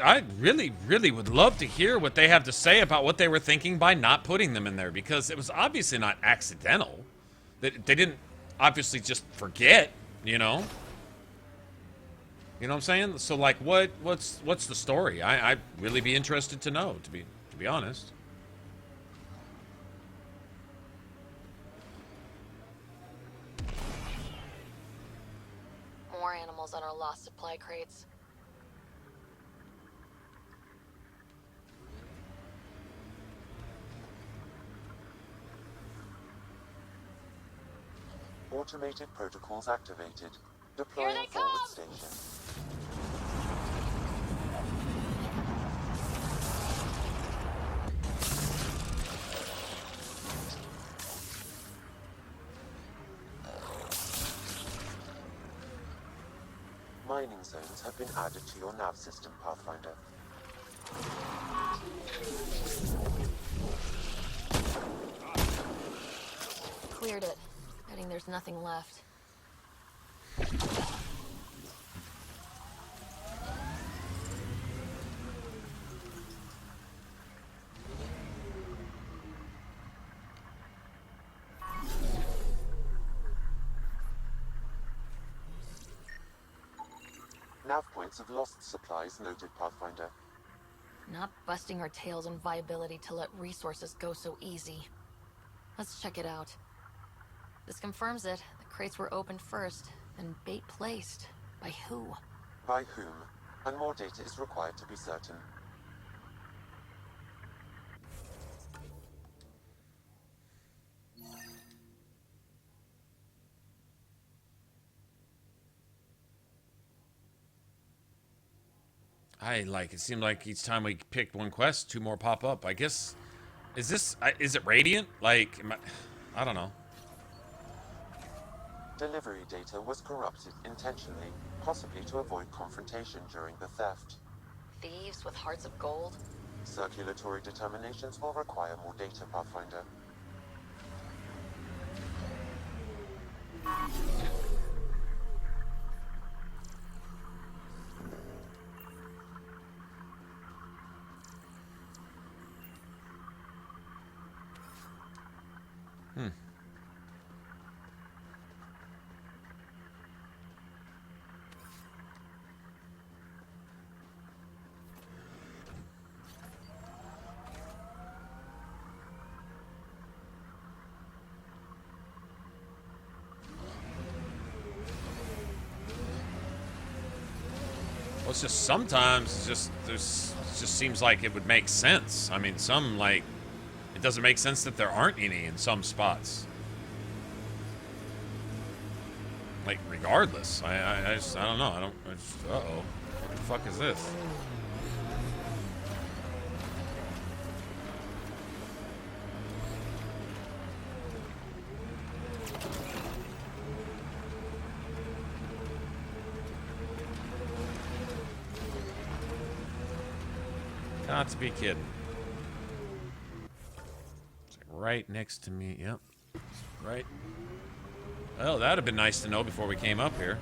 I really would love to hear what they have to say about what they were thinking by not putting them in there, because it was obviously not accidental. They didn't obviously just forget, you know? You know what I'm saying? So like what's the story? I'd really be interested to know, to be honest. More animals on our lost supply crates. Automated protocols activated. Deploying forward station. Mining zones have been added to your nav system, Pathfinder. Cleared it. Betting there's nothing left. Nav points of lost supplies noted, Pathfinder. Not busting our tails on viability to let resources go so easy. Let's check it out. This confirms it. The crates were opened first, and bait placed. By who? By whom? And more data is required to be certain. It seemed like each time we picked one quest, 2 more pop up. I guess, is it Radiant? Like, I don't know. Delivery data was corrupted intentionally, possibly to avoid confrontation during the theft. Thieves with hearts of gold? Circulatory determinations will require more data, Pathfinder. Well, it's just sometimes it just seems like it would make sense. I mean, some like it doesn't make sense that there aren't any in some spots. Like regardless, I don't know. Uh-oh, what the fuck is this? Got to be kidding. It's like right next to me. Yep. Right. Well, that'd have been nice to know before we came up here.